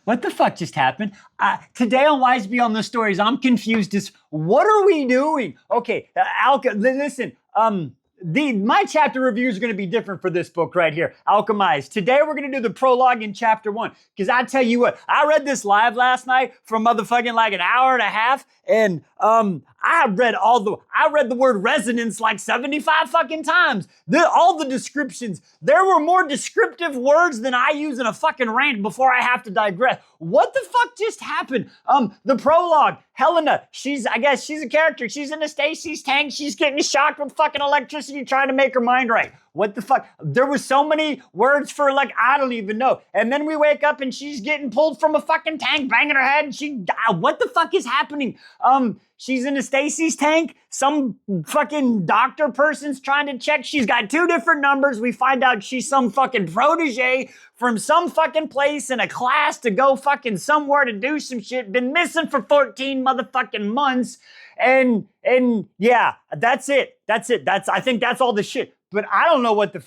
What the fuck just happened? Today on Wise Beyond the Stories, I'm confused as what are we doing? Okay, listen, my chapter reviews are going to be different for this book right here, Alchemised. Today we're going to do the prologue in chapter 1, because I tell you what, I read this live last night for motherfucking like an hour and a half, and I read the word resonance like 75 fucking times. All the descriptions, there were more descriptive words than I use in a fucking rant before I have to digress. What the fuck just happened? The prologue, Helena, I guess she's a character. She's in a Stacy's tank. She's getting shocked with fucking electricity trying to make her mind right. What the fuck? There were so many words for like, I don't even know. And then we wake up and she's getting pulled from a fucking tank, banging her head, and what the fuck is happening? She's in a Stacy's tank. Some fucking doctor person's trying to check. She's got 2 different numbers. We find out she's some fucking protege from some fucking place in a class to go fucking somewhere to do some shit. Been missing for 14 motherfucking months. And yeah, that's it. I think that's all the shit. But I don't know what the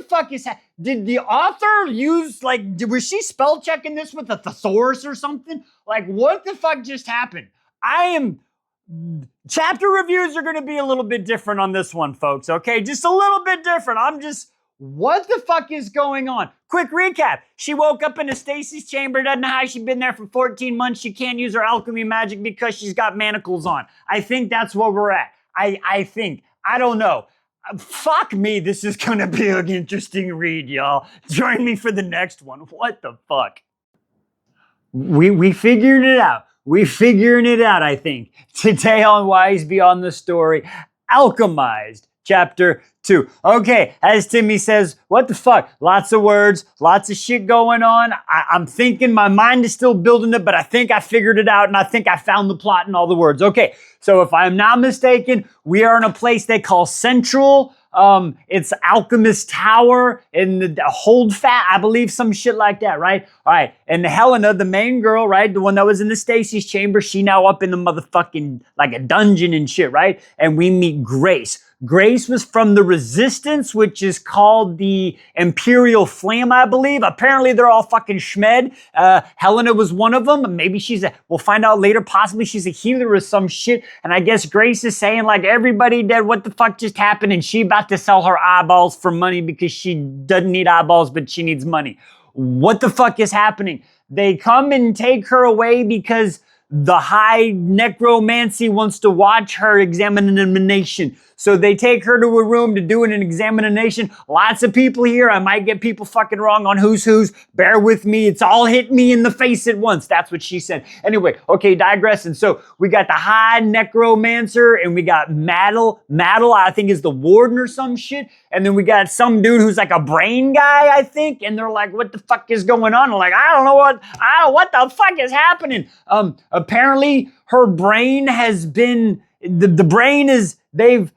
fuck is did the author use, was she spell checking this with a thesaurus or something? Like, what the fuck just happened? Chapter reviews are going to be a little bit different on this one, folks, okay? Just a little bit different. What the fuck is going on? Quick recap. She woke up in a Stacy's chamber, doesn't know how she's been there for 14 months. She can't use her alchemy magic because she's got manacles on. I think that's where we're at. I think. I don't know. Fuck me, this is gonna be an interesting read, y'all. Join me for the next one. What the fuck? We figured it out. We're figuring it out, I think. Today on Wise Beyond the Story, Alchemized, Chapter 2. Okay, as Timmy says, what the fuck? Lots of words, lots of shit going on. I'm thinking my mind is still building it, but I think I figured it out, and I think I found the plot in all the words. Okay, so if I'm not mistaken, we are in a place they call Central. It's Alchemist Tower in the Holdfast, I believe, some shit like that, right? All right, and Helena, the main girl, right, the one that was in the Stacy's chamber, she now up in the motherfucking, like a dungeon and shit, right? And we meet Grace. Grace was from the Resistance, which is called the Imperial Flame, I believe. Apparently, they're all fucking schmed. Helena was one of them. Maybe we'll find out later, possibly she's a healer or some shit. And I guess Grace is saying, like, everybody dead, what the fuck just happened? And she about to sell her eyeballs for money because she doesn't need eyeballs, but she needs money. What the fuck is happening? They come and take her away because the high necromancy wants to watch her examination. So they take her to a room to do an examination. Lots of people here. I might get people fucking wrong on who's. Bear with me. It's all hit me in the face at once. That's what she said. Anyway, okay, digressing. So we got the high necromancer and we got Maddle. Maddle, I think, is the warden or some shit. And then we got some dude who's like a brain guy, I think. And they're like, what the fuck is going on? I'm like, I don't know what the fuck is happening. Apparently her brain has been, the brain is, they've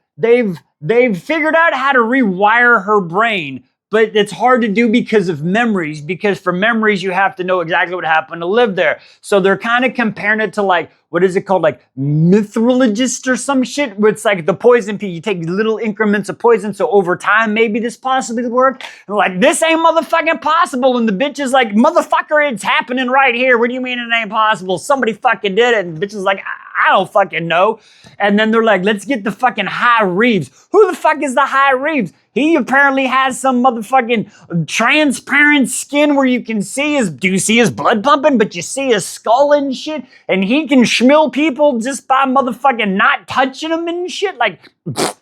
figured out how to rewire her brain, but it's hard to do because of memories, because for memories, you have to know exactly what happened to live there. So they're kind of comparing it to like, what is it called? Like mythologist or some shit, where it's like the poison pea. You take little increments of poison, so over time, maybe this possibly worked. And like, this ain't motherfucking possible. And the bitch is like, motherfucker, it's happening right here. What do you mean it ain't possible? Somebody fucking did it. And the bitch is like, I don't fucking know. And then they're like, let's get the fucking High Reeves. Who the fuck is the High Reeves? He apparently has some motherfucking transparent skin where you can see do you see his blood pumping? But you see his skull and shit. And he can schmill people just by motherfucking not touching them and shit. Like,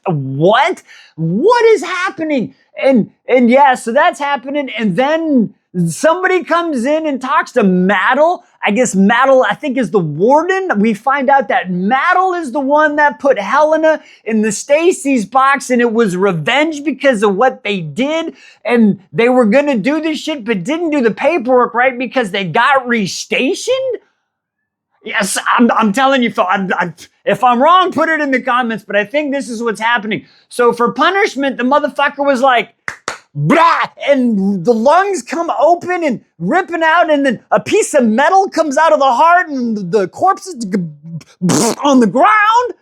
what? What is happening? And yeah, so that's happening. And then somebody comes in and talks to Maddle. I guess Maddle, I think, is the warden. We find out that Maddle is the one that put Helena in the Stacy's box, and it was revenge because of what they did. And they were going to do this shit, but didn't do the paperwork right because they got restationed. Yes, I'm telling you, Phil, if I'm wrong, put it in the comments, but I think this is what's happening. So for punishment, the motherfucker was like, blah, and the lungs come open and ripping out, and then a piece of metal comes out of the heart, and the corpse is on the ground.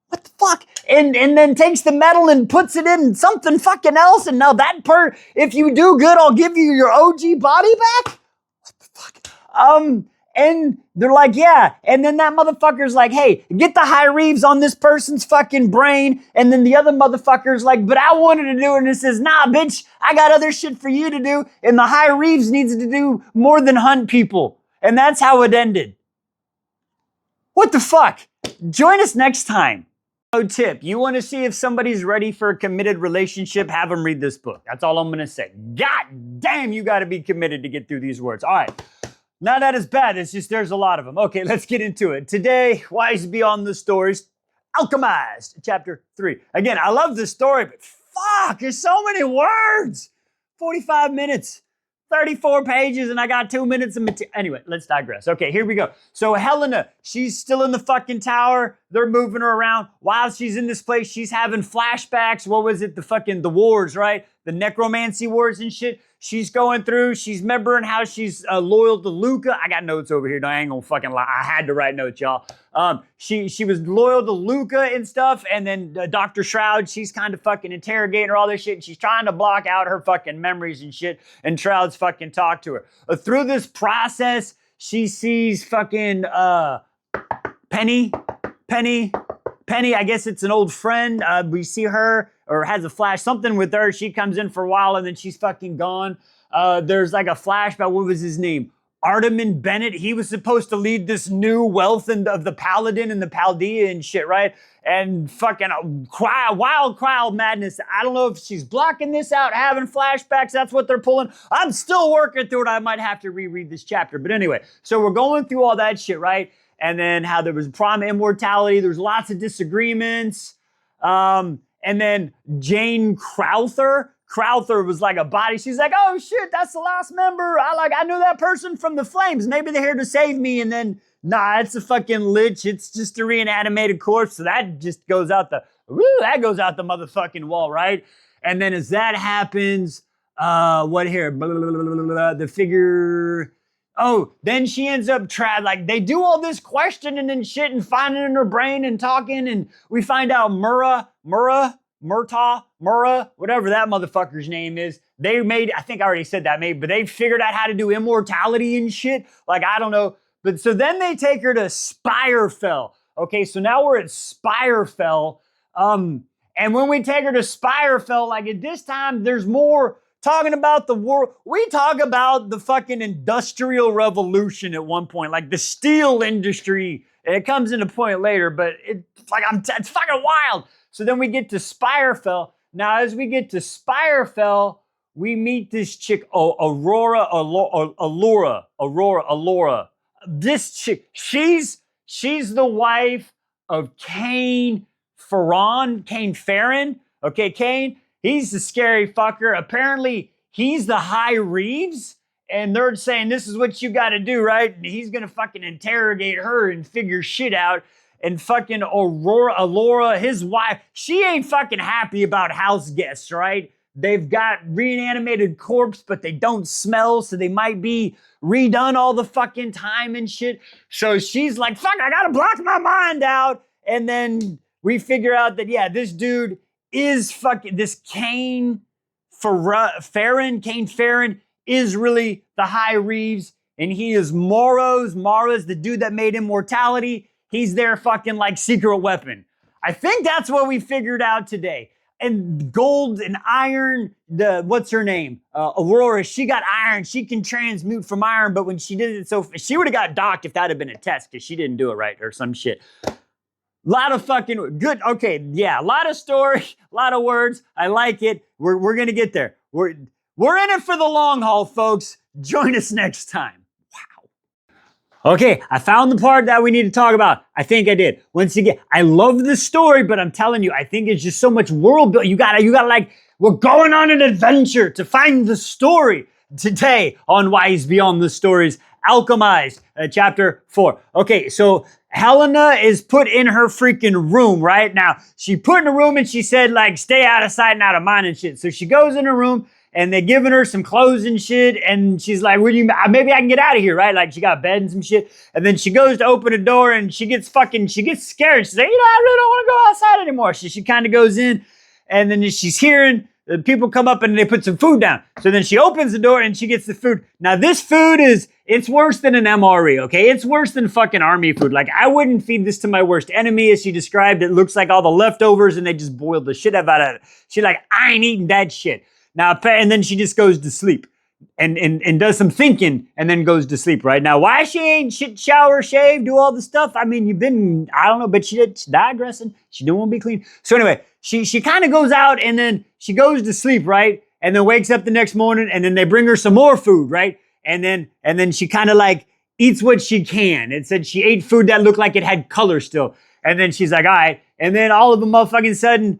What the fuck? And then takes the metal and puts it in something fucking else, and now if you do good, I'll give you your OG body back? What the fuck? And they're like, yeah. And then that motherfucker's like, hey, get the high reeves on this person's fucking brain. And then the other motherfucker's like, but I wanted to do it. And it says, nah, bitch, I got other shit for you to do. And the high reeves needs to do more than hunt people. And that's how it ended. What the fuck? Join us next time. Pro tip, you want to see if somebody's ready for a committed relationship, have them read this book. That's all I'm going to say. God damn, you got to be committed to get through these words. All right. Not that it's bad, it's just there's a lot of them. Okay, let's get into it. Today, Wise Beyond the Stories, Alchemised, chapter 3. Again, I love this story, but fuck, there's so many words. 45 minutes, 34 pages, and I got 2 minutes of material. Anyway, let's digress. Okay, here we go. So Helena, she's still in the fucking tower. They're moving her around. While she's in this place, she's having flashbacks. What was it? The wars, right? The necromancy wars and shit. She's going through, she's remembering how she's loyal to Luca. I got notes over here. No, I ain't gonna fucking lie. I had to write notes, y'all. She was loyal to Luca and stuff. And then Dr. Shroud, she's kind of fucking interrogating her, all this shit. And she's trying to block out her fucking memories and shit. And Shroud's fucking talk to her. Through this process, she sees fucking Penny, I guess it's an old friend. We see her, or has a flash, something with her. She comes in for a while and then she's fucking gone. There's like a flashback. What was his name? Artemin Bennett. He was supposed to lead this new wealth of the Paladin and the Paldea and shit, right? And fucking wild crowd madness. I don't know if she's blocking this out, having flashbacks. That's what they're pulling. I'm still working through it. I might have to reread this chapter. But anyway, so we're going through all that shit, right? And then how there was prom immortality. There's lots of disagreements. And then Jane Crowther was like a body. She's like, oh shit, that's the last member. I knew that person from the flames. Maybe they're here to save me. And then, nah, it's a fucking lich. It's just a reanimated corpse. So that just goes out the motherfucking wall, right? And then as that happens, what here? Blah, blah, blah, blah, blah, the figure. Oh, then she ends up they do all this questioning and shit and finding in her brain and talking, and we find out Murrah, whatever that motherfucker's name is. I think I already said that but they figured out how to do immortality and shit. Like, I don't know. But so then they take her to Spirefell. Okay, so now we're at Spirefell. And when we take her to Spirefell, like at this time, there's more talking about the world. We talk about the fucking industrial revolution at one point, like the steel industry. And it comes into point later, but it's fucking wild. So then we get to Spirefell. Now, as we get to Spirefell, we meet this chick, Aurora. This chick, she's the wife of Cain Farron. Okay, Cain. He's the scary fucker. Apparently, he's the High Reeves, and they're saying, this is what you got to do, right? And he's going to fucking interrogate her and figure shit out. And fucking Allura, his wife, she ain't fucking happy about house guests, right? They've got reanimated corpse, but they don't smell, so they might be redone all the fucking time and shit. So she's like, fuck, I got to block my mind out. And then we figure out that, yeah, this dude is fucking, this Cain Farron is really the High Reeves, and he is Mara's the dude that made immortality. He's their fucking like secret weapon. I think that's what we figured out today. And gold and iron, what's her name? Aurora, she got iron. She can transmute from iron, but when she did it, so she would have got docked if that had been a test, because she didn't do it right or some shit. Lot of fucking good. Okay, yeah, a lot of story, a lot of words. I like it. We're gonna get there. We're in it for the long haul, folks. Join us next time. Wow. Okay, I found the part that we need to talk about. I think I did. Once again, I love the story, but I'm telling you, I think it's just so much world building. You gotta like, we're going on an adventure to find the story today on Wise Beyond the Stories, Alchemized, chapter 4. Okay, so Helena is put in her freaking room right now. She put in a room and she said, like, stay out of sight and out of mind and shit. So she goes in her room and they're giving her some clothes and shit. And she's like, maybe I can get out of here, right? Like, she got bed and some shit. And then she goes to open a door and she gets scared. She's like, I really don't want to go outside anymore. She kind of goes in, and then she's hearing people come up and they put some food down. So then she opens the door and she gets the food. Now this food it's worse than an MRE, okay? It's worse than fucking army food. Like, I wouldn't feed this to my worst enemy, as she described. It looks like all the leftovers and they just boiled the shit out of it. She's like, I ain't eating that shit. Now, and then she just goes to sleep and does some thinking and then goes to sleep, right? Now, why she ain't shit, shower, shave, do all the stuff? I mean, I don't know, but she's digressing. She don't want to be clean. So anyway, she kind of goes out and then she goes to sleep, right? And then wakes up the next morning and then they bring her some more food, right? And then she kind of like eats what she can. It said she ate food that looked like it had color still. And then she's like, all right. And then all of a motherfucking sudden,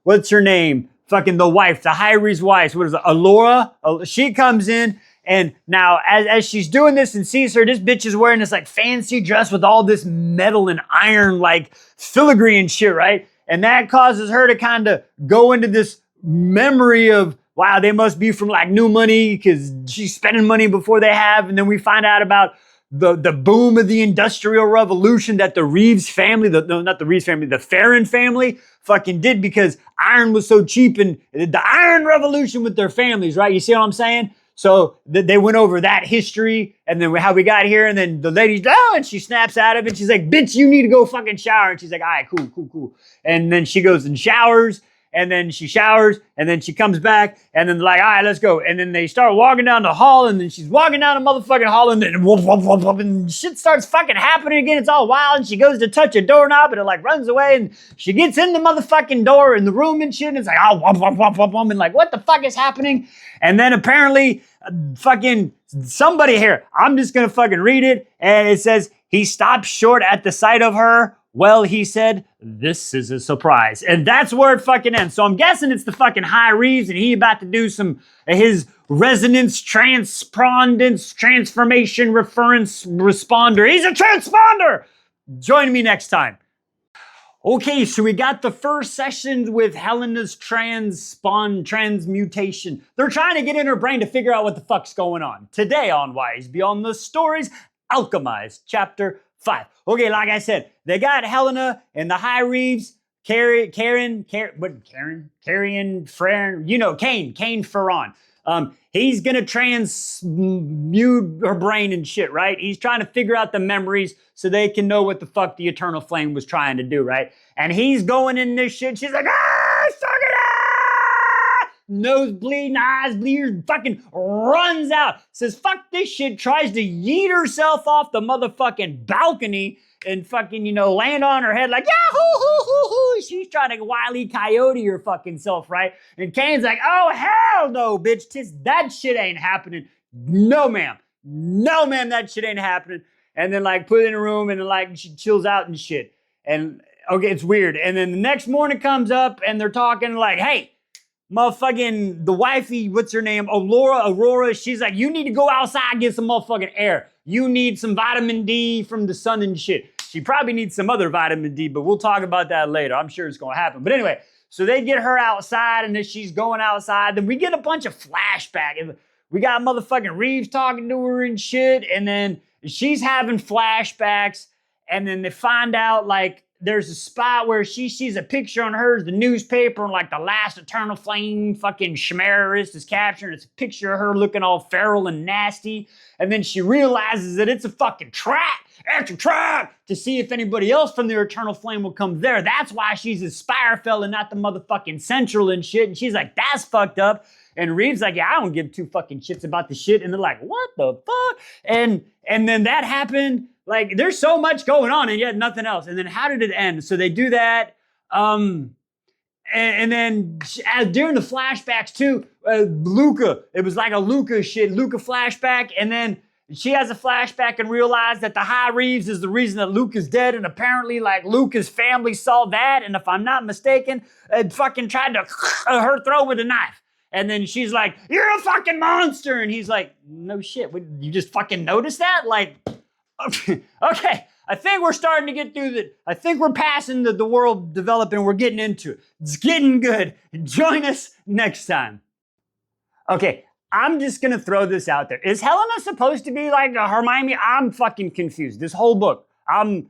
what's her name? Fucking the wife, the Hyrie's wife, what is it, Alora? She comes in, and now as she's doing this and sees her, this bitch is wearing this like fancy dress with all this metal and iron like filigree and shit, right? And that causes her to kind of go into this memory of, wow, they must be from like new money because she's spending money before they have. And then we find out about the boom of the Industrial Revolution that the Reeves family, not the Reeves family, the Farron family fucking did because iron was so cheap, and the Iron Revolution with their families, right? You see what I'm saying? So they went over that history and then how we got here, and then the lady's, and she snaps out of it. She's like, bitch, you need to go fucking shower. And she's like, all right, cool. And then she goes and showers. And then she showers, and then she comes back, and then like, all right, let's go. And then they start walking down the hall, and then she's walking down the motherfucking hall, and then whoop, whoop, whoop, whoop, and shit starts fucking happening again. It's all wild, and she goes to touch a doorknob, and it like runs away, and she gets in the motherfucking door in the room and shit, and it's like, oh, whoop, whoop, whoop, whoop, whoop, and like, what the fuck is happening? And then apparently, fucking somebody here, I'm just gonna fucking read it, and it says, he stopped short at the sight of her. Well, he said, this is a surprise. And that's where it fucking ends. So I'm guessing it's the fucking High Reeves and he about to do some his resonance, transpondence, transformation, reference, responder. He's a transponder! Join me next time. Okay, so we got the first session with Helena's transmutation. They're trying to get in her brain to figure out what the fuck's going on. Today on Wise Beyond the Stories, Alchemized, Chapter 5. Okay, like I said, they got Helena and the High Reeves, Karen, Kane Ferron. He's gonna transmute her brain and shit, right? He's trying to figure out the memories so they can know what the fuck the Eternal Flame was trying to do, right? And he's going in this shit. She's like, suck it up! Nose bleeding, eyes bleeding, fucking runs out. Says, fuck this shit, tries to yeet herself off the motherfucking balcony and fucking, land on her head like, yahoo! She's trying to Wile E. Coyote her fucking self, right? And Kane's like, oh, hell no, bitch. That shit ain't happening. No, ma'am. No, ma'am, that shit ain't happening. And then, put it in a room and, she chills out and shit. And, okay, it's weird. And then the next morning comes up and they're talking like, hey, motherfucking the wifey, what's her name? Aurora, she's like, you need to go outside and get some motherfucking air. You need some vitamin D from the sun and shit. She probably needs some other vitamin D, but we'll talk about that later. I'm sure it's going to happen. But anyway, so they get her outside, and then she's going outside. Then we get a bunch of flashback. We got motherfucking Reeves talking to her and shit, and then she's having flashbacks, and then they find out, there's a spot where she sees a picture on hers, the newspaper, and the last Eternal Flame fucking Chimerist is captured. It's a picture of her looking all feral and nasty. And then she realizes that it's a fucking trap. It's a trap to see if anybody else from the Eternal Flame will come there. That's why she's a Spirefell and not the motherfucking Central and shit. And she's like, that's fucked up. And Reeves like, yeah, I don't give two fucking shits about the shit. And they're like, what the fuck? And then that happened. There's so much going on and yet nothing else. And then how did it end? So they do that. And then during the flashbacks too, Luca, it was like a Luca flashback. And then she has a flashback and realized that the High Reeves is the reason that Luke is dead. And apparently Luca's family saw that. And if I'm not mistaken, fucking tried to her throat with a knife. And then she's like, you're a fucking monster. And he's like, no shit. You just fucking noticed that? Okay, I think we're starting to get through I think we're passing the world developing. We're getting into it. It's getting good. Join us next time. Okay, I'm just going to throw this out there. Is Helena supposed to be like a Hermione? I'm fucking confused. This whole book. I don't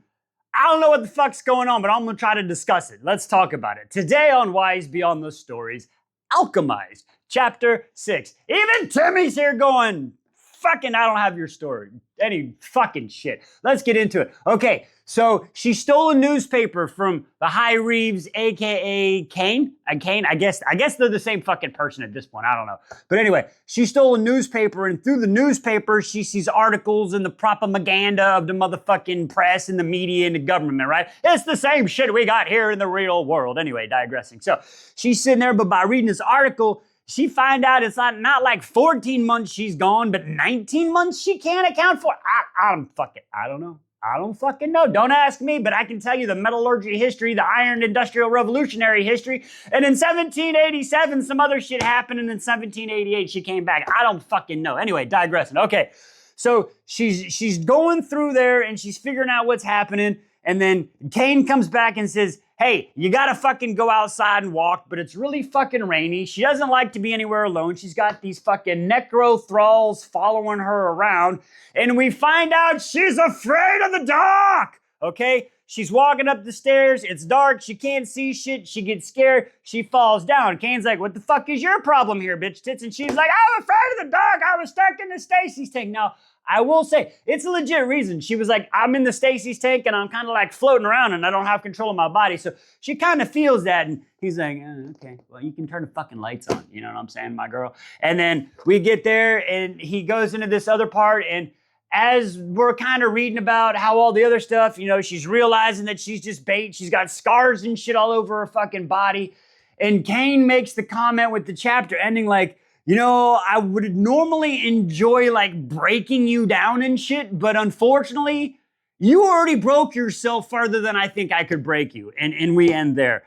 know what the fuck's going on, but I'm going to try to discuss it. Let's talk about it. Today on Wise Beyond the Stories, Alchemised, chapter 6. Even Timmy's here going, fucking, I don't have your story. Any fucking shit. Let's get into it. Okay, so she stole a newspaper from the High Reeves, aka Kane. Kane, I guess they're the same fucking person at this point. I don't know. But anyway, she stole a newspaper, and through the newspaper, she sees articles and the propaganda of the motherfucking press and the media and the government, right? It's the same shit we got here in the real world. Anyway, digressing. So she's sitting there, but by reading this article, she find out it's not like 14 months she's gone, but 19 months she can't account for. I don't know. I don't fucking know. Don't ask me, but I can tell you the metallurgy history, the iron industrial revolutionary history. And in 1787, some other shit happened. And in 1788, she came back. I don't fucking know. Anyway, digressing. Okay. So she's going through there and she's figuring out what's happening. And then Kane comes back and says, hey, you gotta fucking go outside and walk, but it's really fucking rainy. She doesn't like to be anywhere alone. She's got these fucking necro thralls following her around, and we find out she's afraid of the dark, okay? She's walking up the stairs, it's dark, she can't see shit, she gets scared, she falls down. Kane's like, what the fuck is your problem here, bitch tits? And she's like, I'm afraid of the dark, I was stuck in the Stacy's tank. Now, I will say, it's a legit reason. She was like, I'm in the Stacy's tank and I'm kind of like floating around and I don't have control of my body. So she kind of feels that. And he's like, okay, well, you can turn the fucking lights on. You know what I'm saying, my girl? And then we get there and he goes into this other part. And as we're kind of reading about how all the other stuff, you know, she's realizing that she's just bait. She's got scars and shit all over her fucking body. And Kane makes the comment with the chapter ending like, you know, I would normally enjoy like breaking you down and shit, but unfortunately, you already broke yourself farther than I think I could break you. And we end there.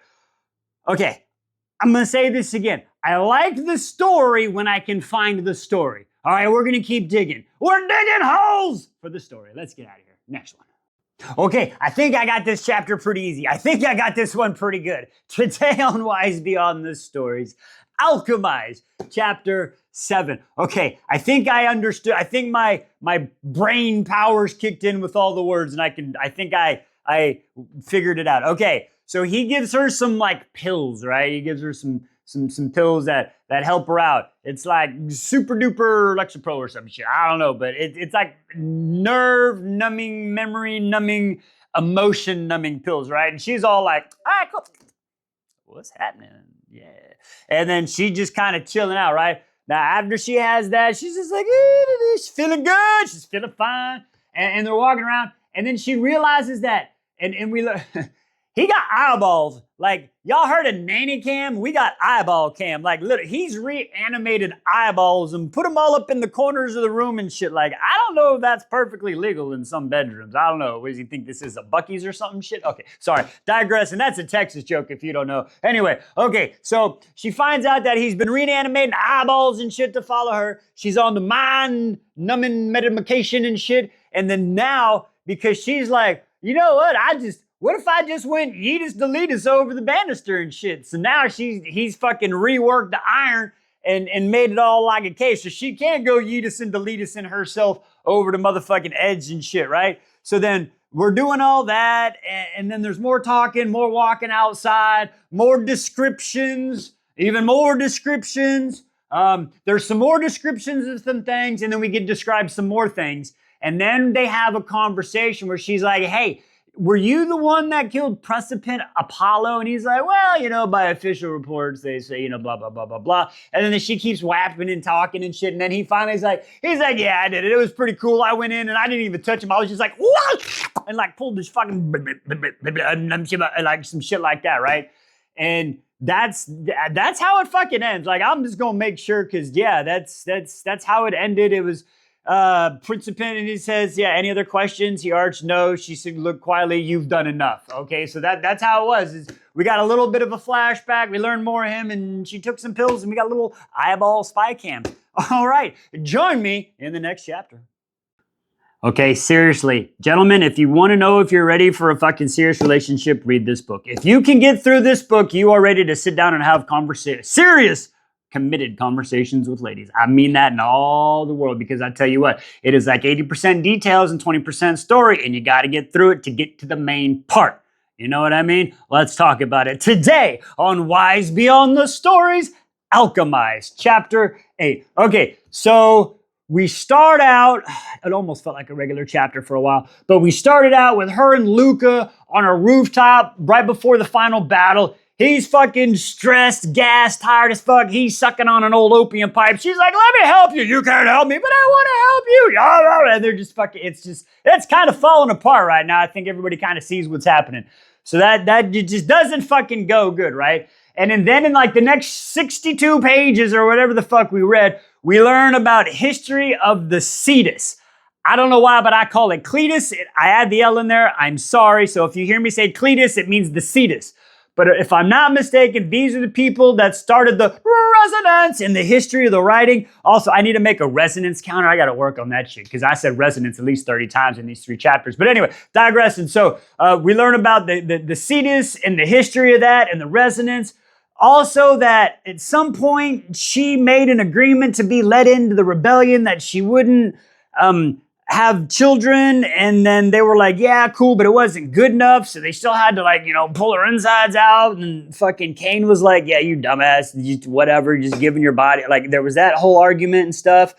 Okay, I'm gonna say this again. I like the story when I can find the story. All right, we're gonna keep digging. We're digging holes for the story. Let's get out of here. Next one. Okay, I think I got this chapter pretty easy. I think I got this one pretty good. Today on Wise Beyond the Stories, Alchemized, chapter 7. Okay, I think I understood. I think my brain powers kicked in with all the words, and I think I figured it out. Okay, so he gives her some like pills, right? He gives her some pills that help her out. It's like super duper Lexapro or some shit. I don't know, but it's like nerve numbing, memory numbing, emotion numbing pills, right? And she's all like, all right, cool. What's happening? Yeah. And then she just kind of chilling out, right? Now, after she has that, she's just like, she's feeling good. She's feeling fine. And they're walking around. And then she realizes that, and we look, he got eyeballs. Like, y'all heard of nanny cam? We got eyeball cam. Like, literally, he's reanimated eyeballs and put them all up in the corners of the room and shit. Like, I don't know if that's perfectly legal in some bedrooms. I don't know. What does he think this is, a Buc-ee's or something shit? Okay, sorry. Digress, and that's a Texas joke if you don't know. Anyway, okay, so she finds out that he's been reanimating eyeballs and shit to follow her. She's on the mind-numbing medication and shit. And then now, because she's like, you know what if I just went Yeetus Deletus over the banister and shit? So now he's fucking reworked the iron and made it all like a case. So she can't go Yeetus and Deletus in herself over the motherfucking edge and shit, right? So then we're doing all that, and then there's more talking, more walking outside, more descriptions, even more descriptions. There's some more descriptions of some things, and then we get described some more things. And then they have a conversation where she's like, hey, were you the one that killed Precipient Apollo? And he's like, well, you know, by official reports, they say, you know, blah, blah, blah, blah, blah. And then she keeps wapping and talking and shit. And then he finally is like, yeah, I did it. It was pretty cool. I went in and I didn't even touch him. I was just like, what? And like pulled this fucking, like some shit like that, right? And that's how it fucking ends. Like, I'm just going to make sure, because, yeah, that's how it ended. It was Principant, and he says, yeah, any other questions? He arched no. She said, look quietly, you've done enough. Okay, so that's how it was. We got a little bit of a flashback. We learned more of him, and she took some pills, and we got a little eyeball spy cam. All right, join me in the next chapter. Okay, seriously, gentlemen, if you want to know if you're ready for a fucking serious relationship, read this book. If you can get through this book, you are ready to sit down and have serious committed conversations with ladies. I mean that in all the world, because I tell you what, it is like 80% details and 20% story, and you got to get through it to get to the main part. You know what I mean? Let's talk about it today on Wise Beyond the Stories, Alchemized, chapter 8. Okay, so we start out, it almost felt like a regular chapter for a while, but we started out with her and Luca on a rooftop right before the final battle. He's fucking stressed, gassed, tired as fuck. He's sucking on an old opium pipe. She's like, let me help you. You can't help me, but I want to help you. And they're just fucking, it's kind of falling apart right now. I think everybody kind of sees what's happening. So that just doesn't fucking go good, right? And then in like the next 62 pages or whatever the fuck we read, we learn about history of the Cetus. I don't know why, but I call it Cletus. I add the L in there. I'm sorry. So if you hear me say Cletus, it means the Cetus. But if I'm not mistaken, these are the people that started the resonance in the history of the writing. Also, I need to make a resonance counter. I got to work on that shit because I said resonance at least 30 times in these 3 chapters. But anyway, digressing. So we learn about the Cetus and the history of that and the resonance. Also that at some point she made an agreement to be let into the rebellion, that she wouldn't have children, and then they were like, yeah, cool, but it wasn't good enough, so they still had to, like, you know, pull her insides out, and fucking Cain was like, yeah, you dumbass, whatever, just giving your body, like, there was that whole argument and stuff.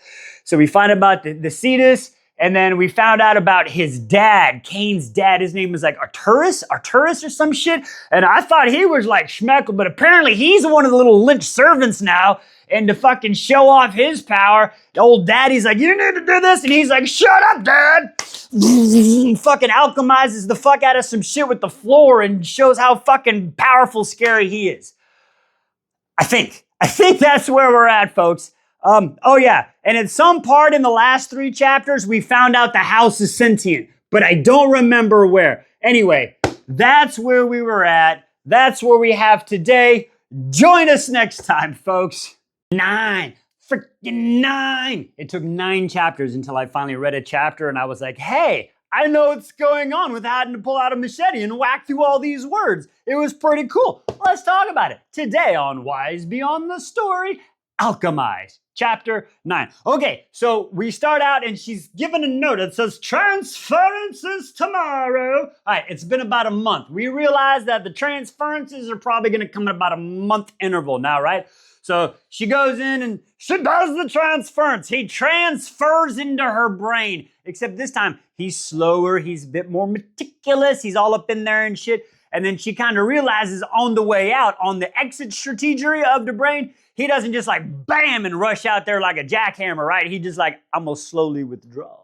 So we find about the Cetus, and then we found out about his dad, Cain's dad. His name was like Arturus or some shit, and I thought he was like Schmeckle, but apparently he's one of the little lynch servants now. And to fucking show off his power, the old daddy's like, you need to do this. And he's like, shut up, dad. Fucking alchemizes the fuck out of some shit with the floor and shows how fucking powerful, scary he is. I think that's where we're at, folks. Oh yeah. And at some part in the last 3 chapters, we found out the house is sentient, but I don't remember where. Anyway, that's where we were at. That's where we have today. Join us next time, folks. 9. Freaking 9. It took 9 chapters until I finally read a chapter and I was like, hey, I know what's going on with having to pull out a machete and whack through all these words. It was pretty cool. Let's talk about it. Today on Wise Beyond the Story, Alchemized, chapter 9. Okay, so we start out and she's given a note that says transferences tomorrow. All right, it's been about a month. We realize that the transferences are probably going to come in about a month interval now, right? So she goes in and she does the transference. He transfers into her brain, except this time he's slower. He's a bit more meticulous. He's all up in there and shit. And then she kind of realizes on the way out, on the exit strategy of the brain, he doesn't just like bam and rush out there like a jackhammer, right? He just like, I'm gonna slowly withdraw.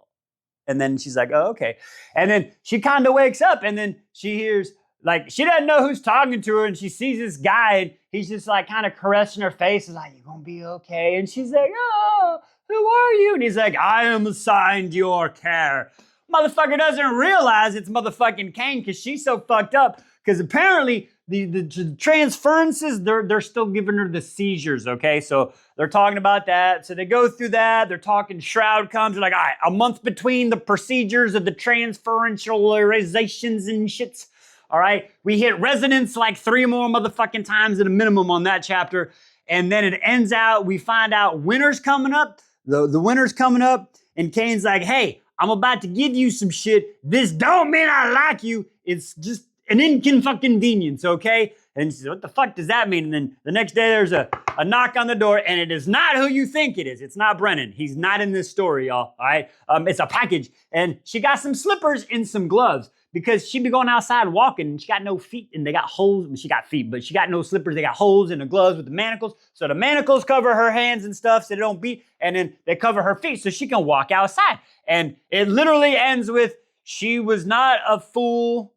And then she's like, oh, okay. And then she kind of wakes up and then she hears, like, she doesn't know who's talking to her, and she sees this guy, and he's just, like, kind of caressing her face. He's like, you gonna be okay? And she's like, oh, who are you? And he's like, I am assigned your care. Motherfucker doesn't realize it's motherfucking Cain because she's so fucked up, because apparently the transferences, they're still giving her the seizures, okay? So they're talking about that. So they go through that. They're talking Shroud comes. They're like, all right, a month between the procedures of the transferentializations and shits. All right, we hit resonance like 3 more motherfucking times at a minimum on that chapter. And then it ends out, we find out winter's coming up, the winter's coming up, and Cain's like, hey, I'm about to give you some shit. This don't mean I like you. It's just an inconvenience, okay? And she said, what the fuck does that mean? And then the next day there's a knock on the door, and it is not who you think it is. It's not Brennan. He's not in this story, y'all, all right? It's a package. And she got some slippers and some gloves, because she be going outside walking and she got no feet and they got holes. She got feet, but she got no slippers. They got holes in the gloves with the manacles. So the manacles cover her hands and stuff so they don't beat. And then they cover her feet so she can walk outside. And it literally ends with, she was not a fool.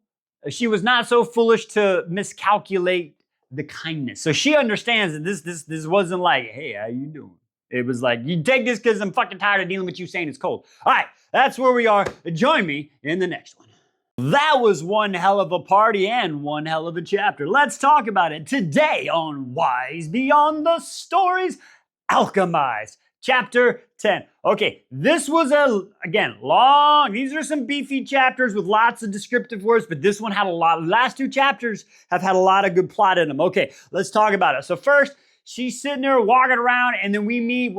She was not so foolish to miscalculate the kindness. So she understands that this wasn't like, hey, how you doing? It was like, you take this because I'm fucking tired of dealing with you saying it's cold. All right, that's where we are. Join me in the next one. That was one hell of a party and one hell of a chapter. Let's talk about it today on Wise Beyond the Stories, Alchemized, chapter 10. Okay, this was again, long. These are some beefy chapters with lots of descriptive words, but this one had a lot. The last 2 chapters have had a lot of good plot in them. Okay, let's talk about it. So first, she's sitting there walking around, and then we meet,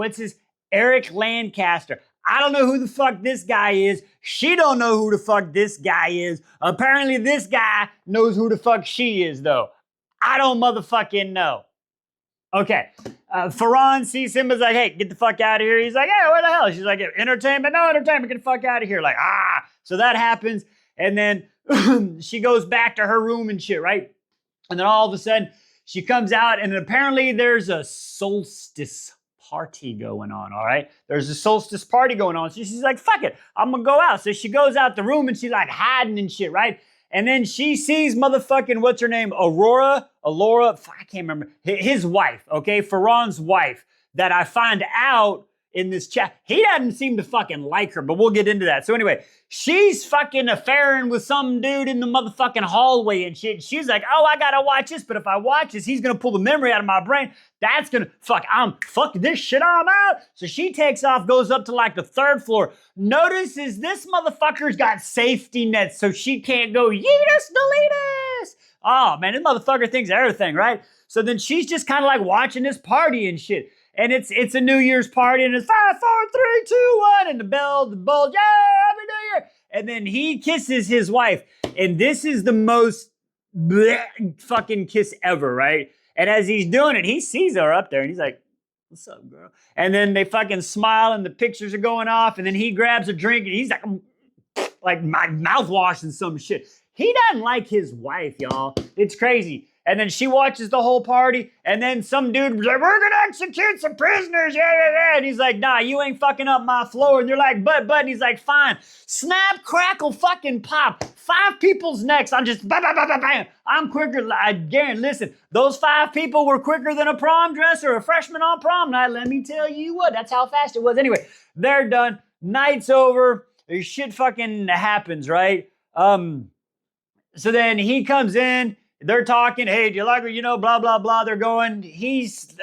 Eric Lancaster. I don't know who the fuck this guy is. She don't know who the fuck this guy is. Apparently this guy knows who the fuck she is, though. I don't motherfucking know. Okay. Ferran sees Simba's like, hey, get the fuck out of here. He's like, hey, what the hell? She's like, entertainment, no entertainment, get the fuck out of here. Like, ah. So that happens. And then she goes back to her room and shit, right? And then all of a sudden, she comes out and apparently there's a solstice party going on, all right? There's a solstice party going on. So she's like, fuck it, I'm gonna go out. So she goes out the room and she's like hiding and shit, right? And then she sees motherfucking, what's her name? Alora, I can't remember. His wife, okay? Ferran's wife, that I find out in this chat. He doesn't seem to fucking like her, but we'll get into that. So anyway, she's fucking affairing with some dude in the motherfucking hallway and shit. She's like, oh, I gotta watch this, but if I watch this, he's gonna pull the memory out of my brain. That's gonna, fuck this shit, I'm out. So she takes off, goes up to like the 3rd floor. Notices this motherfucker's got safety nets, so she can't go, yeet us, delete us. Oh man, this motherfucker thinks everything, right? So then she's just kind of like watching this party and shit. And it's a New Year's party, and it's 5, 4, 3, 2, 1, and the bulge, yeah, Happy New Year. And then he kisses his wife, and this is the most fucking kiss ever, right? And as he's doing it, he sees her up there, and he's like, what's up, girl? And then they fucking smile, and the pictures are going off, and then he grabs a drink, and he's like my mouthwash and some shit. He doesn't like his wife, y'all. It's crazy. And then she watches the whole party, and then some dude was like, we're gonna execute some prisoners, yeah. And he's like, nah, you ain't fucking up my floor. And they're like, but, and he's like, fine. Snap, crackle, fucking pop. 5 people's necks. I'm just, bam. I'm quicker. I guarantee, listen, those 5 people were quicker than a prom dress or a freshman on prom night. Let me tell you what, that's how fast it was. Anyway, they're done. Night's over. Shit fucking happens, right? So then he comes in. They're talking, hey, do you like her? You know, blah, blah, blah. They're going, it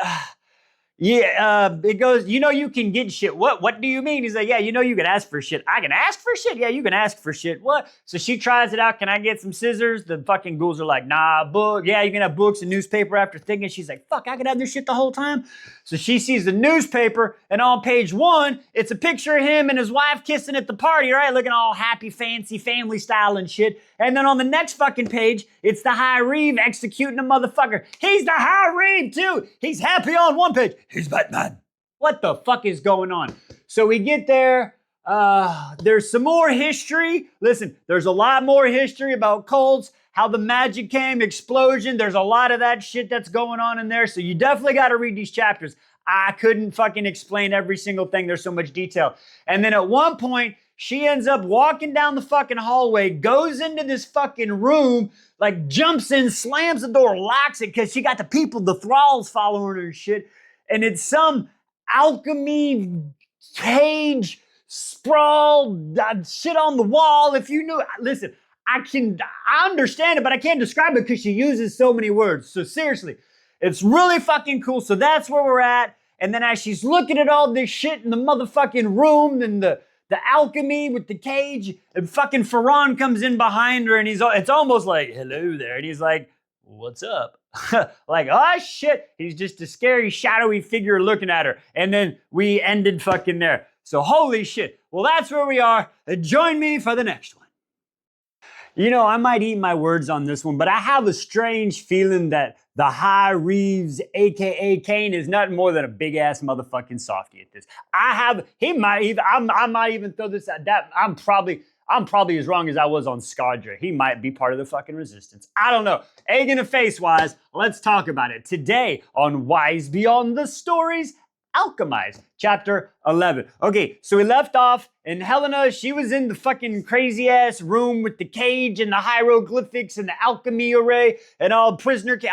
goes, you know, you can get shit. What do you mean? He's like, yeah, you know, you can ask for shit. I can ask for shit? Yeah, you can ask for shit. What? So she tries it out. Can I get some scissors? The fucking ghouls are like, nah, book. Yeah, you can have books and newspaper after thinking. She's like, fuck, I can have this shit the whole time. So she sees the newspaper, and on page 1, it's a picture of him and his wife kissing at the party, right? Looking all happy, fancy, family style and shit. And then on the next fucking page, it's the High Reeve executing a motherfucker. He's the High Reeve too. He's happy on one page. He's Batman. What the fuck is going on? So we get there. There's some more history. Listen, there's a lot more history about cults, how the magic came, explosion. There's a lot of that shit that's going on in there. So you definitely got to read these chapters. I couldn't fucking explain every single thing. There's so much detail. And then at one point, she ends up walking down the fucking hallway, goes into this fucking room, like jumps in, slams the door, locks it, because she got the people, the thralls following her and shit. And it's some alchemy cage sprawl shit on the wall. If you knew, listen, I understand it, but I can't describe it because she uses so many words. So seriously, it's really fucking cool. So that's where we're at. And then as she's looking at all this shit in the motherfucking room and the alchemy with the cage, and fucking Ferran comes in behind her, and it's almost like, hello there. And he's like, what's up? Like, oh shit. He's just a scary, shadowy figure looking at her. And then we ended fucking there. So holy shit. Well, that's where we are. Join me for the next one. You know, I might eat my words on this one, but I have a strange feeling that the High Reeves, aka Kane, is nothing more than a big ass motherfucking softie at this. I might even throw this at that. I'm probably as wrong as I was on Skadra. He might be part of the fucking resistance. I don't know. Egg in the face wise, let's talk about it. Today on Wise Beyond the Stories, Alchemized, chapter 11. Okay, so we left off, and Helena, she was in the fucking crazy ass room with the cage and the hieroglyphics and the alchemy array and all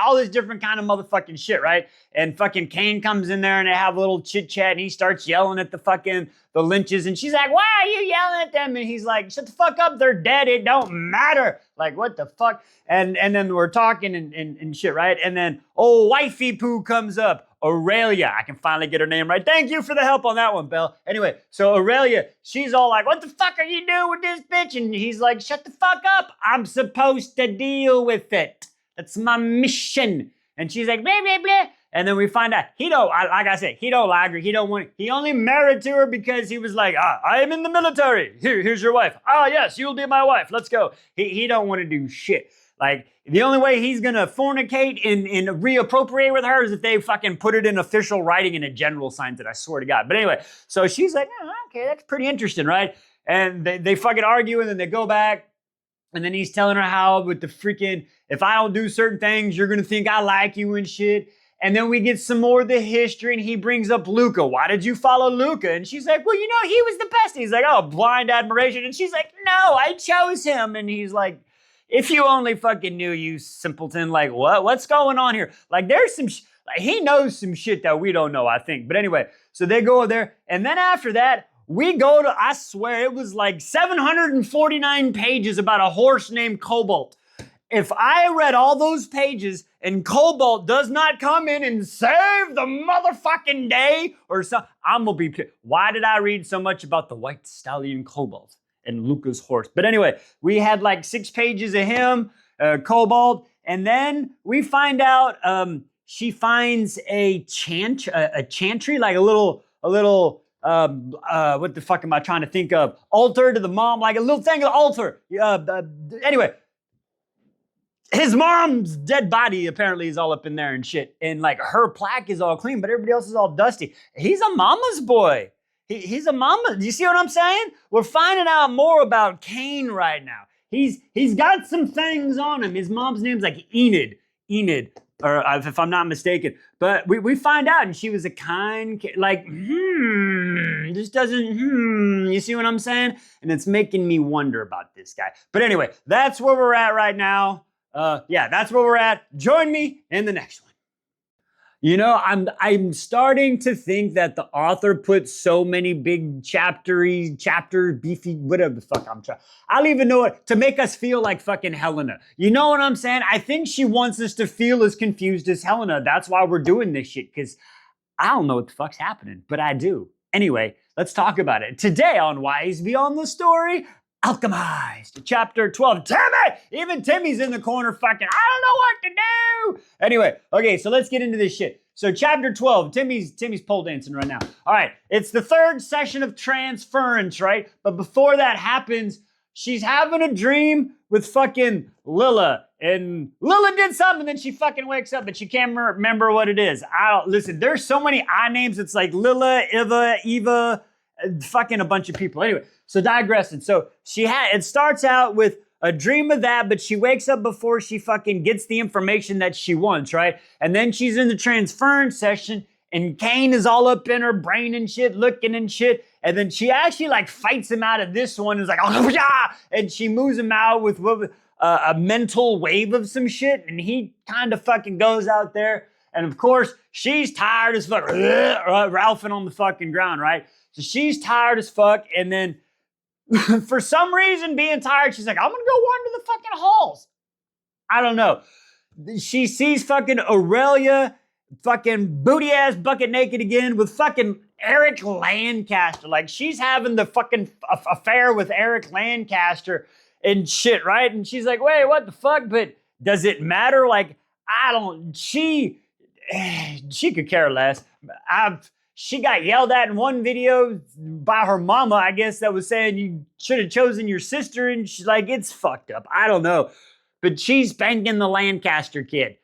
all this different kind of motherfucking shit, right? And fucking Kane comes in there and they have a little chit chat, and he starts yelling at the lynches, and she's like, why are you yelling at them? And he's like, shut the fuck up, they're dead, it don't matter. Like, what the fuck? And then we're talking and shit, right? And then old wifey poo comes up. Aurelia, I can finally get her name right. Thank you for the help on that one, Belle. Anyway, so Aurelia, she's all like, what the fuck are you doing with this bitch? And he's like, shut the fuck up. I'm supposed to deal with it. That's my mission. And she's like, blah, blah, blah. And then we find out, he don't like her. He only married to her because he was like, I am in the military. Here's your wife. Yes, you'll be my wife. Let's go. He don't want to do shit. Like, the only way he's gonna fornicate and reappropriate with her is if they fucking put it in official writing and a general signs it, I swear to God. But anyway, so she's like, oh, okay, that's pretty interesting, right? And they fucking argue, and then they go back, and then he's telling her how with the freaking, if I don't do certain things, you're gonna think I like you and shit. And then we get some more of the history, and he brings up Luca. Why did you follow Luca? And she's like, well, you know, he was the best. He's like, oh, blind admiration. And she's like, no, I chose him. And he's like, if you only fucking knew, you simpleton. Like, what? What's going on here? Like, there's some, like, he knows some shit that we don't know, I think. But anyway, so they go there. And then after that, we go to, I swear, it was like 749 pages about a horse named Cobalt. If I read all those pages and Cobalt does not come in and save the motherfucking day or something, I'm gonna be pissed. Why did I read so much about the white stallion Cobalt and Luca's horse? But anyway, we had like 6 pages of him, Cobalt, and then we find out she finds a chantry, like a little what the fuck am I trying to think of? Altar to the mom, like a little thing of altar. Anyway. His mom's dead body apparently is all up in there and shit. And like her plaque is all clean, but everybody else is all dusty. He's a mama's boy. He's a mama. Do you see what I'm saying? We're finding out more about Cain right now. He's got some things on him. His mom's name's like Enid, or if I'm not mistaken. But we find out, and she was a kind, like, just doesn't, you see what I'm saying? And it's making me wonder about this guy. But anyway, that's where we're at right now. That's where we're at. Join me in the next one. You know, I'm starting to think that the author put so many big chapters, beefy, whatever the fuck I'm trying. I don't even know it, to make us feel like fucking Helena. You know what I'm saying? I think she wants us to feel as confused as Helena. That's why we're doing this shit, because I don't know what the fuck's happening, but I do. Anyway, let's talk about it. Today on Wise Beyond the Story, Alchemised, chapter 12. Timmy! Even Timmy's in the corner fucking, I don't know what to do! Anyway, okay, so let's get into this shit. So chapter 12, Timmy's pole dancing right now. All right, it's the 3rd session of transference, right? But before that happens, she's having a dream with fucking Lila. And Lila did something, and then she fucking wakes up, but she can't remember what it is. Listen, there's so many I names. It's like Lila, Eva, fucking a bunch of people. Anyway, so digressing. So it starts out with a dream of that, but she wakes up before she fucking gets the information that she wants, right? And then she's in the transference session, and Cain is all up in her brain and shit, looking and shit. And then she actually like fights him out of this one. Is like, oh yeah, and she moves him out with a mental wave of some shit, and he kind of fucking goes out there. And of course, she's tired as fuck, ralphing on the fucking ground, right? So she's tired as fuck, and then for some reason, being tired, she's like, I'm gonna go wander the fucking halls. I don't know. She sees fucking Aurelia, fucking booty ass bucket naked again with fucking Eric Lancaster. Like, she's having the fucking affair with Eric Lancaster and shit, right? And she's like, wait, what the fuck? But does it matter? Like, she could care less. She got yelled at in one video by her mama, I guess, that was saying you should have chosen your sister. And she's like, it's fucked up. I don't know. But she's spanking the Lancaster kid.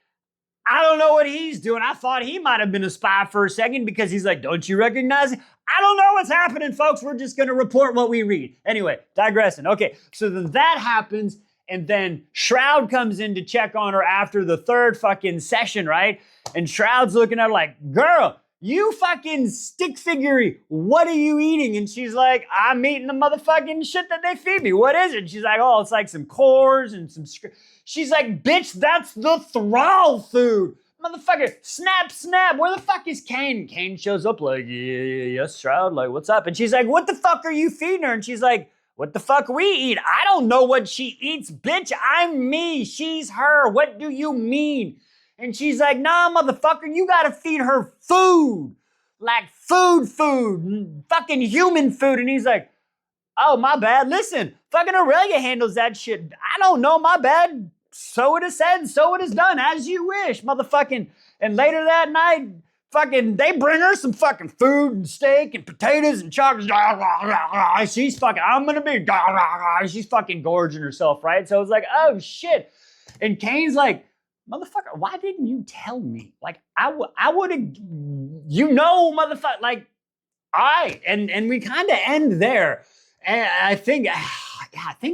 I don't know what he's doing. I thought he might have been a spy for a second because he's like, don't you recognize it? I don't know what's happening, folks. We're just going to report what we read. Anyway, digressing. Okay, so then that happens. And then Shroud comes in to check on her after the 3rd fucking session, right? And Shroud's looking at her like, girl, you fucking stick figure, what are you eating? And she's like, I'm eating the motherfucking shit that they feed me. What is it? And she's like, oh, it's like some cores and some... She's like, bitch, that's the thrall food. Motherfucker, snap. Where the fuck is Cain? Cain shows up like, yes, Shroud, like, what's up? And she's like, what the fuck are you feeding her? And she's like, what the fuck we eat? I don't know what she eats, bitch. I'm me. She's her. What do you mean? And she's like, nah, motherfucker, you gotta feed her food. Like food, fucking human food. And he's like, oh, my bad. Listen, fucking Aurelia handles that shit. I don't know, my bad. So it is said, so it is done, as you wish, motherfucking. And later that night, fucking, they bring her some fucking food and steak and potatoes and chocolate. She's fucking, I'm gonna be, she's fucking gorging herself, right? So it's like, oh shit. And Cain's like, motherfucker, why didn't you tell me? Like, I would have, motherfucker, like, all right. And we kind of end there. And I think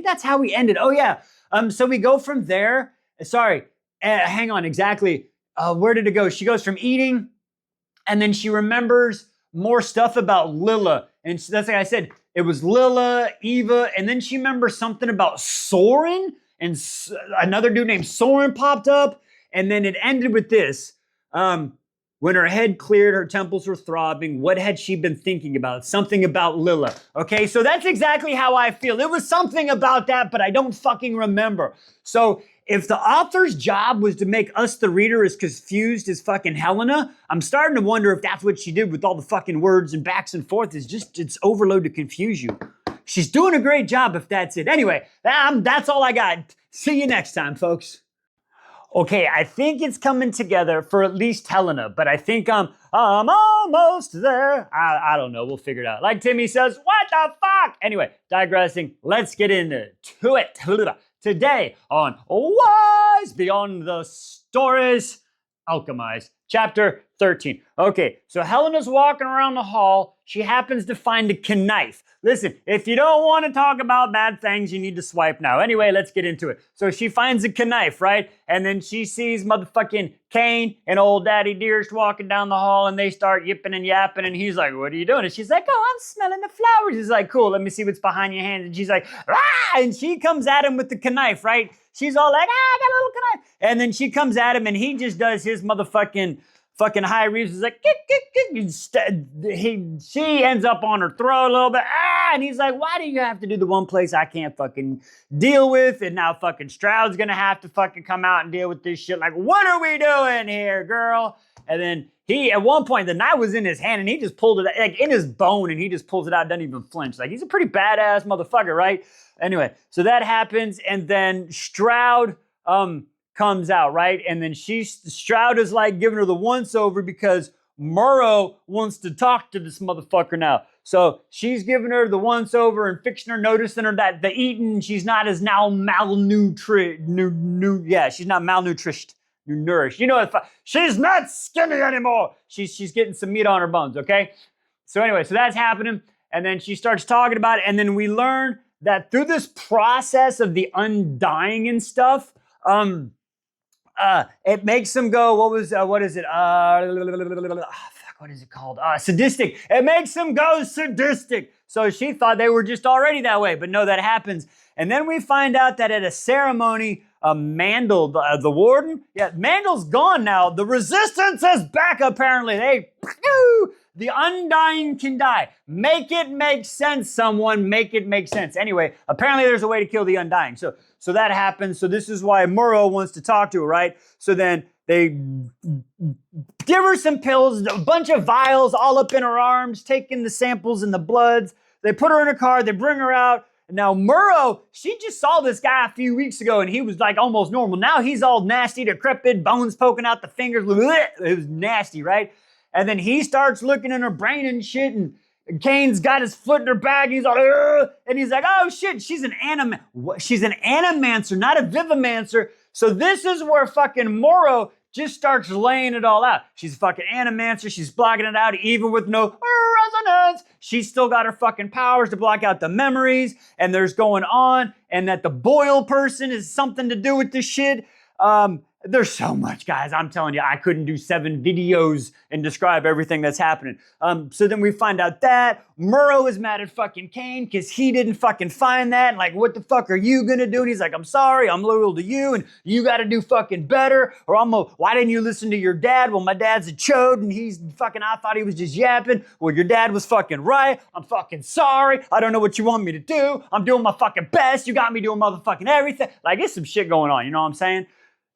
that's how we ended. Oh yeah. So we go from there. Sorry, hang on, exactly. Where did it go? She goes from eating, and then she remembers more stuff about Lila. And that's like I said, it was Lila, Eva, and then she remembers something about Soren, and another dude named Soren popped up. And then it ended with this. When her head cleared, her temples were throbbing. What had she been thinking about? Something about Lila. Okay, so that's exactly how I feel. It was something about that, but I don't fucking remember. So if the author's job was to make us, the reader, as confused as fucking Helena, I'm starting to wonder if that's what she did with all the fucking words and backs and forth. It's overload to confuse you. She's doing a great job if that's it. Anyway, that's all I got. See you next time, folks. Okay, I think it's coming together for at least Helena, but I think I'm almost there. I don't know, we'll figure it out. Like Timmy says, what the fuck? Anyway, digressing, let's get into it. Today on Wise Beyond the Stories, Alchemised, chapter 13. Okay, so Helena's walking around the hall. She happens to find a knife. Listen, if you don't want to talk about bad things, you need to swipe now. Anyway, let's get into it. So she finds a knife, right? And then she sees motherfucking Cain and old Daddy Dearest walking down the hall, and they start yipping and yapping, and he's like, what are you doing? And she's like, oh, I'm smelling the flowers. He's like, cool, let me see what's behind your hands. And she's like, ah! And she comes at him with the knife, right? She's all like, I got a little knife. And then she comes at him, and he just does his motherfucking high Reeves is like, she ends up on her throat a little bit. And he's like, why do you have to do the one place I can't fucking deal with? And now fucking Stroud's gonna have to fucking come out and deal with this shit. Like, what are we doing here, girl? And then at one point, the knife was in his hand and he just pulled it, like in his bone, and he just pulls it out, doesn't even flinch. Like, he's a pretty badass motherfucker, right? Anyway, so that happens, and then Stroud, comes out, right? And then Stroud is like giving her the once over because Murrow wants to talk to this motherfucker now. So she's giving her the once over and fixing her, noticing her that the eating, she's not as now malnourished, she's not malnourished, nourished. You know, she's not skinny anymore. She's getting some meat on her bones, okay? So anyway, so that's happening. And then she starts talking about it. And then we learn that through this process of the undying and stuff, it makes them go, what is it? What is it called? Sadistic. It makes them go sadistic. So she thought they were just already that way, but no, that happens. And then we find out that at a ceremony, Mandel, the warden, Mandel's gone now. The resistance is back, apparently. The undying can die. Make it make sense, someone. Make it make sense. Anyway, apparently there's a way to kill the undying. So that happens. So this is why Murrow wants to talk to her, right? So then they give her some pills, a bunch of vials all up in her arms, taking the samples and the bloods. They put her in a car. They bring her out. Now, Murrow, she just saw this guy a few weeks ago, and he was like almost normal. Now he's all nasty, decrepit, bones poking out the fingers. It was nasty, right? And then he starts looking in her brain and shit, and Cain's got his foot in her back, and he's like, ugh! And he's like, oh shit, she's an animancer, not a vivimancer. So this is where fucking Murrow just starts laying it all out. She's a fucking animancer, she's blocking it out, even with no resonance. She's still got her fucking powers to block out the memories, and there's going on, and that the Boyle person is something to do with this shit. There's so much, guys. I'm telling you, I couldn't do 7 videos and describe everything that's happening. So then we find out that Murrow is mad at fucking Cain because he didn't fucking find that. And like, what the fuck are you gonna do? And he's like, I'm sorry, I'm loyal to you, and you gotta do fucking better. Or why didn't you listen to your dad? Well, my dad's a chode, and I thought he was just yapping. Well, your dad was fucking right. I'm fucking sorry. I don't know what you want me to do. I'm doing my fucking best. You got me doing motherfucking everything. Like, there's some shit going on, you know what I'm saying?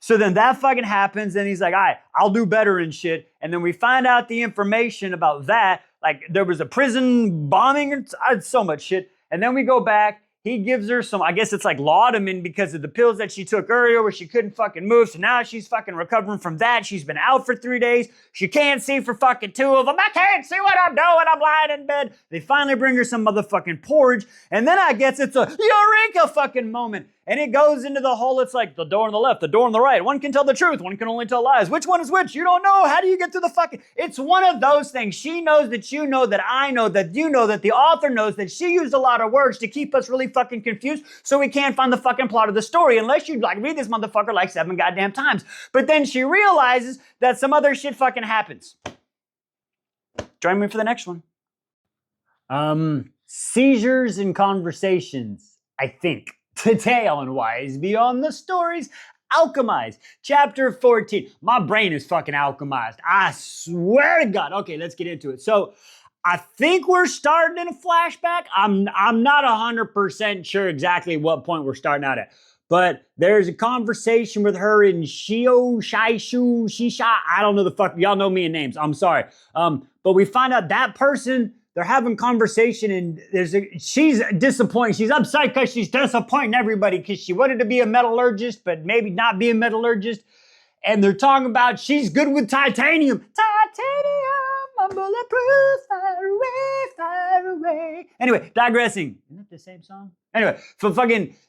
So then that fucking happens, and he's like, all right, I'll do better and shit. And then we find out the information about that. Like, there was a prison bombing, so much shit. And then we go back. He gives her some, I guess it's like laudanum because of the pills that she took earlier where she couldn't fucking move. So now she's fucking recovering from that. She's been out for 3 days. She can't see for fucking 2 of them. I can't see what I'm doing. I'm lying in bed. They finally bring her some motherfucking porridge. And then I guess it's a eureka fucking moment. And it goes into the whole, it's like the door on the left, the door on the right. One can tell the truth, one can only tell lies. Which one is which? You don't know. How do you get through the fucking... It's one of those things. She knows that you know that I know that you know that the author knows that she used a lot of words to keep us really fucking confused so we can't find the fucking plot of the story unless you like read this motherfucker like 7 goddamn times. But then she realizes that some other shit fucking happens. Join me for the next one. Seizures and conversations, I think. Today on Wise Beyond the Stories, Alchemised, Chapter 14. My brain is fucking alchemized. I swear to God. Okay, let's get into it. So, I think we're starting in a flashback. I'm not 100% sure exactly what point we're starting out at. But there's a conversation with her in Shisha. I don't know the fuck. Y'all know me in names. I'm sorry. But we find out that person... They're having conversation and she's disappointed. She's upset because she's disappointing everybody because she wanted to be a metallurgist, but maybe not be a metallurgist. And they're talking about she's good with titanium. Titanium, I'm bulletproof, fire away, fire away. Anyway, digressing. Isn't that the same song? Anyway,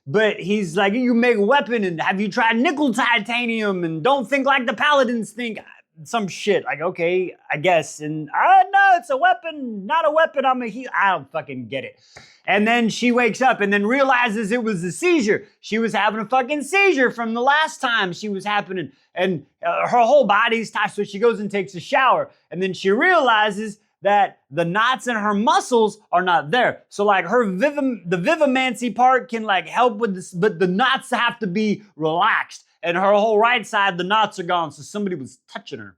but he's like, you make a weapon and have you tried nickel titanium and don't think like the paladins think. Some shit, like, okay, I guess, and no, it's a weapon, not a weapon, I'm a healer. I don't fucking get it. And then she wakes up and then realizes it was a seizure. She was having a fucking seizure from the last time she was happening, and her whole body's tight, so she goes and takes a shower, and then she realizes that the knots in her muscles are not there. So like the vivimancy part can like help with this, but the knots have to be relaxed. And her whole right side, the knots are gone. So somebody was touching her.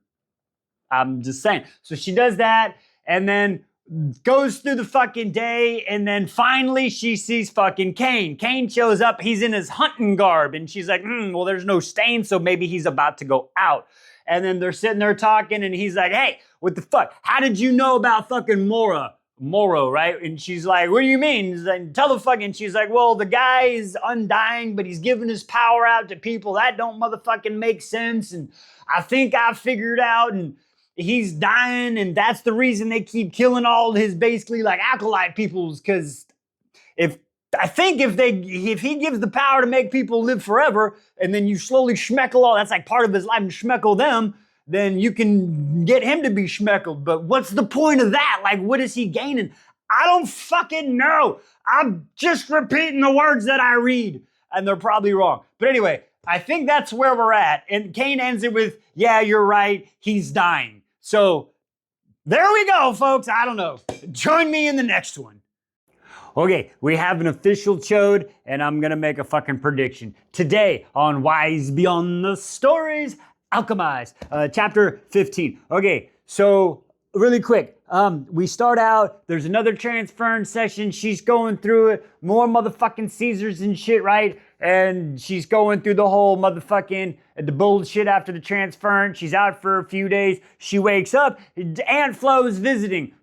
I'm just saying. So she does that and then goes through the fucking day. And then finally she sees fucking Cain. Cain shows up. He's in his hunting garb. And she's like, well, there's no stain. So maybe he's about to go out. And then they're sitting there talking. And he's like, hey, what the fuck? How did you know about fucking Moro, right? And she's like, what do you mean? He's like, tell the fucking, she's like, well, the guy is undying, but he's giving his power out to people. That don't motherfucking make sense. And I think I figured out, and he's dying, and that's the reason they keep killing all his basically like acolyte peoples, because if he gives the power to make people live forever, and then you slowly schmeckle all, that's like part of his life, and schmeckle them, then you can get him to be schmeckled. But what's the point of that? Like, what is he gaining? I don't fucking know. I'm just repeating the words that I read, and they're probably wrong. But anyway, I think that's where we're at. And Cain ends it with, yeah, you're right, he's dying. So there we go, folks. I don't know. Join me in the next one. Okay, we have an official chode, and I'm gonna make a fucking prediction. Today on Wise Beyond the Stories, Alchemized, chapter 15. Okay, so really quick, we start out, there's another transference session, she's going through it, more motherfucking Caesars and shit, right? And she's going through the whole motherfucking, the bullshit after the transference. She's out for a few days. She wakes up, Aunt Flo's visiting.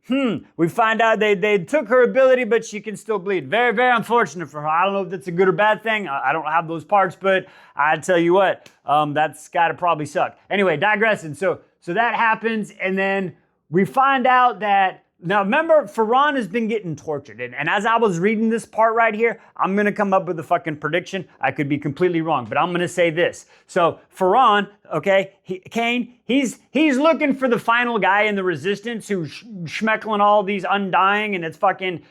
We find out they took her ability, but she can still bleed. Very, very unfortunate for her. I don't know if that's a good or bad thing. I don't have those parts, but I tell you what, that's gotta probably suck. Anyway, digressing. So that happens, and then we find out that, now remember, Ferran has been getting tortured. And as I was reading this part right here, I'm going to come up with a fucking prediction. I could be completely wrong, but I'm going to say this. So Ferran, okay, Cain, he's looking for the final guy in the resistance who's schmeckling all these undying, and it's fucking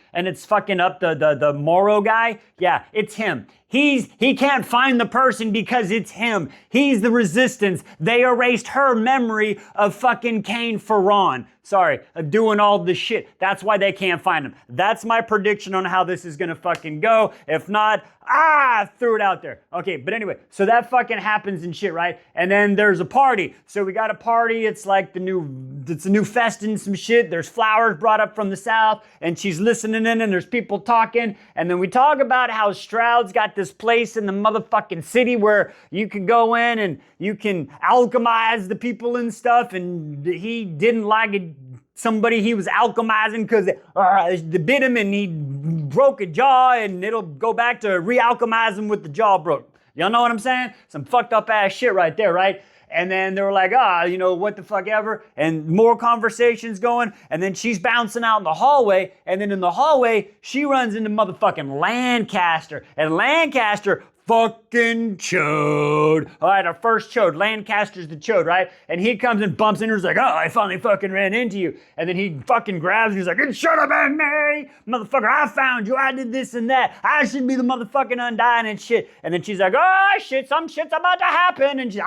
up the Moro guy. Yeah, it's him. He can't find the person because it's him. He's the resistance. They erased her memory of fucking Cain Ferran. Sorry, of doing all the shit. That's why they can't find him. That's my prediction on how this is gonna fucking go. If not, I threw it out there. Okay, but anyway, so that fucking happens and shit, right? And then there's a party. So we got a party. It's like it's a new fest and some shit. There's flowers brought up from the south, and she's listening in, and there's people talking. And then we talk about how Stroud's got this place in the motherfucking city where you can go in and you can alchemize the people and stuff. And he didn't like it. Somebody he was alchemizing because they bit him and he broke a jaw, and it'll go back to re-alchemize him with the jaw broke. Y'all know what I'm saying? Some fucked up ass shit right there, right? And then they were like, what the fuck ever. And more conversations going. And then she's bouncing out in the hallway. And then in the hallway, she runs into motherfucking Lancaster. And Lancaster fucking chode. All right, our first chode. Lancaster's the chode, right? And he comes and bumps into her. He's like, oh, I finally fucking ran into you. And then he fucking grabs her. He's like, it should have been me. Motherfucker, I found you. I did this and that. I should be the motherfucking undying and shit. And then she's like, oh, shit, some shit's about to happen. And you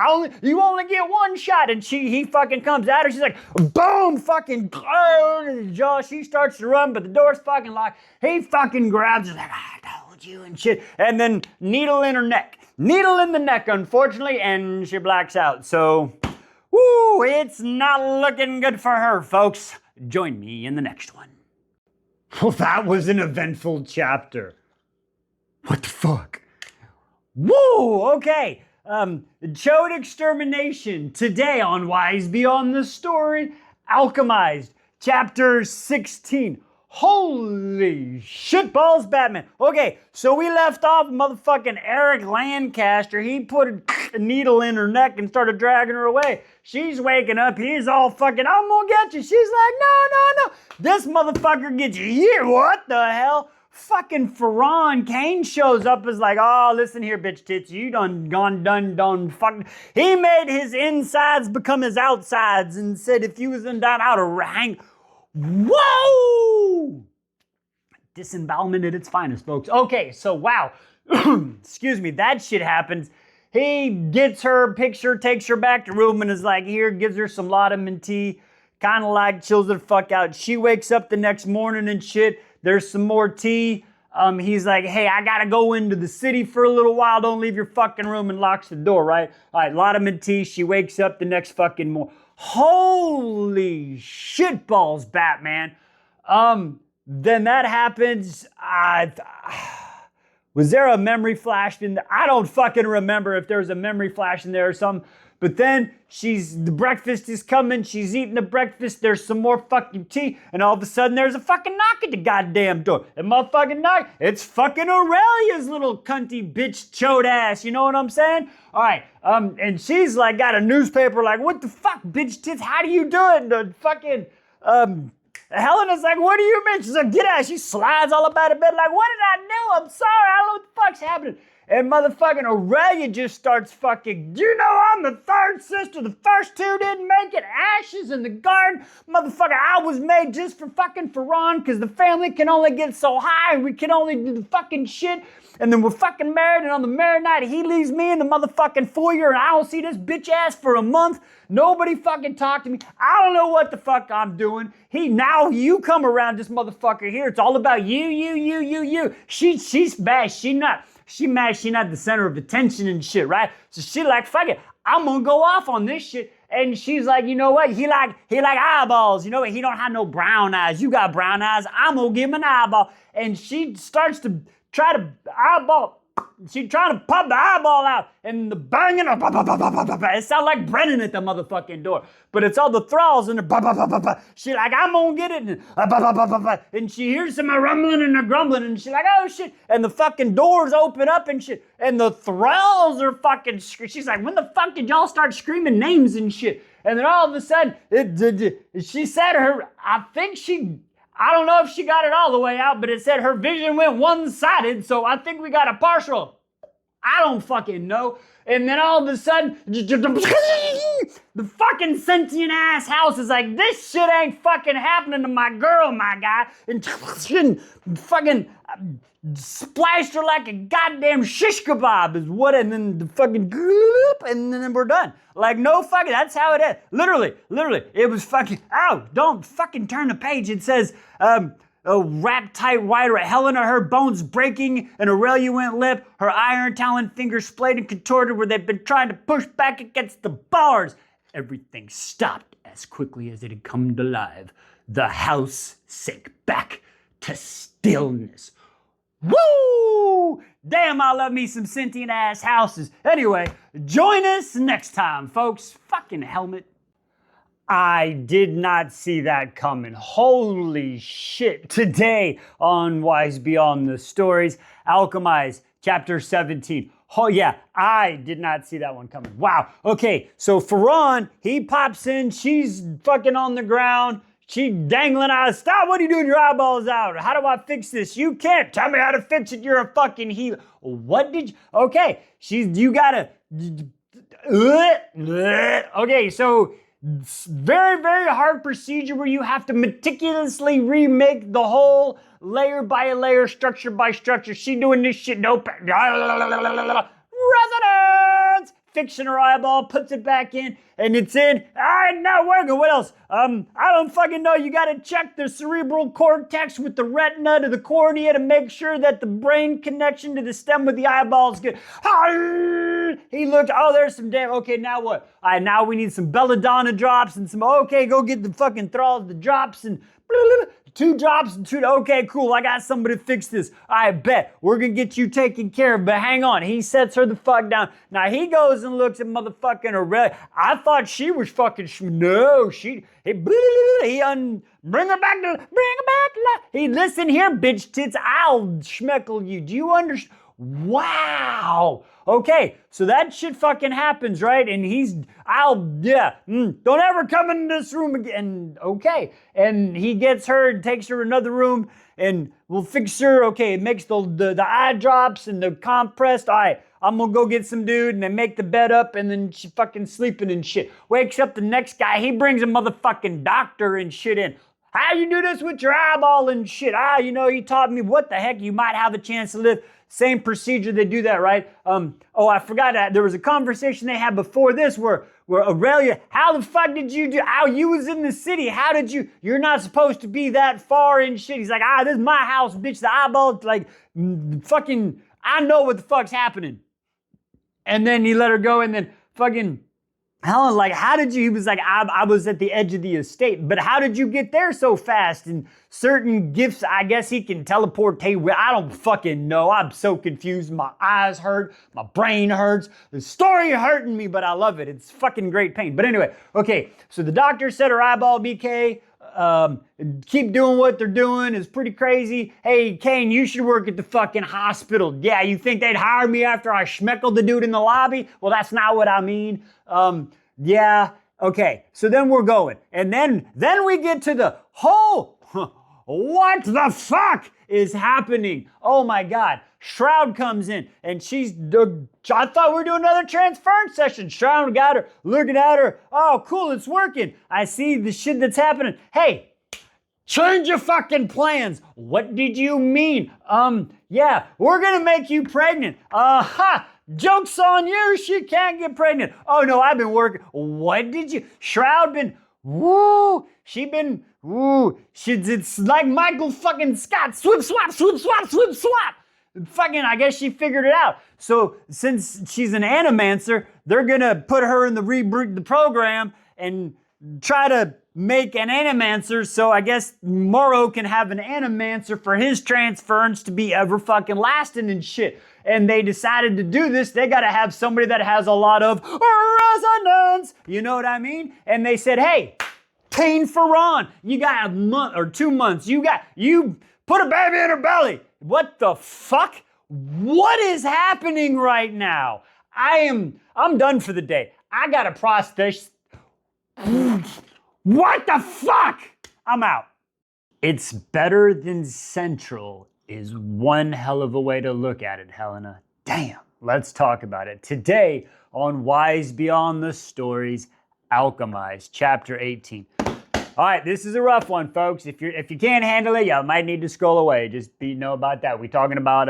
only get one shot. And he fucking comes at her. She's like, boom, fucking, in the jaw. She starts to run, but the door's fucking locked. He fucking grabs her like, I told you and shit. And then needle in her neck. Needle in the neck, unfortunately, and she blacks out. So, woo, it's not looking good for her, folks. Join me in the next one. Well, that was an eventful chapter. What the fuck? Woo, okay. Chode extermination today on Wise Beyond the Story. Alchemized, chapter 16. Holy shitballs, Batman. Okay, so we left off motherfucking Eric Lancaster. He put a needle in her neck and started dragging her away. She's waking up. He's all fucking, I'm gonna get you. She's like, no. This motherfucker gets you here. What the hell? Fucking Ferran Kane shows up as like, oh, listen here, bitch tits. You done fucking. He made his insides become his outsides and said if you was in that outer hang. Whoa! Disembowelment at its finest, folks. Okay, so wow. Excuse me, that shit happens. He gets her picture, takes her back to room and is like, here, gives her some laudanum tea. Kind of like chills her the fuck out. She wakes up the next morning and shit. There's some more tea. He's like, hey, I gotta go into the city for a little while. Don't leave your fucking room, and locks the door, right? All right, laudanum tea. She wakes up the next fucking morning. Holy shitballs, Batman. Then that happens. Was there a memory flash in there? I don't fucking remember if there was a memory flash in there or something. But then the breakfast is coming. She's eating the breakfast. There's some more fucking tea. And all of a sudden there's a fucking knock at the goddamn door. And motherfucking knock. It's fucking Aurelia's little cunty bitch chode ass. You know what I'm saying? All right. And she's like got a newspaper like, what the fuck, bitch tits? How do you do it? And the fucking, Helena's like, what do you mean? She's like, get out. She slides all up out of bed like, what did I do? I'm sorry. I don't know what the fuck's happening. And motherfucking Aurelia just starts fucking, you know I'm the third sister. The first two didn't make it. Ashes in the garden. Motherfucker, I was made just for fucking Ferran because the family can only get so high and we can only do the fucking shit. And then we're fucking married, and on the married night, he leaves me in the motherfucking foyer, and I don't see this bitch ass for a month. Nobody fucking talked to me. I don't know what the fuck I'm doing. Now you come around this motherfucker here. It's all about you. She's bad. She mad she not the center of attention and shit, right? So she like, fuck it, I'm gonna go off on this shit. And she's like, you know what? He like eyeballs. You know what? He don't have no brown eyes. You got brown eyes. I'm gonna give him an eyeball. And she starts to try to eyeball. She's trying to pop the eyeball out, and the banging, it sounds like Brennan at the motherfucking door. But it's all the thralls and the She like, I'm gonna get it, and she hears some rumbling and a grumbling, and she's like, oh shit, and the fucking doors open up and shit, and the thralls are fucking. She's like, when the fuck did y'all start screaming names and shit? And then all of a sudden, she said I don't know if she got it all the way out, but it said her vision went one-sided, so I think we got a partial. I don't fucking know. And then all of a sudden, the fucking sentient ass house is like, this shit ain't fucking happening to my girl, my guy. And fucking splashed her like a goddamn shish kebab is what, and then the fucking, and then we're done. Like, no fucking, that's how it is. Literally, it was fucking, ow, don't fucking turn the page. It says, wrapped tight wire, Helena, her bones breaking, and Aurelia went limp, her iron talon fingers splayed and contorted where they've been trying to push back against the bars. Everything stopped as quickly as it had come to life. The house sank back to stillness. Woo! Damn, I love me some sentient ass houses. Anyway, join us next time, folks. Fucking helmet. I did not see that coming. Holy shit. Today on Wise Beyond the Stories, Alchemized, chapter 17. Oh yeah, I did not see that one coming. Wow. Okay, so Ferran, he pops in. She's fucking on the ground. She dangling eyes. Stop, what are you doing? Your eyeballs out. How do I fix this? You can't. Tell me how to fix it. You're a fucking healer. What did you? Okay, you gotta. Okay, so very, very hard procedure where you have to meticulously remake the whole layer by layer, structure by structure. She doing this shit. Nope. Resonance! Fixing her eyeball, puts it back in, and it's in. Not working. What else? I don't fucking know. You gotta check the cerebral cortex with the retina to the cornea to make sure that the brain connection to the stem with the eyeball is good. He looked, there's some damn, okay, now what? Now we need some belladonna drops and some, okay, go get the fucking thralls, the drops, and 2 drops and 2, okay, cool, I got somebody to fix this. I bet. We're gonna get you taken care of, but hang on. He sets her the fuck down. Now he goes and looks at motherfucking Aurelia. I thought she was fucking, no, bring her back to life. Hey, listen here, bitch tits, I'll schmeckle you. Do you understand? Wow. Okay, so that shit fucking happens, right? And don't ever come in this room again. Okay, and he gets her and takes her another room and we'll fix her. Okay, it makes the eye drops and the compressed. All right, I'm gonna go get some dude and they make the bed up and then she fucking sleeping and shit. Wakes up the next guy, he brings a motherfucking doctor and shit in. How you do this with your eyeball and shit? He taught me what the heck, you might have a chance to live. Same procedure, they do that, right? I forgot that there was a conversation they had before this where Aurelia, how the fuck did you do, you was in the city, how did you're not supposed to be that far and shit. He's like, this is my house, bitch, the eyeball, like, fucking, I know what the fuck's happening. And then he let her go and then fucking, Helen, like, how did you, he was like, I was at the edge of the estate, but how did you get there so fast? And certain gifts, I guess he can teleport, I don't fucking know. I'm so confused. My eyes hurt. My brain hurts. The story hurting me, but I love it. It's fucking great pain. But anyway, okay, so the doctor said her eyeball BK. Keep doing what they're doing is pretty crazy. Hey, Kane, you should work at the fucking hospital. Yeah, you think they'd hire me after I schmeckled the dude in the lobby? Well, that's not what I mean. Yeah, okay, so then we're going. And then we get to the whole, what the fuck is happening? Oh my God. Shroud comes in and I thought we were doing another transference session. Shroud got her, looking at her. Oh, cool, it's working. I see the shit that's happening. Hey, change your fucking plans. What did you mean? Yeah, we're gonna make you pregnant. Joke's on you, she can't get pregnant. Oh no, I've been working. What did you, Shroud been, it's like Michael fucking Scott. Swoop, swap, swoop, swap, swoop, swap. Fucking, I guess she figured it out. So since she's an animancer, they're gonna put her in the program and try to make an animancer. So I guess Morrow can have an animancer for his transference to be ever fucking lasting and shit. And they decided to do this. They gotta have somebody that has a lot of resonance. You know what I mean? And they said, hey, Kane Ferran, you got a month or 2 months. You put a baby in her belly. What the fuck? What is happening right now? I'm done for the day. I got a prosthesis. What the fuck? I'm out. It's better than Central is one hell of a way to look at it, Helena. Damn. Let's talk about it. Today on Wise Beyond the Stories, Alchemized, Chapter 18. All right, this is a rough one, folks. If you can't handle it, you might need to scroll away. Just know about that. We're talking about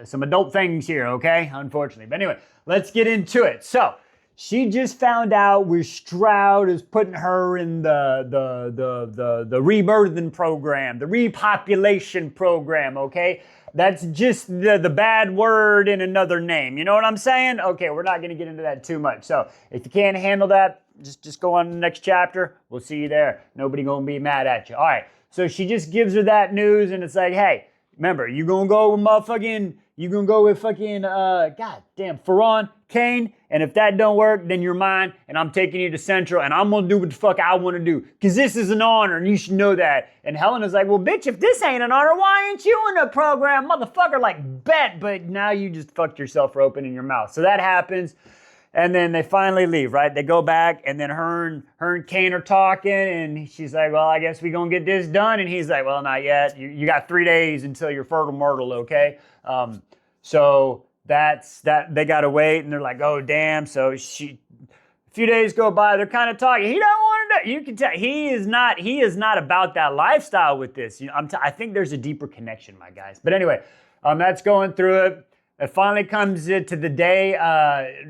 some adult things here, okay? Unfortunately. But anyway, let's get into it. So, she just found out where Shroud is putting her in the rebirthing program, the repopulation program, okay? That's just the bad word in another name. You know what I'm saying? Okay, we're not going to get into that too much. So, if you can't handle that, just go on to the next chapter. We'll see you there. Nobody gonna be mad at you. All right. So she just gives her that news, and it's like, hey, remember, you gonna go with fucking goddamn Ferran, Kane, and if that don't work, then you're mine, and I'm taking you to Central, and I'm gonna do what the fuck I want to do, because this is an honor, and you should know that. And Helena's like, well, bitch, if this ain't an honor, why ain't you in the program, motherfucker? Like, bet, but now you just fucked yourself for opening your mouth. So that happens. And then they finally leave, right? They go back, and then her and Kane are talking, and she's like, well, I guess we gonna get this done. And he's like, well, not yet. You got 3 days until you're fertile myrtle, okay? So that's that. They gotta wait, and they're like, oh, damn. So a few days go by, they're kind of talking. He don't want to. You can tell he is not about that lifestyle with this. You know, I think there's a deeper connection, my guys. But anyway, that's going through it. It finally comes to the day,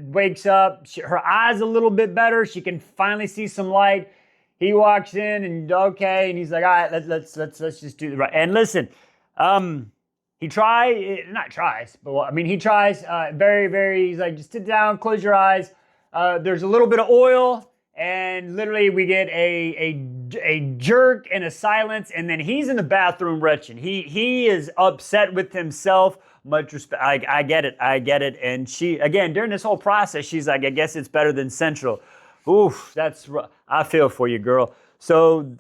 wakes up, her eyes a little bit better. She can finally see some light. He walks in and okay, and he's like, all right, let's just do the right. And listen, he tries, very, very, he's like, just sit down, close your eyes. There's a little bit of oil, and literally we get a jerk and a silence, and then he's in the bathroom retching. He is upset with himself. Much respect. I get it. And she, again, during this whole process, she's like, I guess it's better than Central. Oof, I feel for you, girl. So,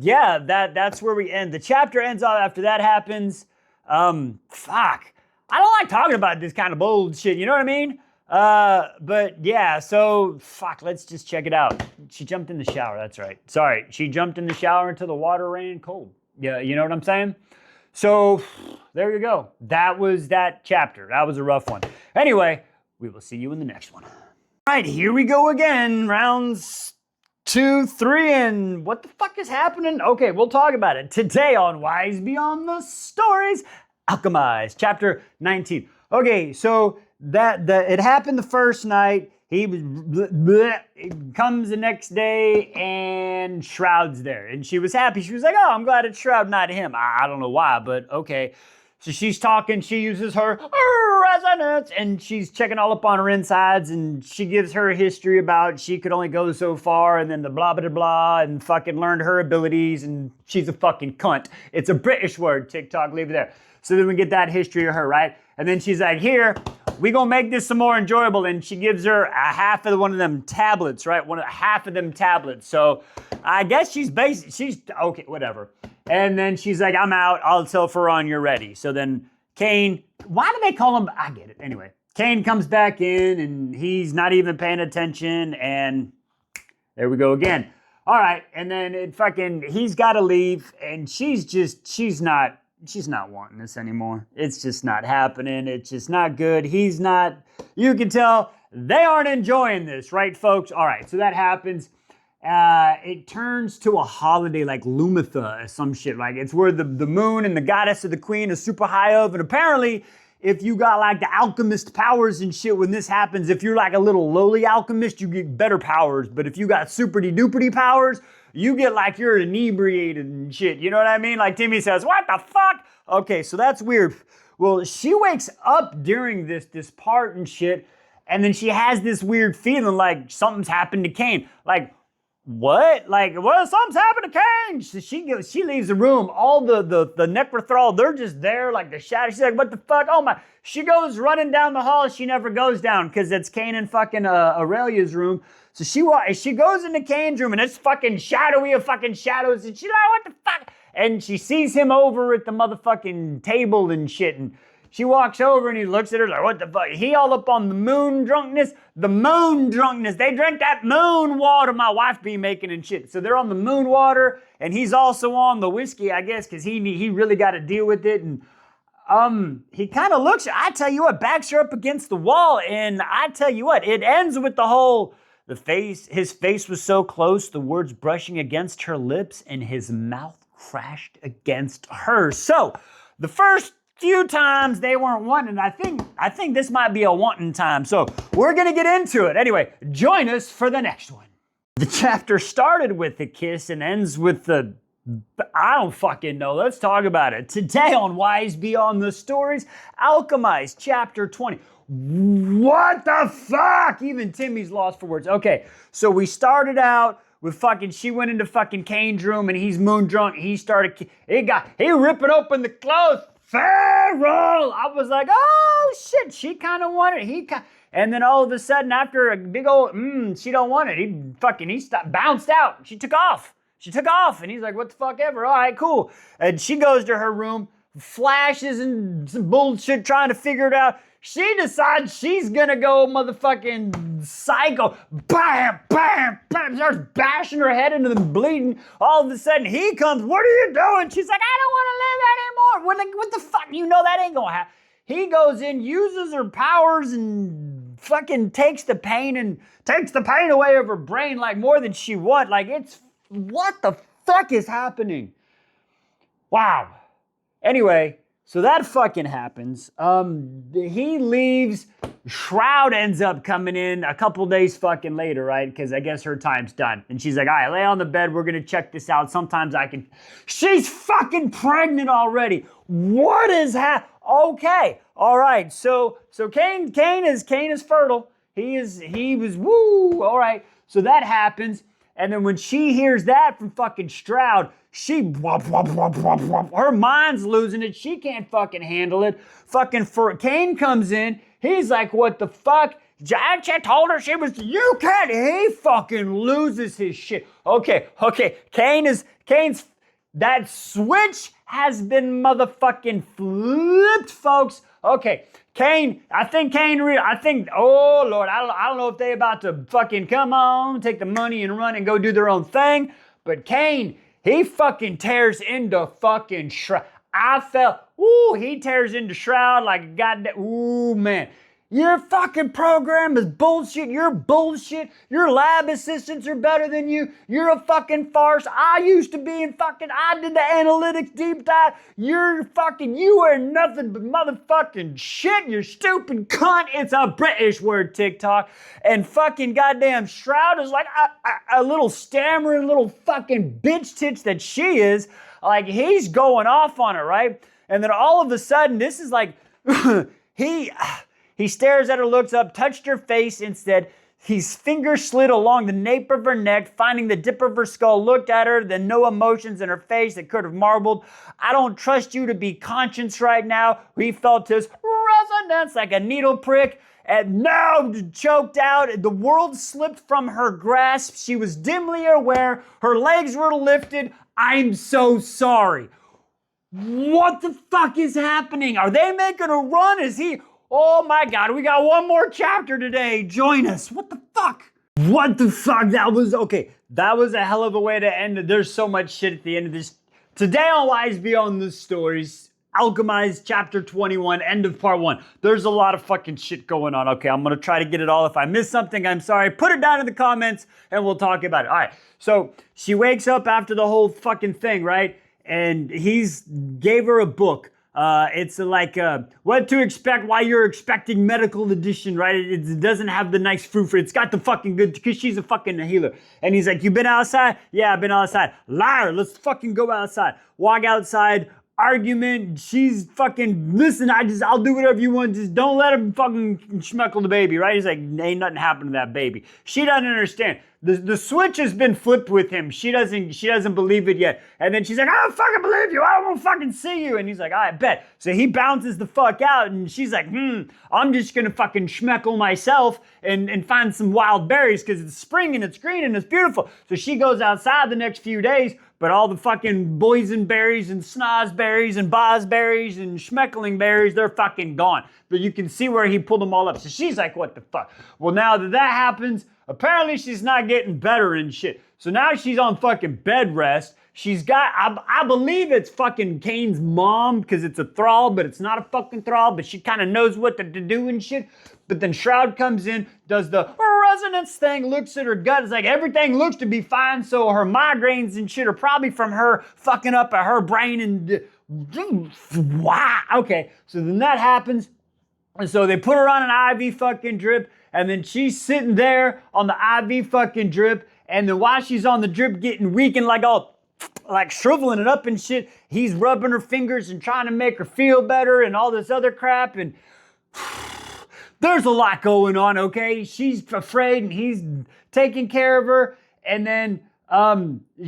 yeah, that's where we end. The chapter ends off after that happens. Fuck. I don't like talking about this kind of bold shit, you know what I mean? But yeah, so fuck, let's just check it out. She jumped in the shower, that's right. Sorry, she jumped in the shower until the water ran cold. Yeah, you know what I'm saying? So there you go. That was that chapter. That was a rough one. Anyway, we will see you in the next one. All right, here we go again. Rounds 2, 3, and what the fuck is happening? Okay, we'll talk about it today on Wise Beyond the Stories, Alchemized, chapter 19. Okay, so it happened the first night. He comes the next day, and Shroud's there. And she was happy. She was like, oh, I'm glad it's Shroud, not him. I don't know why, but okay. So she's talking. She uses her resonance, and she's checking all up on her insides, and she gives her history about she could only go so far, and then the blah, blah, blah, and fucking learned her abilities, and she's a fucking cunt. It's a British word, TikTok, leave it there. So then we get that history of her, right? And then she's like, here, we gonna make this some more enjoyable. And she gives her a half of one of them tablets, right? Half of them tablets. So I guess she's okay, whatever. And then she's like, I'm out. I'll tell Ferran you're ready. So then Kane, why do they call him? I get it. Anyway, Kane comes back in and he's not even paying attention. And there we go again. All right. And then he's got to leave. And she's not wanting this anymore. It's just not happening. It's just not good. You can tell they aren't enjoying this, right, folks? All right, so that happens. It turns to a holiday like Lumitha or some shit. Like it's where the moon and the goddess of the queen is super high up. And apparently, if you got like the alchemist powers and shit, when this happens, if you're like a little lowly alchemist, you get better powers. But if you got super-duper powers, you get like you're inebriated and shit. You know what I mean? Like Timmy says, what the fuck? Okay, so that's weird. Well, she wakes up during this part and shit, and then she has this weird feeling like something's happened to Kane. Like, what? Like, well, something's happened to Kane. So she leaves the room. All the Necrothrall, they're just there like the shadow. She's like, what the fuck? Oh my. She goes running down the hall. She never goes down because it's Kane and fucking Aurelia's room. So she goes into Kane's room and it's fucking shadowy of fucking shadows. And she's like, what the fuck? And she sees him over at the motherfucking table and shit. And she walks over and he looks at her like, what the fuck? He all up on the moon drunkenness. The moon drunkenness. They drank that moon water my wife be making and shit. So they're on the moon water and he's also on the whiskey, I guess, because he really got to deal with it. And he kind of looks, I tell you what, backs her up against the wall. And I tell you what, it ends with the whole, his face was so close, the words brushing against her lips and his mouth crashed against hers. So the first few times they weren't wanting. I think this might be a wanting time. So we're going to get into it. Anyway, join us for the next one. The chapter started with a kiss and ends with I don't fucking know. Let's talk about it. Today on Wise Beyond the Stories, Alchemized, chapter 20. What the fuck? Even Timmy's lost for words. Okay, so we started out with she went into fucking Kane's room and he's moon drunk. He ripping open the clothes. Feral! I was like, oh shit, she kind of wanted it. And then all of a sudden, after a big old, she don't want it. He stopped, bounced out. She took off. And he's like, what the fuck ever. All right, cool. And she goes to her room, flashes and some bullshit trying to figure it out. she decides she's gonna go motherfucking psycho. Bam, bam, bam, starts bashing her head into them, bleeding. All of a sudden, he comes, what are you doing? She's like, I don't want to live anymore. What the fuck? You know that ain't gonna happen. He goes in, uses her powers, and fucking takes the pain away of her brain like more than she would. Like, it's, what the fuck is happening? Wow. Anyway, so that fucking happens. He leaves. Shroud ends up coming in a couple days fucking later, right? Because I guess her time's done. And she's like, all right, lay on the bed. We're going to check this out. Sometimes I can... She's fucking pregnant already. What is happening? Okay. All right. So Cain is fertile. He was, woo. All right. So that happens. And then when she hears that from fucking Shroud, her mind's losing it. She can't fucking handle it. Fucking Cain comes in. He's like, what the fuck? I told her she was, you can't. He fucking loses his shit. Okay. Cain's, that switch has been motherfucking flipped, folks. Okay. Oh Lord, I don't know if they about to fucking come on, take the money and run and go do their own thing. But Cain, he fucking tears into fucking Shroud. He tears into Shroud like a goddamn, ooh, man. Your fucking program is bullshit. You're bullshit. Your lab assistants are better than you. You're a fucking farce. I used to be I did the analytics deep dive. You are nothing but motherfucking shit. You stupid cunt. It's a British word, TikTok. And fucking goddamn Shroud is like a little stammering little fucking bitch tits that she is. Like, he's going off on her, right? And then all of a sudden, this is like, He stares at her, looks up, touched her face instead. His finger slid along the nape of her neck, finding the dip of her skull, looked at her, then no emotions in her face that could have marbled. I don't trust you to be conscious right now. He felt his resonance like a needle prick. And now choked out. The world slipped from her grasp. She was dimly aware. Her legs were lifted. I'm so sorry. What the fuck is happening? Are they making a run? Is he... Oh my God, we got one more chapter today. Join us. What the fuck? What the fuck? That was a hell of a way to end it. There's so much shit at the end of this. Today on Wise Beyond the Stories, Alchemised chapter 21, end of part 1. There's a lot of fucking shit going on. Okay, I'm going to try to get it all. If I miss something, I'm sorry. Put it down in the comments and we'll talk about it. All right, so she wakes up after the whole fucking thing, right? And he's gave her a book. It's like what to expect while you're expecting medical edition, right? It doesn't have the nice fruit. It's got the fucking good, because she's a fucking healer. And he's like, you been outside? Yeah, I've been outside. Liar, let's fucking go outside. Walk outside. Argument. She's fucking, listen, I'll do whatever you want. Just don't let him fucking schmeckle the baby, right? He's like, ain't nothing happened to that baby. She doesn't understand. The switch has been flipped with him. She doesn't believe it yet. And then she's like, I don't fucking believe you. I don't want to fucking see you. And he's like, I bet. So he bounces the fuck out and she's like, I'm just going to fucking schmeckle myself and find some wild berries because it's spring and it's green and it's beautiful. So she goes outside the next few days, but all the fucking boysenberries and snozberries and bosberries and schmeckling berries, they're fucking gone. But you can see where he pulled them all up. So she's like, what the fuck? Well, now that happens, apparently she's not getting better and shit. So now she's on fucking bed rest. She's got, I believe it's fucking Cain's mom because it's a thrall, but it's not a fucking thrall, but she kind of knows what to do and shit. But then Shroud comes in, does the resonance thing, looks at her gut. It's like everything looks to be fine. So her migraines and shit are probably from her fucking up at her brain and wow. Okay. So then that happens. And so they put her on an IV fucking drip. And then she's sitting there on the IV fucking drip. And then while she's on the drip getting weak and like shriveling it up and shit, he's rubbing her fingers and trying to make her feel better and all this other crap. And there's a lot going on, okay? She's afraid and he's taking care of her. And then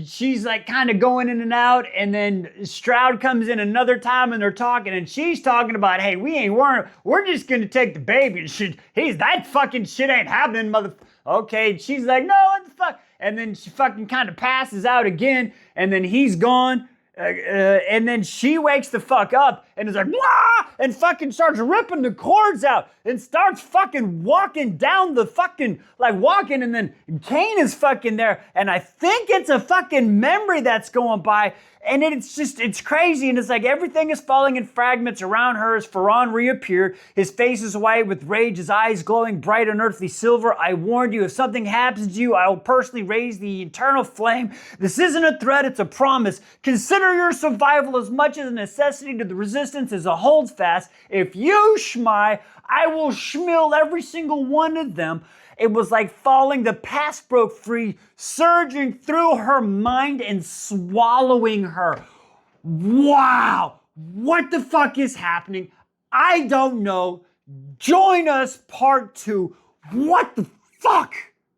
she's like kind of going in and out. And then Shroud comes in another time and they're talking and she's talking about, hey, we ain't worrying. We're just going to take the baby and shit. That fucking shit ain't happening, Okay. And she's like, no, what the fuck? And then she fucking kind of passes out again. And then he's gone. And then she wakes the fuck up and is like, wah, and fucking starts ripping the cords out and starts fucking walking down the fucking, like walking, and then Cain is fucking there, and I think it's a fucking memory that's going by, and it's crazy, and it's like everything is falling in fragments around her as Ferran reappeared. His face is white with rage, his eyes glowing bright unearthly silver. I warned you, if something happens to you, I will personally raise the eternal flame. This isn't a threat, it's a promise. Consider your survival as much as a necessity to the resistance as a holdfast. If you schmy, I will schmill every single one of them. It was like falling, the past broke free, surging through her mind and swallowing her. Wow, what the fuck is happening? I don't know. Join us part 2. What the fuck?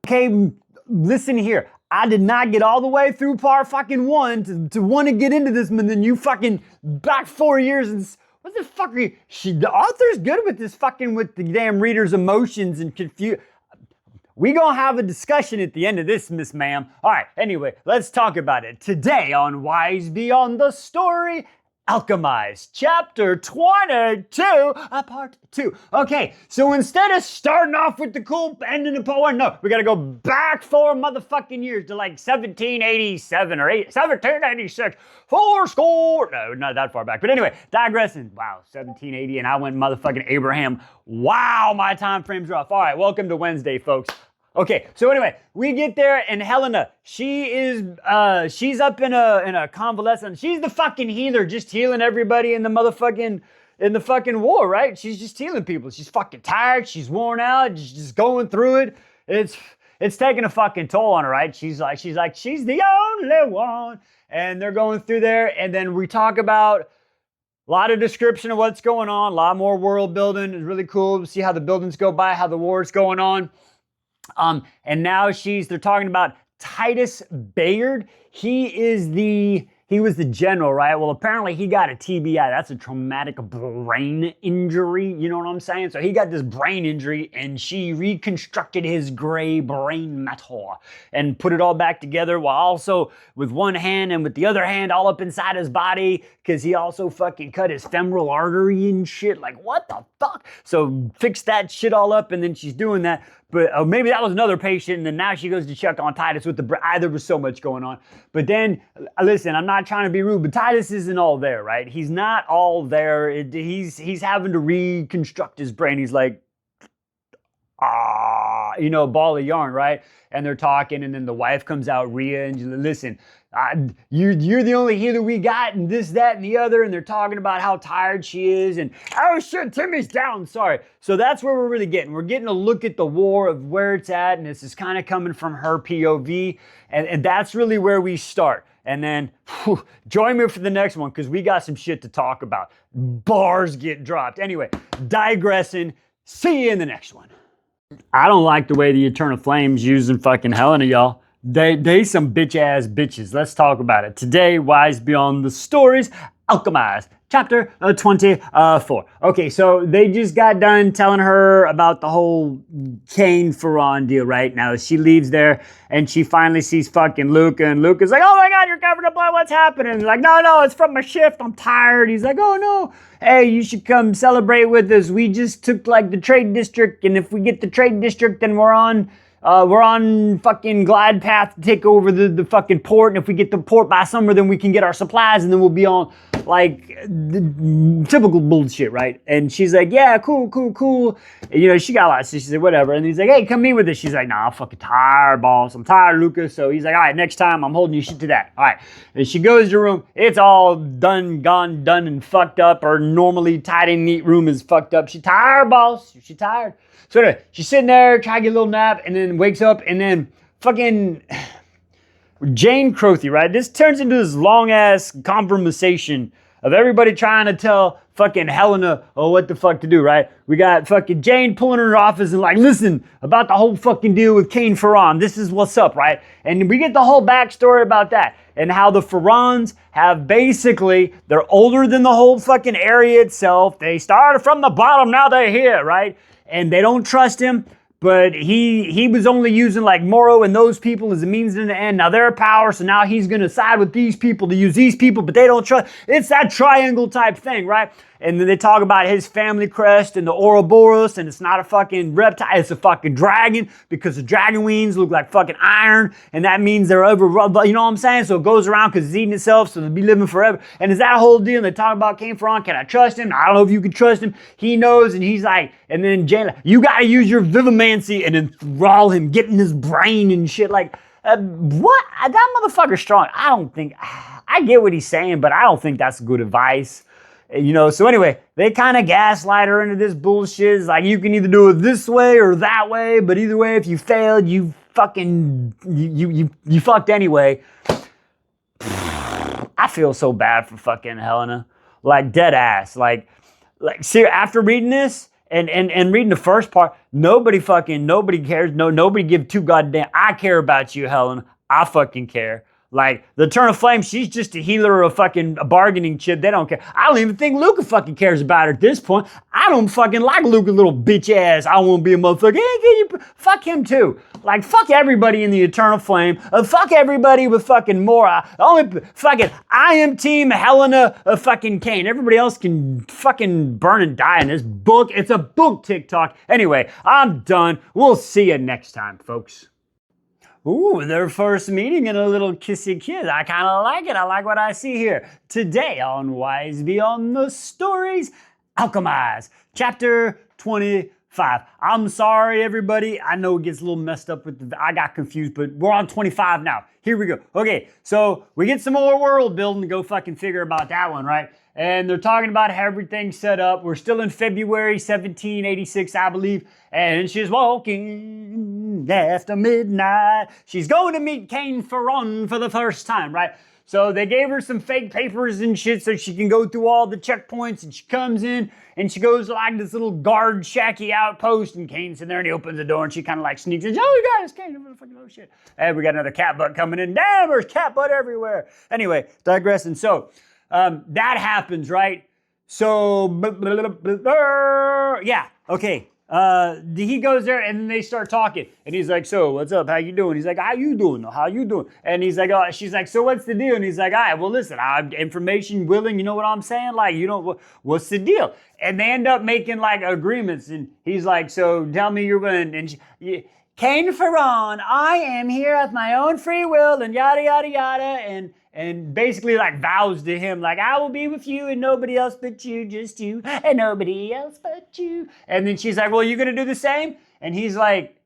Okay, listen here. I did not get all the way through part fucking 1 to want to get into this, and then you fucking back 4 years and what the fuck are you? The author's good with this fucking with the damn reader's emotions and confuse. We gonna have a discussion at the end of this, Miss Ma'am. All right, anyway, let's talk about it. Today on Wise Beyond the Story, Alchemised, Chapter 22, Part 2. Okay, so instead of starting off with the cool ending of Part 1, no, we gotta go back 4 motherfucking years to like 1787 or 1786. 4 score. No, not that far back. But anyway, digressing. Wow, 1780, and I went motherfucking Abraham. Wow, my time frame's rough. All right, welcome to Wednesday, folks. Okay, so anyway, we get there, and Helena, she's up in a convalescent. She's the fucking healer, just healing everybody in the fucking war, right? She's just healing people. She's fucking tired. She's worn out. She's just going through it. It's taking a fucking toll on her, right? She's the only one, and they're going through there, and then we talk about a lot of description of what's going on, a lot more world building. It's really cool to see how the buildings go by, how the war's going on. And now they're talking about Titus Bayard. He was the general, right? Well, apparently he got a TBI. That's a traumatic brain injury. You know what I'm saying? So he got this brain injury, and she reconstructed his gray brain matter and put it all back together, while also with one hand and with the other hand all up inside his body, because he also fucking cut his femoral artery and shit. Like, what the fuck? So fix that shit all up, and then she's doing that. But maybe that was another patient, and then now she goes to check on Titus with the brain. There was so much going on. But then, listen, I'm not trying to be rude, but Titus isn't all there, right? He's not all there. He's having to reconstruct his brain. He's like, a ball of yarn, right? And they're talking, and then the wife comes out, Rhea, and listen, you're the only healer we got, and this, that, and the other, and they're talking about how tired she is, and oh shit, Timmy's down, sorry. So that's where we're really getting. We're getting a look at the war of where it's at, and this is kind of coming from her POV, and that's really where we start. And then, join me for the next one, because we got some shit to talk about. Bars get dropped. Anyway, digressing. See you in the next one. I don't like the way the Eternal Flame's using fucking Helena, y'all. They some bitch-ass bitches. Let's talk about it. Today, Wise Beyond the Stories, Alchemised, Chapter 24. Okay, so they just got done telling her about the whole Cain Ferran deal, right? Now, she leaves there, and she finally sees fucking Luca, and Luca's like, oh my god, you're covered in blood, what's happening? Like, no, it's from my shift, I'm tired. He's like, oh no, hey, you should come celebrate with us. We just took, like, the trade district, and if we get the trade district, then we're on fucking glide path to take over the fucking port, and if we get the port by summer, then we can get our supplies, and then we'll be on, like, the typical bullshit, right? And she's like, yeah, cool. And, she got a lot, so she said, whatever. And he's like, hey, come meet with us. She's like, nah, I'm fucking tired, boss. I'm tired, Lucas. So he's like, all right, next time I'm holding you shit to that. All right. And she goes to her room. It's all done and fucked up. Her normally tidy, neat room is fucked up. She tired, boss. She tired. So anyway, she's sitting there, trying to get a little nap, and then wakes up, and then fucking Jane Crothy, right? This turns into this long-ass conversation of everybody trying to tell fucking Helena what the fuck to do, right? We got fucking Jane pulling in her office and like, listen, about the whole fucking deal with Cain Ferran, this is what's up, right? And we get the whole backstory about that, and how the Ferrans have basically, they're older than the whole fucking area itself. They started from the bottom, now they're here, right? And they don't trust him, but he was only using like Moro and those people as a means to the end. Now they're power, so now he's gonna side with these people to use these people, but they don't trust. It's that triangle type thing, right? And then they talk about his family crest and the Ouroboros, and it's not a fucking reptile, it's a fucking dragon, because the dragon wings look like fucking iron, and that means they're over, you know what I'm saying? So it goes around because it's eating itself, so they'll be living forever. And it's that whole deal. And they talk about confront, can I trust him? I don't know if you can trust him. He knows, and he's like, and then Jayla, you gotta use your vivimancy and enthrall him, get in his brain and shit. Like, what? That motherfucker's strong. I get what he's saying, but I don't think that's good advice. You know, so anyway, they kind of gaslight her into this bullshit. It's like, you can either do it this way or that way, but either way, if you failed, you fucking, you fucked anyway. I feel so bad for fucking Helena. Like, dead ass. Like, see, after reading this and reading the first part, nobody cares. Nobody give two goddamn. I care about you, Helena. I fucking care. Like, the Eternal Flame, she's just a healer or a bargaining chip. They don't care. I don't even think Luca fucking cares about her at this point. I don't fucking like Luca, little bitch ass. I won't be a motherfucker. Hey, fuck him too. Like, fuck everybody in the Eternal Flame. Fuck everybody with fucking Mora. I am team Helena fucking Kane. Everybody else can fucking burn and die in this book. It's a book, TikTok. Anyway, I'm done. We'll see you next time, folks. Ooh, their first meeting and a little kissy kiss. I kind of like it. I like what I see here. Today on Wise Beyond the Stories, Alchemised, chapter 25. I'm sorry, everybody. I know it gets a little messed up with I got confused, but we're on 25 now. Here we go. Okay, so we get some more world building to go fucking figure about that one, right? And they're talking about how everything's set up. We're still in February 1786, I believe. And she's walking after midnight. She's going to meet Cain Ferron for the first time, right? So they gave her some fake papers and shit so she can go through all the checkpoints. And she comes in and she goes to like this little guard shacky outpost. And Cain's in there and he opens the door and she kind of like sneaks in. Oh, you guys, Cain, oh shit. And we got another cat butt coming in. Damn, there's cat butt everywhere. Anyway, digressing. So that happens, right? So, yeah, okay. He goes there and then they start talking and he's like, so what's up? How you doing? He's like, how you doing? How you doing? And he's like, oh, she's like, so what's the deal? And he's like, all right, well, listen, I'm information willing. You know what I'm saying? Like, you know, what's the deal? And they end up making like agreements and he's like, so tell me you're willing. And Cain Ferron, I am here of my own free will and yada, yada, yada. And basically like vows to him, like, I will be with you and nobody else but you, just you, and nobody else but you. And then she's like, well, you gonna do the same? And he's like,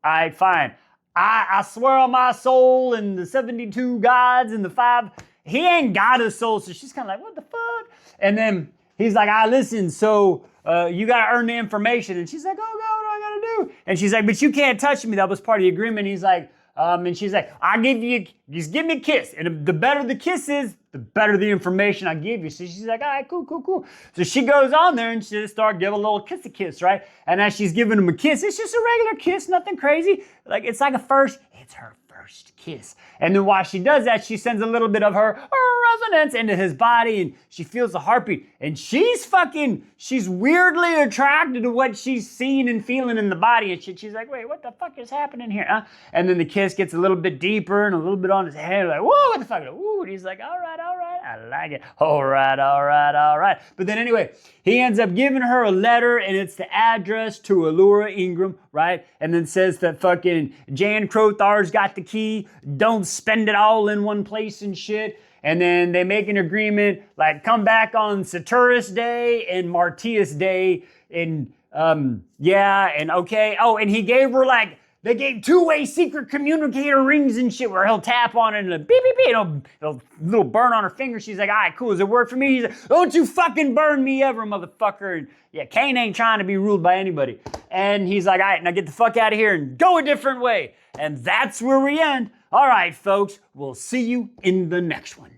all right, fine. I swear on my soul and the 72 gods and the 5. He ain't got a soul, so she's kind of like, what the fuck? And then he's like, listen, so you gotta earn the information. And she's like, oh, God, what do I gotta do? And she's like, but you can't touch me. That was part of the agreement. He's like, and she's like, just give me a kiss. And the better the kiss is, the better the information I give you. So she's like, all right, cool. So she goes on there and she just starts giving a little kissy kiss, right? And as she's giving him a kiss, it's just a regular kiss, nothing crazy. Like, it's like it's her first kiss. And then while she does that, she sends a little bit of her resonance into his body and she feels the heartbeat. And she's weirdly attracted to what she's seeing and feeling in the body and shit. She's like, wait, what the fuck is happening here? Huh? And then the kiss gets a little bit deeper and a little bit on his head. Like, whoa, what the fuck? Ooh, and he's like, all right, I like it. All right. But then anyway, he ends up giving her a letter and it's the address to Allura Ingram, right? And then says that fucking Jan Crothar's got the key. Don't spend it all in one place and shit. And then they make an agreement, like come back on Saturus Day and Martius Day. And and okay. Oh, and he gave her they gave two-way secret communicator rings and shit where he'll tap on it and it'll beep, beep, beep, and it'll little burn on her finger. She's like, all right, cool. Does it work for me? He's like, don't you fucking burn me ever, motherfucker. And yeah, Cain ain't trying to be ruled by anybody. And he's like, all right, now get the fuck out of here and go a different way. And that's where we end. All right, folks, we'll see you in the next one.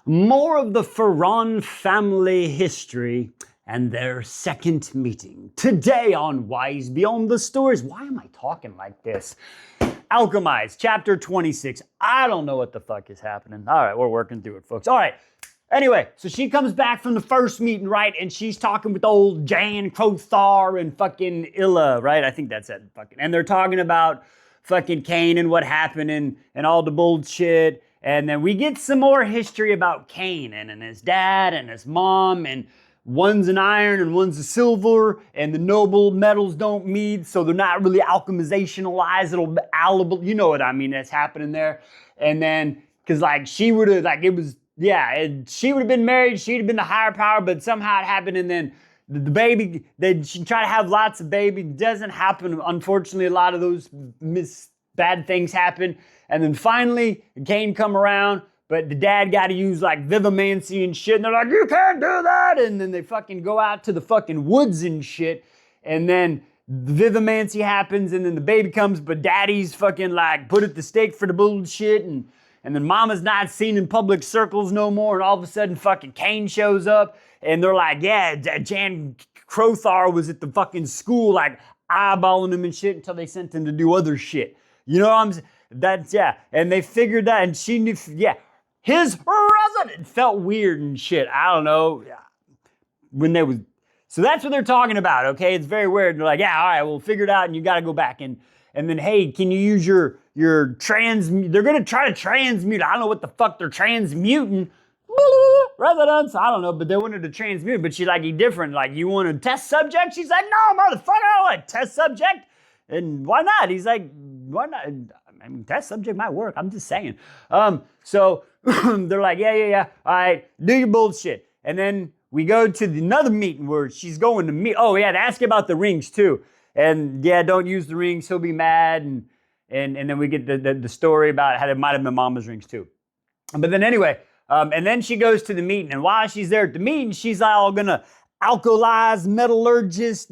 More of the Ferron family history and their second meeting. Today on Wise Beyond the Stories. Why am I talking like this? Alchemized, chapter 26. I don't know what the fuck is happening. All right, we're working through it, folks. All right, Anyway, so she comes back from the first meeting, right? And she's talking with old Jan Crothar and fucking Illa, right? I think that's it. Fucking, and they're talking about fucking Cain and what happened and all the bullshit. And then we get some more history about Cain and his dad and his mom, and one's an iron and one's a silver, and the noble metals don't meet, so they're not really alchemizationalized. It'll be allable, you know what I mean? That's happening there. And then, cause like she would have, like it was, yeah, she would have been married, she'd have been the higher power, but somehow it happened, and then the baby, she tried to have lots of babies. Doesn't happen. Unfortunately, a lot of those bad things happen. And then finally, Cain come around, but the dad got to use like vivomancy and shit, and they're like, you can't do that! And then they fucking go out to the fucking woods and shit, and then the vivomancy happens, and then the baby comes, but daddy's fucking like put at the stake for the bullshit, and then mama's not seen in public circles no more, and all of a sudden fucking Cain shows up, and they're like, yeah, Jan Crothar was at the fucking school like eyeballing him and shit until they sent him to do other shit. You know what I'm saying? That's, yeah, and they figured that, and she knew, yeah, his resident felt weird and shit. I don't know, when they was, so that's what they're talking about, okay? It's very weird. They're like, yeah, all right, we'll figure it out, and you got to go back, and then, hey, can you use your they're going to try to transmute. I don't know what the fuck they're transmuting. Residents, I don't know, but they wanted to transmute, but she's like, you different. Like, you want a test subject? She's like, no, motherfucker, I don't want a test subject. And why not? He's like, why not? I mean, test subject might work. I'm just saying. So they're like, yeah. All right, do your bullshit. And then we go to another meeting where she's going to meet. Oh, yeah, they ask you about the rings, too. And, yeah, don't use the rings. He'll be mad. And then we get the story about how it might have been mama's rings, too. But then anyway, and then she goes to the meeting. And while she's there at the meeting, she's all going to alkalize, metallurgist,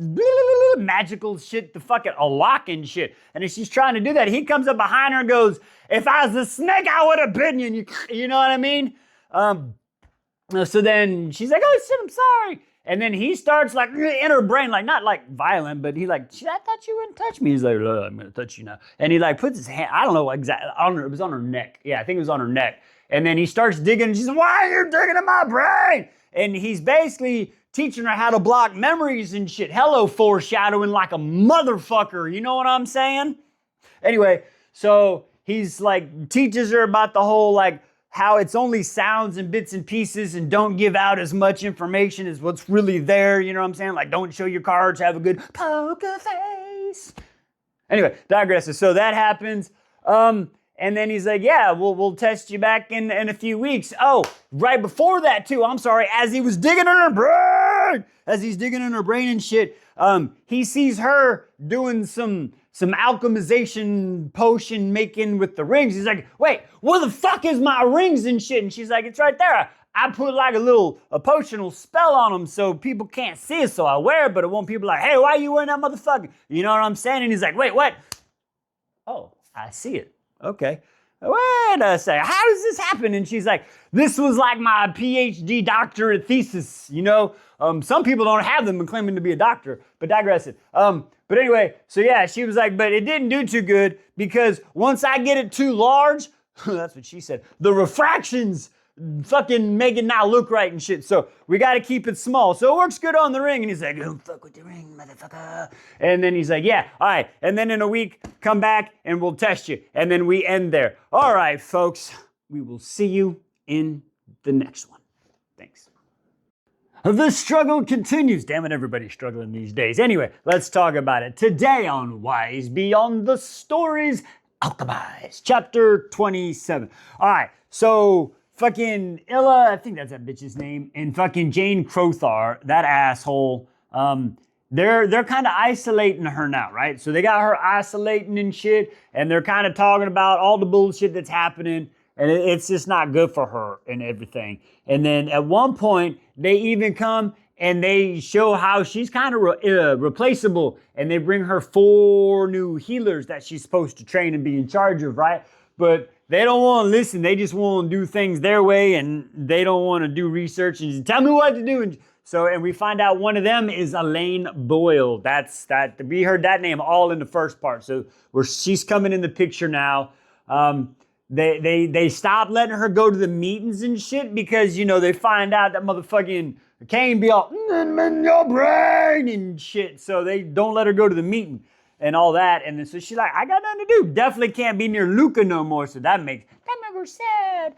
magical shit, the fucking locking shit. And as she's trying to do that, he comes up behind her and goes, if I was a snake, I would have bitten you. You know what I mean? So then she's like, oh shit, I'm sorry. And then he starts like in her brain, like not like violent, but he like, shit, I thought you wouldn't touch me. He's like, I'm gonna touch you now. And he like puts his hand, I don't know exactly, it was on her neck. Yeah, I think it was on her neck. And then he starts digging, and she's like, why are you digging in my brain? And he's basically teaching her how to block memories and shit. Hello, foreshadowing like a motherfucker. You know what I'm saying? Anyway, so he's like, teaches her about the whole like, how it's only sounds and bits and pieces, and don't give out as much information as what's really there. You know what I'm saying? Like, don't show your cards, have a good poker face. Anyway, digresses. So that happens. And then he's like, yeah, we'll test you back in a few weeks. Oh, right before that too, I'm sorry, as he was digging in her brain, and shit, he sees her doing some alchemization potion making with the rings. He's like, wait, where the fuck is my rings and shit? And she's like, it's right there. I put like a potional spell on them so people can't see it, so I wear it, but it won't people like, hey, why are you wearing that motherfucker? You know what I'm saying? And he's like, wait, what? Oh, I see it. Okay. Wait a second. How does this happen? And she's like, this was like my PhD doctorate thesis, you know? Some people don't have them and claiming to be a doctor, but digressing. But anyway, so yeah, she was like, but it didn't do too good because once I get it too large, that's what she said, the refractions fucking make it not look right and shit. So we got to keep it small. So it works good on the ring. And he's like, don't fuck with the ring, motherfucker. And then he's like, yeah, all right. And then in a week, come back and we'll test you. And then we end there. All right, folks, we will see you in the next one. Thanks. The struggle continues. Damn it, everybody's struggling these days. Anyway, let's talk about it. Today on Wise Beyond the Stories, Alchemised, chapter 27. All right, so fucking Illa, I think that's that bitch's name, and fucking Jane Crothar, that asshole, they're kind of isolating her now, right? So they got her isolating and shit, and they're kind of talking about all the bullshit that's happening, and it's just not good for her and everything. And then at one point, they even come and they show how she's kind of replaceable, and they bring her 4 new healers that she's supposed to train and be in charge of, right? But they don't want to listen. They just want to do things their way, and they don't want to do research and just tell me what to do. And we find out one of them is Elaine Boyle. We heard that name all in the first part. So she's coming in the picture now. they stopped letting her go to the meetings and shit because, you know, they find out that motherfucking Cain be all, in your brain and shit. So they don't let her go to the meeting and all that. And then so she's like, I got nothing to do. Definitely can't be near Luca no more. So that makes her sad.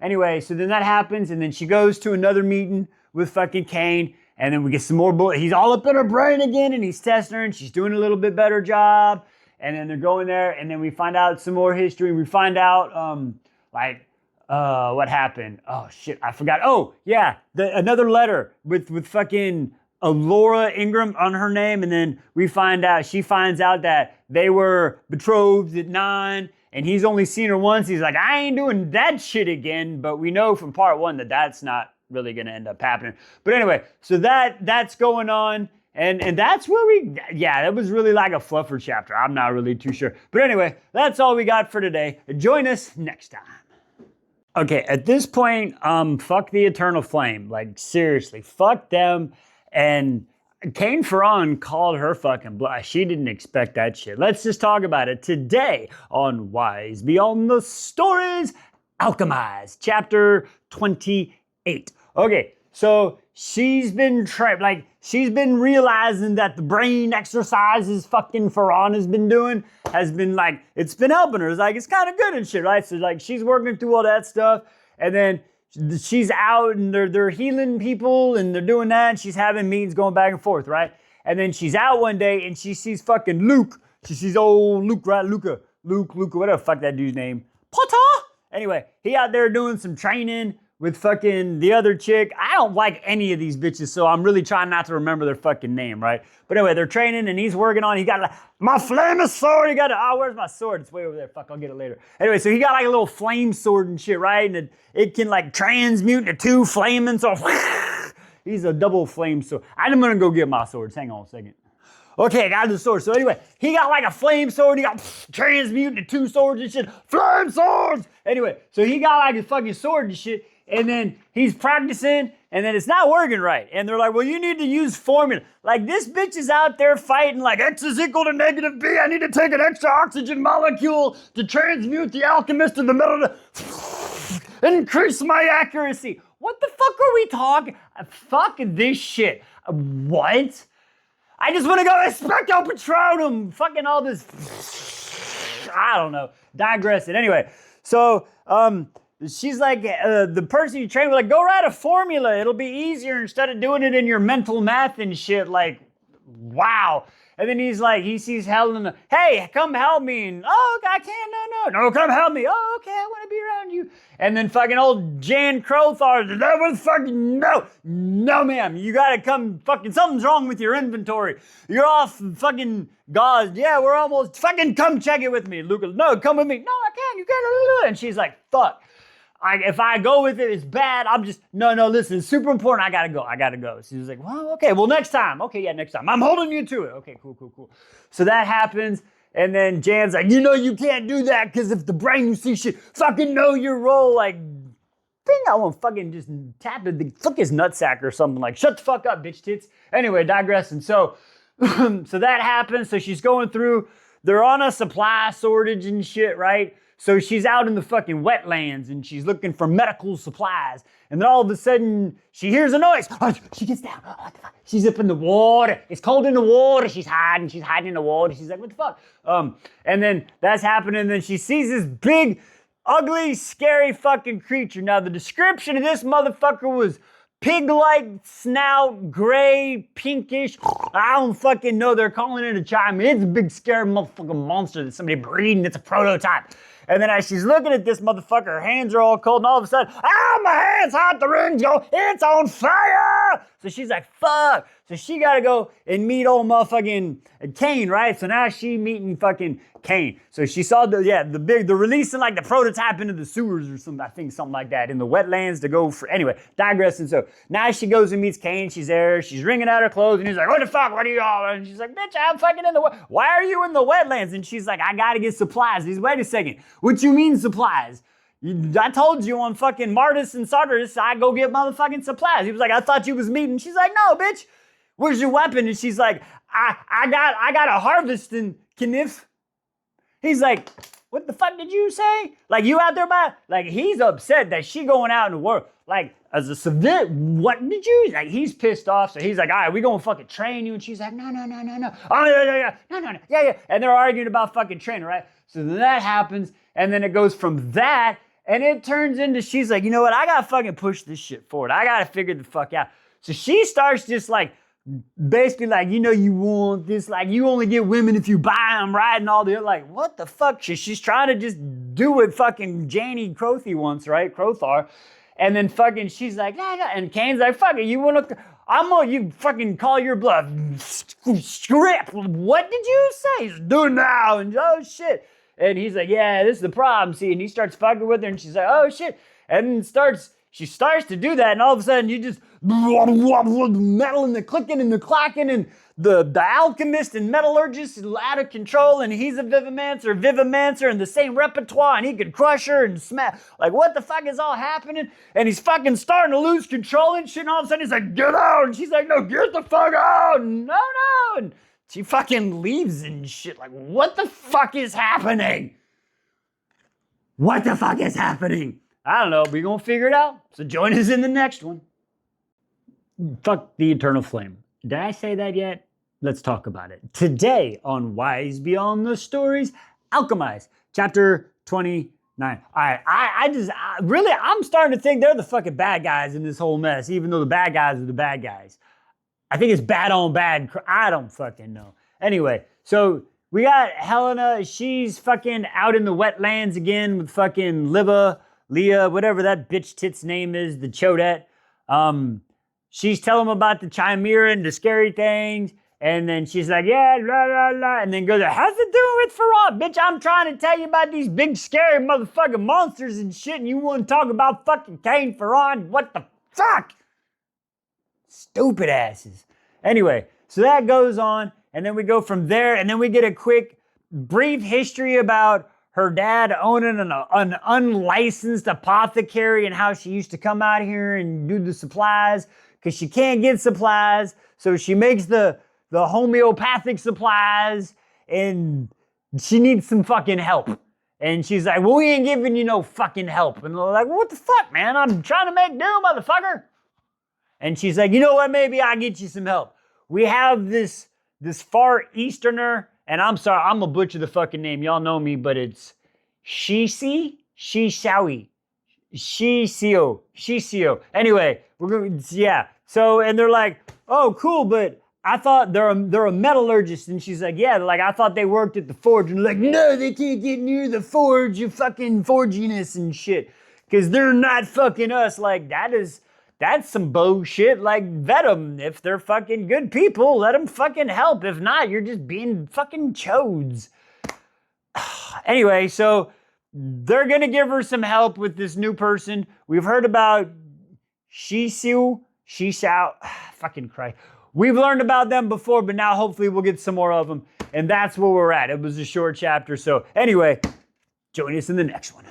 Anyway, so then that happens. And then she goes to another meeting with fucking Cain. And then we get some more bullet. He's all up in her brain again and he's testing her and she's doing a little bit better job. And then they're going there and then we find out some more history. We find out what happened. Oh shit, I forgot. Oh yeah, another letter with fucking Laura Ingram on her name. And then she finds out that they were betrothed at 9 and he's only seen her once. He's like, I ain't doing that shit again. But we know from part 1 that that's not really gonna end up happening. But anyway, so that's going on. And that's where that was really like a fluffer chapter. I'm not really too sure. But anyway, that's all we got for today. Join us next time. Okay, at this point, fuck the Eternal Flame. Like, seriously, fuck them. And Cain Ferran called her fucking bluff. She didn't expect that shit. Let's just talk about it today on Wise Beyond the Stories, Alchemised, chapter 28. Okay, so she's been realizing that the brain exercises fucking Ferran has been doing has been like, it's been helping her. It's like, it's kind of good and shit, right? So like she's working through all that stuff and then she's out and they're healing people and they're doing that and she's having meetings going back and forth, right? And then she's out one day and she sees fucking Luke. She sees old Luke, right? Luca, whatever the fuck that dude's name. Potter! Anyway, he out there doing some training with fucking the other chick. I don't like any of these bitches, so I'm really trying not to remember their fucking name, right? But anyway, they're training and he's working on, he got like, my flaming sword, where's my sword? It's way over there, fuck, I'll get it later. Anyway, so he got like a little flame sword and shit, right? And it can like transmute into 2 flaming, so he's a double flame sword. I'm gonna go get my swords, hang on a second. Okay, I got the sword. So anyway, he got like a flame sword. He got transmuted into 2 swords and shit. Flame swords! Anyway, so he got like his fucking sword and shit. And then he's practicing and then it's not working right. And they're like, well, you need to use formula. Like this bitch is out there fighting like X is equal to negative B. I need to take an extra oxygen molecule to transmute the alchemist to the middle of the... increase my accuracy. What the fuck are we talking? Fuck this shit. What? I just want to go Expecto Patronum. Fucking all this. I don't know. Digressing. Anyway, so she's like, the person you train with, like, go write a formula. It'll be easier instead of doing it in your mental math and shit. Like, wow. And then he's like, he sees Helena. Hey, come help me. And, oh, I can't. No, come help me. Oh, okay, I want to be around you. And then fucking old Jan Crothar, that was fucking, no, ma'am. You gotta come, fucking, something's wrong with your inventory. You're off fucking gauze. Yeah, we're almost, fucking come check it with me. Luca, no, come with me. No, I can't. You can't. And she's like, fuck. If I go with it, it's bad. I'm just, no, listen, it's super important. I gotta go. She was like, well, okay, well, next time. Okay, yeah, next time. I'm holding you to it. Okay, cool. So that happens. And then Jan's like, you can't do that because if the brain you see shit, fucking know your role. Like, I won't fucking just tap it, fuck his nutsack or something. Like, shut the fuck up, bitch tits. Anyway, digressing. So, so that happens. So she's going through, they're on a supply shortage and shit, right? So she's out in the fucking wetlands and she's looking for medical supplies. And then all of a sudden she hears a noise. Oh, she gets down. Oh, what the fuck? She's up in the water. It's cold in the water. She's hiding in the water. She's like, what the fuck? And then that's happening. And then she sees this big, ugly, scary fucking creature. Now the description of this motherfucker was pig-like snout, gray, pinkish. I don't fucking know. They're calling it a child. It's a big, scary motherfucking monster that somebody breeding. It's a prototype. And then as she's looking at this motherfucker, her hands are all cold, and all of a sudden, my hand's hot, the ring's go, it's on fire! So she's like, fuck. So she gotta go and meet old motherfucking Cain, right? So now she meeting fucking Cain. So she saw they're releasing like the prototype into the sewers or something, I think something like that, in the wetlands to go for, anyway, digressing. So now she goes and meets Cain, she's there, she's wringing out her clothes, and he's like, what the fuck, what are you all? And she's like, bitch, I'm fucking in the why are you in the wetlands? And she's like, I gotta get supplies. He's, wait a second, what you mean supplies? I told you on fucking Martis and Sardis, I go get motherfucking supplies. He was like, I thought you was meeting. She's like, no, bitch, where's your weapon? And she's like, I got a harvesting kniff. He's like, What the fuck did you say? Like, you out there by, like, he's upset that she going out in the world. Like, as a civilian, what did you, like, he's pissed off. So he's like, all right, we gonna fucking train you. And she's like, no. Oh, yeah. And they're arguing about fucking training, right? So then that happens. And then it goes from that. And it turns into, she's like, you know what? I gotta fucking push this shit forward. I gotta figure the fuck out. So she starts just like, basically like, you know, you want this, like, you only get women if you buy them, right? And all the other, like, what the fuck? She's trying to just do what fucking Janie Crothy wants, right? Crothar. And then fucking, she's like, nah. And Kane's like, fuck it, you want to, you fucking call your bluff. Script. What did you say? Do it now. And oh shit. And he's like, yeah, this is the problem. See, and he starts fucking with her and she's like, oh shit. And then she starts to do that, and all of a sudden you just metal and the clicking and the clacking, and the alchemist and metallurgist is out of control, and he's a vivamancer in the same repertoire, and he could crush her and smash. Like, what the fuck is all happening? And he's fucking starting to lose control and shit, and all of a sudden he's like, get out! And she's like, no, get the fuck out! No! And she fucking leaves and shit. Like, what the fuck is happening? What the fuck is happening? I don't know, we're gonna figure it out. So join us in the next one. Fuck the eternal flame. Did I say that yet? Let's talk about it. Today on Wise Beyond the Stories, Alchemised, chapter 29. I'm starting to think they're the fucking bad guys in this whole mess, even though the bad guys are the bad guys. I think it's bad on bad. I don't fucking know. Anyway, so we got Helena. She's fucking out in the wetlands again with fucking Leah, whatever that bitch tit's name is, the Chodette. She's telling him about the chimera and the scary things. And then she's like, yeah, la. And then goes, how's it doing with Farad? Bitch, I'm trying to tell you about these big scary motherfucking monsters and shit. And you want to talk about fucking Cain Farad? What the fuck? Stupid asses. Anyway, so that goes on. And then we go from there. And then we get a quick, brief history about her dad owning an unlicensed apothecary and how she used to come out here and do the supplies because she can't get supplies. So she makes the homeopathic supplies and she needs some fucking help. And she's like, well, we ain't giving you no fucking help. And they're like, what the fuck, man? I'm trying to make do, motherfucker. And she's like, you know what? Maybe I'll get you some help. We have this far easterner. And I'm sorry, I'm gonna butcher the fucking name. Y'all know me, but it's Shiseo. Anyway, we're going, yeah. So, and they're like, oh, cool, but I thought they're a metallurgist. And she's like, yeah, like I thought they worked at the forge. And they're like, no, they can't get near the forge, you fucking forginess and shit. Because they're not fucking us. Like, that's some bullshit. Like, vet them. If they're fucking good people, let them fucking help. If not, you're just being fucking chodes. Anyway, so they're going to give her some help with this new person. We've heard about Shisao, fucking Christ. We've learned about them before, but now hopefully we'll get some more of them. And that's where we're at. It was a short chapter. So anyway, join us in the next one.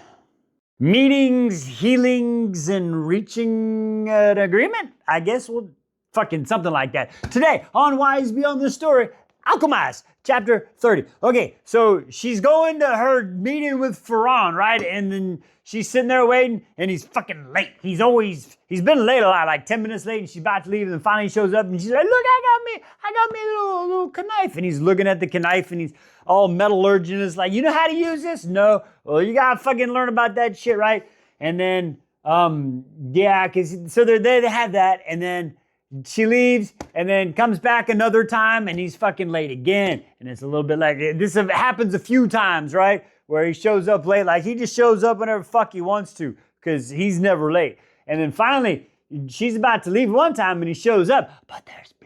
Meetings, healings, and reaching an agreement? I guess we'll fucking something like that. Today on Wise Beyond the Story, Alchemised, chapter 30. Okay, so she's going to her meeting with Ferran, right? And then she's sitting there waiting, and he's fucking late. He's been late a lot, like 10 minutes late, and she's about to leave, and then finally he shows up, and she's like, look, I got me a little knife. And he's looking at the knife, and he's all metallurgic, and it's like, you know how to use this? No. Well, you gotta fucking learn about that shit, right? And then, yeah, so they have that, and then she leaves and then comes back another time and he's fucking late again. And it's a little bit like, this happens a few times, right? Where he shows up late. Like he just shows up whenever fuck he wants to because he's never late. And then finally, she's about to leave one time and he shows up, but there's blood.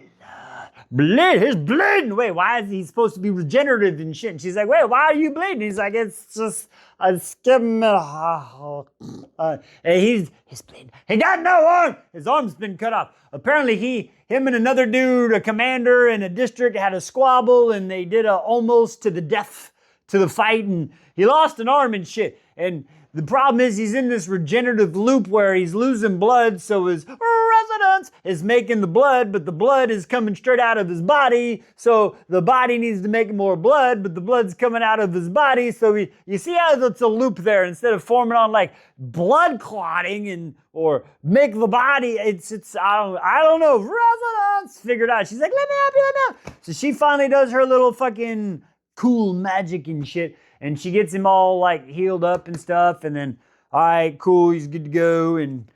He's bleeding. Wait, why is he supposed to be regenerative and shit? And she's like, wait, why are you bleeding? He's like, it's just a skim. And he's bleeding. He got no arm. His arm's been cut off. Apparently him and another dude, a commander in a district, had a squabble and they did a almost to the death to the fight and he lost an arm and shit. And the problem is he's in this regenerative loop where he's losing blood, so his resident resonance is making the blood, but the blood is coming straight out of his body. So the body needs to make more blood, but the blood's coming out of his body. So you see how it's a loop there. Instead of forming on like blood clotting or make the body, it's I don't know, resonance figured out. She's like, let me help you, let me help. So she finally does her little fucking cool magic and shit. And she gets him all like healed up and stuff. And then, all right, cool, he's good to go. And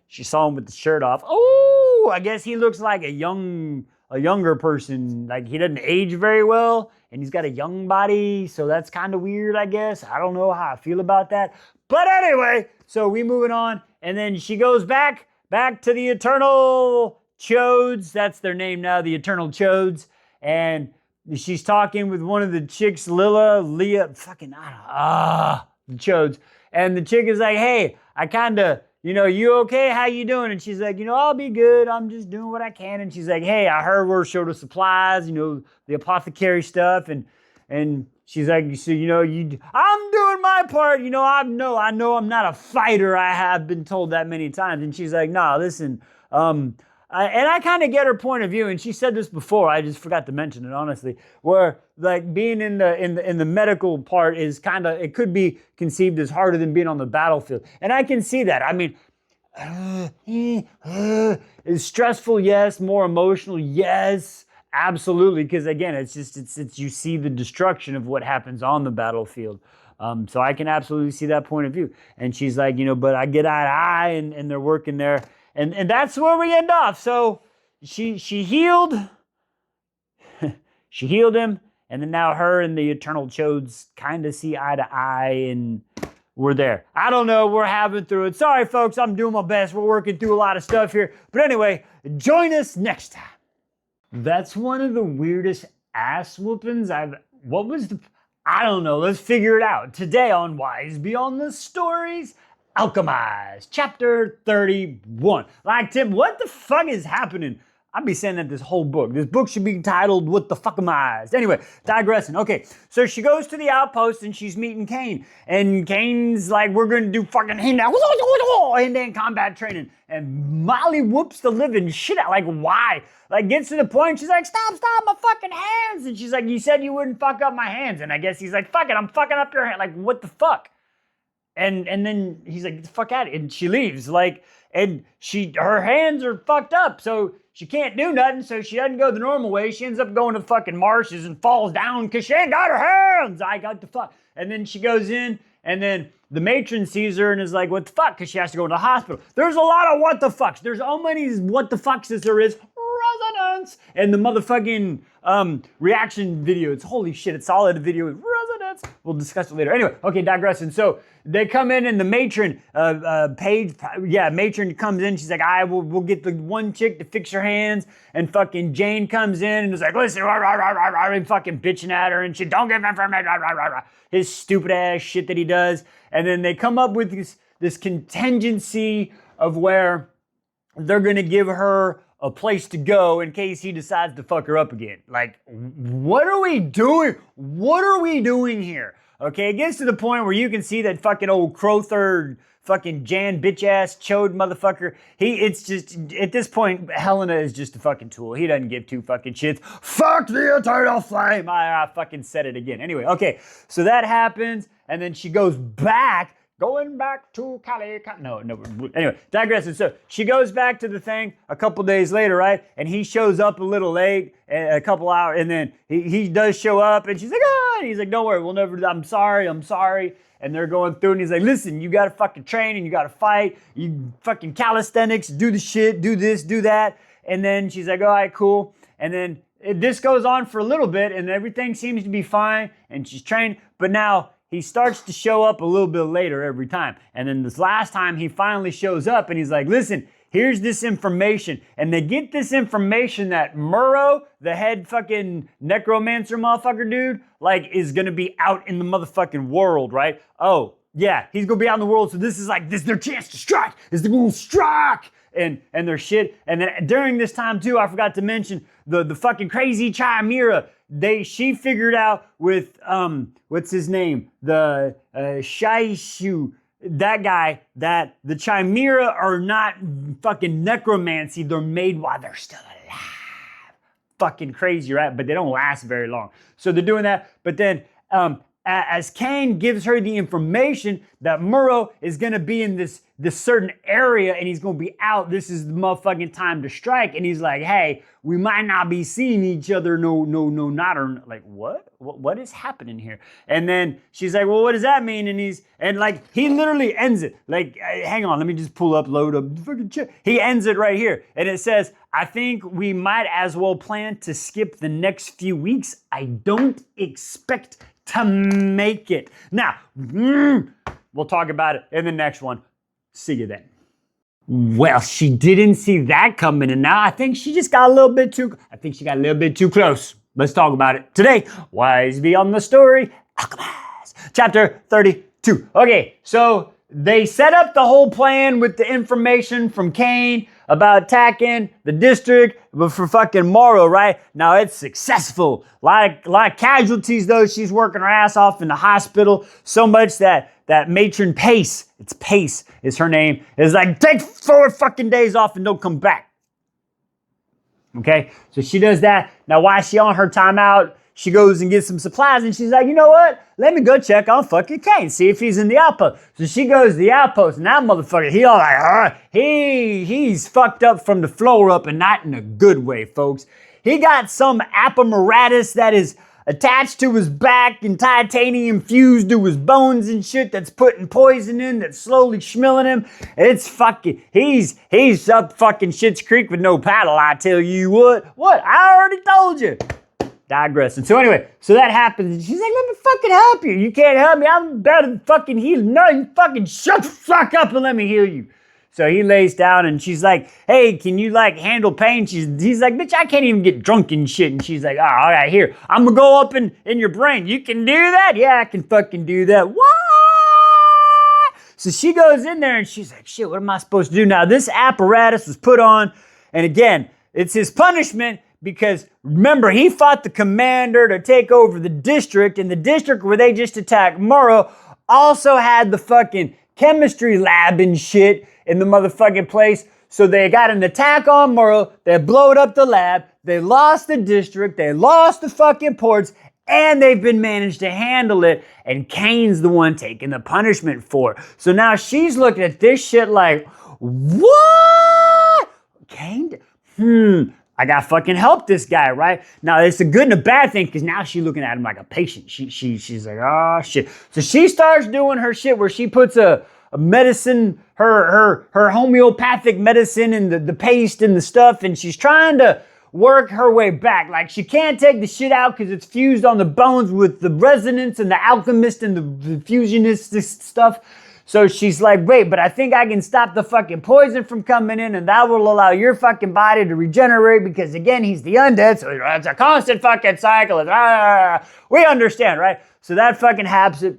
she saw him with the shirt off. Oh, I guess he looks like a younger person. Like he doesn't age very well. And he's got a young body. So that's kind of weird, I guess. I don't know how I feel about that. But anyway, so we moving on. And then she goes back to the Eternal Chodes. That's their name now, the Eternal Chodes. And she's talking with one of the chicks, Leah, fucking, the Chodes. And the chick is like, hey, I kind of, you okay? How you doing? And she's like, I'll be good. I'm just doing what I can. And she's like, hey, I heard we're short of supplies, the apothecary stuff. And she's like, so, I'm doing my part. I know I'm not a fighter. I have been told that many times. And she's like, nah, listen, and I kind of get her point of view, and she said this before. I just forgot to mention it, honestly. Where like being in the medical part is kind of, it could be conceived as harder than being on the battlefield, and I can see that. I mean, it's stressful, yes. More emotional, yes. Absolutely, because again, it's you see the destruction of what happens on the battlefield. So I can absolutely see that point of view. And she's like, but I get eye to eye, and they're working there. And that's where we end off. So she healed him, and then now her and the Eternal Chodes kind of see eye to eye, and we're there. I don't know, we're having through it. Sorry, folks, I'm doing my best. We're working through a lot of stuff here. But anyway, join us next time. That's one of the weirdest ass whoopings I don't know. Let's figure it out. Today on Wise Beyond the Stories, Alchemised, chapter 31. Like, Tim, what the fuck is happening? I'd be saying that this whole book. This book should be titled, What the Fuckamised? Anyway, digressing. Okay, so she goes to the outpost and she's meeting Kane. And Kane's like, we're going to do fucking hand-to-hand combat training. And Molly whoops the living shit out. Like, why? Like, gets to the point, she's like, stop my fucking hands. And she's like, you said you wouldn't fuck up my hands. And I guess he's like, fuck it, I'm fucking up your hand. Like, what the fuck? And then he's like, get the fuck out of it. And she leaves. Like, and her hands are fucked up. So she can't do nothing. So she doesn't go the normal way. She ends up going to the fucking marshes and falls down because she ain't got her hands. I got the fuck. And then she goes in, and then the matron sees her and is like, what the fuck? Because she has to go to the hospital. There's a lot of what the fucks. There's so many what the fucks as there is resonance. And the motherfucking reaction video. It's holy shit. It's solid video with resonance. We'll discuss it later. Anyway, okay, digressing. So they come in, and the matron, matron comes in. She's like, we'll get the one chick to fix your hands. And fucking Jane comes in and is like, listen, and fucking bitching at her. And she don't give information, his stupid ass shit that he does. And then they come up with this contingency of where they're going to give her a place to go in case he decides to fuck her up again. Like, what are we doing? What are we doing here? Okay, it gets to the point where you can see that fucking old Crowthird, fucking Jan bitch-ass chode motherfucker. It's just, at this point, Helena is just a fucking tool. He doesn't give two fucking shits. Fuck the eternal flame! I fucking said it again. Anyway, okay, so that happens, and then she goes back, going back to Cali. No. Anyway, digressing. So she goes back to the thing a couple days later, right? And he shows up a little late, a couple hours, and then he does show up, and she's like, and he's like, don't worry, I'm sorry. And they're going through, and he's like, listen, you gotta fucking train, and you gotta fight, you fucking calisthenics, do the shit, do this, do that. And then she's like, all right, cool. And then this goes on for a little bit, and everything seems to be fine, and she's trained, but now he starts to show up a little bit later every time. And then this last time he finally shows up, and he's like, listen, here's this information. And they get this information that Murrow, the head fucking necromancer motherfucker dude, like, is gonna be out in the motherfucking world, right? Oh, yeah, he's gonna be out in the world, so this is their chance to strike. They're gonna strike! And their shit. And then during this time too, I forgot to mention the fucking crazy Chimera. She figured out with what's his name? The Shaishu. that guy, that the Chimera are not fucking necromancy. They're made while they're still alive. Fucking crazy, right? But they don't last very long. So they're doing that. But then as Cain gives her the information that Murrow is going to be in this certain area and he's going to be out, this is the motherfucking time to strike. And he's like, hey, we might not be seeing each other. No, like, what is happening here? And then she's like, well, what does that mean? And like, he literally ends it. Like, hang on, let me just load up, fucking check. He ends it right here. And it says, I think we might as well plan to skip the next few weeks. I don't expect to make it. Now, we'll talk about it in the next one. See you then. Well, she didn't see that coming, and now I think she got a little bit too close. Let's talk about it today. Wise beyond the story, Alchemised, chapter 32. Okay, so they set up the whole plan with the information from Cain about attacking the district, but for fucking Morrow, right? Now it's successful. A lot of casualties though. She's working her ass off in the hospital so much that matron Pace, it's Pace is her name, is like, take 4 fucking days off and don't come back. Okay, so she does that. Now while she on her timeout, she goes and gets some supplies and she's like, you know what? Let me go check on fucking Cain, see if he's in the outpost. So she goes to the outpost and that motherfucker, he all like, he's fucked up from the floor up and not in a good way, folks. He got some apparatus that is attached to his back and titanium fused to his bones and shit that's putting poison in, that's slowly schmilling him. It's fucking, he's up fucking Schitt's Creek with no paddle, I tell you what. What? I already told you. Digressing. So anyway, so that happens and she's like, let me fucking help you. You can't help me. I'm better than fucking heal. No, you fucking shut the fuck up and let me heal you. So he lays down and she's like, hey, can you like handle pain? He's like, bitch, I can't even get drunk and shit. And she's like, oh, all right, here. I'm gonna go up in your brain. You can do that? Yeah, I can fucking do that. What? So she goes in there and she's like, shit, what am I supposed to do now? This apparatus was put on. And again, it's his punishment because remember, he fought the commander to take over the district, and the district where they just attacked Morrow also had the fucking chemistry lab and shit in the motherfucking place. So they got an attack on Morrow, they blowed up the lab, they lost the district, they lost the fucking ports, and they've been managed to handle it, and Cain's the one taking the punishment for it. So now she's looking at this shit like, what? Cain? I gotta fucking help this guy, right? Now, it's a good and a bad thing because now she's looking at him like a patient. She's like, oh, shit. So she starts doing her shit where she puts a medicine, her homeopathic medicine in the paste and the stuff, and she's trying to work her way back. Like, she can't take the shit out because it's fused on the bones with the resonance and the alchemist and the fusionist stuff. So she's like, wait, but I think I can stop the fucking poison from coming in and that will allow your fucking body to regenerate because, again, he's the undead, so it's a constant fucking cycle. We understand, right? So that fucking happens,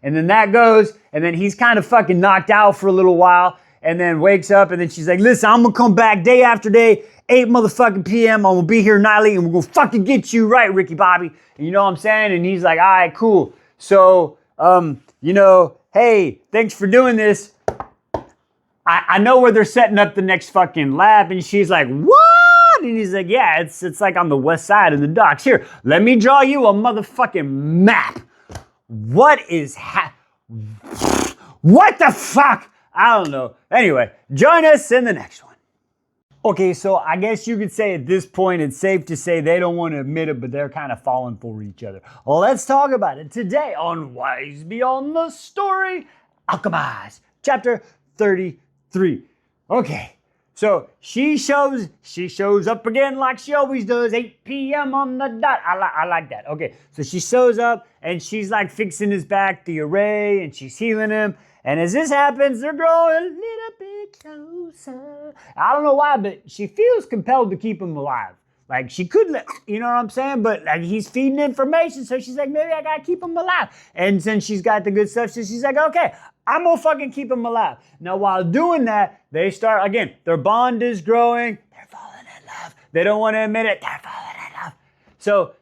and then that goes, and then he's kind of fucking knocked out for a little while, and then wakes up, and then she's like, listen, I'm gonna come back day after day, 8 motherfucking p.m., I'm gonna be here nightly, and we're gonna fucking get you right, Ricky Bobby. And you know what I'm saying? And he's like, all right, cool. So, you know, hey, thanks for doing this. I know where they're setting up the next fucking lab. And she's like, what? And he's like, yeah, it's like on the west side of the docks. Here, let me draw you a motherfucking map. What what the fuck? I don't know. Anyway, join us in the next one. Okay, so I guess you could say at this point, it's safe to say they don't want to admit it, but they're kind of falling for each other. Well, let's talk about it today on Wise Beyond the Story, Alchemised, chapter 33. Okay, so she shows up again like she always does, 8 p.m. on the dot. I like that. Okay, so she shows up and she's like fixing his back, the array, and she's healing him. And as this happens, they're growing a little bit closer. I don't know why, but she feels compelled to keep him alive. Like, she could let, you know what I'm saying? But like, he's feeding information, so she's like, maybe I gotta keep him alive. And since she's got the good stuff, so she's like, okay, I'm gonna fucking keep him alive. Now, while doing that, they start, again, their bond is growing. They're falling in love. They don't want to admit it. They're falling in love. So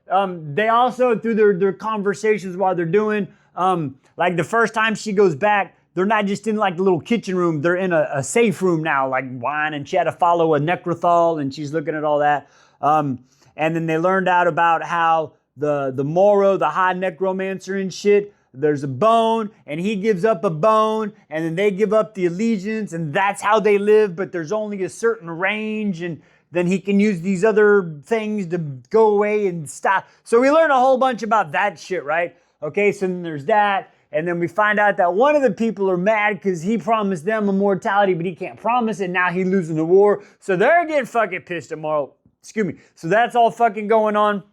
they also, through their conversations while they're doing Like the first time she goes back, they're not just in like the little kitchen room, they're in a safe room now, like wine, and she had to follow a necrothal, and she's looking at all that. And then they learned out about how the Moro, the high necromancer and shit, there's a bone, and he gives up a bone, and then they give up the allegiance, and that's how they live, but there's only a certain range, and then he can use these other things to go away and stop. So we learn a whole bunch about that shit, right? Okay, so then there's that, and then we find out that one of the people are mad because he promised them immortality, but he can't promise it. Now he's losing the war, so they're getting fucking pissed tomorrow. Excuse me. So that's all fucking going on,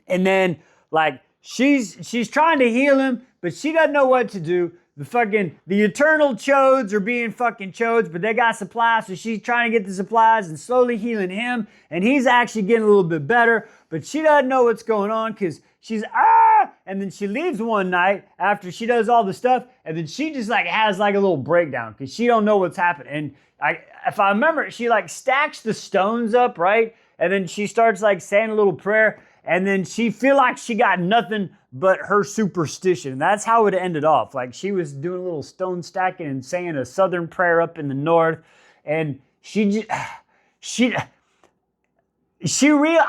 and then like she's trying to heal him, but she doesn't know what to do. The eternal chodes are being fucking chodes, but they got supplies, so she's trying to get the supplies and slowly healing him, and he's actually getting a little bit better, but she doesn't know what's going on because she's and then she leaves one night after she does all the stuff, and then she just like has like a little breakdown because she don't know what's happening. And if I remember, she like stacks the stones up, right? And then she starts like saying a little prayer, and then she feel like she got nothing but her superstition. That's how it ended off. Like she was doing a little stone stacking and saying a southern prayer up in the north, and I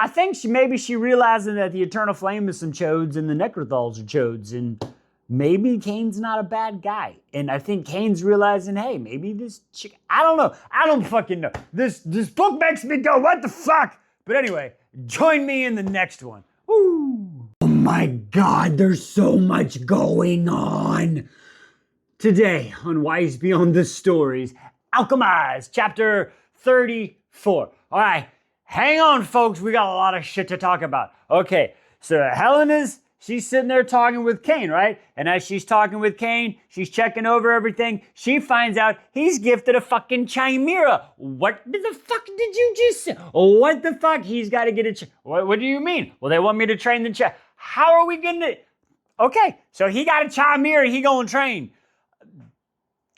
think she realizing that the eternal flame is some chodes and the necrothals are chodes, and maybe Cain's not a bad guy. And I think Cain's realizing, hey, maybe this chick, I don't know. I don't fucking know. This book makes me go, what the fuck? But anyway, join me in the next one. Woo! Oh my God, there's so much going on. Today on Wise Beyond the Stories, Alchemised, chapter 34. All right, hang on, folks. We got a lot of shit to talk about. Okay, so she's sitting there talking with Cain, right? And as she's talking with Cain, she's checking over everything. She finds out he's gifted a fucking chimera. What the fuck did you just say? What the fuck? He's got to get a what do you mean? Well, they want me to train the How are we going to... Okay, so he got a chimera, he going to train.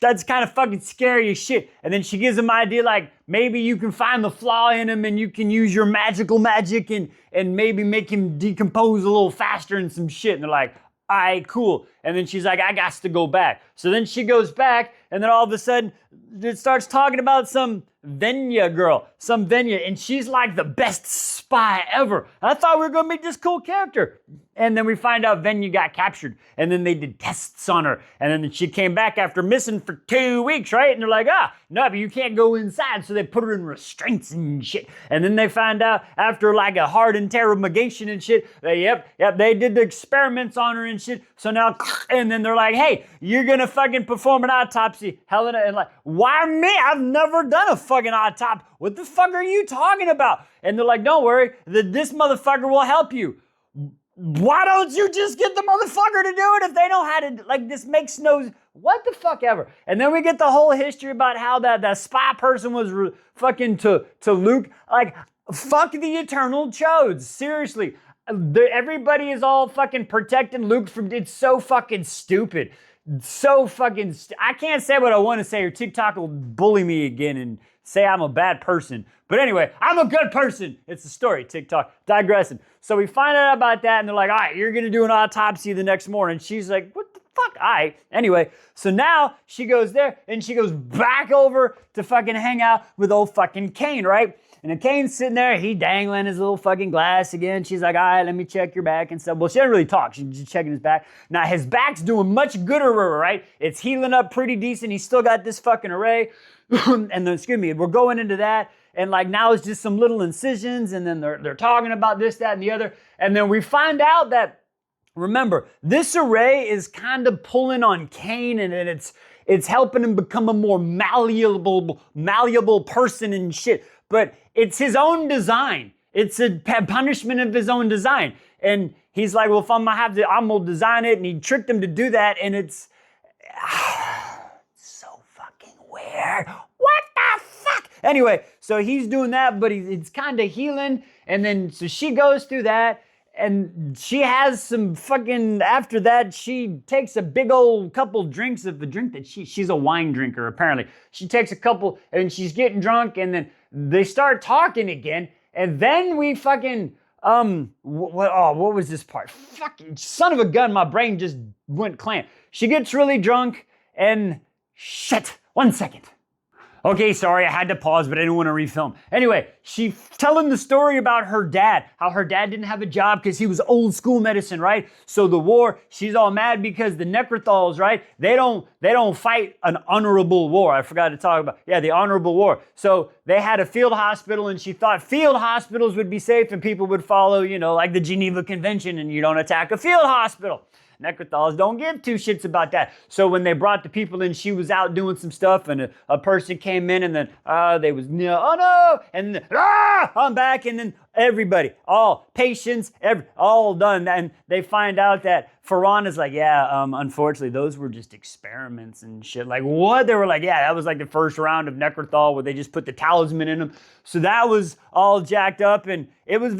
That's kind of fucking scary as shit. And then she gives him an idea like, maybe you can find the flaw in him and you can use your magical magic and maybe make him decompose a little faster and some shit. And they're like, all right, cool. And then she's like, I got to go back. So then she goes back, and then all of a sudden it starts talking about some Venya girl, and she's like the best spy ever. I thought we were going to meet this cool character. And then we find out Venya got captured, and then they did tests on her, and then she came back after missing for 2 weeks, right? And they're like, no, but you can't go inside. So they put her in restraints and shit. And then they find out after like a hard interrogation and shit, they did the experiments on her and shit. So now, and then they're like, hey, you're going to fucking perform an autopsy, Helena. And like, why me? I've never done a fucking autopsy. What the fuck are you talking about? And they're like, don't worry, this motherfucker will help you. Why don't you just get the motherfucker to do it if they know how to, like, this makes no, what the fuck ever. And then we get the whole history about how that spy person was fucking to Luke. Like, fuck the eternal chodes. Seriously. Everybody is all fucking protecting Luke from, it's so fucking stupid. So fucking, I can't say what I want to say or TikTok will bully me again and say I'm a bad person. But anyway, I'm a good person. It's a story, TikTok, digressing. So we find out about that, and they're like, all right, you're going to do an autopsy the next morning. She's like, what the fuck? All right. Anyway, so now she goes there, and she goes back over to fucking hang out with old fucking Cain, right? And then Cain's sitting there, he dangling his little fucking glass again. She's like, all right, let me check your back and stuff. Well, she doesn't really talk. She's just checking his back. Now, his back's doing much gooder, right? It's healing up pretty decent. He's still got this fucking array. And then, excuse me, we're going into that. And like now it's just some little incisions. And then they're talking about this, that, and the other. And then we find out that, remember, this array is kind of pulling on Cain, and it's helping him become a more malleable person and shit. But it's his own design. It's a punishment of his own design. And he's like, well, if I'm gonna design it. And he tricked him to do that. And it's so fucking weird. What the fuck? Anyway, so he's doing that, but it's kind of healing. And then, so she goes through that. And she has some fucking, after that, she takes a big old couple drinks of the drink that she's a wine drinker, apparently. She takes a couple, and she's getting drunk, and then they start talking again. And then we fucking, what was this part? Fucking son of a gun, my brain just went clam. She gets really drunk and shit, 1 second. Okay, sorry, I had to pause, but I didn't want to refilm. Anyway, she's telling the story about her dad, how her dad didn't have a job because he was old school medicine, right? So the war, she's all mad because the Necrothals, right? They don't fight an honorable war. I forgot to talk about, the honorable war. So they had a field hospital, and she thought field hospitals would be safe and people would follow, like the Geneva Convention, and you don't attack a field hospital. Necrothals don't give two shits about that. So when they brought the people in, she was out doing some stuff, and a person came in, and then they was, oh no, and then, I'm back, and then everybody, all patients, all done. And they find out that Ferran is like, unfortunately, those were just experiments and shit. Like, what? They were like, that was like the first round of Necrothal where they just put the talisman in them. So that was all jacked up, and it was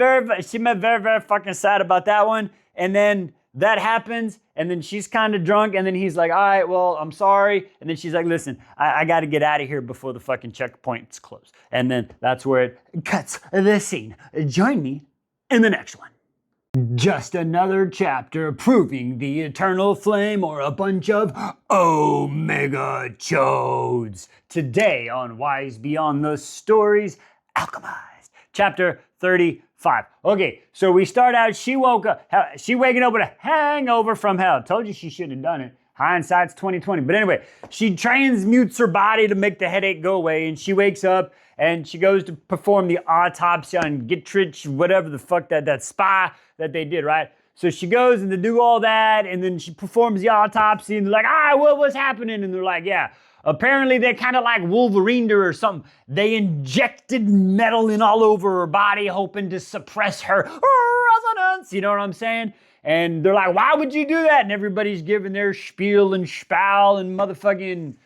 she meant very, very fucking sad about that one. And then that happens, and then she's kind of drunk, and then he's like, all right, well, I'm sorry. And then she's like, listen, I got to get out of here before the fucking checkpoint's closed. And then that's where it cuts the scene. Join me in the next one. Just another chapter proving the eternal flame or a bunch of Omega chodes. Today on Wise Beyond the Stories, Alchemized, chapter 35. Okay, so we start out, she waking up with a hangover from hell. Told you she shouldn't have done it. Hindsight's 2020. But anyway, she transmutes her body to make the headache go away, and she wakes up and she goes to perform the autopsy on Gitrich, whatever the fuck that spy that they did, right? So she goes and they do all that, and then she performs the autopsy, and they're like, what's happening? And they're like, apparently they kind of like Wolverined her or something. They injected metal in all over her body, hoping to suppress her resonance. You know what I'm saying? And they're like, why would you do that? And everybody's giving their spiel and spowl and motherfucking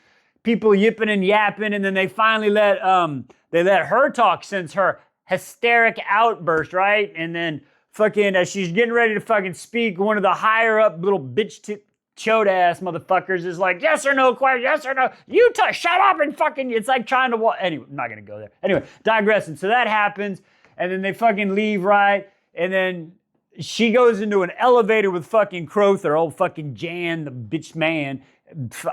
people yipping and yapping. And then they finally let her talk since her hysteric outburst, right? And then fucking as she's getting ready to fucking speak, one of the higher up little bitch chode ass motherfuckers is like, yes or no question, yes or no, shut up and fucking, it's like trying to anyway, I'm not gonna go there. Anyway, digressing. So that happens, and then they fucking leave, right? And then she goes into an elevator with fucking Crowther, old fucking Jan, the bitch man.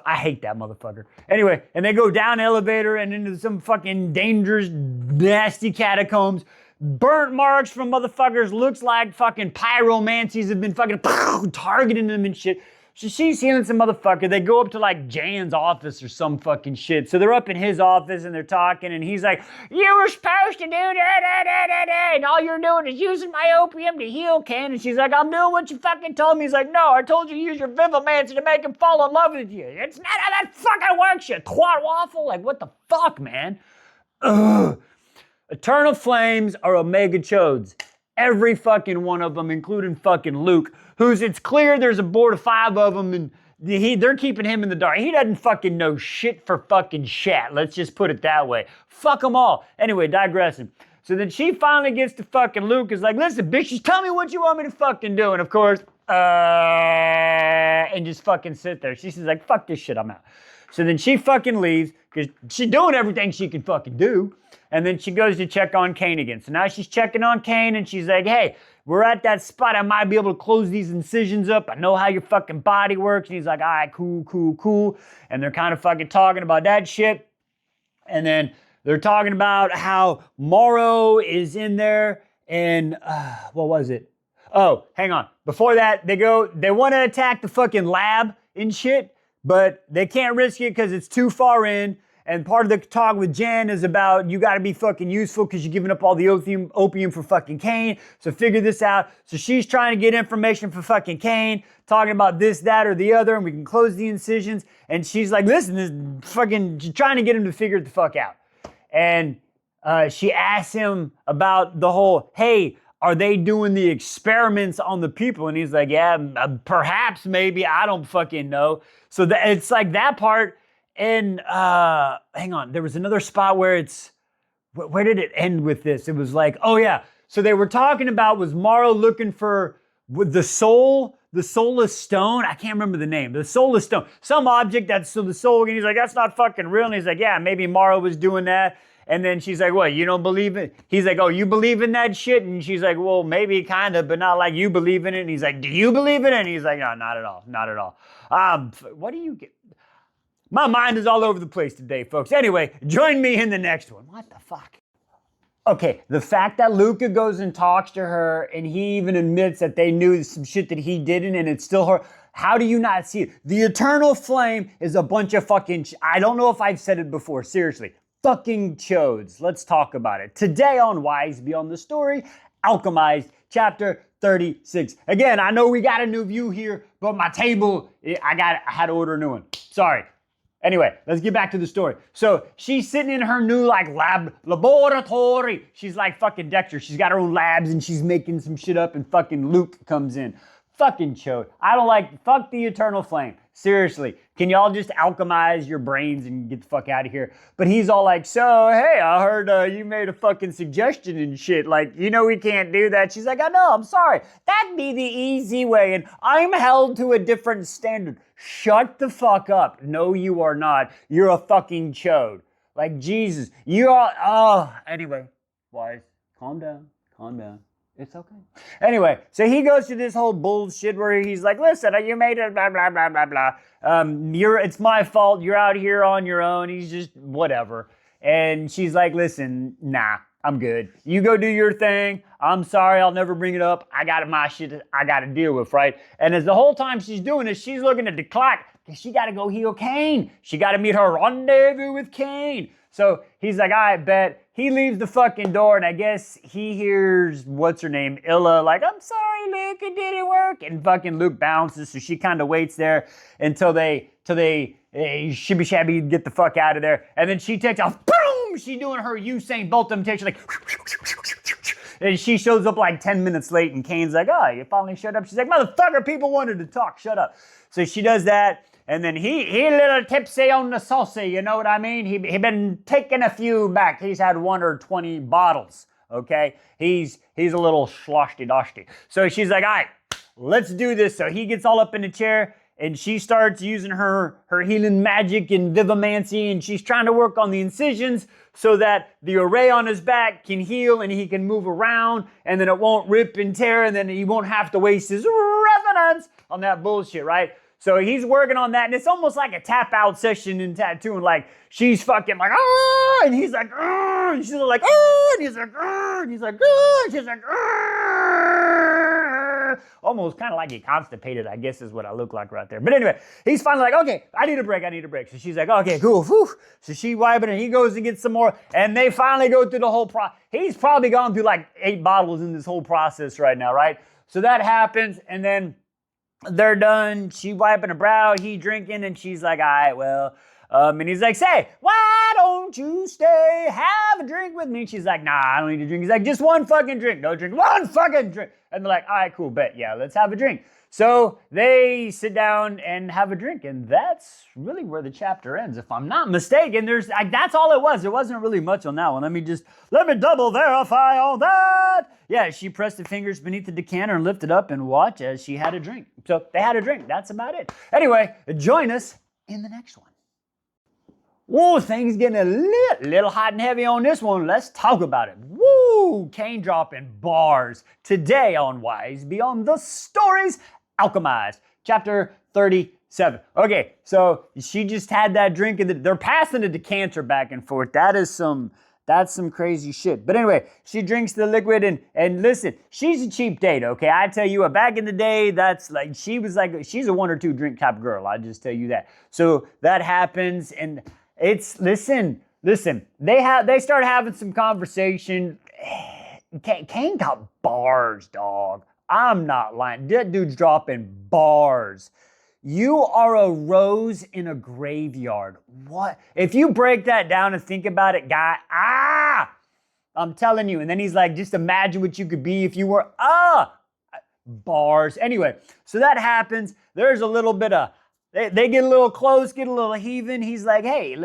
I hate that motherfucker. Anyway, and they go down the elevator and into some fucking dangerous, nasty catacombs. Burnt marks from motherfuckers, looks like fucking pyromancies have been fucking targeting them and shit. So she's healing some motherfucker. They go up to like Jan's office or some fucking shit. So they're up in his office and they're talking, and he's like, you were supposed to do da, and all you're doing is using my opium to heal Ken. And she's like, I'm doing what you fucking told me. He's like, no, I told you to use your Vivamancy to make him fall in love with you. It's not how that fucking works, you twat waffle. Like, what the fuck, man? Ugh. Eternal flames are Omega chodes. Every fucking one of them, including fucking Luke, it's clear there's a board of 5 of them, and they're keeping him in the dark. He doesn't fucking know shit for fucking shat. Let's just put it that way. Fuck them all. Anyway, digressing. So then she finally gets to fucking Luke, is like, listen, bitch, just tell me what you want me to fucking do. And of course, and just fucking sit there. She's like, fuck this shit, I'm out. So then she fucking leaves, because she's doing everything she can fucking do. And then she goes to check on Kane again. So now she's checking on Kane, and she's like, hey, we're at that spot. I might be able to close these incisions up. I know how your fucking body works. And he's like, all right, cool. And they're kind of fucking talking about that shit. And then they're talking about how Morrow is in there. And what was it? Oh, hang on. Before that, they want to attack the fucking lab and shit, but they can't risk it because it's too far in. And part of the talk with Jan is about you got to be fucking useful because you're giving up all the opium for fucking Kane. So figure this out. So she's trying to get information for fucking Kane, talking about this, that, or the other, and we can close the incisions. And she's like, listen, this fucking, she's trying to get him to figure it the fuck out. And she asks him about the whole, hey, are they doing the experiments on the people? And he's like, yeah, perhaps, maybe, I don't fucking know. So it's like that part. And hang on, there was another spot where where did it end with this? It was like, oh yeah. So they were talking about, was Morrow looking for the soulless stone? I can't remember the name. The soulless stone. Some object that's the soul. And he's like, that's not fucking real. And he's like, yeah, maybe Morrow was doing that. And then she's like, what, you don't believe it? He's like, oh, you believe in that shit? And she's like, well, maybe kind of, but not like you believe in it. And he's like, do you believe in it? And he's like, no, not at all. Not at all. What do you get? My mind is all over the place today, folks. Anyway, join me in the next one. What the fuck? Okay, the fact that Luca goes and talks to her and he even admits that they knew some shit that he didn't and it's still her. How do you not see it? The eternal flame is a bunch of fucking, I don't know if I've said it before, seriously. Fucking chodes. Let's talk about it. Today on Wise Beyond the Story, Alchemized, chapter 36. Again, I know we got a new view here, but my table, I had to order a new one. Sorry. Anyway, let's get back to the story. So she's sitting in her new laboratory. She's like fucking Dexter. She's got her own labs and she's making some shit up and fucking Luke comes in. Fucking chode. I don't like, fuck the eternal flame. Seriously. Can y'all just alchemize your brains and get the fuck out of here? But he's all like, so, hey, I heard you made a fucking suggestion and shit. Like, you know we can't do that. She's like, I know, I'm sorry. That'd be the easy way and I'm held to a different standard. Shut the fuck up. No, you are not. You're a fucking chode. Like, Jesus. You are, anyway. Wise. Calm down. Calm down. It's okay. Anyway, so he goes through this whole bullshit where he's like, listen, you made it, blah, blah, blah, blah, blah. It's my fault. You're out here on your own. He's just whatever. And she's like, listen, nah, I'm good. You go do your thing. I'm sorry. I'll never bring it up. I got my shit I got to deal with, right? And as the whole time she's doing this, she's looking at the clock because she got to go heal Cain. She got to meet her rendezvous with Cain. So he's like, all right, bet. He leaves the fucking door, and I guess he hears, what's her name, Illa, like, I'm sorry, Luke, it didn't work. And fucking Luke bounces, so she kind of waits there until they shibby shabby get the fuck out of there. And then she takes off, boom! She doing her Usain Bolt imitation, like, and she shows up like 10 minutes late, and Kane's like, oh, you finally showed up. She's like, motherfucker, people wanted to talk, shut up. So she does that. And then he a little tipsy on the saucy, you know what I mean? He been taking a few back. He's had 1 or 20 bottles, okay? He's a little sloshy-dosty. So she's like, all right, let's do this. So he gets all up in the chair, and she starts using her healing magic and vivomancy, and she's trying to work on the incisions so that the array on his back can heal and he can move around, and then it won't rip and tear, and then he won't have to waste his resonance on that bullshit, right? So he's working on that, and it's almost like a tap-out session in tattooing. Like, she's fucking like, ah, and he's like, ah, and she's like, ah, and he's like, ah, and he's like, ah, and she's like, ah. Almost kind of like he constipated, I guess is what I look like right there. But anyway, he's finally like, okay, I need a break. So she's like, okay, cool, whew. So she wiping it, he goes to get some more, and they finally go through the whole process. He's probably gone through like 8 bottles in this whole process right now, right? So that happens, and then they're done. She wiping her brow, he drinking, and she's like, all right, well, and he's like, say, why don't you stay, have a drink with me? And she's like, nah, I don't need a drink. He's like, just one fucking drink. No drink, one fucking drink. And they're like, all right, cool, bet, yeah, let's have a drink. So they sit down and have a drink, and that's really where the chapter ends. If I'm not mistaken, that's all it was. There wasn't really much on that one. Let me double verify all that. Yeah, she pressed the fingers beneath the decanter and lifted up and watched as she had a drink. So they had a drink. That's about it. Anyway, join us in the next one. Whoa, things getting a little hot and heavy on this one. Let's talk about it. Woo, Kane dropping bars. Today on Wise Beyond the Stories, Alchemized, chapter 37. Okay, so she just had that drink, and they're passing the decanter back and forth. That's some crazy shit. But anyway, she drinks the liquid, and listen, she's a cheap date, okay? I tell you what, back in the day, she's a 1 or 2 drink type girl. I just tell you that. So that happens, and listen, they start having some conversation. Kane got bars, dog. I'm not lying. That dude's dropping bars. You are a rose in a graveyard. What? If you break that down and think about it, guy, I'm telling you. And then he's like, just imagine what you could be if you were, bars. Anyway, so that happens. There's a little bit of, they get a little close, get a little heaving. He's like, hey,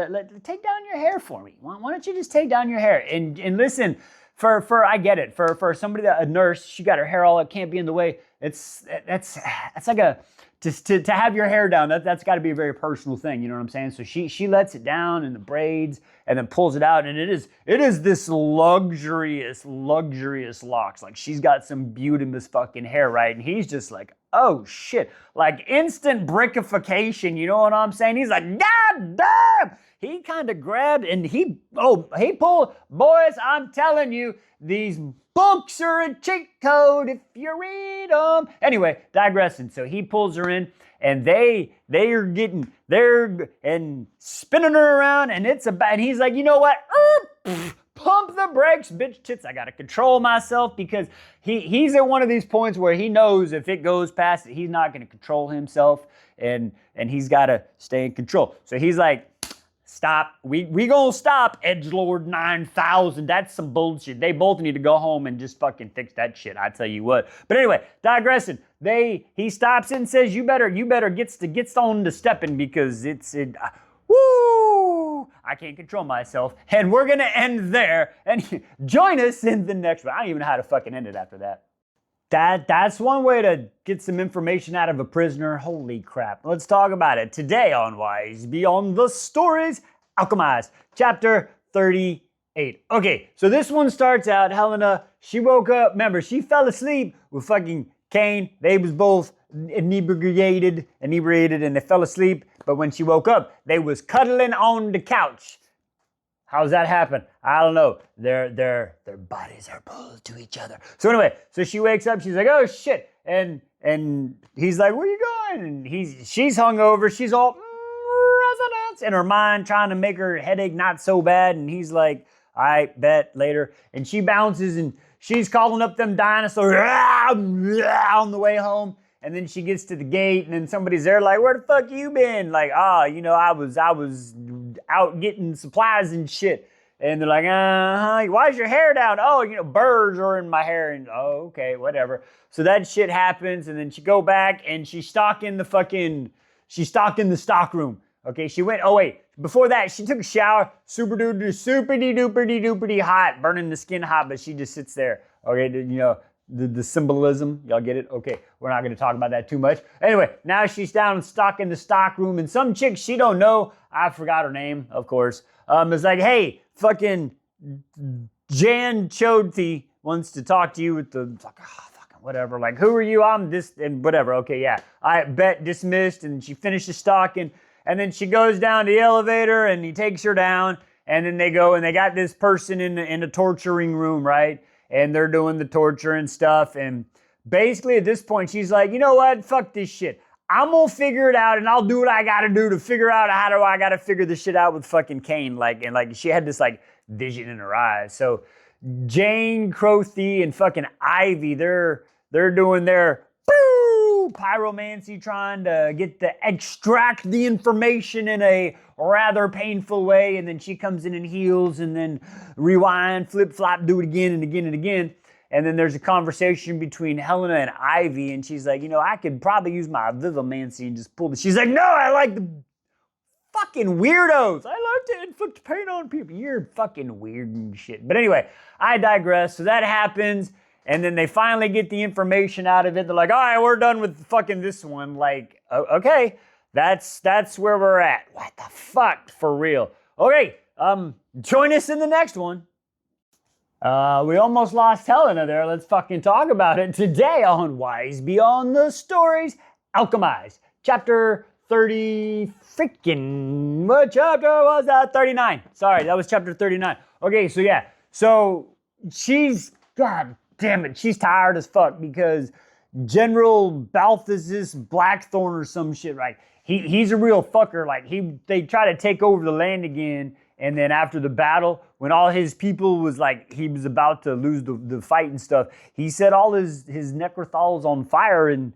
take down your hair for me. Why don't you just take down your hair? And listen, I get it. For somebody that a nurse, she got her hair all up, can't be in the way. That's like a to have your hair down. That's got to be a very personal thing. You know what I'm saying? So she lets it down in the braids and then pulls it out, and it is this luxurious locks. Like she's got some beautimous fucking hair, right? And he's just like, oh shit, like instant brickification. You know what I'm saying? He's like, God damn. He kind of grabbed and he pulled, boys, I'm telling you, these books are a cheat code if you read them. Anyway, digressing. So he pulls her in and they're spinning her around and and he's like, you know what? Pump the brakes, bitch tits. I got to control myself because he's at one of these points where he knows if it goes past it, he's not going to control himself and he's got to stay in control. So he's like, stop. We gonna stop, Edgelord 9000. That's some bullshit. They both need to go home and just fucking fix that shit. I tell you what. But anyway, digressing. He stops and says, you better get on to stepping because woo! I can't control myself. And we're gonna end there. And join us in the next one. I don't even know how to fucking end it after that. That's one way to get some information out of a prisoner. Holy crap. Let's talk about it today on Wise Beyond the Stories, Alchemised, chapter 38. Okay, so this one starts out, Helena, she woke up, remember, she fell asleep with fucking Cain. They was both inebriated, and they fell asleep, but when she woke up, they was cuddling on the couch. How's that happen? I don't know. Their bodies are pulled to each other. So anyway, so she wakes up. She's like, oh shit, and he's like, where you going? And she's hungover. She's all resonance in her mind, trying to make her headache not so bad. And he's like, I bet later. And she bounces and she's calling up them dinosaurs on the way home. And then she gets to the gate, and then somebody's there like, where the fuck you been? Like, I was out getting supplies and shit. And they're like, why's your hair down? Oh, birds are in my hair. And oh, okay, whatever. So that shit happens, and then she go back, and she's stocked in the stock room. Okay, before that, she took a shower, super duper hot, burning the skin hot, but she just sits there. Okay, the symbolism, y'all get it? Okay, we're not going to talk about that too much. Anyway, now she's down stock in the stock room, and some chick she don't know, I forgot her name, of course, is like, hey, fucking Jan Chodthi wants to talk to you with the, fucking whatever, like, who are you? I'm this, and whatever, okay, yeah. I bet dismissed, and she finishes stocking, and then she goes down to the elevator, and he takes her down, and then they go, and they got this person in the torturing room, right? And they're doing the torture and stuff. And basically at this point, she's like, you know what? Fuck this shit. I'm gonna figure it out and I'll do what I gotta do to figure out I gotta figure this shit out with fucking Cain. And she had this vision in her eyes. So Jane, Crothy, and fucking Ivy, they're doing their pyromancy, trying to extract the information in a rather painful way, and then she comes in and heals, and then rewind, flip flop, do it again and again and again. And then there's a conversation between Helena and Ivy, and she's like, I could probably use my vivimancy and just pull this. She's like, no, I like the fucking weirdos. I like to inflict pain on people. You're fucking weird and shit. But anyway, I digress. So that happens. And then they finally get the information out of it. They're like, all right, we're done with fucking this one. Like, okay, that's where we're at. What the fuck, for real? Okay, join us in the next one. We almost lost Helena there. Let's fucking talk about it today on Wise Beyond the Stories, Alchemized, chapter 30 freaking, what chapter was that? 39. Sorry, that was chapter 39. Okay, so yeah, so God damn it, she's tired as fuck because General Balthazar Blackthorn or some shit, right? He's a real fucker. They try to take over the land again, and then after the battle, when all his people was he was about to lose the fight and stuff, he set all his Necrothals on fire, and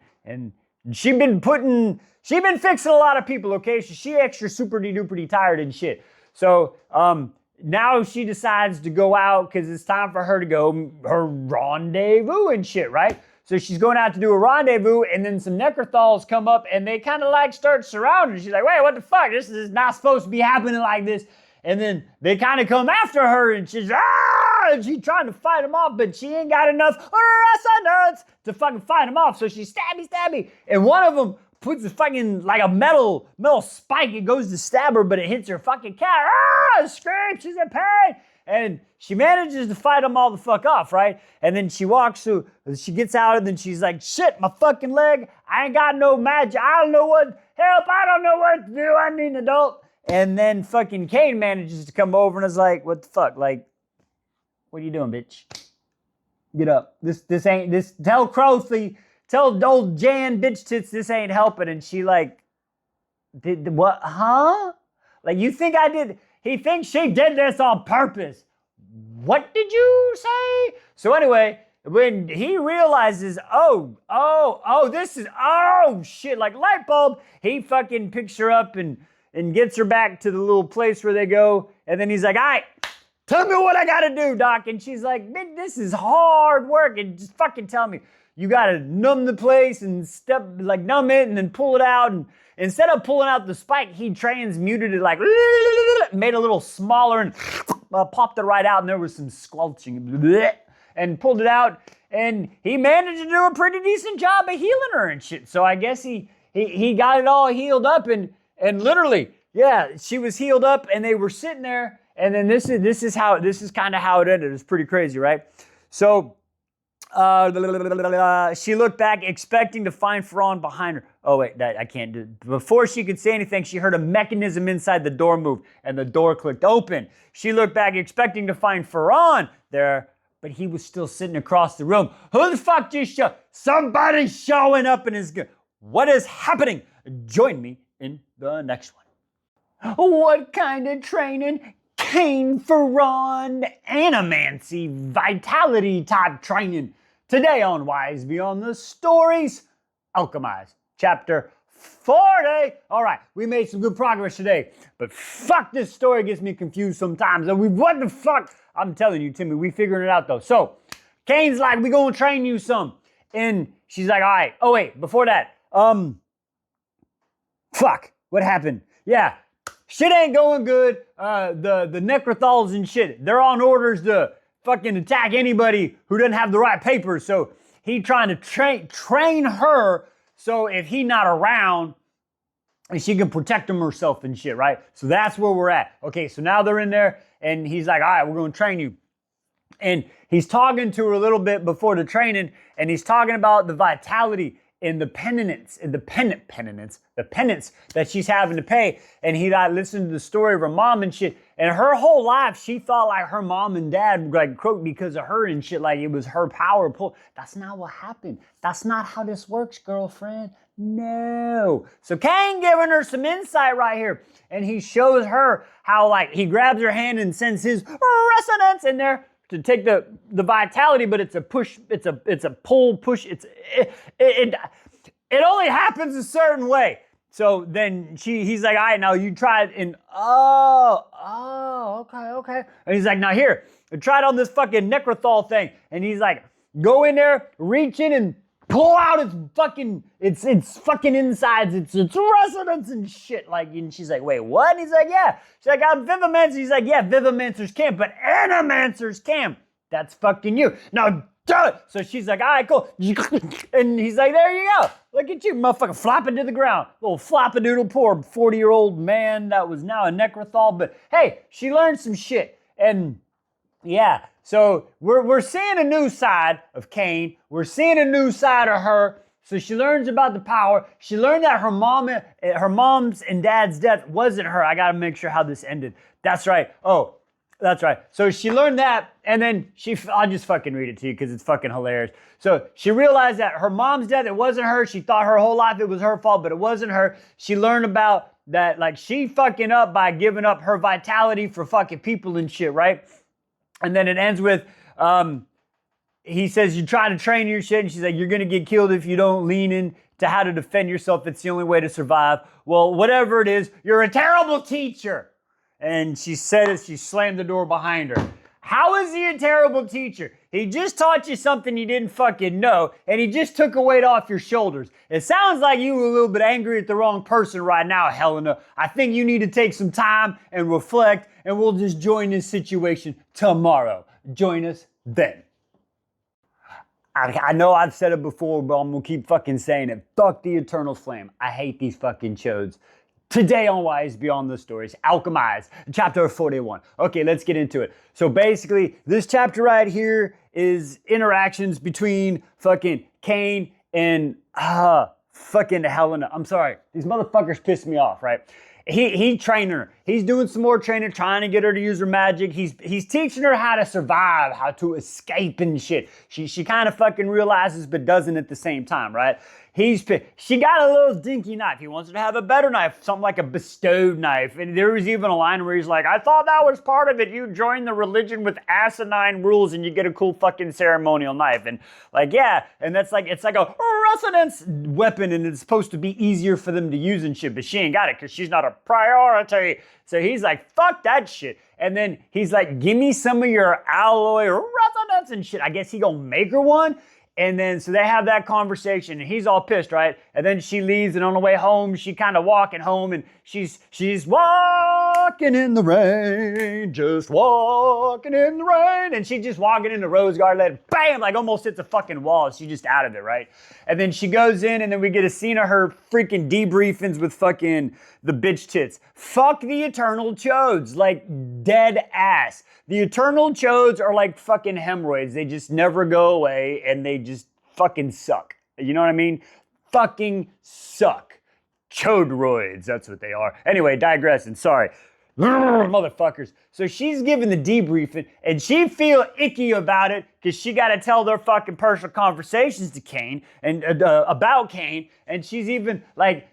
she been fixing a lot of people, okay? So she extra super duper tired and shit. So now she decides to go out because it's time for her to go her rendezvous and shit, right? So she's going out to do a rendezvous, and then some Necrothals come up, and they kind of start surrounding her. She's like, wait, what the fuck? This is not supposed to be happening like this. And then they kind of come after her, and she's and she's trying to fight him off, but she ain't got enough resonance to fucking fight him off. So she stabby. And one of them puts a fucking, like a metal spike. It goes to stab her, but it hits her fucking cat. Screams, she's in pain. And she manages to fight them all the fuck off, right? And then she walks through, she gets out, and then she's like, shit, my fucking leg, I ain't got no magic. I don't know what, help, I don't know what to do. I need an adult. And then fucking Cain manages to come over and is like, what the fuck? Like, what are you doing, bitch? Get up. This ain't, tell Crowley, tell old Jan bitch tits this ain't helping. And she like, did what, huh? Like, you think I did, he thinks she did this on purpose. What did you say? So anyway, when he realizes, this is, shit, like light bulb, he fucking picks her up and gets her back to the little place where they go. And then he's like, all right, tell me what I gotta do, doc. And she's like, man, this is hard work. And just fucking tell me. You gotta numb the place and numb it and then pull it out. And instead of pulling out the spike, he transmuted it, like, made it a little smaller and popped it right out. And there was some squelching and pulled it out. And he managed to do a pretty decent job of healing her and shit. So I guess he got it all healed up and literally, yeah, she was healed up and they were sitting there. And then this is kind of how it ended. It's pretty crazy, right? So she looked back, expecting to find Ferran behind her. Oh, wait, I can't do it. Before she could say anything, she heard a mechanism inside the door move, and the door clicked open. She looked back, expecting to find Ferran there, but he was still sitting across the room. Who the fuck just showed? Somebody's showing up in his gun. What is happening? Join me in the next one. What kind of training? Cain, Ferran, Necromancy, vitality type training. Today on Wise Beyond the Stories, Alchemised, chapter 40. All right, we made some good progress today, but fuck, this story gets me confused sometimes. What the fuck? I'm telling you, Timmy, we figuring it out though. So, Cain's like, we gonna train you some. And she's like, all right. Oh wait, before that, fuck, what happened? Yeah, shit ain't going good. The Necrothals and shit, they're on orders to fucking attack anybody who doesn't have the right papers. So he trying to train her so if he not around, she can protect him herself and shit, right? So that's where we're at. Okay, so now they're in there and he's like, all right, we're going to train you. And he's talking to her a little bit before the training, and he's talking about the vitality and the penance that she's having to pay. And he like listened to the story of her mom and shit. And her whole life, she thought like her mom and dad like croaked because of her and shit. Like it was her power pull. That's not what happened. That's not how this works, girlfriend. No. So Cain giving her some insight right here. And he shows her how like he grabs her hand and sends his resonance in there to take the vitality, but it's a push, it's a pull, push, it only happens a certain way. So then he's like, all right, now you try it and okay. And he's like, now here, try it on this fucking Necrothal thing. And he's like, go in there, reach in and pull out its fucking insides, its resonance and shit. Like, and she's like, wait, what? And he's like, yeah. She's like, I'm Vivimancer. He's like, yeah, Vivimancers can, but Animancers can. That's fucking you. Now, duh. So she's like, all right, cool. And he's like, there you go. Look at you, motherfucker, flopping to the ground. Little flop-a-doodle, poor 40-year-old man that was now a Necrothal. But hey, she learned some shit. And yeah, so we're seeing a new side of Cain. We're seeing a new side of her. So she learns about the power. She learned that her mom's and dad's death wasn't her. I got to make sure how this ended. That's right. Oh, that's right. So she learned that, and then I'll just fucking read it to you because it's fucking hilarious. So she realized that her mom's death, it wasn't her. She thought her whole life it was her fault, but it wasn't her. She learned about that, like she fucking up by giving up her vitality for fucking people and shit, right? And then it ends with, he says, you're trying to train your shit. And she's like, you're going to get killed if you don't lean in to how to defend yourself. It's the only way to survive. Well, whatever it is, you're a terrible teacher. And she said as she slammed the door behind her. How is he a terrible teacher? He just taught you something you didn't fucking know, and he just took a weight off your shoulders. It sounds like you were a little bit angry at the wrong person right now, Helena. I think you need to take some time and reflect, and we'll just join this situation tomorrow. Join us then. I know I've said it before, but I'm gonna keep fucking saying it. Fuck the Eternal Flame. I hate these fucking chodes. Today on Wise Beyond the Stories, Alchemised, chapter 41. Okay, let's get into it. So basically, this chapter right here is interactions between fucking Cain and fucking Helena. I'm sorry, these motherfuckers piss me off, right? He training her. He's doing some more training, trying to get her to use her magic. He's teaching her how to survive, how to escape and shit. She kind of fucking realizes but doesn't at the same time, right? She got a little dinky knife. He wants her to have a better knife, something like a bestowed knife. And there was even a line where he's like, I thought that was part of it. You join the religion with asinine rules and you get a cool fucking ceremonial knife. And like, yeah, and that's like, it's like a resonance weapon and it's supposed to be easier for them to use and shit, but she ain't got it because she's not a priority. So he's like, fuck that shit. And then he's like, give me some of your alloy resonance and shit. I guess he gonna make her one. And then, so they have that conversation and he's all pissed, right? And then she leaves and on the way home, she kind of walking home and she's walking in the rain, just walking in the rain. And she's just walking in the rose garden, and bam, like almost hits a fucking wall. She's just out of it, right? And then she goes in and then we get a scene of her freaking debriefings with fucking the bitch tits. Fuck the Eternal Chodes, like dead ass. The Eternal Chodes are like fucking hemorrhoids. They just never go away and they just fucking suck. You know what I mean? Fucking suck. Chodroids, that's what they are. Anyway, digressing, sorry. Motherfuckers. So she's giving the debriefing and she feel icky about it because she got to tell their fucking personal conversations to Cain and about Cain. And she's even like,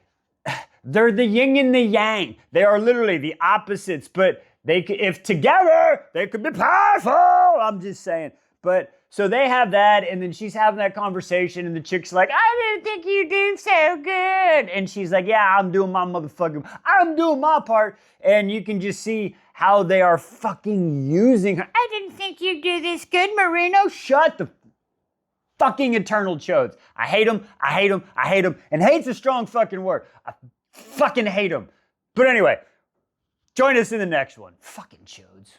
they're the yin and the yang. They are literally the opposites, but if together, they could be powerful. I'm just saying. But so they have that, and then she's having that conversation, and the chick's like, I didn't think you did so good. And she's like, yeah, I'm doing my part. And you can just see how they are fucking using her. I didn't think you'd do this good, Marino. Shut the fucking Eternal Chodes. I hate them. And hate's a strong fucking word. I fucking hate them. But anyway, join us in the next one. Fucking chodes.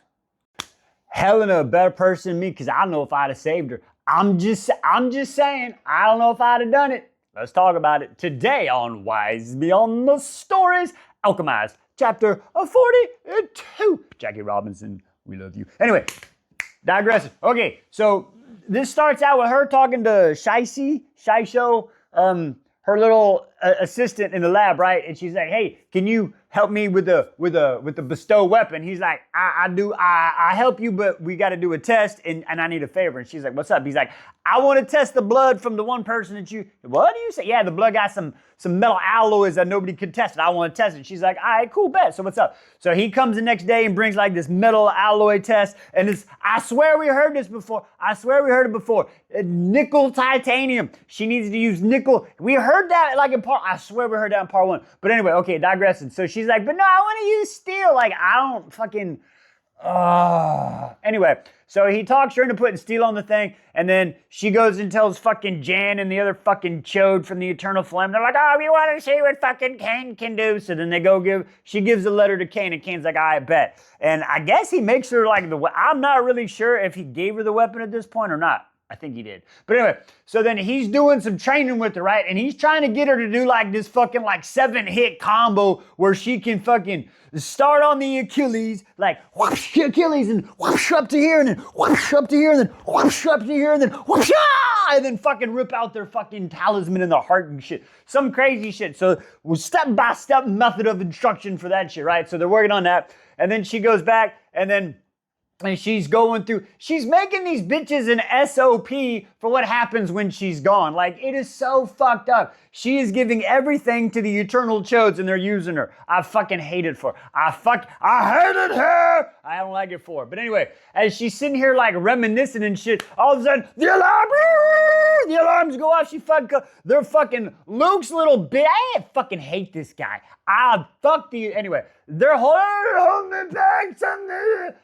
Helena a better person than me because I don't know if I'd have saved her. I'm just saying, I don't know if I'd have done it. Let's talk about it today on Wise Beyond the Stories, Alchemized, chapter 42. Jackie Robinson, we love you. Anyway, digressing. Okay, so this starts out with her talking to Shisho, her little assistant in the lab, right? And she's like, hey, can you help me with the bestow weapon? He's like, I help you, but we got to do a test and I need a favor. And she's like, what's up? He's like, I want to test the blood from the one person that you, what do you say? Yeah, the blood got some metal alloys that nobody could test it. I want to test it. She's like, all right, cool, bet. So what's up? So he comes the next day and brings like this metal alloy test. And it's, I swear we heard this before. Nickel titanium. She needs to use nickel. We heard that like in part, I swear we heard that in part 1. But anyway, okay, digressing. So she's like, but no, I want to use steel. Like, I don't fucking, Anyway, so he talks her into putting steel on the thing, and then she goes and tells fucking Jan and the other fucking chode from the Eternal Flame. They're like, oh, we want to see what fucking Cain can do. So then they go she gives a letter to Cain, and Cain's like, I bet. And I guess he makes her like I'm not really sure if he gave her the weapon at this point or not. I think he did. But anyway, so then he's doing some training with her, right? And he's trying to get her to do like this fucking like 7-hit combo where she can fucking start on the Achilles, like whoosh Achilles and whoosh up to here and then whoosh up to here and then whoosh up to here and then whoosh and then fucking rip out their fucking talisman in the heart and shit. Some crazy shit. So step-by-step method of instruction for that shit, right? So they're working on that. And then she goes back and she's going through, she's making these bitches an SOP for what happens when she's gone. Like, it is so fucked up. She is giving everything to the Eternal Chodes and they're using her. I fucking hate it for her. I hated her. I don't like it for her. But anyway, as she's sitting here like reminiscing and shit, all of a sudden, the alarms go off. They're fucking Luke's little bitch. I fucking hate this guy. Anyway, they're holding me back.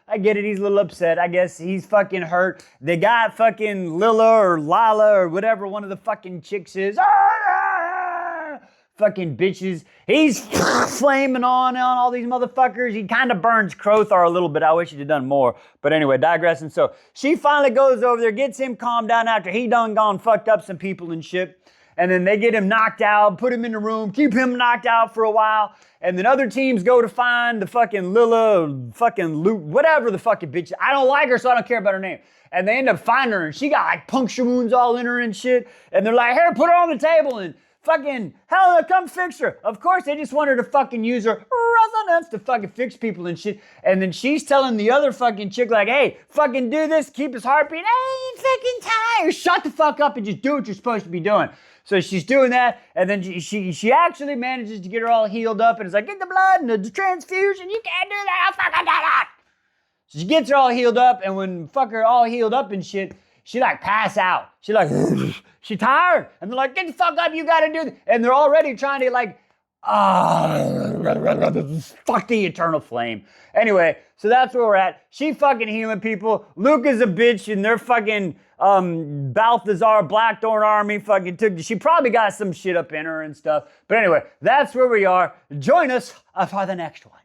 I get it, he's a little upset. I guess he's fucking hurt. They got fucking Lila or Lala or whatever one of the fucking chicks is. fucking bitches. He's flaming on all these motherfuckers. He kind of burns Crothar a little bit. I wish he'd have done more. But anyway, digressing. So she finally goes over there, gets him calmed down after he done gone fucked up some people and shit. And then they get him knocked out, put him in the room, keep him knocked out for a while. And then other teams go to find the fucking Lila, fucking Luke, whatever the fucking bitch. I don't like her, so I don't care about her name. And they end up finding her, and she got like puncture wounds all in her and shit. And they're like, here, put her on the table, and fucking Helena, come fix her. Of course, they just want her to fucking use her resonance to fucking fix people and shit. And then she's telling the other fucking chick like, hey, fucking do this, keep his heartbeat. Hey, you fucking tired. Shut the fuck up and just do what you're supposed to be doing. So she's doing that, and then she actually manages to get her all healed up, and it's like, get the blood and the transfusion. You can't do that. I'll fucking do that. So she gets her all healed up, and when fuck her all healed up and shit, she like pass out. She like, she tired. And they're like, get the fuck up, you gotta do this. And they're already trying to like, fuck the eternal flame. Anyway, so that's where we're at. She fucking healing people. Luke is a bitch, and they're fucking Balthazar Blackthorn army fucking took. She probably got some shit up in her and stuff. But anyway, that's where we are. Join us for the next one.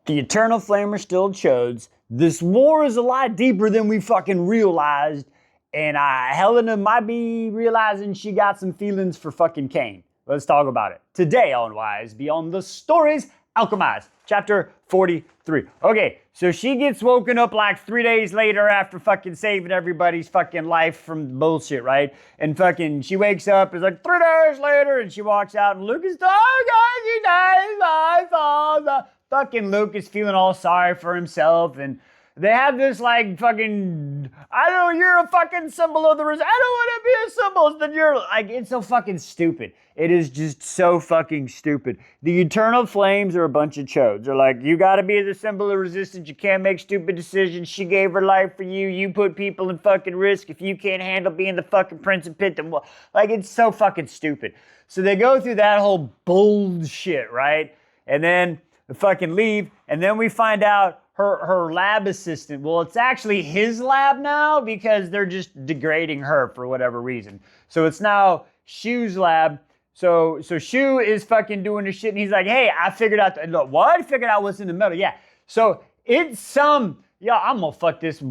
The Eternal Flame are still chodes. This war is a lot deeper than we fucking realized. And Helena might be realizing she got some feelings for fucking Cain. Let's talk about it. Today on Wise Beyond the Stories, Alchemised, chapter 43. Okay, so she gets woken up like 3 days later after fucking saving everybody's fucking life from bullshit, right? And fucking she wakes up, it's like 3 days later, and she walks out, and Luke is, oh guys, you died, my father. Fucking Luke is feeling all sorry for himself, and they have this like fucking, I don't know, you're a fucking symbol of the I don't want to be a symbol. Then you're like, it's so fucking stupid. It is just so fucking stupid. The Eternal Flames are a bunch of chodes. They're like, you got to be the symbol of resistance. You can't make stupid decisions. She gave her life for you. You put people in fucking risk. If you can't handle being the fucking Prince of Pit, then what? Like, it's so fucking stupid. So they go through that whole bullshit, right? And then they fucking leave. And then we find out her lab assistant, well, it's actually his lab now because they're just degrading her for whatever reason. So it's now Shu's lab. So Shu is fucking doing the shit, and he's like, hey, I figured out, what? I figured out what's in the metal. Yeah. So it's I'm gonna fuck this.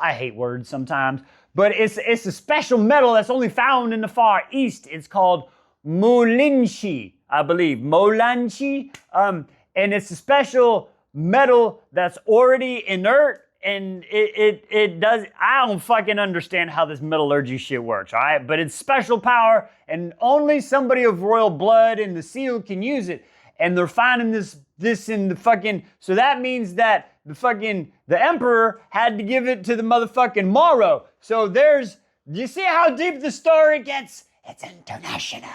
I hate words sometimes, but it's a special metal that's only found in the Far East. It's called Molinchi, I believe. Molanchi. And it's a special metal that's already inert, and it does, I don't fucking understand how this metallurgy shit works, all right? But it's special power, and only somebody of royal blood in the seal can use it. And they're finding this in the fucking, so that means that the emperor had to give it to the motherfucking Morrow. So do you see how deep the story gets? It's international.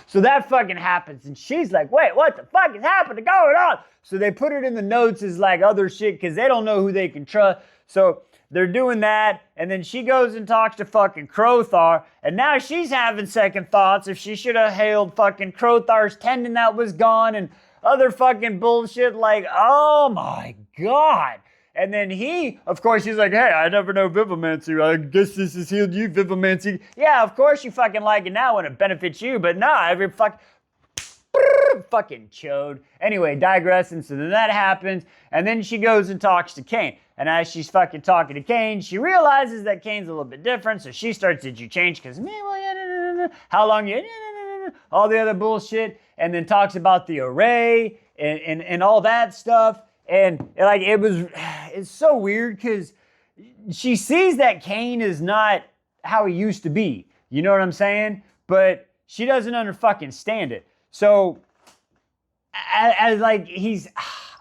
So that fucking happens, and she's like, wait, what the fuck is happening going on? So they put it in the notes as like other shit because they don't know who they can trust. So they're doing that, and then she goes and talks to fucking Crothar, and now she's having second thoughts if she should have hailed fucking Crothar's tendon that was gone and other fucking bullshit like, oh my God. And then he, of course, he's like, hey, I never know Vivomancy. I guess this has healed you, Vivomancy. Yeah, of course you fucking like it now when it benefits you, but nah, every fucking chode. Anyway, digressing, so then that happens, and then she goes and talks to Cain. And as she's fucking talking to Cain, she realizes that Cain's a little bit different, so she starts, did you change? Because, how long you, all the other bullshit, and then talks about the array and all that stuff. And like it's so weird because she sees that Cain is not how he used to be. You know what I'm saying? But she doesn't fucking stand it. So as like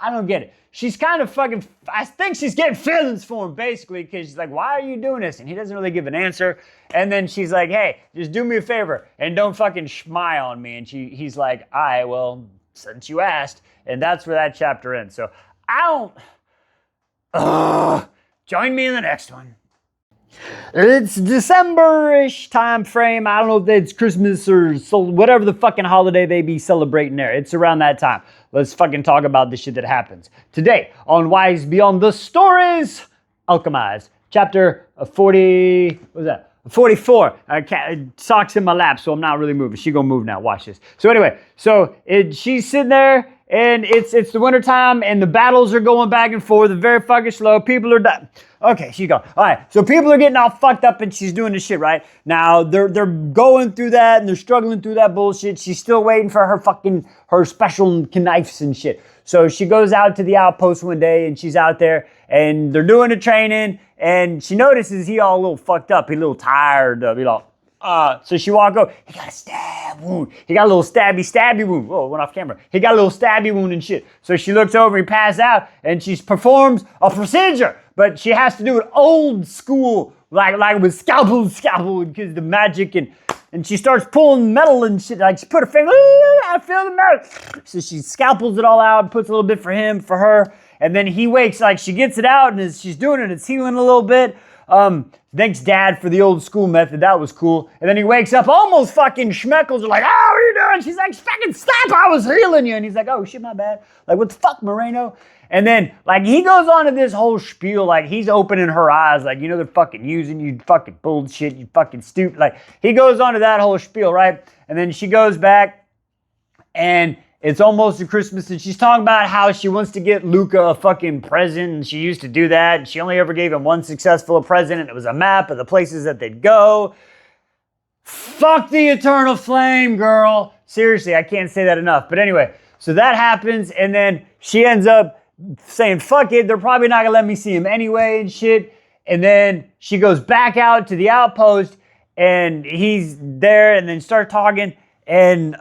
I don't get it. She's kind of fucking, I think she's getting feelings for him basically because she's like, why are you doing this? And he doesn't really give an answer. And then she's like, hey, just do me a favor and don't fucking schmie on me. And he's like, well, since you asked. And that's where that chapter ends. So join me in the next one. It's December-ish time frame. I don't know if it's Christmas or whatever the fucking holiday they be celebrating there. It's around that time. Let's fucking talk about the shit that happens. Today on Wise Beyond the Stories, Alchemized, chapter 40, what was that? 44. Sock's in my lap, so I'm not really moving. She gonna move now. Watch this. So anyway, so she's sitting there, and it's the wintertime, and the battles are going back and forth. They're very fucking slow. People are dying. Okay, she's gone. All right, so people are getting all fucked up, and she's doing this shit, right? Now, they're going through that, and they're struggling through that bullshit. She's still waiting for her special knives and shit. So she goes out to the outpost one day, and she's out there, and they're doing the training, and she notices he all a little fucked up. He a little tired of it all. So she walked over. He got a stab wound. He got a little stabby wound. Whoa, went off camera. He got a little stabby wound and shit. So she looks over, he passed out, and she performs a procedure. But she has to do it old school, like with scalpel, because the magic, and she starts pulling metal and shit. Like she put her finger, I feel the metal. So she scalpels it all out, puts a little bit for him, for her. And then he wakes, like she gets it out, and as she's doing it, it's healing a little bit. Thanks, Dad, for the old school method. That was cool. And then he wakes up, almost fucking schmeckles are like, oh, what are you doing? She's like, fucking stop, I was healing you. And he's like, oh, shit, my bad. Like, what the fuck, Moreno? And then, like, he goes on to this whole spiel, like, he's opening her eyes, like, you know, they're fucking using you, fucking bullshit, you fucking stupid. Like, he goes on to that whole spiel, right? And then she goes back, and it's almost Christmas, and she's talking about how she wants to get Luca a fucking present, and she used to do that, and she only ever gave him one successful present, and it was a map of the places that they'd go. Fuck the eternal flame, girl. Seriously, I can't say that enough. But anyway, so that happens, and then she ends up saying, fuck it, they're probably not gonna let me see him anyway and shit. And then she goes back out to the outpost, and he's there, and then start talking, and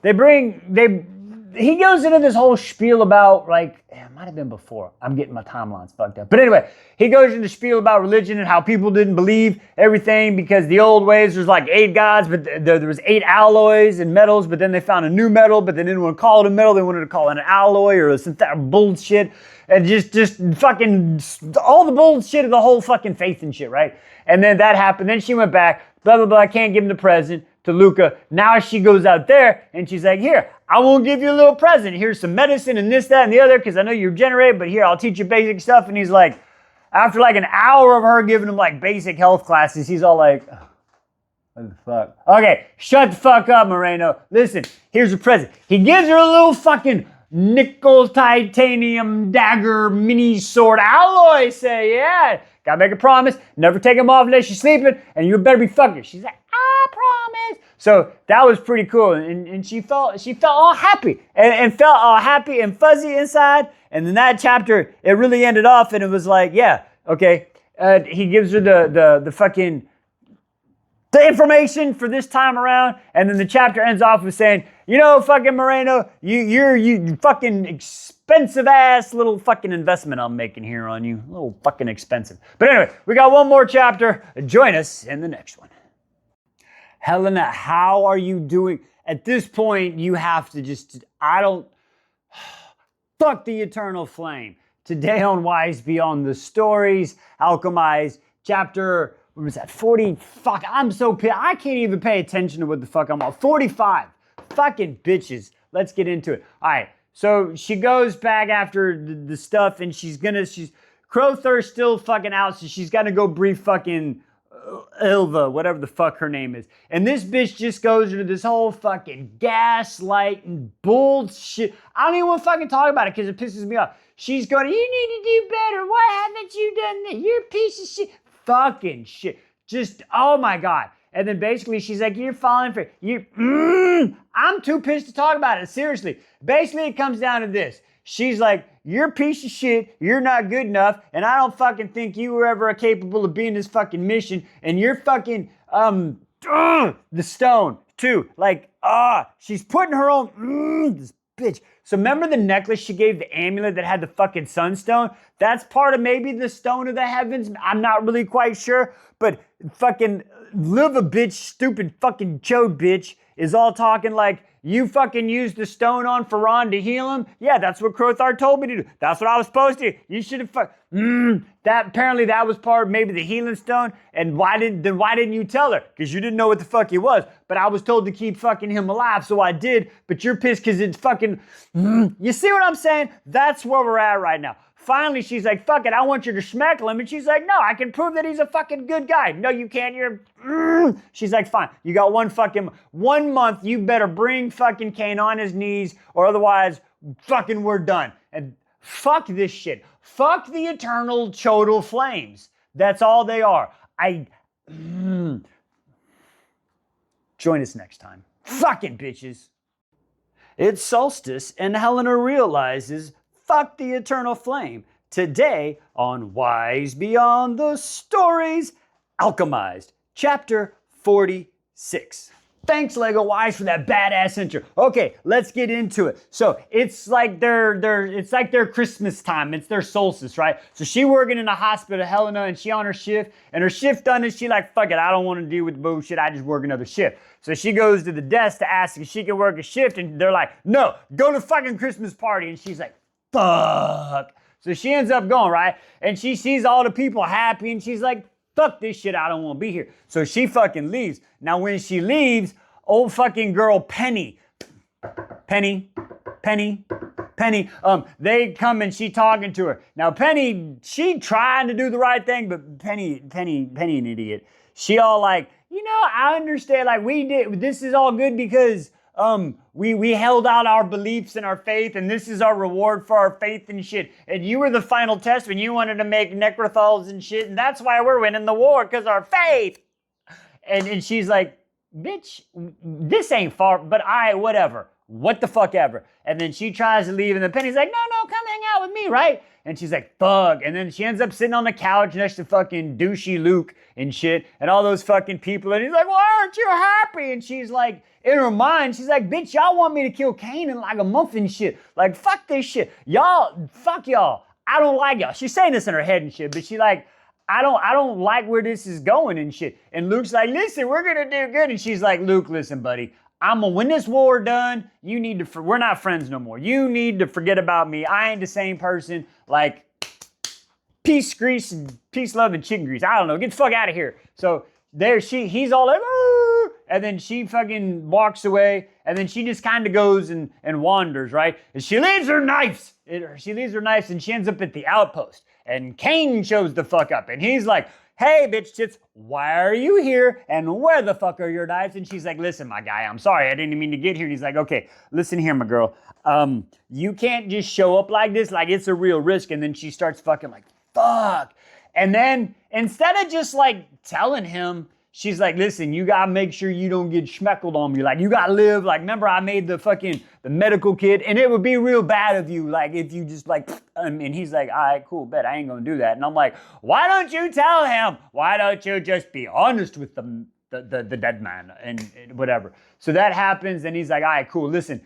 he goes into this whole spiel about, like, it might have been before. I'm getting my timelines fucked up. But anyway, he goes into spiel about religion and how people didn't believe everything because the old ways, there's like 8 gods, but there was 8 alloys and metals, but then they found a new metal, but they didn't want to call it a metal. They wanted to call it an alloy or some bullshit. And just fucking all the bullshit of the whole fucking faith and shit, right? And then that happened. Then she went back, blah, blah, blah. I can't give him the present to Luca. Now she goes out there and she's like, here, I won't give you a little present. Here's some medicine and this, that, and the other, because I know you're regenerated, but here, I'll teach you basic stuff. And he's like, after like an hour of her giving him like basic health classes, he's all like, oh, what the fuck? Okay, shut the fuck up, Moreno. Listen, here's a present. He gives her a little fucking nickel titanium dagger mini sword alloy. Say, yeah, gotta make a promise. Never take him off unless you're sleeping, and you better be fucking. She's like, I promise. So that was pretty cool, and she felt all happy and felt all happy and fuzzy inside. And then that chapter, it really ended off, and it was like, yeah, okay. He gives her the fucking the information for this time around, and then the chapter ends off with saying, you know, fucking Moreno, you fucking expensive ass little fucking investment I'm making here on you, a little fucking expensive. But anyway, we got one more chapter. Join us in the next one. Helena, how are you doing? At this point, you have to fuck the eternal flame. Today on Wise Beyond the Stories, Alchemized, chapter, what was that, 40? Fuck, I'm so pissed. I can't even pay attention to what the fuck I'm on. 45. Fucking bitches. Let's get into it. All right, so she goes back after the stuff, and Crowthirst's still fucking out, so she's got to go brief fucking Ilva, whatever the fuck her name is. And this bitch just goes into this whole fucking gaslighting bullshit. I don't even want to fucking talk about it because it pisses me off. She's going, you need to do better. Why haven't you done that? You're a piece of shit. Fucking shit. Just, oh my God. And then basically she's like, you're falling for I'm too pissed to talk about it. Seriously. Basically it comes down to this. She's like, you're a piece of shit, you're not good enough, and I don't fucking think you were ever capable of being this fucking mission, and you're fucking, the stone, too. Like, she's putting her own, this bitch. So remember the necklace she gave, the amulet that had the fucking sunstone? That's part of maybe the stone of the heavens. I'm not really quite sure, but fucking live a bitch, stupid fucking chode bitch, is all talking like, you fucking used the stone on Ferran to heal him? Yeah, that's what Crothar told me to do. That's what I was supposed to do. You should have apparently that was part of maybe the healing stone. And why didn't you tell her? Because you didn't know what the fuck he was. But I was told to keep fucking him alive, so I did. But you're pissed because it's fucking, you see what I'm saying? That's where we're at right now. finally she's like, fuck it, I want you to schmeckle him. And she's like, no, I can prove that he's a fucking good guy. No, you can't. She's like, fine, you got 1 month, you better bring fucking Cain on his knees or otherwise fucking we're done. And fuck this shit. Fuck the eternal chodal flames. That's all they are. Join us next time. Fucking bitches. It's solstice and Helena realizes, fuck the eternal flame. Today on Wise Beyond the Stories, Alchemized, chapter 46. Thanks, Lego Wise, for that badass intro. Okay, let's get into it. So it's like their Christmas time. It's their solstice, right? So she working in a hospital, Helena, and she on her shift, and her shift done, and she like, fuck it, I don't want to deal with the bullshit. I just work another shift. So she goes to the desk to ask if she can work a shift, and they're like, no, go to fucking Christmas party. And she's like, fuck. So she ends up going, right? And she sees all the people happy, and she's like, fuck this shit, I don't want to be here. So she fucking leaves. Now when she leaves, old fucking girl Penny, they come and she talking to her. Now Penny, she trying to do the right thing, but Penny an idiot. She all like, you know, I understand, like this is all good because we held out our beliefs and our faith, and this is our reward for our faith and shit. And you were the final test when you wanted to make necrothals and shit, and that's why we're winning the war, because our faith. And she's like, bitch, this ain't far, but whatever. What the fuck ever. And then she tries to leave, and then Penny's like, no, come hang out with me, right? And she's like, fuck. And then she ends up sitting on the couch next to fucking douchey Luke and shit, and all those fucking people. And he's like, why aren't you happy? And she's like, in her mind, she's like, bitch, y'all want me to kill Cain in like a month and shit. Like, fuck this shit. Fuck y'all. I don't like y'all. She's saying this in her head and shit, but she like, I don't like where this is going and shit. And Luke's like, listen, we're gonna do good. And she's like, Luke, listen, buddy, when this war done, you need to, we're not friends no more. You need to forget about me. I ain't the same person. Like, peace, grease, and peace, love, and chicken grease. I don't know. Get the fuck out of here. So he's all like, "Arr!" And then she fucking walks away, and then she just kind of goes and wanders, right? And she leaves her knives. And she ends up at the outpost. And Cain shows the fuck up, and he's like, hey, bitch tits, why are you here? And where the fuck are your knives? And she's like, listen, my guy, I'm sorry, I didn't mean to get here. And he's like, okay, listen here, my girl. You can't just show up like this, like it's a real risk. And then she starts fucking like, fuck. And then instead of just like telling him, she's like, listen, you gotta make sure you don't get schmeckled on me. Like, you gotta live, like, remember I made the medical kit, and it would be real bad of you, like, if you just like, and he's like, all right, cool, bet, I ain't gonna do that. And I'm like, why don't you tell him? Why don't you just be honest with the dead man and whatever? So that happens, and he's like, all right, cool, listen,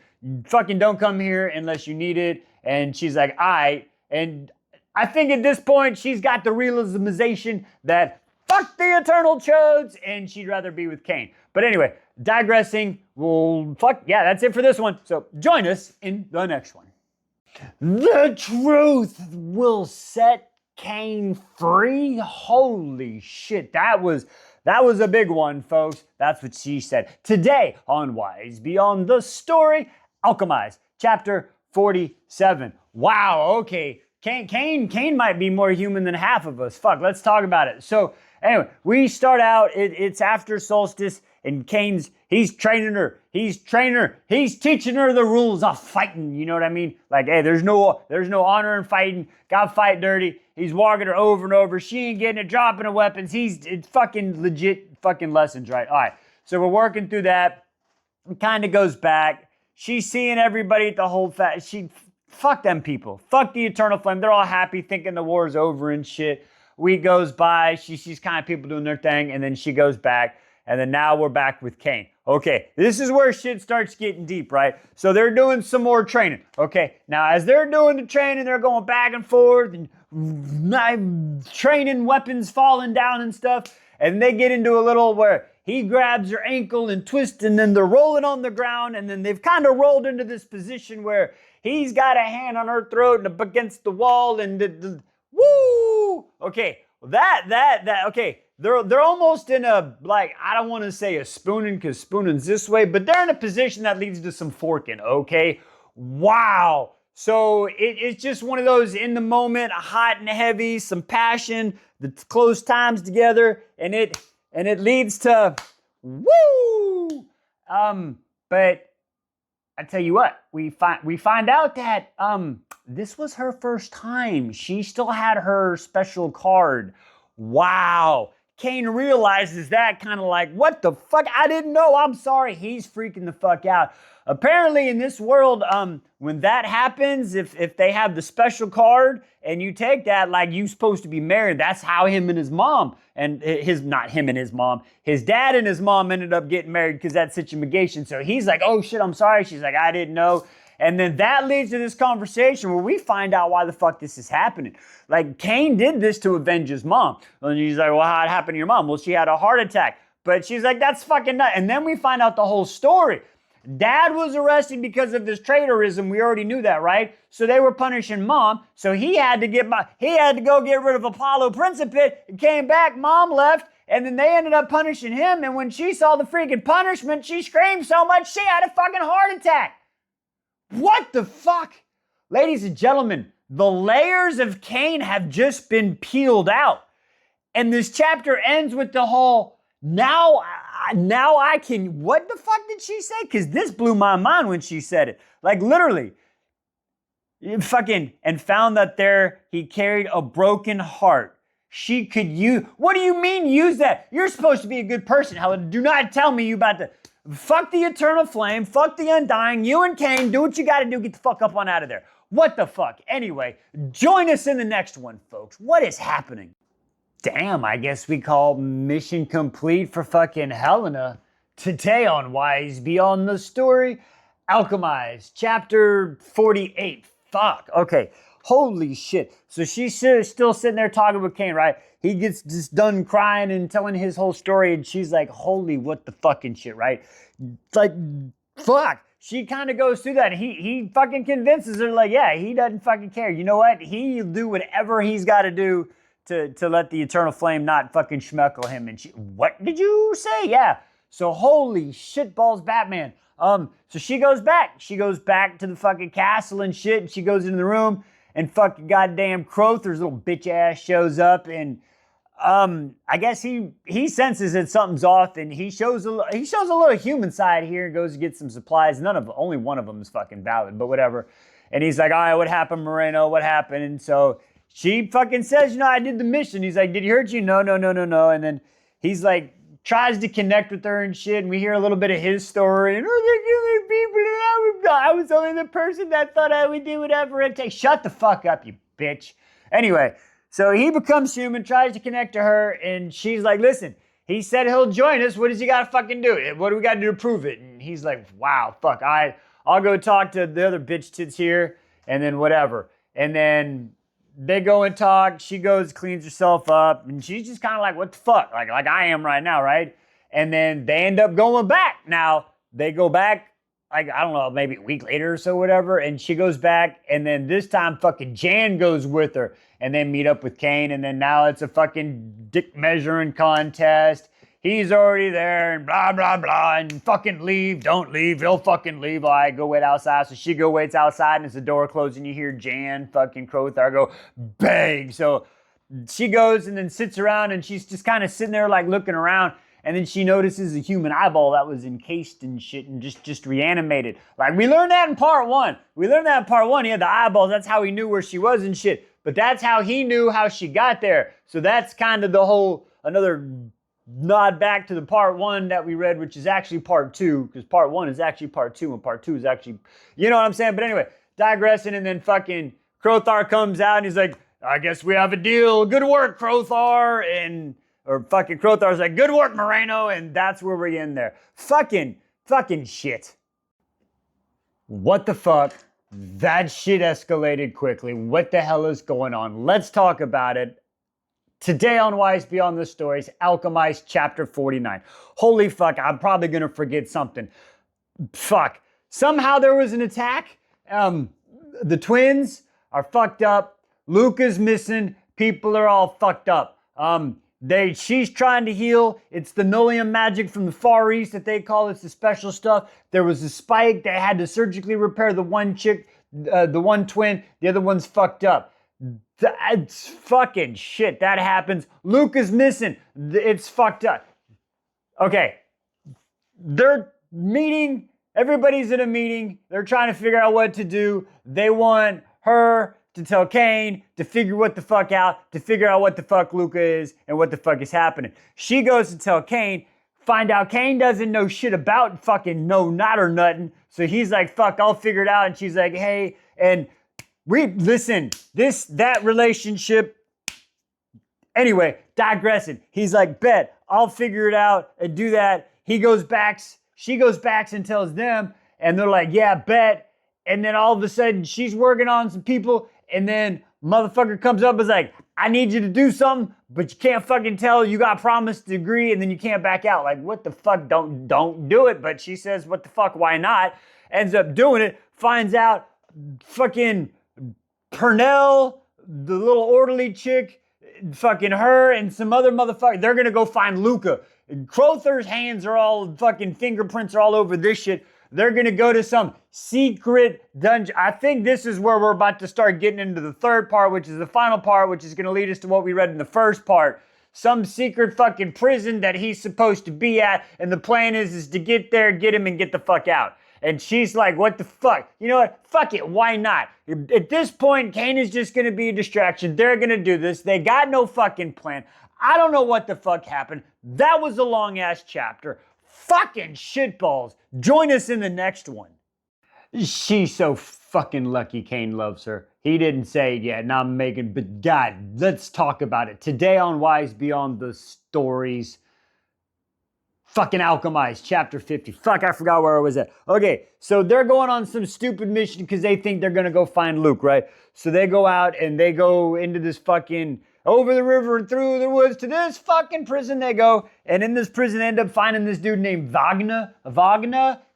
fucking don't come here unless you need it. And she's like, all right. And I think at this point, she's got the realization that fuck the eternal chodes, and she'd rather be with Cain. But anyway, digressing, that's it for this one. So join us in the next one. The truth will set Cain free. Holy shit, that was a big one, folks. That's what she said. Today on Wise Beyond the Story, Alchemized, chapter 47. Wow, okay. Cain might be more human than half of us. Fuck, let's talk about it. So anyway, we start out, it's after solstice, and he's training her. He's teaching her the rules of fighting, you know what I mean? Like, hey, there's no honor in fighting, gotta fight dirty. He's walking her over and over. She ain't getting it, dropping her weapons. It's fucking legit fucking lessons, right? All right, so we're working through that. It kind of goes back. She's seeing everybody at the whole fuck them people. Fuck the eternal flame. They're all happy thinking the war's over and shit. Week goes by, she sees kind of people doing their thing, and then she goes back, and then now we're back with Cain. Okay, this is where shit starts getting deep, right? So they're doing some more training. Okay, now as they're doing the training, they're going back and forth, and training weapons falling down and stuff, and they get into a little where he grabs her ankle and twists, and then they're rolling on the ground, and then they've kind of rolled into this position where he's got a hand on her throat and up against the wall, and woo! Okay, okay. They're almost in a, like, I don't want to say a spooning because spooning's this way, but they're in a position that leads to some forking, okay? Wow. So it's just one of those in the moment, hot and heavy, some passion, the close times together, and it leads to woo. But I tell you what, we find out that this was her first time. She still had her special card. Wow. Cain realizes that, kind of like, what the fuck? I didn't know. I'm sorry. He's freaking the fuck out. Apparently in this world, when that happens, if they have the special card and you take that, like, you supposed to be married. That's how him and his mom, and not him and his mom, his dad and his mom ended up getting married because that's such a negation. So he's like, oh shit, I'm sorry. She's like, I didn't know. And then that leads to this conversation where we find out why the fuck this is happening. Like, Cain did this to avenge his mom. And he's like, well, how'd it happen to your mom? Well, she had a heart attack. But she's like, that's fucking nuts. And then we find out the whole story. Dad was arrested because of this traitorism. We already knew that, right? So they were punishing mom. So he had to go get rid of Apollo Principate. It came back, mom left. And then they ended up punishing him. And when she saw the freaking punishment, she screamed so much she had a fucking heart attack. What the fuck? Ladies and gentlemen, the layers of Cain have just been peeled out. And this chapter ends with the whole, now I can, what the fuck did she say? Because this blew my mind when she said it. Like, literally, fucking, and found that there he carried a broken heart. She could use, what do you mean use that? You're supposed to be a good person, Helena. Do not tell me you about to, fuck the eternal flame, fuck the undying, you and Cain, do what you gotta do, get the fuck up on out of there. What the fuck? Anyway, join us in the next one, folks. What is happening? Damn, I guess we call mission complete for fucking Helena. Today on Wise Beyond the Story, Alchemised, chapter 48. Fuck, okay. Holy shit. So she's still sitting there talking with Cain, right? He gets just done crying and telling his whole story, and she's like, holy what the fucking shit, right? Like, fuck. She kind of goes through that, and he fucking convinces her, like, yeah, he doesn't fucking care. You know what? He'll do whatever he's got to do to let the eternal flame not fucking schmeckle him. And she, what did you say? Yeah. So holy shit balls Batman. So she goes back. She goes back to the fucking castle and shit, and she goes into the room, and fucking goddamn Crowther's little bitch ass shows up, and I guess he senses that something's off, and he shows a little human side here and goes to get some supplies. Only one of them is fucking valid, but whatever. And he's like, all right, what happened, Moreno? What happened? And so she fucking says, I did the mission. He's like, did he hurt you? No. And then he's like, tries to connect with her and shit, and we hear a little bit of his story. And I was only the person that thought I would do whatever it takes. Shut the fuck up, you bitch. Anyway, so he becomes human, tries to connect to her, and she's like, listen, he said he'll join us. What does he got to fucking do? What do we got to do to prove it? And he's like, wow, fuck, I'll go talk to the other bitch tits here, and then whatever. And then they go and talk. She goes, cleans herself up, and she's just kind of like, what the fuck? Like I am right now, right? And then they end up going back. Now, they go back, like, I don't know, maybe a week later or so, whatever, and she goes back, and then this time fucking Jan goes with her, and they meet up with Cain, and then now it's a fucking dick measuring contest. He's already there, and blah, blah, blah, and fucking leave, don't leave, he'll fucking leave. All right, go wait outside. So she go waits outside, and as the door closes, and you hear Jan fucking Crowthar go, bang. So she goes and then sits around, and she's just kind of sitting there like looking around, and then she notices a human eyeball that was encased and shit and just reanimated. Like, we learned that in part one. He had the eyeballs. That's how he knew where she was and shit. But that's how he knew how she got there. So that's kind of the whole, another nod back to the part one that we read, which is actually part two, because part one is actually part two, and part two is actually, you know what I'm saying? But anyway, digressing, and then fucking Crowthar comes out, and he's like, I guess we have a deal. Good work, Crowthar. Or fucking Crowthar's like, good work, Moreno. And that's where we end there. Fucking shit. What the fuck? That shit escalated quickly. What the hell is going on? Let's talk about it. Today on Wise Beyond the Stories, Alchemized chapter 49. Holy fuck, I'm probably going to forget something. Fuck. Somehow there was an attack. The twins are fucked up. Luca's missing. People are all fucked up. She's trying to heal. It's the Nullium magic from the Far East that they call. It's the special stuff. There was a spike. They had to surgically repair the one chick. the one twin, the other one's fucked up. That's fucking shit. That happens. Luca's missing. It's fucked up. Okay. They're meeting. Everybody's in a meeting. They're trying to figure out what to do. They want her to tell Kane to figure what the fuck out, to figure out what the fuck Luca is and what the fuck is happening. She goes to tell Kane, find out Kane doesn't know shit about fucking no not or nothing. So he's like, fuck, I'll figure it out. And she's like, hey, and listen, that relationship. Anyway, digressing. He's like, bet, I'll figure it out and do that. She goes back and tells them, and they're like, yeah, bet. And then all of a sudden, she's working on some people, and then motherfucker comes up and is like, I need you to do something, but you can't fucking tell. You got promised to agree, and then you can't back out. Like, what the fuck? Don't do it. But she says, what the fuck? Why not? Ends up doing it. Finds out fucking Purnell, the little orderly chick, fucking her and some other motherfucker. They're gonna go find Luca. Crowther's hands are all fucking fingerprints are all over this shit. They're gonna go to some secret dungeon. I think this is where we're about to start getting into the third part, which is the final part, which is gonna lead us to what we read in the first part. Some secret fucking prison that he's supposed to be at, and the plan is to get there, get him, and get the fuck out. And she's like, what the fuck? You know what? Fuck it, why not? At this point, Kane is just gonna be a distraction. They're gonna do this. They got no fucking plan. I don't know what the fuck happened. That was a long-ass chapter. Fucking shitballs. Join us in the next one. She's so fucking lucky Kane loves her. He didn't say it yet, and I'm making, but God, let's talk about it. Today on Wise Beyond the Stories, fucking Alchemized, chapter 50. Fuck, I forgot where I was at. Okay, so they're going on some stupid mission because they think they're gonna go find Luke, right? So they go out and they go into this fucking, over the river and through the woods to this fucking prison they go. And in this prison, they end up finding this dude named Wagner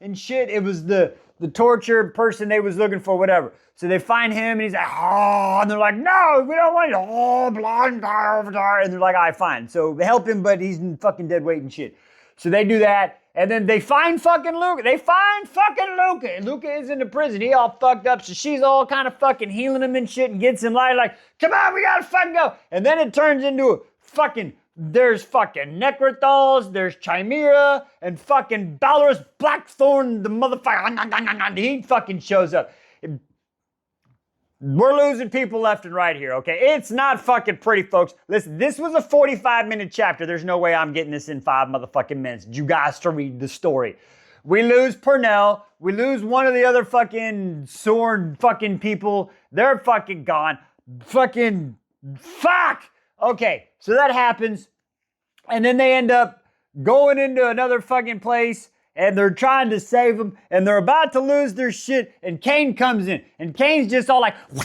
and shit. It was the tortured person they was looking for, whatever. So they find him and he's like, oh, and they're like, no, we don't want you. Oh, blind guy over there. And they're like, all right, fine. So they help him, but he's in fucking dead weight and shit. So they do that. And then they find fucking Luca. They find fucking Luca. And Luca is in the prison. He all fucked up. So she's all kind of fucking healing him and shit and gets him like, come on, we gotta fucking go. And then it turns into a fucking, there's fucking Necrothals, there's Chimera, and fucking Balorus Blackthorn, the motherfucker. He fucking shows up. We're losing people left and right here, okay? It's not fucking pretty, folks. Listen, this was a 45-minute chapter. There's no way I'm getting this in 5 motherfucking minutes. You guys to read the story. We lose Purnell. We lose one of the other fucking sword fucking people. They're fucking gone. Fucking fuck! Okay, so that happens. And then they end up going into another fucking place. And they're trying to save them, and they're about to lose their shit, and Kane comes in, and Kane's just all like, he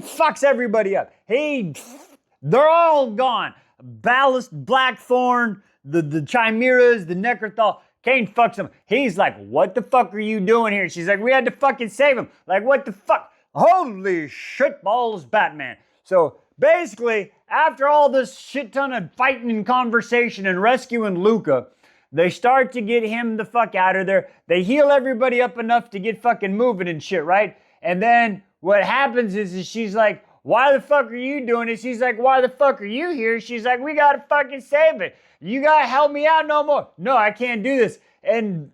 fucks everybody up. They're all gone. Ballast, Blackthorn, the Chimeras, the Necrothal. Kane fucks them. He's like, what the fuck are you doing here? She's like, we had to fucking save him. Like, what the fuck? Holy shit balls, Batman. So basically, after all this shit ton of fighting and conversation and rescuing Luca, they start to get him the fuck out of there. They heal everybody up enough to get fucking moving and shit, right? And then what happens is she's like, why the fuck are you doing this? He's like, why the fuck are you here? She's like, we gotta fucking save it. You gotta help me out no more. No, I can't do this. And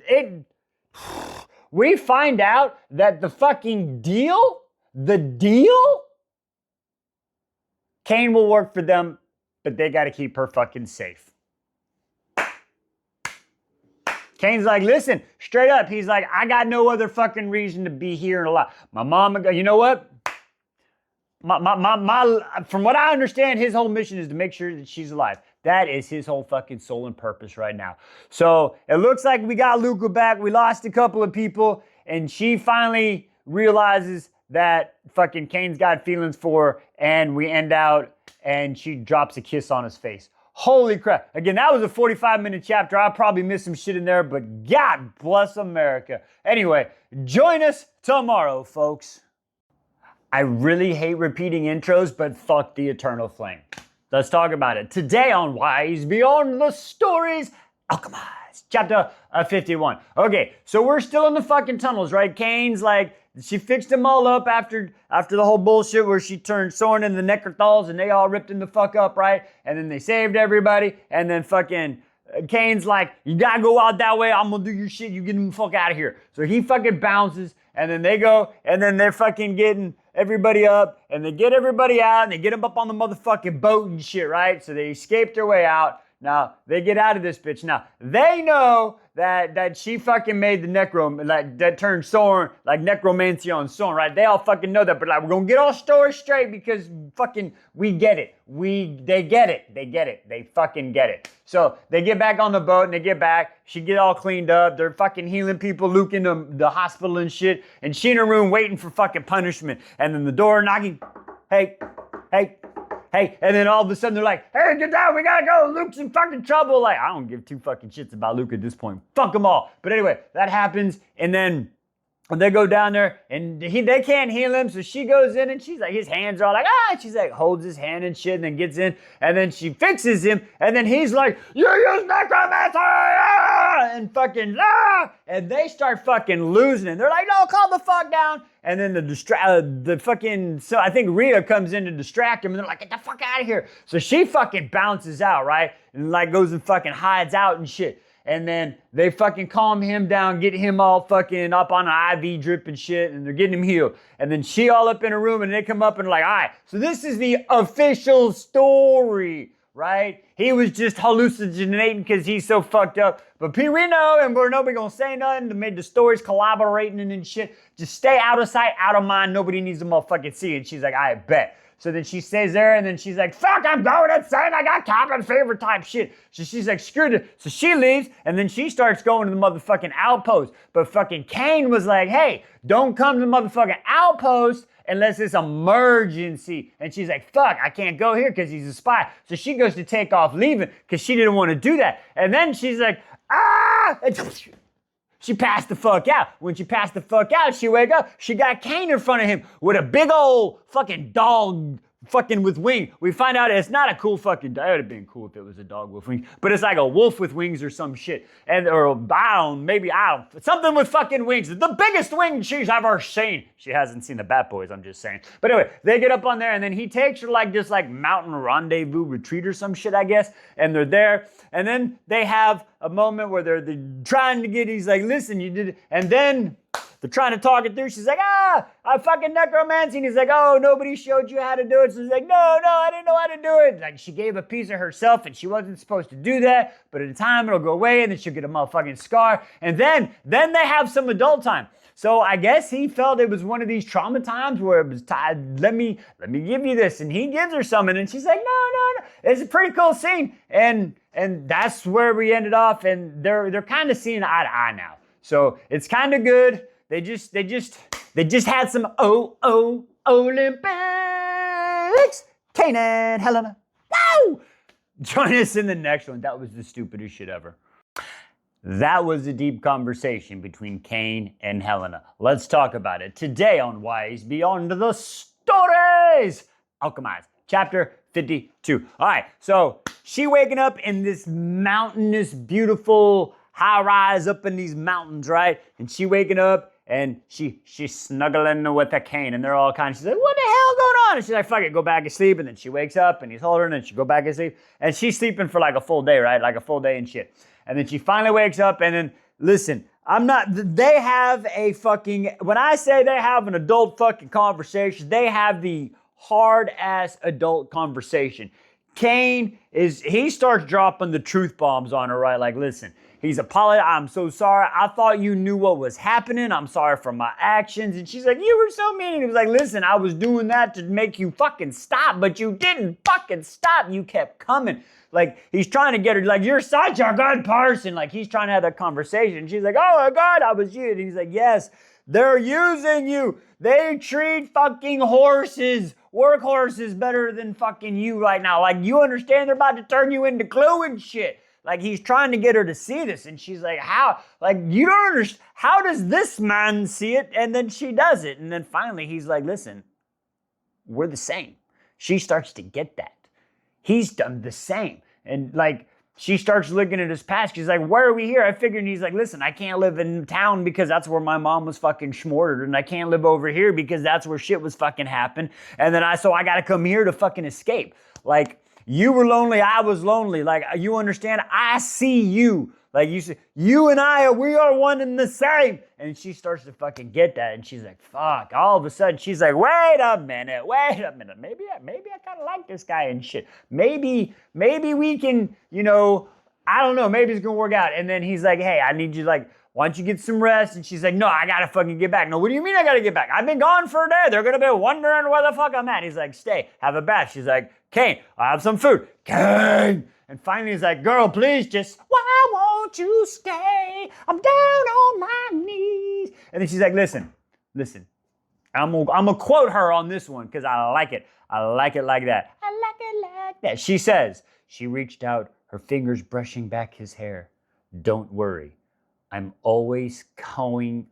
we find out that the fucking deal, Kane will work for them, but they gotta keep her fucking safe. Kane's like, listen, straight up, he's like, I got no other fucking reason to be here and alive. My mama, you know what? From what I understand, his whole mission is to make sure that she's alive. That is his whole fucking soul and purpose right now. So it looks like we got Luca back. We lost a couple of people, and she finally realizes that fucking Kane's got feelings for her, and we end out, and she drops a kiss on his face. Holy crap. Again, that was a 45-minute chapter. I probably missed some shit in there, but God bless America. Anyway, join us tomorrow, folks. I really hate repeating intros, but fuck the Eternal Flame. Let's talk about it. Today on Wise Beyond the Stories, Alchemized, chapter 51. Okay, so we're still in the fucking tunnels, right? Kane's like She fixed them all up after the whole bullshit where she turned Soren into the Necrothals and they all ripped him the fuck up, right? And then they saved everybody. And then fucking Kane's like, you gotta go out that way. I'm gonna do your shit. You get him the fuck out of here. So he fucking bounces and then they go and then they're fucking getting everybody up and they get everybody out and they get them up on the motherfucking boat and shit, right? So they escape their way out. Now, they get out of this bitch. Now, they know that she fucking made the that turned Soren, like necromancy on Soren, right? They all fucking know that, but like, we're gonna get our story straight because fucking we get it. They get it. They fucking get it. So they get back on the boat and they get back. She get all cleaned up. They're fucking healing people, Luke in the hospital and shit. And she in her room waiting for fucking punishment. And then the door knocking, hey, and then all of a sudden they're like, hey, get down, we gotta go, Luke's in fucking trouble. Like, I don't give two fucking shits about Luke at this point. Fuck them all. But anyway, that happens, and then they go down there, and they can't heal him, so she goes in, and she's like, his hands are all like, she's like, holds his hand and shit, and then gets in, and then she fixes him, and then he's like, you use necromancy, and fucking, and they start fucking losing it. They're like, no, calm the fuck down. And then so I think Rhea comes in to distract him, and they're like, get the fuck out of here. So she fucking bounces out, right? And like goes and fucking hides out and shit. And then they fucking calm him down, get him all fucking up on an IV drip and shit, and they're getting him healed. And then she all up in her room, and they come up and like, all right, so this is the official story, right? He was just hallucinating because he's so fucked up. But we know, and we're nobody gonna say nothing to make the stories collaborating and shit. Just stay out of sight, out of mind. Nobody needs to motherfucking see it. She's like, I bet. So then she stays there, and then she's like, fuck, I'm going insane. I got cabin fever type shit. So she's like, screw it. So she leaves, and then she starts going to the motherfucking outpost. But fucking Kane was like, hey, don't come to the motherfucking outpost unless it's emergency. And she's like, fuck, I can't go here because he's a spy. So she goes to take off leaving because she didn't want to do that. And then she's like, and she passed the fuck out. When she passed the fuck out, she wake up. She got Kane in front of him with a big old fucking dog fucking with wings. We find out it's not a cool fucking dog. It would have been cool if it was a dog with wings, but it's like a wolf with wings or some shit. Something with fucking wings. The biggest wing she's ever seen. She hasn't seen the Bat Boys, I'm just saying. But anyway, they get up on there and then he takes her like this like mountain rendezvous retreat or some shit, I guess. And they're there. And then they have a moment where they're trying to get, he's like, listen, you did it. And then they're trying to talk it through. She's like, I fucking necromancy. And he's like, oh, nobody showed you how to do it. So he's like, no, I didn't know how to do it. Like, she gave a piece of herself and she wasn't supposed to do that. But at a time, it'll go away and then she'll get a motherfucking scar. And then they have some adult time. So I guess he felt it was one of these trauma times where it was tied. Let me give you this. And he gives her something. And she's like, no. It's a pretty cool scene. And that's where we ended off. And they're kind of seeing eye to eye now. So it's kind of good. They just had some Olympics. Kane and Helena. Woo! Join us in the next one. That was the stupidest shit ever. That was a deep conversation between Kane and Helena. Let's talk about it today on Wise Beyond the Stories. Alchemised, chapter 52. All right, so she waking up in this mountainous, beautiful high rise up in these mountains, right? And she waking up and she's snuggling with a Kane, and they're all kind of, she's like, what the hell going on? And she's like, fuck it, go back to sleep. And then she wakes up and he's holding her, and then she go back to sleep. And she's sleeping for like a full day, right? Like a full day and shit. And then she finally wakes up, and then, listen, they have a fucking, when I say they have an adult fucking conversation, they have the hard ass adult conversation. Kane he starts dropping the truth bombs on her, right? Like, listen, he's apologizing. I'm so sorry. I thought you knew what was happening. I'm sorry for my actions. And she's like, you were so mean. And he was like, listen, I was doing that to make you fucking stop, but you didn't fucking stop. You kept coming. Like, he's trying to get her, like, you're such a good person. Like, he's trying to have that conversation. She's like, oh my God, I was you. And he's like, yes, they're using you. They treat fucking work horses better than fucking you right now. Like, you understand they're about to turn you into glue and shit. Like, he's trying to get her to see this. And she's like, how? Like, you don't understand. How does this man see it? And then she does it. And then finally he's like, listen, we're the same. She starts to get that. He's done the same. And like, she starts looking at his past. She's like, why are we here? I figured, and he's like, listen, I can't live in town because that's where my mom was fucking schmordered, and I can't live over here because that's where shit was fucking happened. And then so I gotta come here to fucking escape. Like, you were lonely, I was lonely. Like, you understand? I see you. Like, you see, you and I, we are one and the same. And she starts to fucking get that. And she's like, fuck. All of a sudden, she's like, wait a minute. Maybe I kind of like this guy and shit. Maybe we can, you know, I don't know. Maybe it's going to work out. And then he's like, hey, I need you, like, why don't you get some rest? And she's like, no, I got to fucking get back. No, what do you mean I got to get back? I've been gone for a day. They're going to be wondering where the fuck I'm at. He's like, stay, have a bath. She's like, Kane, I have some food. Kane. And finally he's like, girl, please just, why won't you stay? I'm down on my knees. And then she's like, listen. I'm gonna quote her on this one because I like it. I like it like that. I like it like that. She says, she reached out, her fingers brushing back his hair. Don't worry. I'm always going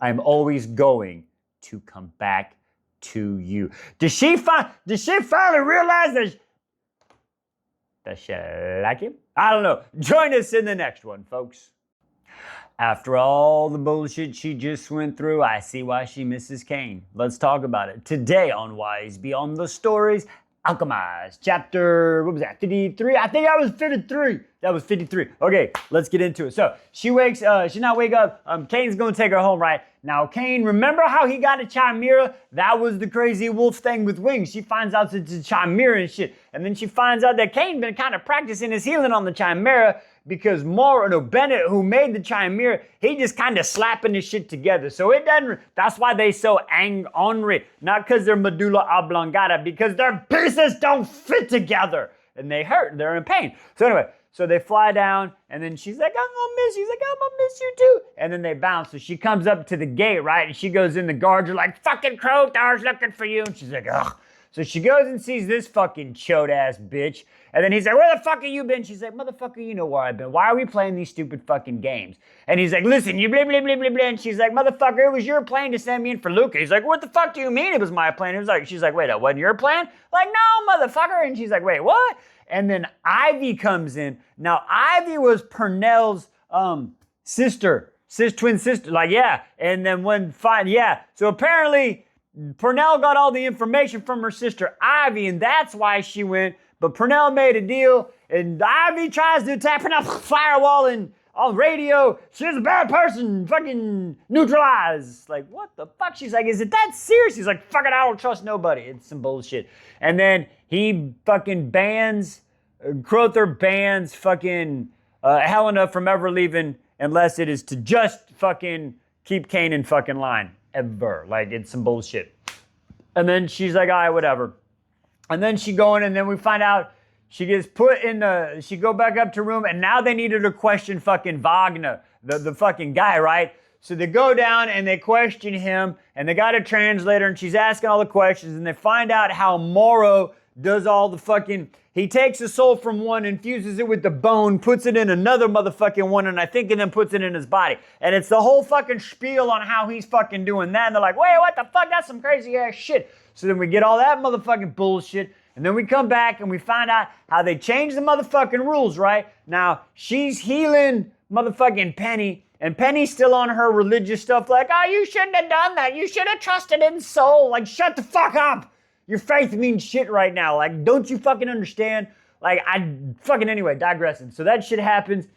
to come back to you. Did she finally realize that she like him? I don't know. Join us in the next one, folks. After all the bullshit she just went through, I see why she misses Kane. Let's talk about it. Today on Wise Beyond the Stories, Alchemised, chapter, what was that, 53? I think that was 53. That was 53. Okay, let's get into it. So she not wake up. Kane's gonna take her home, right? Now, Kane, remember how he got a chimera? That was the crazy wolf thing with wings. She finds out it's a chimera and shit. And then she finds out that Kane been kind of practicing his healing on the chimera because Bennett, who made the chimera, he just kind of slapping his shit together. So it doesn't, that's why they so ornery. Not because they're medulla oblongata, because their pieces don't fit together. And they hurt, they're in pain. So anyway, so they fly down, and then she's like, I'm gonna miss you. He's like, I'm gonna miss you too. And then they bounce. So she comes up to the gate, right? And she goes in, the guards are like, fucking Crowthar's looking for you. And she's like, ugh. So she goes and sees this fucking chode-ass bitch. And then he's like, where the fuck have you been? She's like, motherfucker, you know where I've been. Why are we playing these stupid fucking games? And he's like, listen, you blah, blah, blah, blah, blah. And she's like, motherfucker, it was your plan to send me in for Luca. He's like, what the fuck do you mean it was my plan? She's like, wait, that wasn't your plan? Like, no, motherfucker. And she's like, wait, what? And then Ivy comes in. Now, Ivy was Purnell's twin sister. Like, yeah. And then So apparently, Purnell got all the information from her sister Ivy, and that's why she went. But Purnell made a deal, and Ivy tries to attack Purnell, firewall and on radio. She's a bad person, fucking neutralized. Like, what the fuck? She's like, is it that serious? He's like, fuck it, I don't trust nobody. It's some bullshit. And then he fucking Crowther bans fucking Helena from ever leaving unless it is to just fucking keep Kane in fucking line. Ever. Like, it's some bullshit. And then she's like, all right, whatever. And then she go in, and then we find out she gets put in she go back up to room, and now they needed to question fucking Wagner, the fucking guy, right? So they go down and they question him, and they got a translator, and she's asking all the questions, and they find out how Morrow does all the fucking, he takes the soul from one, infuses it with the bone, puts it in another motherfucking one, and I think and then puts it in his body. And it's the whole fucking spiel on how he's fucking doing that, and they're like, wait, what the fuck? That's some crazy ass shit. So then we get all that motherfucking bullshit, and then we come back and we find out how they changed the motherfucking rules, right? Now, she's healing motherfucking Penny, and Penny's still on her religious stuff like, oh, you shouldn't have done that. You should have trusted in soul. Like, shut the fuck up. Your faith means shit right now. Like, don't you fucking understand? Like, anyway, digressing. So that shit happens,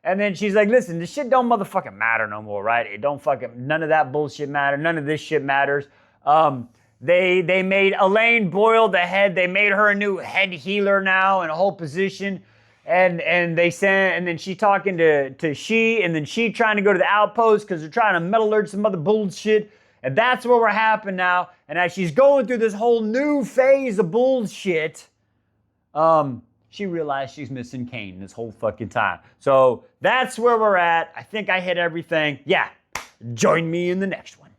and then she's like, listen, this shit don't motherfucking matter no more, right? It don't fucking, none of that bullshit matter. None of this shit matters. They made Elaine Boyle the head. They made her a new head healer now in a whole position. And then she talking to she, and then she trying to go to the outpost because they're trying to metallurge some other bullshit. And that's where we're happening now. And as she's going through this whole new phase of bullshit, she realized she's missing Kane this whole fucking time. So that's where we're at. I think I hit everything. Yeah, join me in the next one.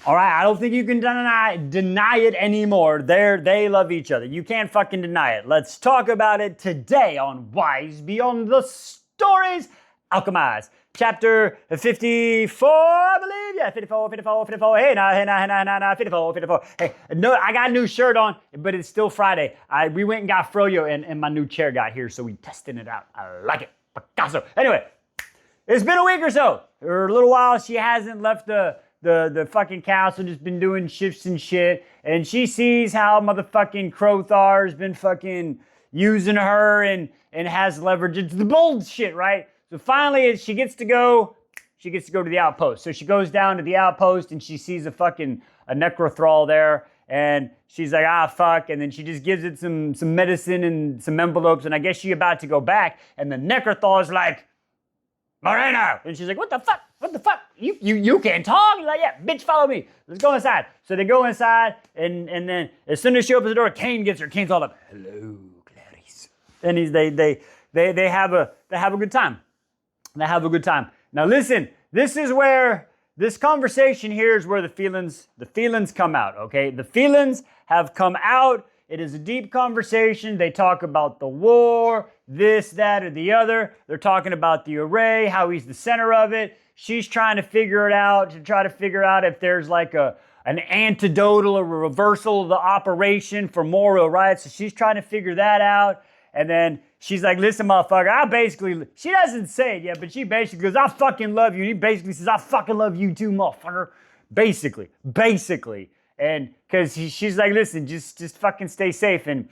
All right, I don't think you can deny it anymore. They love each other. You can't fucking deny it. Let's talk about it today on Wise Beyond the Stories, Alchemised, chapter 54, I believe. Yeah, 54. Hey, nah, 54. Hey, no, I got a new shirt on, but it's still Friday. We went and got Froyo, and my new chair got here, so we testing it out. I like it. Picasso. Anyway, it's been a week or so, or a little while. She hasn't left the fucking castle, just been doing shifts and shit. And she sees how motherfucking Crowthar's been fucking using her and has leverage. It's the bullshit, right? So finally, she gets to go to the outpost. So she goes down to the outpost and she sees a necrothrall there. And she's like, ah, fuck. And then she just gives it some medicine and some envelopes. And I guess she's about to go back. And the necrothrall is like, Marino! And she's like, what the fuck? What the fuck? You can't talk? He's like, yeah, bitch, follow me. Let's go inside. So they go inside, and then as soon as she opens the door, Kane gets her. Kane's all up, hello, Clarice. And they have a good time. They have a good time. Now listen, this conversation here is where the feelings come out, okay? The feelings have come out. It is a deep conversation. They talk about the war, this, that, or the other. They're talking about the array, how he's the center of it. She's trying to figure it out, if there's like an antidotal or a reversal of the operation for moral, right? So she's trying to figure that out. And then she's like, listen, motherfucker, she doesn't say it yet, but she basically goes, I fucking love you. And he basically says, I fucking love you too, motherfucker. Basically. And because she's like, listen, just fucking stay safe. And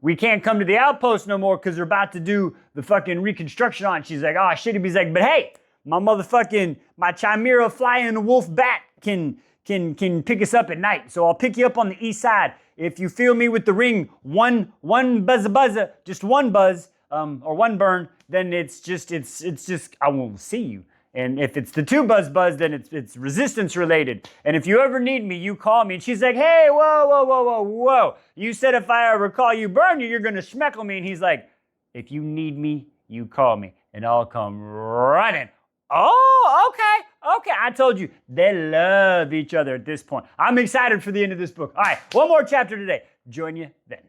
we can't come to the outpost no more because they're about to do the fucking reconstruction on it. She's like, oh shit. He's like, but hey, my chimera flying wolf bat can pick us up at night. So I'll pick you up on the east side. If you feel me with the ring, one buzzer, just one buzz, or one burn, then it's just, I won't see you. And if it's the two buzz, then it's resistance related. And if you ever need me, you call me. And she's like, hey, whoa. You said if I ever call you burn you, you're going to schmeckle me. And he's like, if you need me, you call me. And I'll come right in. Oh, okay. I told you, they love each other at this point. I'm excited for the end of this book. All right, one more chapter today. Join you then.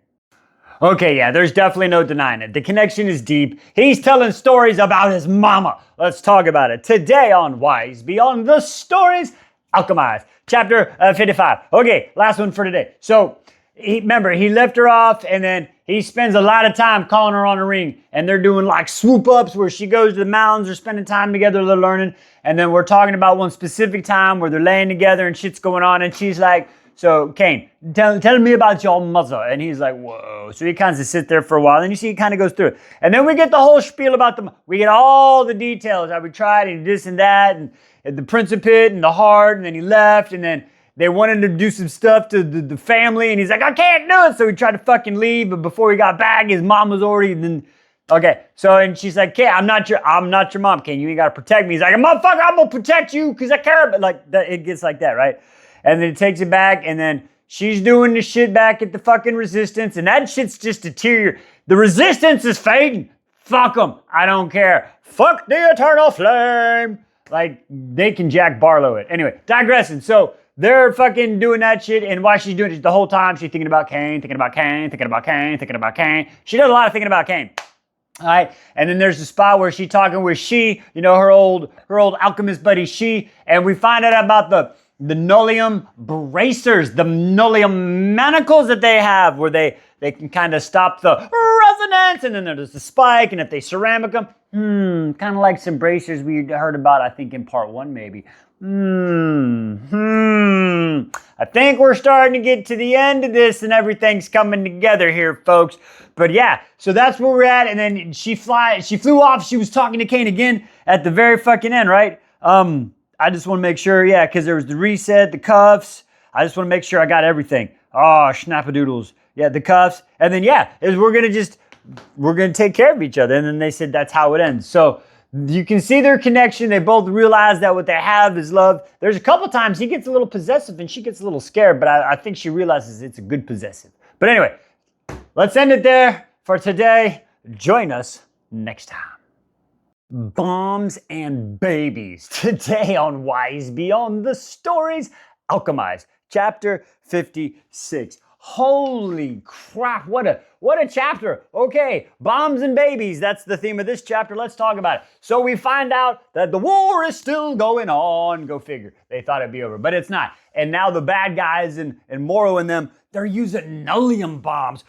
Okay, yeah, there's definitely no denying it. The connection is deep. He's telling stories about his mama. Let's talk about it. Today on Wise Beyond the Stories, Alchemised, chapter 55. Okay, last one for today. So, he left her off, and then he spends a lot of time calling her on a ring, and they're doing like swoop ups where she goes to the mountains, they're spending time together, they're learning, and then we're talking about one specific time where they're laying together and shit's going on, and she's like, so, Kane, tell me about your mother. And he's like, whoa. So he kind of sits there for a while, and you see he kind of goes through it. And then we get the whole spiel about we get all the details, how we tried, and this and that, and the principate, and the heart, and then he left, and then they wanted to do some stuff to the family, and he's like, I can't do it. So he tried to fucking leave, but before he got back, his mom was already, okay. So, and she's like, okay, I'm not your mom, Kane. You ain't got to protect me. He's like, motherfucker, I'm going to protect you because I care about, like, it gets like that, right? And then he takes it back, and then she's doing the shit back at the fucking resistance, and that shit's just deteriorating. The resistance is fading. Fuck them. I don't care. Fuck the eternal flame. Like, they can Jack Barlow it. Anyway, digressing. So, they're fucking doing that shit, and while she's doing it the whole time, she's thinking about Kane. She does a lot of thinking about Kane. All right, and then there's the spot where she's talking with her old alchemist buddy and we find out about the nullium bracers, the nullium manacles that they have, where they can kind of stop the resonance, and then there's the spike, and if they ceramic them, kind of like some bracers we heard about, I think in part 1 maybe. I think we're starting to get to the end of this, and everything's coming together here, folks. But yeah, so that's where we're at, and then she flew off. She was talking to Kane again at the very fucking end, right? I just want to make sure, yeah, because there was the reset, the cuffs. I just want to make sure I got everything. Oh, schnapadoodles. Yeah, the cuffs. And then, yeah, we're going to take care of each other. And then they said that's how it ends. So you can see their connection. They both realize that what they have is love. There's a couple times he gets a little possessive and she gets a little scared, but I think she realizes it's a good possessive. But anyway, let's end it there for today. Join us next time. Bombs and babies. Today on Wise Beyond the Stories, Alchemized, chapter 56. Holy crap, what a chapter. Okay, bombs and babies, that's the theme of this chapter. Let's talk about it. So we find out that the war is still going on. Go figure. They thought it'd be over, but it's not. And now the bad guys and Moro and them, they're using nullium bombs.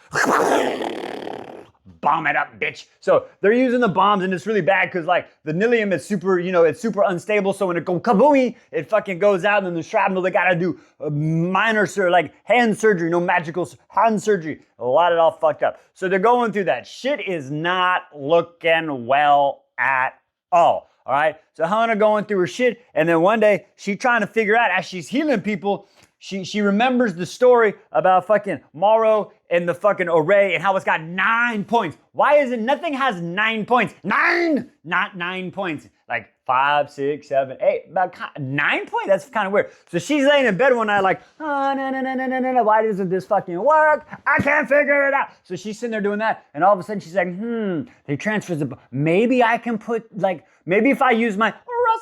Bomb it up, bitch. So they're using the bombs, and it's really bad because like the nillium is super, it's super unstable. So when it goes kabooey, it fucking goes out, and then the shrapnel, they gotta do minor like hand surgery, no magical hand surgery. A lot of it all fucked up. So they're going through that. Shit is not looking well at all. All right. So Helena going through her shit, and then one day she's trying to figure out as she's healing people. She remembers the story about fucking Morrow and the fucking array and how it's got 9 points. Why is it nothing has 9 points? 9, not 9 points. Like 5, 6, 7, 8, about 9 points? That's kind of weird. So she's laying in bed one night like, oh, no, why doesn't this fucking work? I can't figure it out. So she's sitting there doing that, and all of a sudden she's like, they transfer the, maybe I can put like, maybe if I use my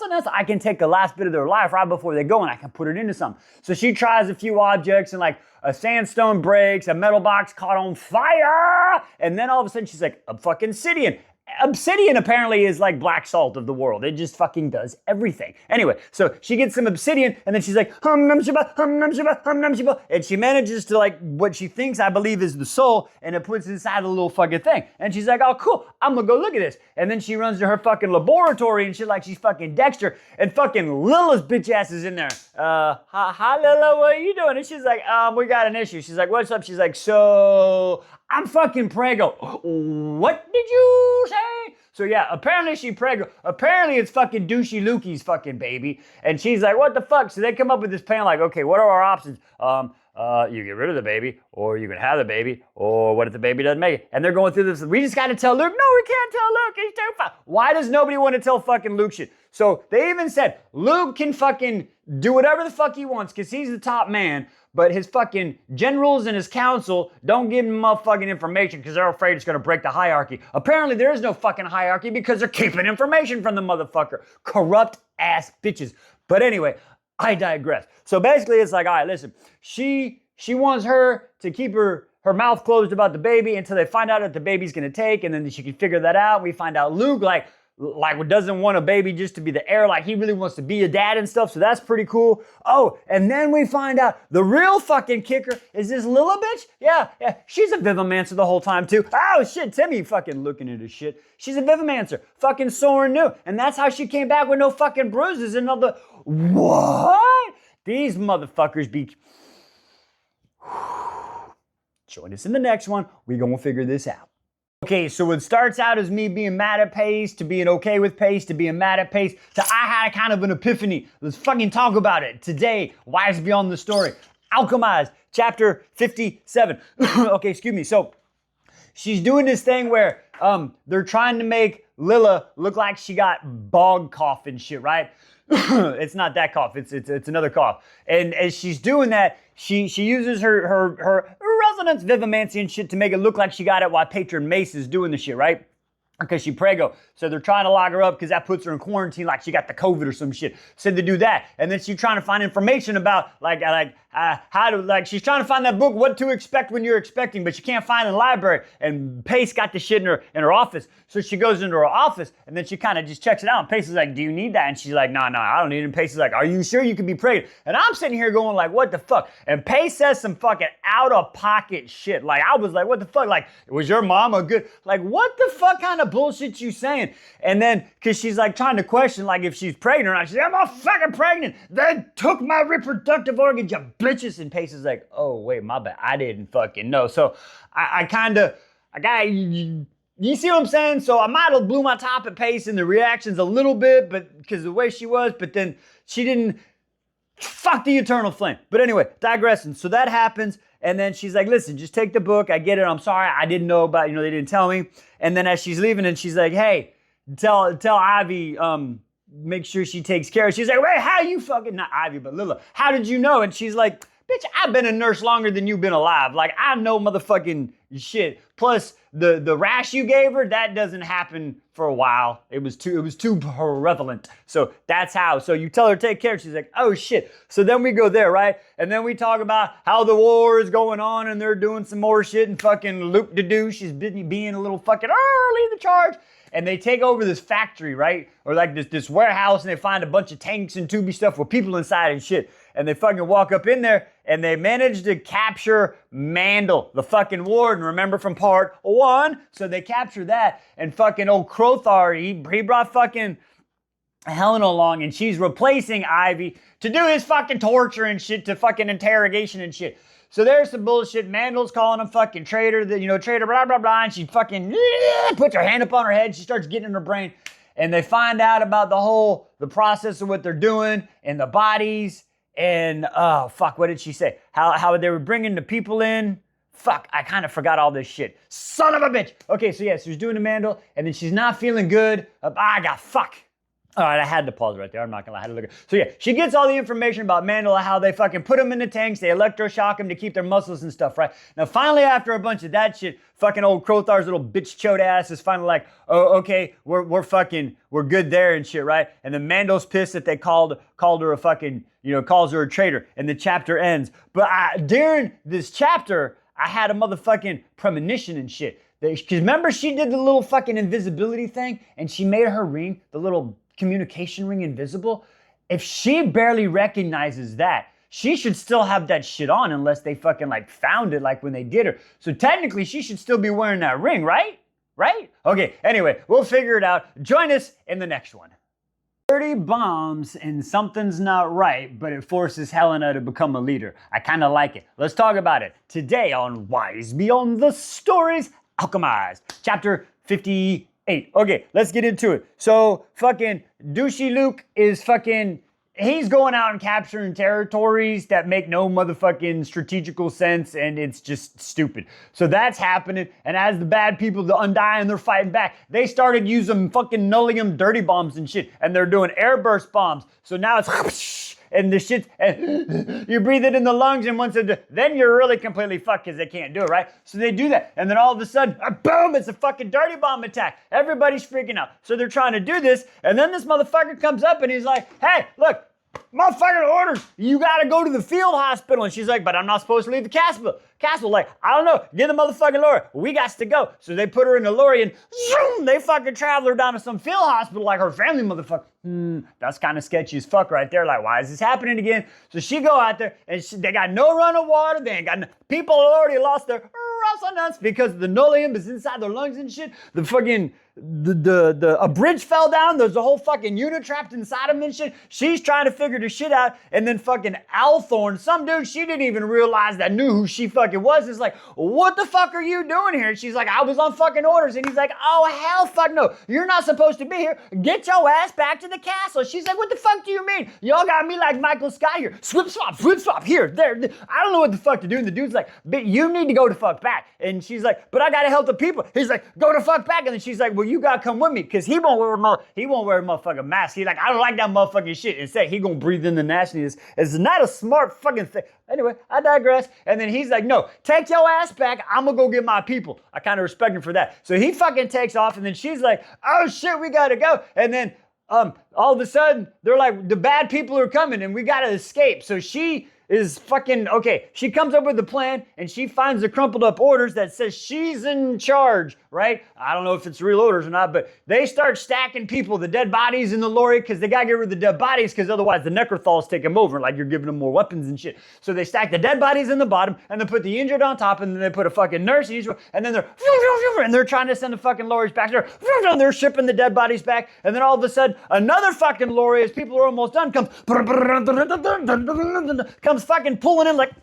resonance, I can take the last bit of their life right before they go and I can put it into something. So she tries a few objects, and like a sandstone breaks, a metal box caught on fire, and then all of a sudden she's like, a fucking obsidian. Obsidian apparently is like black salt of the world. It just fucking does everything. Anyway, so she gets some obsidian, and then she's like, hum num shiba, hum num shiba, hum num shiba. And she manages to like what she thinks, I believe, is the soul, and it puts it inside the little fucking thing. And she's like, oh cool, I'm gonna go look at this. And then she runs to her fucking laboratory and shit like she's fucking Dexter, and fucking Lila's bitch ass is in there. Hi Lila, what are you doing? And she's like, we got an issue. She's like, what's up? She's like, so I'm fucking preggo. What did you say? So yeah, apparently she preggo. Apparently it's fucking douchey Lukey's fucking baby. And she's like, what the fuck? So they come up with this plan like, okay, what are our options? You get rid of the baby, or you can have the baby, or what if the baby doesn't make it? And they're going through this. We just got to tell Luke. No, we can't tell Luke. He's too far. Why does nobody want to tell fucking Luke shit? So they even said Luke can fucking do whatever the fuck he wants because he's the top man. But his fucking generals and his council don't give him motherfucking information because they're afraid it's going to break the hierarchy. Apparently there is no fucking hierarchy because they're keeping information from the motherfucker. Corrupt ass bitches. But anyway, I digress. So basically it's like, all right, listen, she wants her to keep her mouth closed about the baby until they find out that the baby's going to take, and then she can figure that out. We find out Luke like doesn't want a baby just to be the heir, like he really wants to be a dad and stuff, so that's pretty cool. Oh, and then we find out the real fucking kicker is this Lila bitch. Yeah, she's a Vivimancer the whole time too. Oh shit, Timmy fucking looking at his shit. She's a Vivimancer, fucking Soren new, and that's how she came back with no fucking bruises and all the, what? These motherfuckers be, join us in the next one, we gonna figure this out. Okay, so it starts out as me being mad at Pace, to being okay with Pace, to being mad at Pace, to I had kind of an epiphany. Let's fucking talk about it. Today, Wise Beyond the Story. Alchemised, chapter 57. Okay, excuse me. So, she's doing this thing where they're trying to make Lila look like she got bog cough and shit, right? It's not that cough, it's another cough. And as she's doing that, she uses her resonance vivimancy and shit to make it look like she got it while Patron Mace is doing the shit, right? Because she prego. So they're trying to lock her up because that puts her in quarantine like she got the COVID or some shit. So they do that. And then she's trying to find information about how to, like, she's trying to find that book, What to Expect When You're Expecting, but she can't find it in the library. And Pace got the shit in her office. So she goes into her office and then she kind of just checks it out. And Pace is like, do you need that? And she's like, no, I don't need it. And Pace is like, are you sure you can be pregnant? And I'm sitting here going like, what the fuck? And Pace says some fucking out of pocket shit. Like, I was like, what the fuck? Like, was your mama good? Like, what the fuck kind of bullshit you saying? And then, cause she's like trying to question like if she's pregnant or not. She's like, I'm not fucking pregnant. They took my reproductive organs, you bitches. And Pace is like, oh wait, my bad. I didn't fucking know. So I got, you see what I'm saying? So I might have blew my top at Pace in the reactions a little bit, but because the way she was, but then she didn't, fuck the eternal flame. But anyway, digressing. So that happens. And then she's like, listen, just take the book. I get it. I'm sorry. I didn't know about, they didn't tell me. And then as she's leaving and she's like, hey, tell Ivy, make sure she takes care of. She's like, wait, how you fucking, not Ivy, but Lila, how did you know? And she's like, Bitch, I've been a nurse longer than you've been alive. Like, I know motherfucking shit. Plus, the rash you gave her, that doesn't happen for a while. It was too prevalent. So that's how. So you tell her to take care. She's like, oh shit. So then we go there, right? And then we talk about how the war is going on and they're doing some more shit and fucking loop-de-doo. She's being a little fucking lead the charge. And they take over this factory, right? Or like this warehouse, and they find a bunch of tanks and tubey stuff with people inside and shit. And they fucking walk up in there, and they manage to capture Mandel, the fucking warden, remember from part 1? So they capture that, and fucking old Crothar, he brought fucking Helena along, and she's replacing Ivy to do his fucking torture and shit, to fucking interrogation and shit. So there's some bullshit. Mandel's calling him fucking traitor, traitor, blah, blah, blah. And she fucking puts her hand up on her head. She starts getting in her brain. And they find out about the process of what they're doing and the bodies. And, what did she say? How they were bringing the people in. Fuck, I kind of forgot all this shit. Son of a bitch. Okay, so yeah, so she's doing the Mandel. And then she's not feeling good. Fuck. All right, I had to pause right there. I'm not gonna lie, I had to look at. So yeah, she gets all the information about Mandela, how they fucking put them in the tanks, they electroshock them to keep their muscles and stuff, right? Now, finally, after a bunch of that shit, fucking old Crothar's little bitch chode ass is finally like, oh, okay, we're good there and shit, right? And then Mandel's pissed that they called her a fucking, calls her a traitor, and the chapter ends. But during this chapter, I had a motherfucking premonition and shit. Because remember, she did the little fucking invisibility thing, and she made her ring, the little communication ring, invisible. If she barely recognizes that, she should still have that shit on unless they fucking like found it like when they did her. So technically she should still be wearing that ring, right? Right? Okay, anyway, we'll figure it out. Join us in the next one. 30 bombs and something's not right, but it forces Helena to become a leader. I kind of like it. Let's talk about it today on Wise Beyond the Stories, Alchemized, chapter 58. Okay, let's get into it. So fucking douchey Luke is he's going out and capturing territories that make no motherfucking strategical sense, and it's just stupid. So that's happening, and as the bad people, the Undying, they're fighting back, they started using fucking nullium dirty bombs and shit, and they're doing airburst bombs. So now it's and the shit, and you breathe it in the lungs, and once then you're really completely fucked because they can't do it, right? So they do that, and then all of a sudden, boom, it's a fucking dirty bomb attack. Everybody's freaking out. So they're trying to do this, and then this motherfucker comes up and he's like, hey, look, motherfucking orders, you gotta go to the field hospital. And she's like, but I'm not supposed to leave the castle. Like, I don't know, get the motherfucking lorry. We got to go. So they put her in the lorry and zoom, they fucking travel her down to some field hospital like her family, motherfucker. That's kind of sketchy as fuck right there. Like, why is this happening again? So she go out there and they got no run of water. They ain't got people already lost their resonance because the nullium is inside their lungs and shit. The fucking, a bridge fell down. There's a whole fucking unit trapped inside them and shit. She's trying to figure the shit out. And then fucking Althorn, some dude she didn't even realize that knew who she fucking was. It's like, what the fuck are you doing here? And she's like, I was on fucking orders. And he's like, oh, hell fuck no. You're not supposed to be here. Get your ass back to the castle. She's like, what the fuck do you mean? Y'all got me like Michael Scott here. Swip swap, here, there. I don't know what the fuck to do. And the dude's like, but you need to go to fuck back. And she's like, but I gotta help the people. He's like, go to fuck back. And then she's like, well, you gotta come with me. Cause he won't wear a motherfucking mask. He's like, I don't like that motherfucking shit. Instead, he gonna breathe in the nastiness. It's not a smart fucking thing. Anyway, I digress. And then he's like, no, take your ass back. I'm gonna go get my people. I kind of respect him for that. So he fucking takes off, and then she's like, oh shit, we gotta go. And then all of a sudden, they're like, the bad people are coming and we gotta escape. So she is fucking, okay, she comes up with a plan and she finds the crumpled up orders that says she's in charge, right? I don't know if it's real orders or not, but they start stacking people, the dead bodies in the lorry, because they gotta get rid of the dead bodies, because otherwise the Necrothals take them over, like you're giving them more weapons and shit. So they stack the dead bodies in the bottom, and they put the injured on top, and then they put a fucking nurse in each one, and then they're trying to send the fucking lorries back there. They're shipping the dead bodies back, and then all of a sudden, another fucking lorry, as people are almost done, comes fucking pulling in like,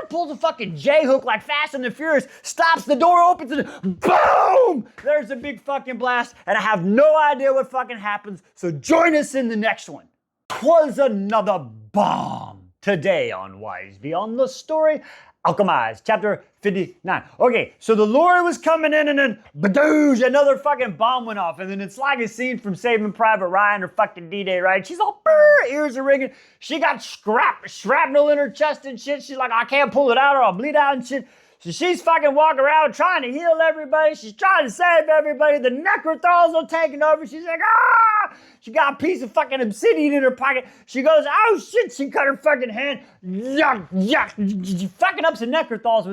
pulls a fucking J-hook like Fast and the Furious, stops, the door opens, and boom! There's a big fucking blast, and I have no idea what fucking happens, so join us in the next one. 'Twas another bomb. Today on Wise Beyond the Story, Alchemised, chapter 59. Okay, so the Lord was coming in and then badoosh, another fucking bomb went off. And then it's like a scene from Saving Private Ryan or fucking D-Day, right? She's all, ears are ringing. She got shrapnel in her chest and shit. She's like, I can't pull it out or I'll bleed out and shit. So she's fucking walking around trying to heal everybody. She's trying to save everybody. The Necrothralls are taking over. She's like, ah! She got a piece of fucking obsidian in her pocket. She goes, oh shit, she cut her fucking hand. Yuck, yuck. She fucking up some Necrothralls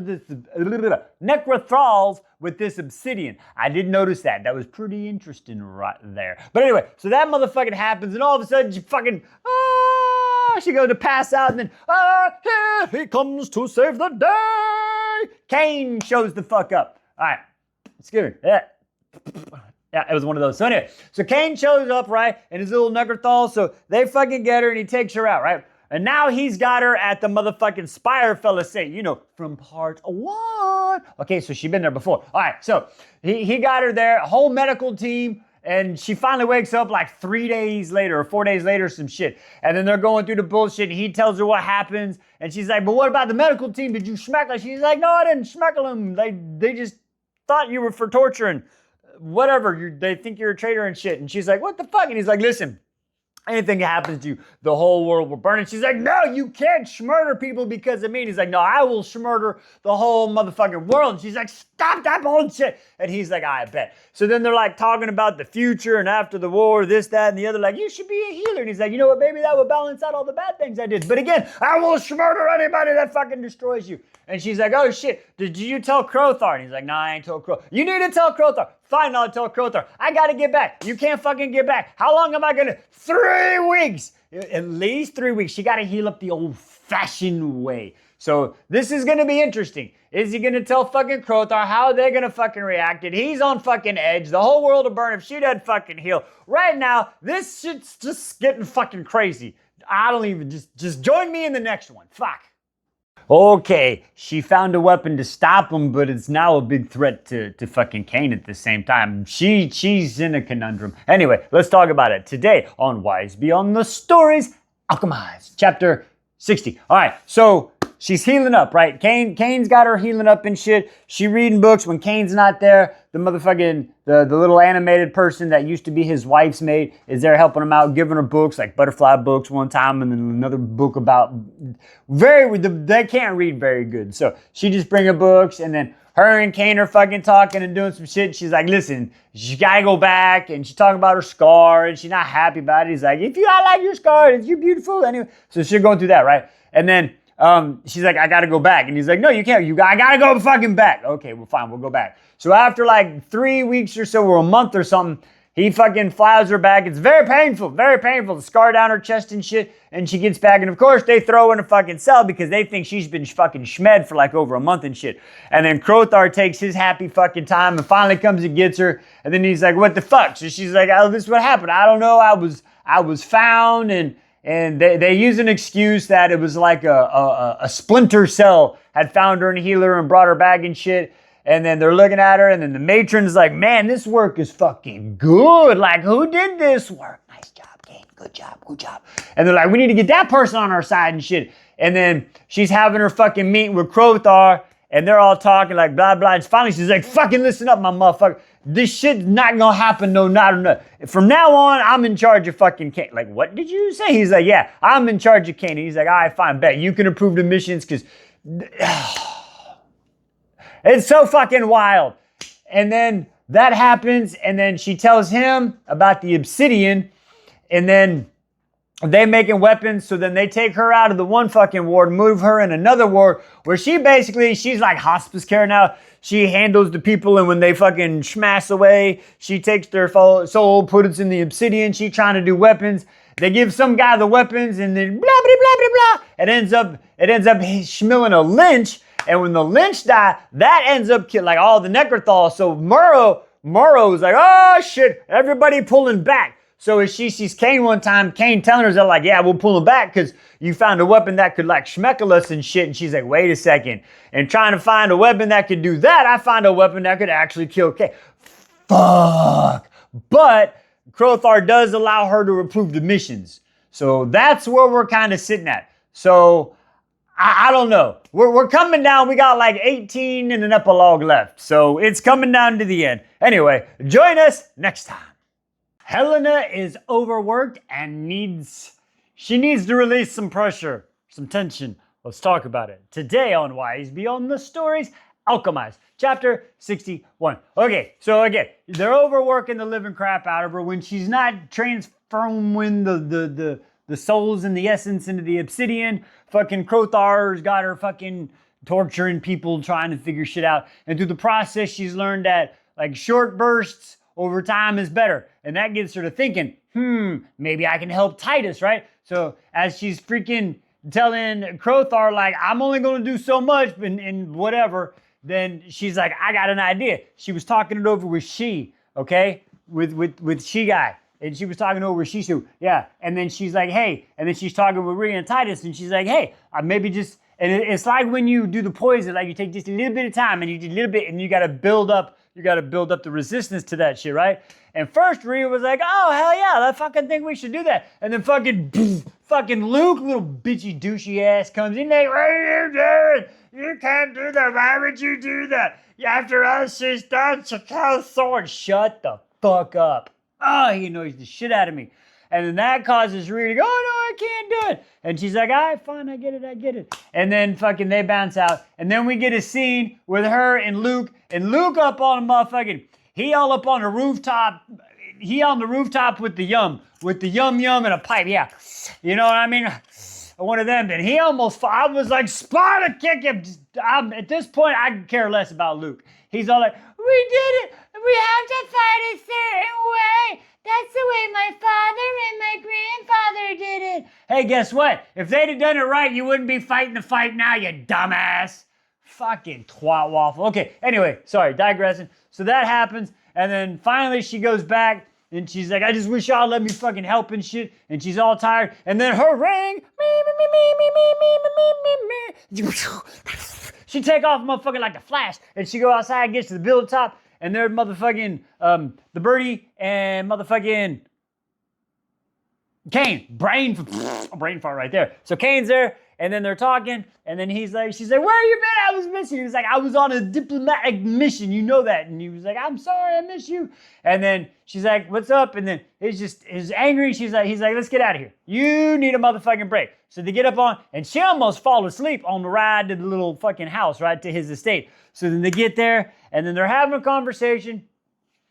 with this obsidian. I did notice that. That was pretty interesting right there. But anyway, so that motherfucking happens and all of a sudden she fucking, she goes to pass out and then, here he comes to save the day. Cain shows the fuck up. All right, excuse me. Yeah, it was one of those. So anyway, so Cain shows up, right, and his little Neanderthal, so they fucking get her and he takes her out, right? And now he's got her at the motherfucking spire fella say, you know, from part 1. Okay, so she'd been there before. All right, so he got her there, a whole medical team, and she finally wakes up like 3 days later or 4 days later, some shit. And then they're going through the bullshit and he tells her what happens. And she's like, but what about the medical team? Did you schmeckle? She's like, no, I didn't schmeckle them. They just thought you were for torture and whatever. They think you're a traitor and shit. And she's like, what the fuck? And he's like, listen, anything happens to you, the whole world will burn. And she's like, no, you can't schmurder people because of me. And he's like, no, I will schmurder the whole motherfucking world. And she's like, stop that bullshit. And he's like, I bet. So then they're like talking about the future and after the war, this, that, and the other. Like, you should be a healer. And he's like, you know what, maybe that will balance out all the bad things I did. But again, I will schmurder anybody that fucking destroys you. And she's like, oh shit, did you tell Crothar? And he's like, no, I ain't told Crothar. You need to tell Crothar. Fine, I'll tell Crothar. I gotta get back. You can't fucking get back. How long am I gonna? 3 weeks. At least 3 weeks. She gotta heal up the old-fashioned way. So this is gonna be interesting. Is he gonna tell fucking Crothar? How are they gonna fucking react? And he's on fucking edge. The whole world will burn if she doesn't fucking heal. Right now, this shit's just getting fucking crazy. I don't even, just join me in the next one. Fuck. Okay, she found a weapon to stop him, but it's now a big threat to fucking Cain at the same time. She's in a conundrum. Anyway, let's talk about it today on Wise Beyond the Stories, Alchemized, chapter 60. All right, so she's healing up, right? Cain's got her healing up and shit. She reading books when Cain's not there. The motherfucking, the little animated person that used to be his wife's mate is there helping him out, giving her books, like butterfly books one time, and then another book about they can't read very good. So she just bring her books, and then her and Cain are fucking talking and doing some shit. She's like, listen, she gotta go back, and she's talking about her scar, and she's not happy about it. He's like, I like your scar, you're beautiful. Anyway, so she's going through that, right? And then she's like, I gotta go back. And he's like, no, you can't. I gotta go fucking back. Okay, well, fine, we'll go back. So after like 3 weeks or so, or a month or something, he fucking flies her back. It's very painful, the scar down her chest and shit. And she gets back. And of course, they throw her in a fucking cell because they think she's been fucking schmed for like over a month and shit. And then Crothar takes his happy fucking time and finally comes and gets her. And then he's like, what the fuck? So she's like, oh, this is what happened. I don't know. I was found and they use an excuse that it was like a splinter cell had found her and healed her and brought her back and shit. And then they're looking at her and then the matron's like, man, this work is fucking good. Like, who did this work? Nice job, Cain. Good job. And they're like, we need to get that person on our side and shit. And then she's having her fucking meeting with Crothar and they're all talking like blah, blah. And finally she's like, fucking listen up, my motherfucker. This shit's not gonna happen, no, not enough. From now on, I'm in charge of fucking Cain. Like, what did you say? He's like, yeah, I'm in charge of Cain. And he's like, all right, fine, bet. You can approve the missions because it's so fucking wild. And then that happens, and then she tells him about the obsidian, and then they making weapons, so then they take her out of the one fucking ward, move her in another ward, where she's like hospice care now. She handles the people, and when they fucking smash away, she takes their soul, puts it in the obsidian. She trying to do weapons. They give some guy the weapons, and then blah, blah, blah, blah, blah. It ends up schmilling a lynch, and when the lynch die, that ends up killing like all the Necrothal. So Morrow's like, oh shit, everybody pulling back. So as she sees Cain one time, Cain telling her, like, yeah, we'll pull him back because you found a weapon that could like schmeckle us and shit. And she's like, wait a second. And trying to find a weapon that could do that, I find a weapon that could actually kill Cain. Fuck. But Crothar does allow her to approve the missions. So that's where we're kind of sitting at. So I don't know. We're coming down. We got like 18 and an epilogue left. So it's coming down to the end. Anyway, join us next time. Helena is overworked and she needs to release some pressure, some tension. Let's talk about it. Today on Wise Beyond the Stories, Alchemized, chapter 61. Okay, so again, they're overworking the living crap out of her when she's not transforming the souls and the essence into the obsidian. Fucking Crothar's got her fucking torturing people, trying to figure shit out. And through the process, she's learned that like short bursts over time is better. And that gets her to thinking, maybe I can help Titus, right? So as she's freaking telling Crothar, like, I'm only going to do so much and whatever, then she's like, I got an idea. She was talking it over with okay? With she guy. And she was talking over with Shishu. Yeah. And then she's like, hey. And then she's talking with Rhea and Titus. And she's like, hey, maybe just, and it's like when you do the poison, like you take just a little bit of time and you do a little bit and you got to build up the resistance to that shit, right? And first Rhea was like, oh, hell yeah, I fucking think we should do that. And then fucking Luke, little bitchy douchey ass, comes in like, what are you doing? You can't do that. Why would you do that? After us, she's done, she kills sword. Shut the fuck up. Oh, he annoys the shit out of me. And then that causes Rhea to go, oh, no, I can't do it. And she's like, all right, fine, I get it. And then fucking they bounce out. And then we get a scene with her and Luke up on a motherfucking, he all up on the rooftop. He on the rooftop with the yum and a pipe. Yeah. You know what I mean? One of them. And he almost, I was like, Sparta kick him. At this point, I could care less about Luke. He's all like, we did it. We have to fight a certain way. That's the way my father and my grandfather did it. Hey, guess what? If they'd have done it right, you wouldn't be fighting the fight now, you dumbass. Fucking twat waffle. Okay, anyway, sorry, digressing. So that happens, and then finally she goes back, and she's like, I just wish y'all let me fucking help and shit. And she's all tired, and then her ring, she take off motherfucking like the Flash, and she go outside, gets to the build top, and there's motherfucking the birdie and motherfucking Kane. Brain fart right there. So Kane's there, and then they're talking, and then she's like, where you been? I was missing you. He was like, I was on a diplomatic mission. You know that. And he was like, I'm sorry, I miss you. And then she's like, what's up? And then he's angry. He's like, let's get out of here. You need a motherfucking break. So they get up on, and she almost fall asleep on the ride to the little fucking house, right, to his estate. So then they get there, and then they're having a conversation,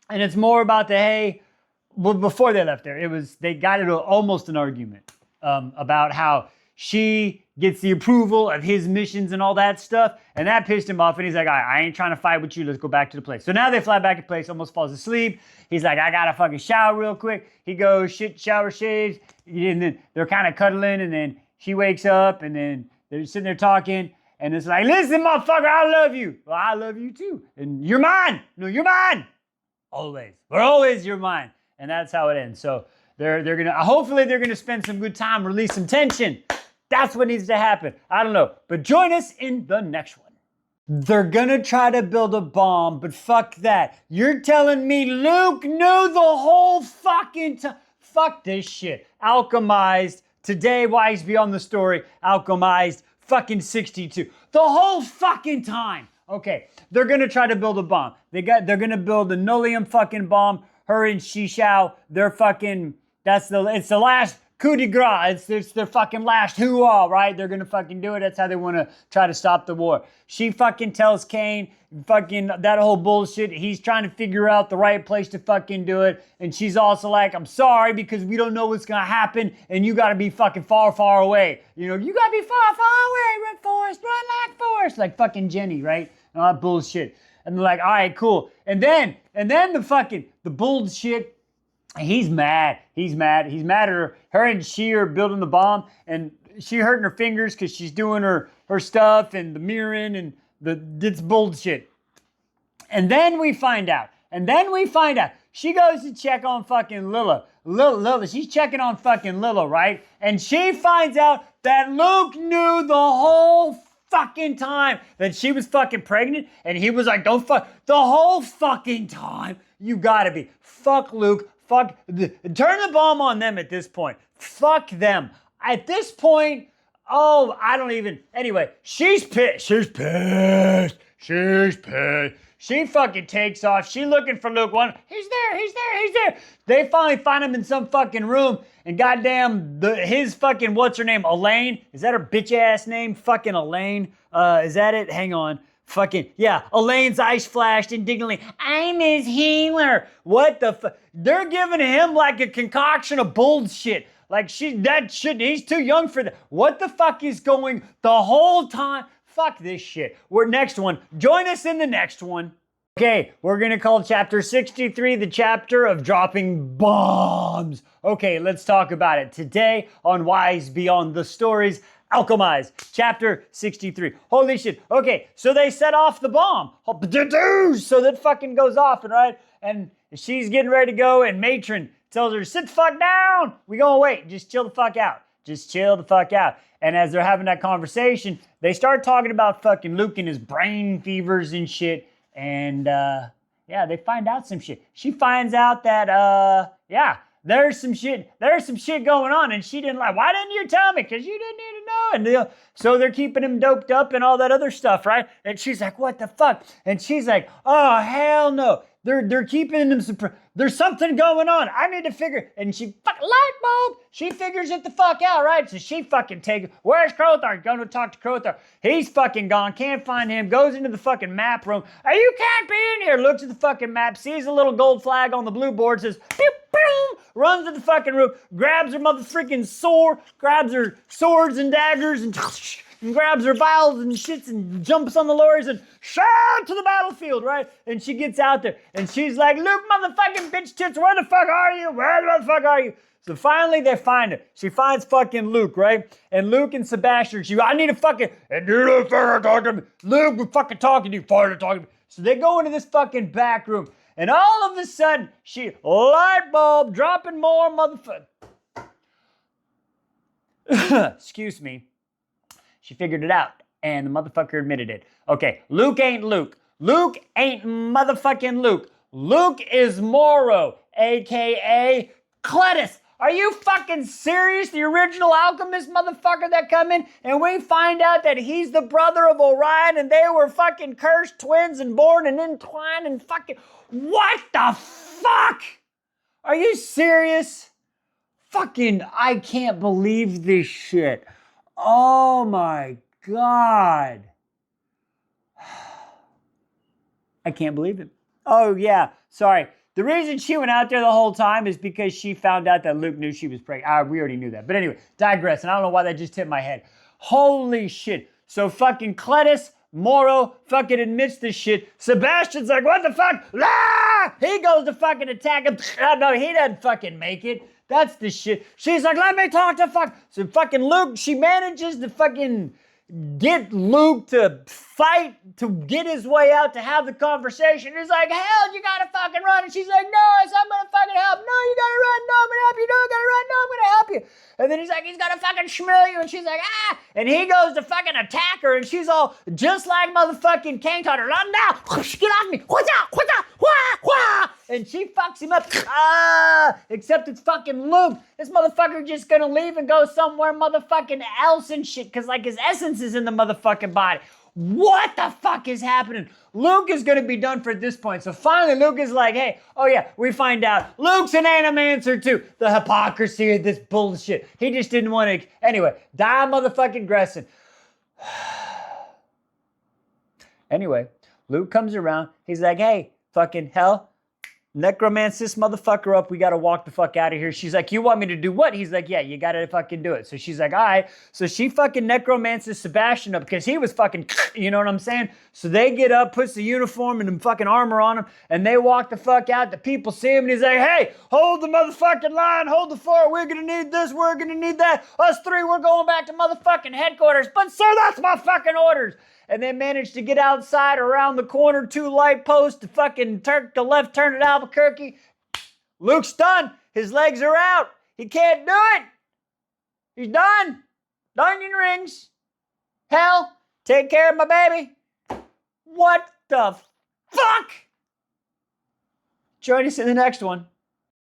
and it's more about before they left there, they got into almost an argument about how she gets the approval of his missions and all that stuff, and that pissed him off, and he's like, all right, I ain't trying to fight with you, let's go back to the place. So now they fly back to the place, almost falls asleep. He's like, I gotta fucking shower real quick. He goes, shower, shaves, and then they're kind of cuddling, and then she wakes up, and then they're sitting there talking, and it's like, listen, motherfucker, I love you. Well, I love you too. And you're mine. No, you're mine. Always. We're always you're mine. And that's how it ends. So hopefully they're gonna spend some good time, release some tension. That's what needs to happen. I don't know. But join us in the next one. They're gonna try to build a bomb, but fuck that. You're telling me Luke knew the whole fucking time. Fuck this shit. Alchemized. Today, Wise Beyond the Story. Alchemized. Fucking 62. The whole fucking time. Okay, they're gonna try to build a bomb. They're gonna build a nullium fucking bomb. Her and Shishao, they're fucking, it's the last coup de grace. It's their fucking last hoo-ah, right? They're gonna fucking do it. That's how they wanna try to stop the war. She fucking tells Kane, fucking that whole bullshit. He's trying to figure out the right place to fucking do it. And she's also like, I'm sorry because we don't know what's gonna happen and you gotta be fucking far, far away. You know, you gotta be far, far away, run Forrest, run like Forrest. Like fucking Jenny, right? And all that bullshit. And they're like, all right, cool. And then the bullshit, he's mad. He's mad at her. Her and she are building the bomb and she hurting her fingers because she's doing her stuff and the mirroring and it's bullshit. And then we find out. She goes to check on fucking Lila. She's checking on fucking Lila, right? And she finds out that Luke knew the whole fucking time that she was fucking pregnant. And he was like, don't fuck. The whole fucking time. You gotta be. Fuck Luke. Turn the bomb on them at this point. Fuck them. At this point, Oh, I don't even. Anyway, she's pissed. She's pissed. She's pissed. She fucking takes off. She looking for Luke. One, he's there. He's there. He's there. They finally find him in some fucking room. And goddamn, his fucking, what's her name? Elaine? Is that her bitch ass name? Fucking Elaine. Is that it? Hang on. Fucking, yeah. Elaine's eyes flashed indignantly. I'm his healer. What the fuck? They're giving him like a concoction of bullshit. Like that shit, he's too young for that. What the fuck is going the whole time? Fuck this shit. We're next one. Join us in the next one. Okay, we're gonna call chapter 63 the chapter of dropping bombs. Okay, let's talk about it. Today on Wise Beyond the Stories, Alchemised, chapter 63. Holy shit. Okay, so they set off the bomb. So that fucking goes off, and right? And she's getting ready to go, and Matron tells her, sit the fuck down. We gonna wait. Just chill the fuck out. Just chill the fuck out. And as they're having that conversation, they start talking about fucking Luke and his brain fevers and shit. And yeah, they find out some shit. She finds out that yeah, there's some shit going on, and she didn't like. Why didn't you tell me? Because you didn't need to know. And so they're keeping him doped up and all that other stuff, right? And she's like, what the fuck? And she's like, oh hell no. They're keeping him surprised. There's something going on. I need to figure. And she fucking light bulb. She figures it the fuck out, right? So she fucking where's Crothar? Going to talk to Crothar. He's fucking gone. Can't find him. Goes into the fucking map room. Hey, you can't be in here. Looks at the fucking map. Sees a little gold flag on the blue board. Says, pew, pew. Runs to the fucking room. Grabs her motherfucking sword. Grabs her swords and daggers and grabs her vials and shits and jumps on the lorries and shout to the battlefield, right? And she gets out there and she's like, Luke, motherfucking bitch tits, where the fuck are you? Where the fuck are you? So finally they find her. She finds fucking Luke, right? And Luke and Sebastian, I need to fucking, and you don't fucking talk to me. Luke, we're fucking talking to you, fucking talking to me. So they go into this fucking back room and all of a sudden, light bulb, dropping more motherfucker. Excuse me. She figured it out, and the motherfucker admitted it. Okay, Luke ain't Luke. Luke ain't motherfucking Luke. Luke is Morrow, a.k.a. Cletus. Are you fucking serious? The original alchemist motherfucker that come in, and we find out that he's the brother of Orion, and they were fucking cursed twins and born and entwined and fucking... What the fuck? Are you serious? Fucking, I can't believe this shit. Oh my God. I can't believe it. Oh yeah, sorry. The reason she went out there the whole time is because she found out that Luke knew she was pregnant. We already knew that. But anyway, digress. And I don't know why that just hit my head. Holy shit. So fucking Cletus Morrow fucking admits this shit. Sebastian's like, what the fuck? Ah! He goes to fucking attack him. No, he doesn't fucking make it. That's the shit. She's like, let me talk to fuck. So fucking Luke, she manages to fucking get Luke to fight, to get his way out, to have the conversation. He's like, hell, you gotta fucking run. And she's like, no, I'm gonna fucking help. No, you gotta run. No, I'm gonna help you. No, you gotta run. No, I'm gonna help you. And then he's like, he's gonna fucking schmill you. And she's like, ah. And he goes to fucking attack her. And she's all just like motherfucking King Taught her. Now, get off me. What's up? What's up? Wah, wah. And she fucks him up. Except it's fucking Luke. This motherfucker just gonna leave and go somewhere motherfucking else and shit. Cause like his essence is in the motherfucking body. What the fuck is happening? Luke is gonna be done for at this point. So finally Luke is like, hey, oh yeah, we find out Luke's an animancer too. The hypocrisy of this bullshit. He just didn't want to, anyway, die motherfucking Gresson. Anyway, Luke comes around. He's like, hey, fucking hell. Necromancy this motherfucker up. We got to walk the fuck out of here. She's like, you want me to do what? He's like, yeah, you got to fucking do it. So she's like, all right. So she fucking necromances Sebastian up because he was fucking, you know what I'm saying? So they get up, puts the uniform and the fucking armor on him, and they walk the fuck out. The people see him, and he's like, hey, hold the motherfucking line, hold the fort. We're going to need this. We're going to need that. Us three, we're going back to motherfucking headquarters. But sir, that's my fucking orders. And they managed to get outside around the corner, 2 light posts, to fucking the left turn at Albuquerque. Luke's done. His legs are out. He can't do it. He's done. Onion rings. Hell, take care of my baby. What the fuck? Join us in the next one.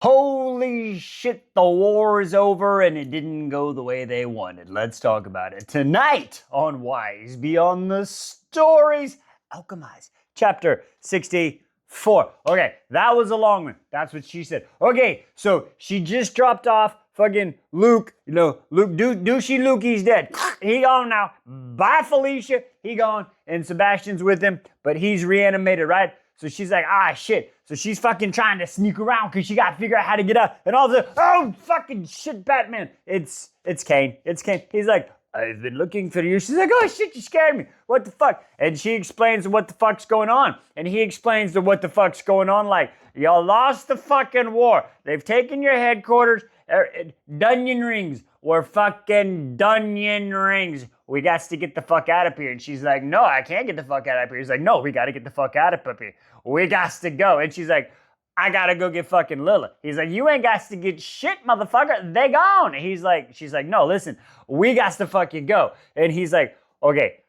Holy shit, the war is over and it didn't go the way they wanted. Let's talk about it tonight on Wise Beyond the Stories. Alchemised, chapter 64. Okay, that was a long one. That's what she said. Okay, so she just dropped off fucking Luke. You know, Luke, douchey Luke, he's dead. He gone now. Bye, Felicia. He gone. And Sebastian's with him, but he's reanimated, right? So she's like, ah, shit. So she's fucking trying to sneak around because she got to figure out how to get out. And all of a sudden, oh, fucking shit, Batman. It's Kane. It's Kane. He's like, I've been looking for you. She's like, oh, shit, you scared me. What the fuck? And she explains what the fuck's going on. And he explains to what the fuck's going on. Like, y'all lost the fucking war. They've taken your headquarters. Dunyan rings. We're fucking Dunyan rings. We got to get the fuck out of here. And she's like, no, I can't get the fuck out of here. He's like, no, we got to get the fuck out of here. We got to go. And she's like, I got to go get fucking Lilith. He's like, you ain't got to get shit, motherfucker. They gone. And she's like, no, listen, we got to fucking go. And he's like, okay,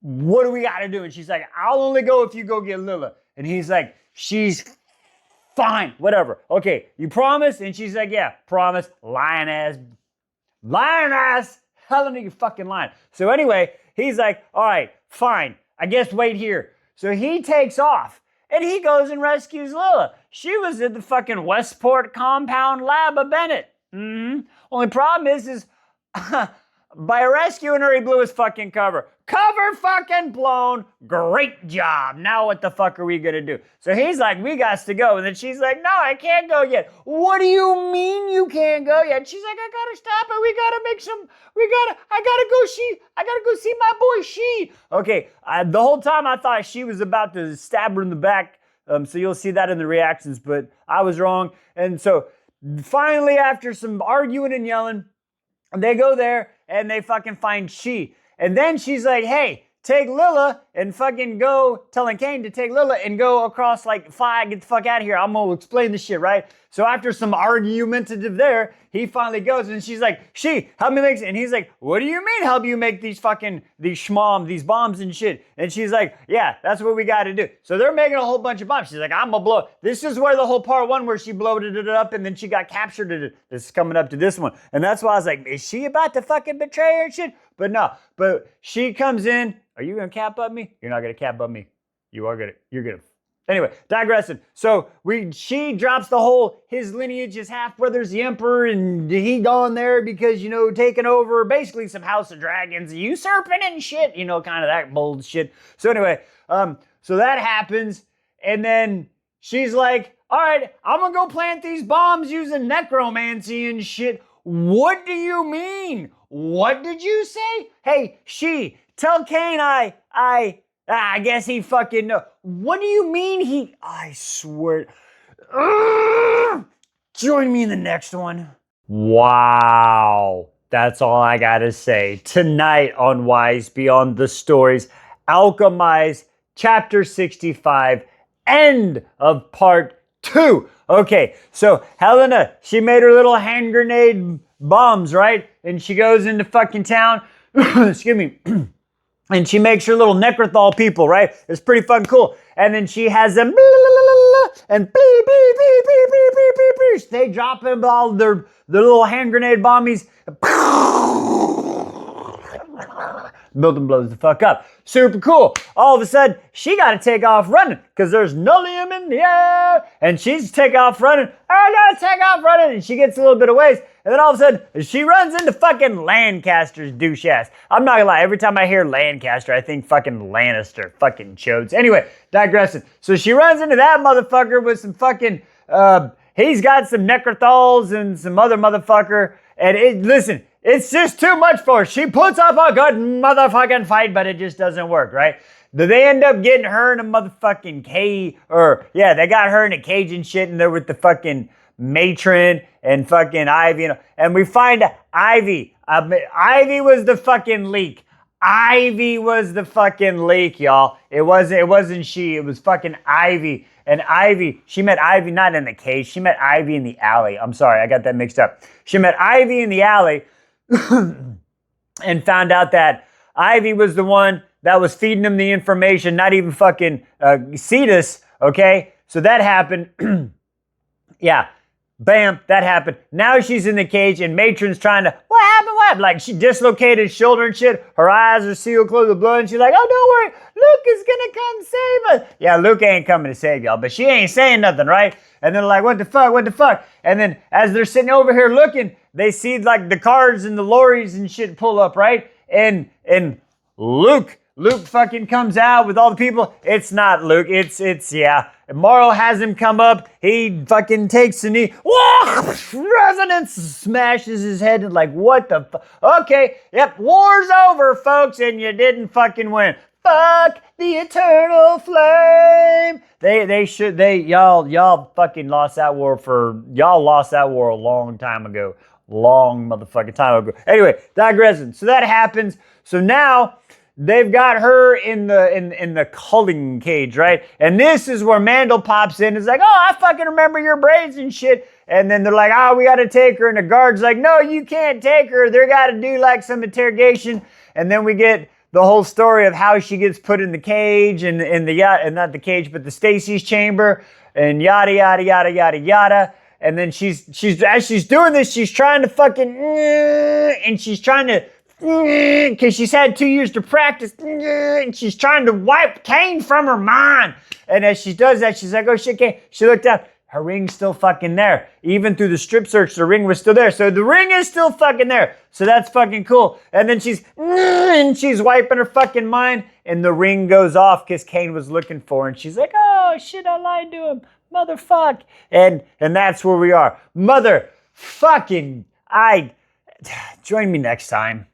what do we got to do? And she's like, I'll only go if you go get Lilith. And he's like, she's fine, whatever. Okay, you promise? And she's like, yeah, promise. Lying ass. Helena, you fucking lying. So anyway, he's like, all right, fine. I guess wait here. So he takes off and he goes and rescues Lilith. She was at the fucking Westport compound lab of Bennett. Only problem is by rescuing her, he blew his fucking cover. Cover fucking blown. Great job. Now what the fuck are we gonna do? So he's like, we got to go. And then she's like, no, I can't go yet. What do you mean you can't go yet? She's like, I gotta stop it. I gotta go see my boy She. Okay, the whole time I thought she was about to stab her in the back. So you'll see that in the reactions, but I was wrong. And so finally, after some arguing and yelling, they go there and they fucking find She. And then she's like, hey, take Lila and fucking go, telling Kane to take Lila and go across, like, fly, get the fuck out of here. I'm going to explain this shit, right? So after some argumentative there, he finally goes and she's like, She, help me make, and he's like, what do you mean help you make these bombs and shit? And she's like, yeah, that's what we got to do. So they're making a whole bunch of bombs. She's like, I'm going to blow. This is where the whole part one where she bloated it up and then she got captured. This is coming up to this one. And that's why I was like, is she about to fucking betray her and shit? But no, but she comes in. Are you going to cap up me? You're not going to cap up me. You're going to. Anyway, digressing. So she drops the whole, his lineage, his half-brother's the emperor, and he gone there because, you know, taking over basically some House of Dragons, usurping and shit, you know, kind of that bold shit. So anyway, so that happens, and then she's like, all right, I'm going to go plant these bombs using necromancy and shit. What do you mean? What did you say? Hey, She, tell Kane I guess he fucking know. What do you mean I swear. Join me in the next one. Wow. That's all I gotta say. Tonight on Wise Beyond the Stories, Alchemized, chapter 65, end of part 2. Okay, so Helena, she made her little hand grenade bombs, right? And she goes into fucking town. Excuse me. And she makes her little Necrothal people, right? It's pretty fucking cool. And then she has them, and they drop them all their little hand grenade bombies. Building blows the fuck up. Super cool. All of a sudden, she got to take off running because there's nullium in the air. And she's take off running. I got to take off running. And she gets a little bit of ways. And then all of a sudden, she runs into fucking Lancaster's douche ass. I'm not gonna lie, every time I hear Lancaster, I think fucking Lannister, fucking chodes. Anyway, digressing. So she runs into that motherfucker with some fucking, he's got some Necrothals and some other motherfucker. And listen, it's just too much for her. She puts up a good motherfucking fight, but it just doesn't work, right? Do they end up getting her in a motherfucking cage? They got her in a cage and shit, and they're with the fucking matron and fucking Ivy, you know, and we find Ivy. Ivy was the fucking leak. Ivy was the fucking leak, y'all. It wasn't she. It was fucking Ivy. And Ivy, she met Ivy not in the cage. She met Ivy in the alley. I'm sorry, I got that mixed up. She met Ivy in the alley and found out that Ivy was the one that was feeding him the information, not even fucking Cetus, okay? So that happened. Yeah. Bam, that happened. Now she's in the cage and Matron's trying to, what happened, what happened? Like she dislocated shoulder and shit. Her eyes are sealed closed with blood and she's like, oh, don't worry, Luke is gonna come save us. Yeah, Luke ain't coming to save y'all, but she ain't saying nothing, right? And they're like, what the fuck? And then as they're sitting over here looking, they see like the cars and the lorries and shit pull up, right? And Luke fucking comes out with all the people. It's not Luke. It's yeah. Morrow has him come up. He fucking takes a knee. Whoa! Resonance smashes his head and like, what the fuck? Okay, yep, war's over, folks, and you didn't fucking win. Fuck the eternal flame. Y'all fucking lost that war a long time ago. Long motherfucking time ago. Anyway, digressing. So that happens. So now they've got her in the culling cage, right? And this is where Mandel pops in. It's like, oh, I fucking remember your braids and shit. And then they're like, oh, we got to take her. And the guard's like, no, you can't take her. They got to do like some interrogation. And then we get the whole story of how she gets put in the cage and in the yacht, and not the cage, but the Stacy's chamber, and yada yada yada yada yada. And then she's as she's doing this, she's trying to fucking and she's trying to because she's had 2 years to practice and she's trying to wipe Kane from her mind. And as she does that, she's like, oh shit, Kane. She looked up. Her ring's still fucking there. Even through the strip search, the ring was still there. So the ring is still fucking there. So that's fucking cool. And then she's wiping her fucking mind. And the ring goes off because Kane was looking for her. And she's like, oh shit, I lied to him. Motherfuck. And that's where we are. Motherfucking, join me next time.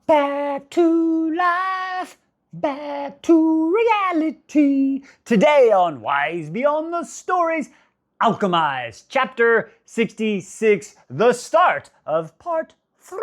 Back to life. Back to reality. Today on Wise Beyond the Stories, Alchemised, Chapter 66, the start of Part 3.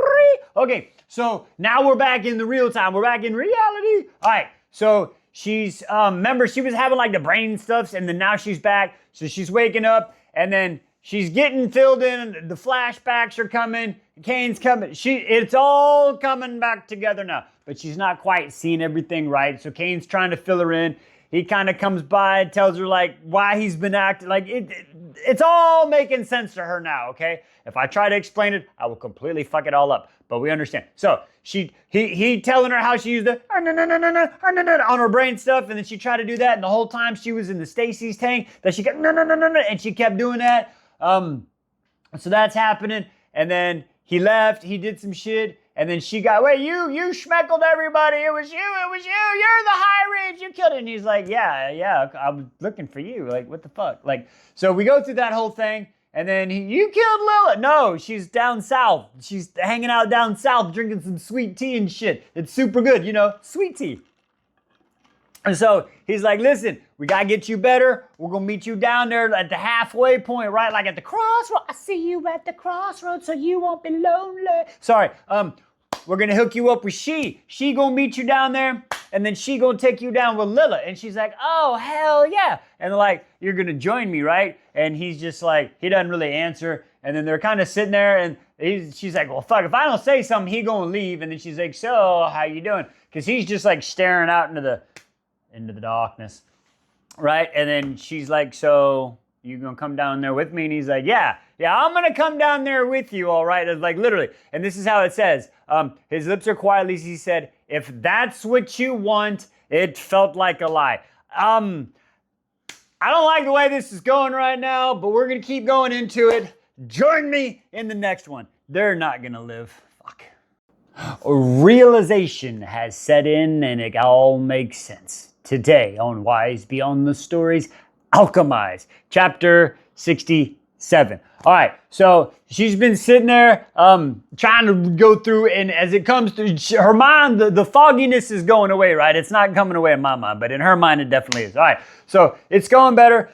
Okay, so now we're back in the real time. We're back in reality. All right, so she's, remember she was having like the brain stuffs and then now she's back. So she's waking up and then she's getting filled in. The flashbacks are coming. Kane's coming. It's all coming back together now. But she's not quite seeing everything right. So Kane's trying to fill her in. He kind of comes by and tells her like why he's been acting. Like it's all making sense to her now, okay? If I try to explain it, I will completely fuck it all up. But we understand. So he telling her how she used the on her brain stuff, and then she tried to do that, and the whole time she was in the Stacy's tank, that she kept and she kept doing that. So that's happening, and then he left. He did some shit. And then she got, wait, you schmeckled everybody. It was you. You're the high range. You killed it. And he's like, yeah, I was looking for you. Like, what the fuck? Like, so we go through that whole thing. And then you killed Lila. No, she's down south. She's hanging out down south, drinking some sweet tea and shit. It's super good, sweet tea. And so he's like, listen, we got to get you better. We're going to meet you down there at the halfway point, right? Like at the crossroads. I see you at the crossroads so you won't be lonely. Sorry. We're going to hook you up with she. She going to meet you down there. And then she going to take you down with Lila. And she's like, oh, hell yeah. And they're like, you're going to join me, right? And he's just like, he doesn't really answer. And then they're kind of sitting there and she's like, well, fuck, if I don't say something, he going to leave. And then she's like, so how you doing? Because he's just like staring out into the darkness, right? And then she's like, so you gonna come down there with me? And he's like, yeah, I'm gonna come down there with you, all right? It's like literally, and this is how it says, his lips are quietly, he said, if that's what you want, it felt like a lie. I don't like the way this is going right now, but we're gonna keep going into it. Join me in the next one. They're not gonna live. Fuck. A realization has set in and it all makes sense. Today on Wise Beyond the Stories, Alchemised, Chapter 67. All right, so she's been sitting there trying to go through, and as it comes to her mind, the fogginess is going away, right? It's not coming away in my mind, but in her mind, it definitely is. All right, so it's going better.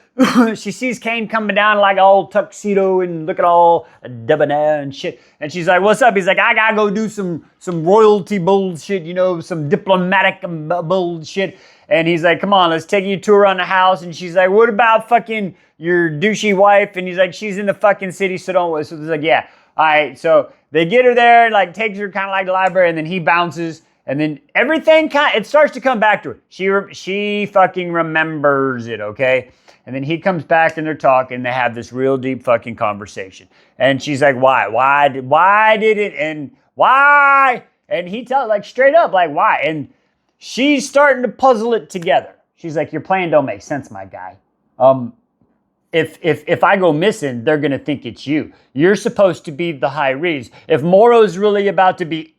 She sees Kane coming down like all tuxedo and looking all debonair and shit. And she's like, what's up? He's like, I gotta go do some royalty bullshit, some diplomatic bullshit. And he's like, come on, let's take you a tour around the house. And she's like, what about fucking your douchey wife? And he's like, she's in the fucking city, so don't. So he's like, yeah. All right, so they get her there, like takes her kind of like the library, and then he bounces. And then everything it starts to come back to her. She fucking remembers it, okay? And then he comes back and they're talking. They have this real deep fucking conversation. And she's like, why? Why did it? And why? And he tells, like, straight up, like, why? And she's starting to puzzle it together. She's like, your plan don't make sense, my guy. If I go missing, they're going to think it's you. You're supposed to be the High Reeves. If Moro's really about to be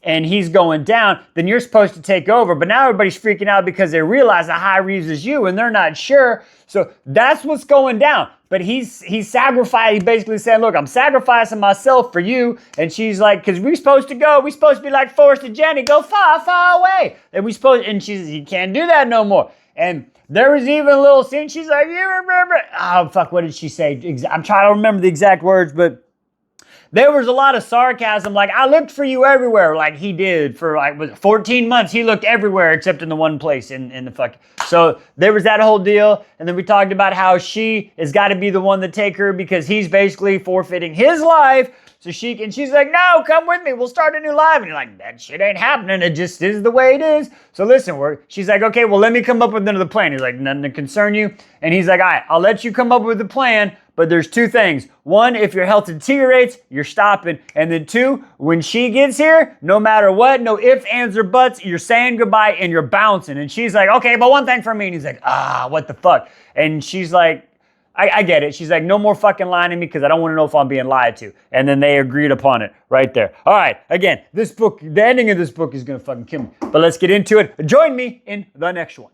and he's going down, then you're supposed to take over. But now everybody's freaking out because they realize the High Reeves is you and they're not sure. So that's what's going down. But he's sacrificed. He basically said, look, I'm sacrificing myself for you. And she's like, because we're supposed to be like Forrest and Jenny, go far, far away. And she's, he can't do that no more. And there was even a little scene. She's like, you remember? Oh, fuck, what did she say? I'm trying to remember the exact words, but there was a lot of sarcasm. Like, I looked for you everywhere, like he did for like, was it 14 months? He looked everywhere except in the one place in the fuck. So there was that whole deal. And then we talked about how she has got to be the one to take her because he's basically forfeiting his life. So she's like, no, come with me. We'll start a new life. And you're like, that shit ain't happening. It just is the way it is. So listen, she's like, okay, well, let me come up with another plan. He's like, nothing to concern you. And he's like, all right, I'll let you come up with a plan. But there's two things. One, if your health deteriorates, you're stopping. And then two, when she gets here, no matter what, no ifs, ands, or buts, you're saying goodbye and you're bouncing. And she's like, okay, but one thing for me. And he's like, what the fuck? And she's like, I get it. She's like, no more fucking lying to me because I don't want to know if I'm being lied to. And then they agreed upon it right there. All right. Again, this book, the ending of this book is going to fucking kill me. But let's get into it. Join me in the next one.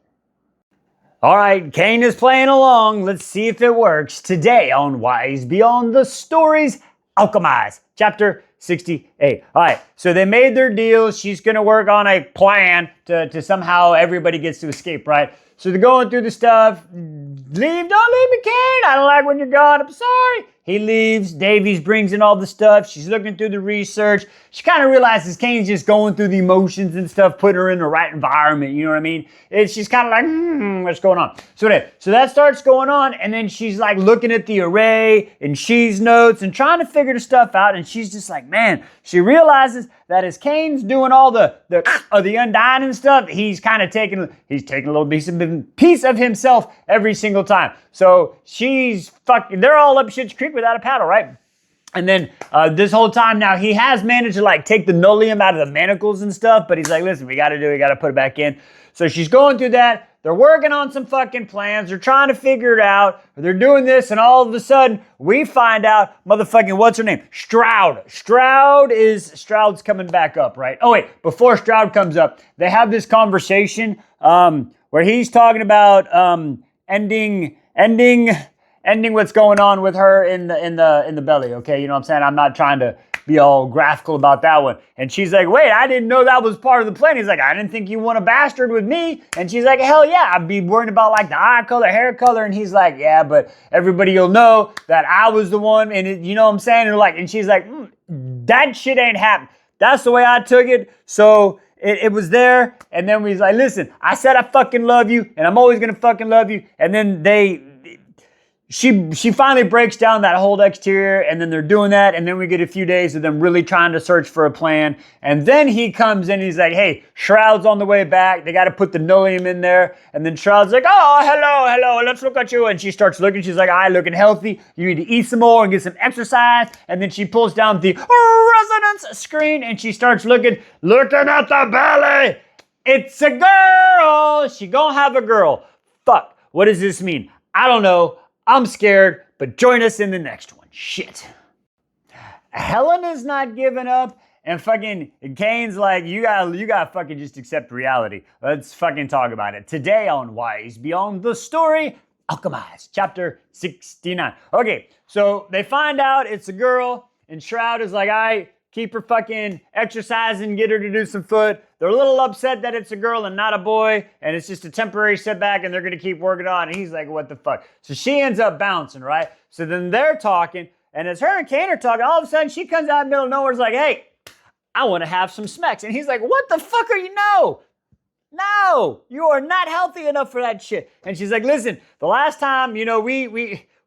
All right. Kane is playing along. Let's see if it works. Today on Wise Beyond the Stories, Alchemised, chapter 68. All right. So they made their deal. She's going to work on a plan to somehow everybody gets to escape, right? So they're going through the stuff. Don't leave me, Kane. I don't like when you're gone. I'm sorry. He leaves. Davies brings in all the stuff. She's looking through the research. She kind of realizes Kane's just going through the emotions and stuff, putting her in the right environment. You know what I mean? She's kind of like, what's going on? So that starts going on. And then she's like looking at the array and she's notes and trying to figure the stuff out. And she's just like, man, she realizes that as Kane's doing all the undying and stuff, he's taking a little piece of himself every single time. So they're all up shit's creek without a paddle, right? And then this whole time now, he has managed to like take the nullium out of the manacles and stuff, but he's like, listen, we got to put it back in. So she's going through that. They're working on some fucking plans. They're trying to figure it out. They're doing this, and all of a sudden, we find out, motherfucking, what's her name? Stroud. Stroud's coming back up, right? Oh, wait, before Stroud comes up, they have this conversation where he's talking about ending what's going on with her in the belly, okay? You know what I'm saying? I'm not trying to be all graphical about that one. And she's like, wait, I didn't know that was part of the plan. He's like, I didn't think you want a bastard with me. And she's like, hell yeah, I'd be worried about like the eye color, hair color. And he's like, yeah, but everybody will know that I was the one. And you know what I'm saying? And she's like, that shit ain't happening. That's the way I took it. So it was there. And then he's like, listen, I said I fucking love you and I'm always going to fucking love you. And then she finally breaks down that whole exterior, and then they're doing that, and then we get a few days of them really trying to search for a plan. And then he comes in, he's like, hey, Shroud's on the way back. They got to put the nullium in there. And then Shroud's like, oh, hello, let's look at you. And she starts looking. She's like, all right, looking healthy. You need to eat some more and get some exercise. And then she pulls down the resonance screen, and she starts looking at the belly. It's a girl. She gonna have a girl. Fuck, what does this mean? I don't know. I'm scared, but join us in the next one. Shit. Helena's not giving up, and fucking Kane's like, you gotta fucking just accept reality. Let's fucking talk about it. Today on Wise Beyond the Story, Alchemized, chapter 69. Okay, so they find out it's a girl, and Shroud is like, all right, keep her fucking exercising, get her to do some foot. They're a little upset that it's a girl and not a boy, and it's just a temporary setback, and they're going to keep working on it. And he's like, what the fuck? So she ends up bouncing, right? So then they're talking, and as her and Kane are talking, all of a sudden she comes out in the middle of nowhere and is like, hey, I want to have some smecks. And he's like, what the fuck are you? No, you are not healthy enough for that shit. And she's like, listen, the last time, we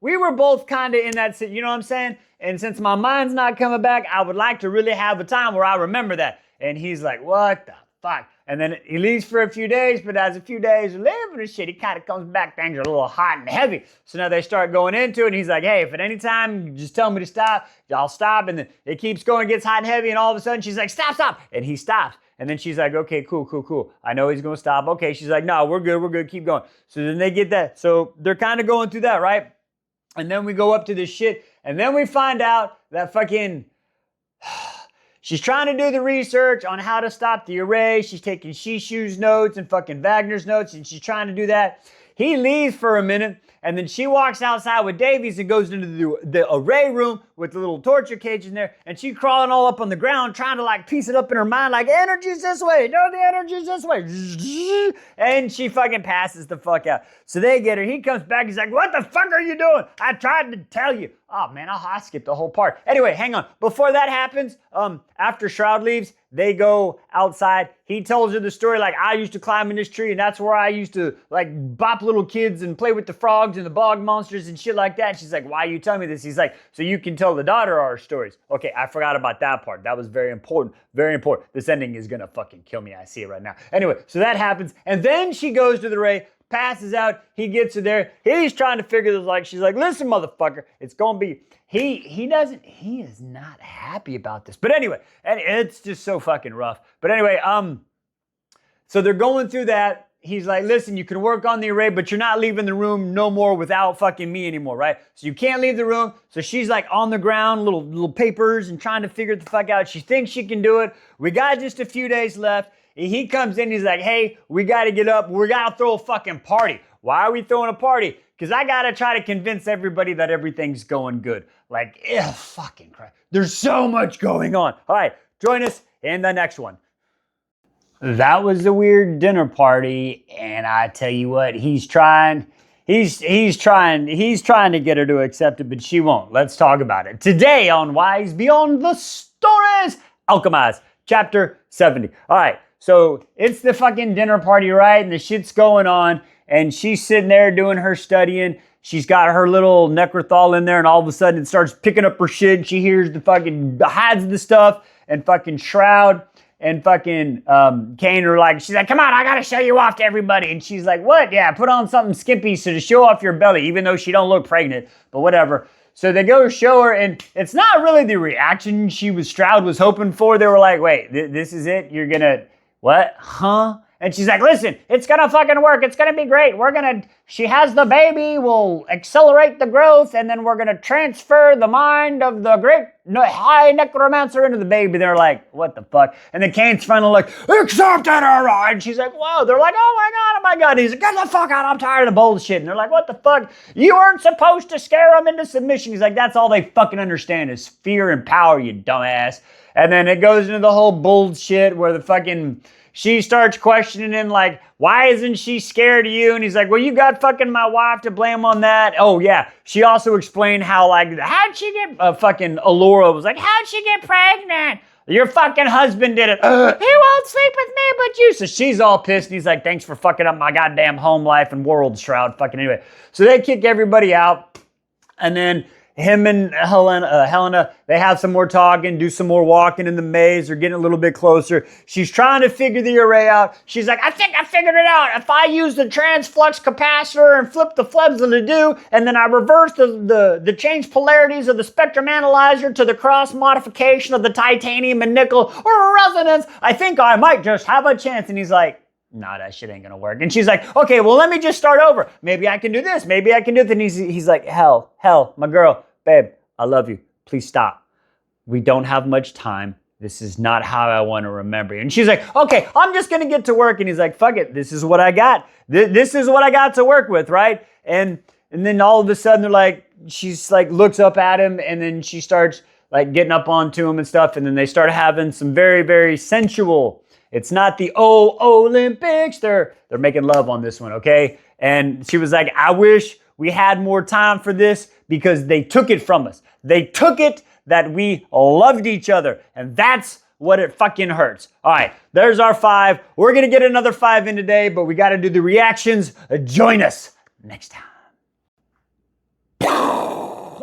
were both kind of in that, you know what I'm saying? And since my mind's not coming back, I would like to really have a time where I remember that. And he's like, what the fuck. And then he leaves for a few days, but as a few days living and shit, he kind of comes back, things are a little hot and heavy. So now they start going into it, and he's like, hey, if at any time you just tell me to stop, I'll stop. And then it keeps going, gets hot and heavy, and all of a sudden she's like, stop. And he stops. And then she's like, okay, cool. I know he's going to stop. Okay, she's like, no, we're good, keep going. So then they get that. So they're kind of going through that, right? And then we go up to this shit, and then we find out that fucking... She's trying to do the research on how to stop the array. She's taking Shishu's notes and fucking Wagner's notes, and she's trying to do that. He leaves for a minute, and then she walks outside with Davies and goes into the array room with the little torture cage in there, and she's crawling all up on the ground trying to like piece it up in her mind like, energy's this way, no, the energy's this way. And she fucking passes the fuck out. So they get her. He comes back. He's like, what the fuck are you doing? I tried to tell you. Oh man, I skipped the whole part. Anyway, hang on. Before that happens, after Shroud leaves, they go outside. He tells her the story like, I used to climb in this tree, and that's where I used to like bop little kids and play with the frogs and the bog monsters and shit like that. And she's like, why are you telling me this? He's like, so you can tell the daughter our stories. Okay, I forgot about that part. That was very important. Very important. This ending is gonna fucking kill me. I see it right now. Anyway, so that happens. And then she goes to the Ray, passes out. He gets her there. He's trying to figure this like, she's like, listen, motherfucker, it's gonna be, he is not happy about this. But anyway, and it's just so fucking rough. But anyway, so they're going through that. He's like, listen, you can work on the array, but you're not leaving the room no more without fucking me anymore, right? So you can't leave the room. So she's like on the ground, little papers and trying to figure the fuck out. She thinks she can do it. We got just a few days left. He comes in, he's like, hey, we got to get up. We got to throw a fucking party. Why are we throwing a party? Because I got to try to convince everybody that everything's going good. Like, fucking crap. There's so much going on. All right, join us in the next one. That was a weird dinner party, and I tell you what, he's trying to get her to accept it, but she won't. Let's talk about it. Today on Wise Beyond the Stories, Alchemised, chapter 70. All right, so it's the fucking dinner party, right? And the shit's going on, and she's sitting there doing her studying. She's got her little Necrothal in there, and all of a sudden it starts picking up her shit, and she hears the fucking hides the stuff, and fucking Shroud and fucking Kane are like, she's like, come on, I gotta show you off to everybody. And she's like, what? Yeah, put on something skimpy so to show off your belly, even though she don't look pregnant, but whatever. So they go show her, and it's not really the reaction Shroud was hoping for. They were like, wait, this is it? You're gonna, what? Huh? And she's like, listen, it's gonna fucking work. It's gonna be great. She has the baby, we'll accelerate the growth, and then we're gonna transfer the mind of the great high necromancer into the baby. They're like, what the fuck? And then Kane's finally like, accept it, all right. And she's like, whoa. They're like, oh my God. And he's like, get the fuck out. I'm tired of the bullshit. And they're like, what the fuck? You weren't supposed to scare them into submission. He's like, that's all they fucking understand is fear and power, you dumbass. And then it goes into the whole bullshit where the fucking... She starts questioning him like, why isn't she scared of you? And he's like, well, you got fucking my wife to blame on that. Oh, yeah. She also explained how, like, how'd she get, fucking Allura was like, how'd she get pregnant? Your fucking husband did it. He won't sleep with me but you. So she's all pissed. And he's like, thanks for fucking up my goddamn home life and world, Shroud. Fucking anyway. So they kick everybody out. And then him and Helena, they have some more talking, do some more walking in the maze. They're getting a little bit closer. She's trying to figure the array out. She's like, I think I figured it out. If I use the transflux capacitor and flip the flebs of the do, and then I reverse the change polarities of the spectrum analyzer to the cross modification of the titanium and nickel or resonance, I think I might just have a chance. And he's like, nah, that shit ain't gonna work. And she's like, okay, well, let me just start over. Maybe I can do this. Maybe I can do that. And he's like, hell, my girl, babe, I love you. Please stop. We don't have much time. This is not how I want to remember you. And she's like, okay, I'm just gonna get to work. And he's like, fuck it. This is what I got. This is what I got to work with, right? And then all of a sudden they're like, she's like, looks up at him, and then she starts like getting up onto him and stuff. And then they start having some very, very sensual. It's not the Olympics. They're making love on this one, okay? And she was like, I wish we had more time for this because they took it from us. They took it that we loved each other. And that's what it fucking hurts. All right, there's our 5. We're going to get another 5 in today, but we got to do the reactions. Join us next time.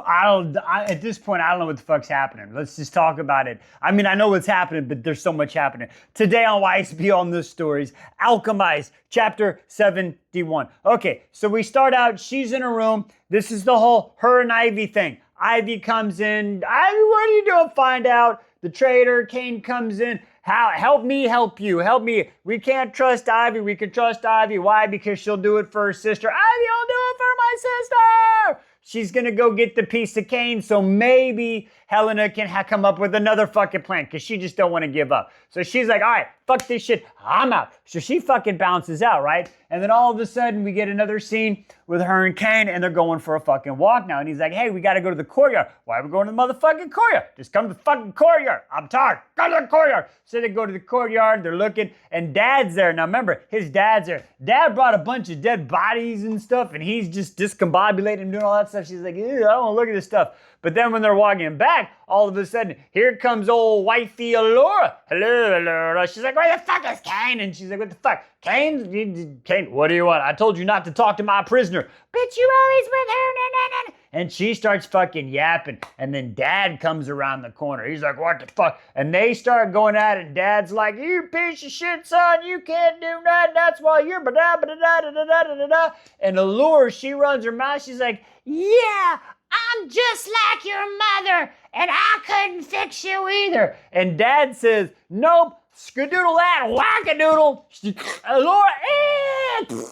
at this point, I don't know what the fuck's happening. Let's just talk about it. I mean, I know what's happening, but there's so much happening. Today on Wise Beyond the Stories, Alchemized, chapter 71. Okay, so we start out, she's in a room. This is the whole her and Ivy thing. Ivy comes in. Ivy, what are you doing? Find out. The traitor, Cain, comes in. Help me help you. Help me. We can't trust Ivy. We can trust Ivy. Why? Because she'll do it for her sister. Ivy, I'll do it for my sister. She's going to go get the piece of Cain, so maybe Helena can come up with another fucking plan, because she just don't want to give up. So she's like, all right, fuck this shit, I'm out. So she fucking bounces out, right? And then all of a sudden, we get another scene with her and Cain, and they're going for a fucking walk now. And he's like, hey, we got to go to the courtyard. Why are we going to the motherfucking courtyard? Just come to the fucking courtyard. I'm tired. Go to the courtyard. So they go to the courtyard, they're looking, and Dad's there. Now remember, his dad's there. Dad brought a bunch of dead bodies and stuff, and he's just discombobulating and doing all that stuff. She's like, ew, I don't want to look at this stuff. But then when they're walking back, all of a sudden, here comes old wifey Allura. Hello, Allura. She's like, where the fuck is Cain? And she's like, what the fuck? Cain, what do you want? I told you not to talk to my prisoner. But you always with her. Nah. And she starts fucking yapping. And then Dad comes around the corner. He's like, what the fuck? And they start going at it. Dad's like, you piece of shit, son. You can't do that. That's why you're ba-da-ba-da-da-da-da-da-da. And Allura, she runs her mouth. She's like, yeah, I'm just like your mother, and I couldn't fix you either. And Dad says, nope, skadoodle that, whack-a-doodle.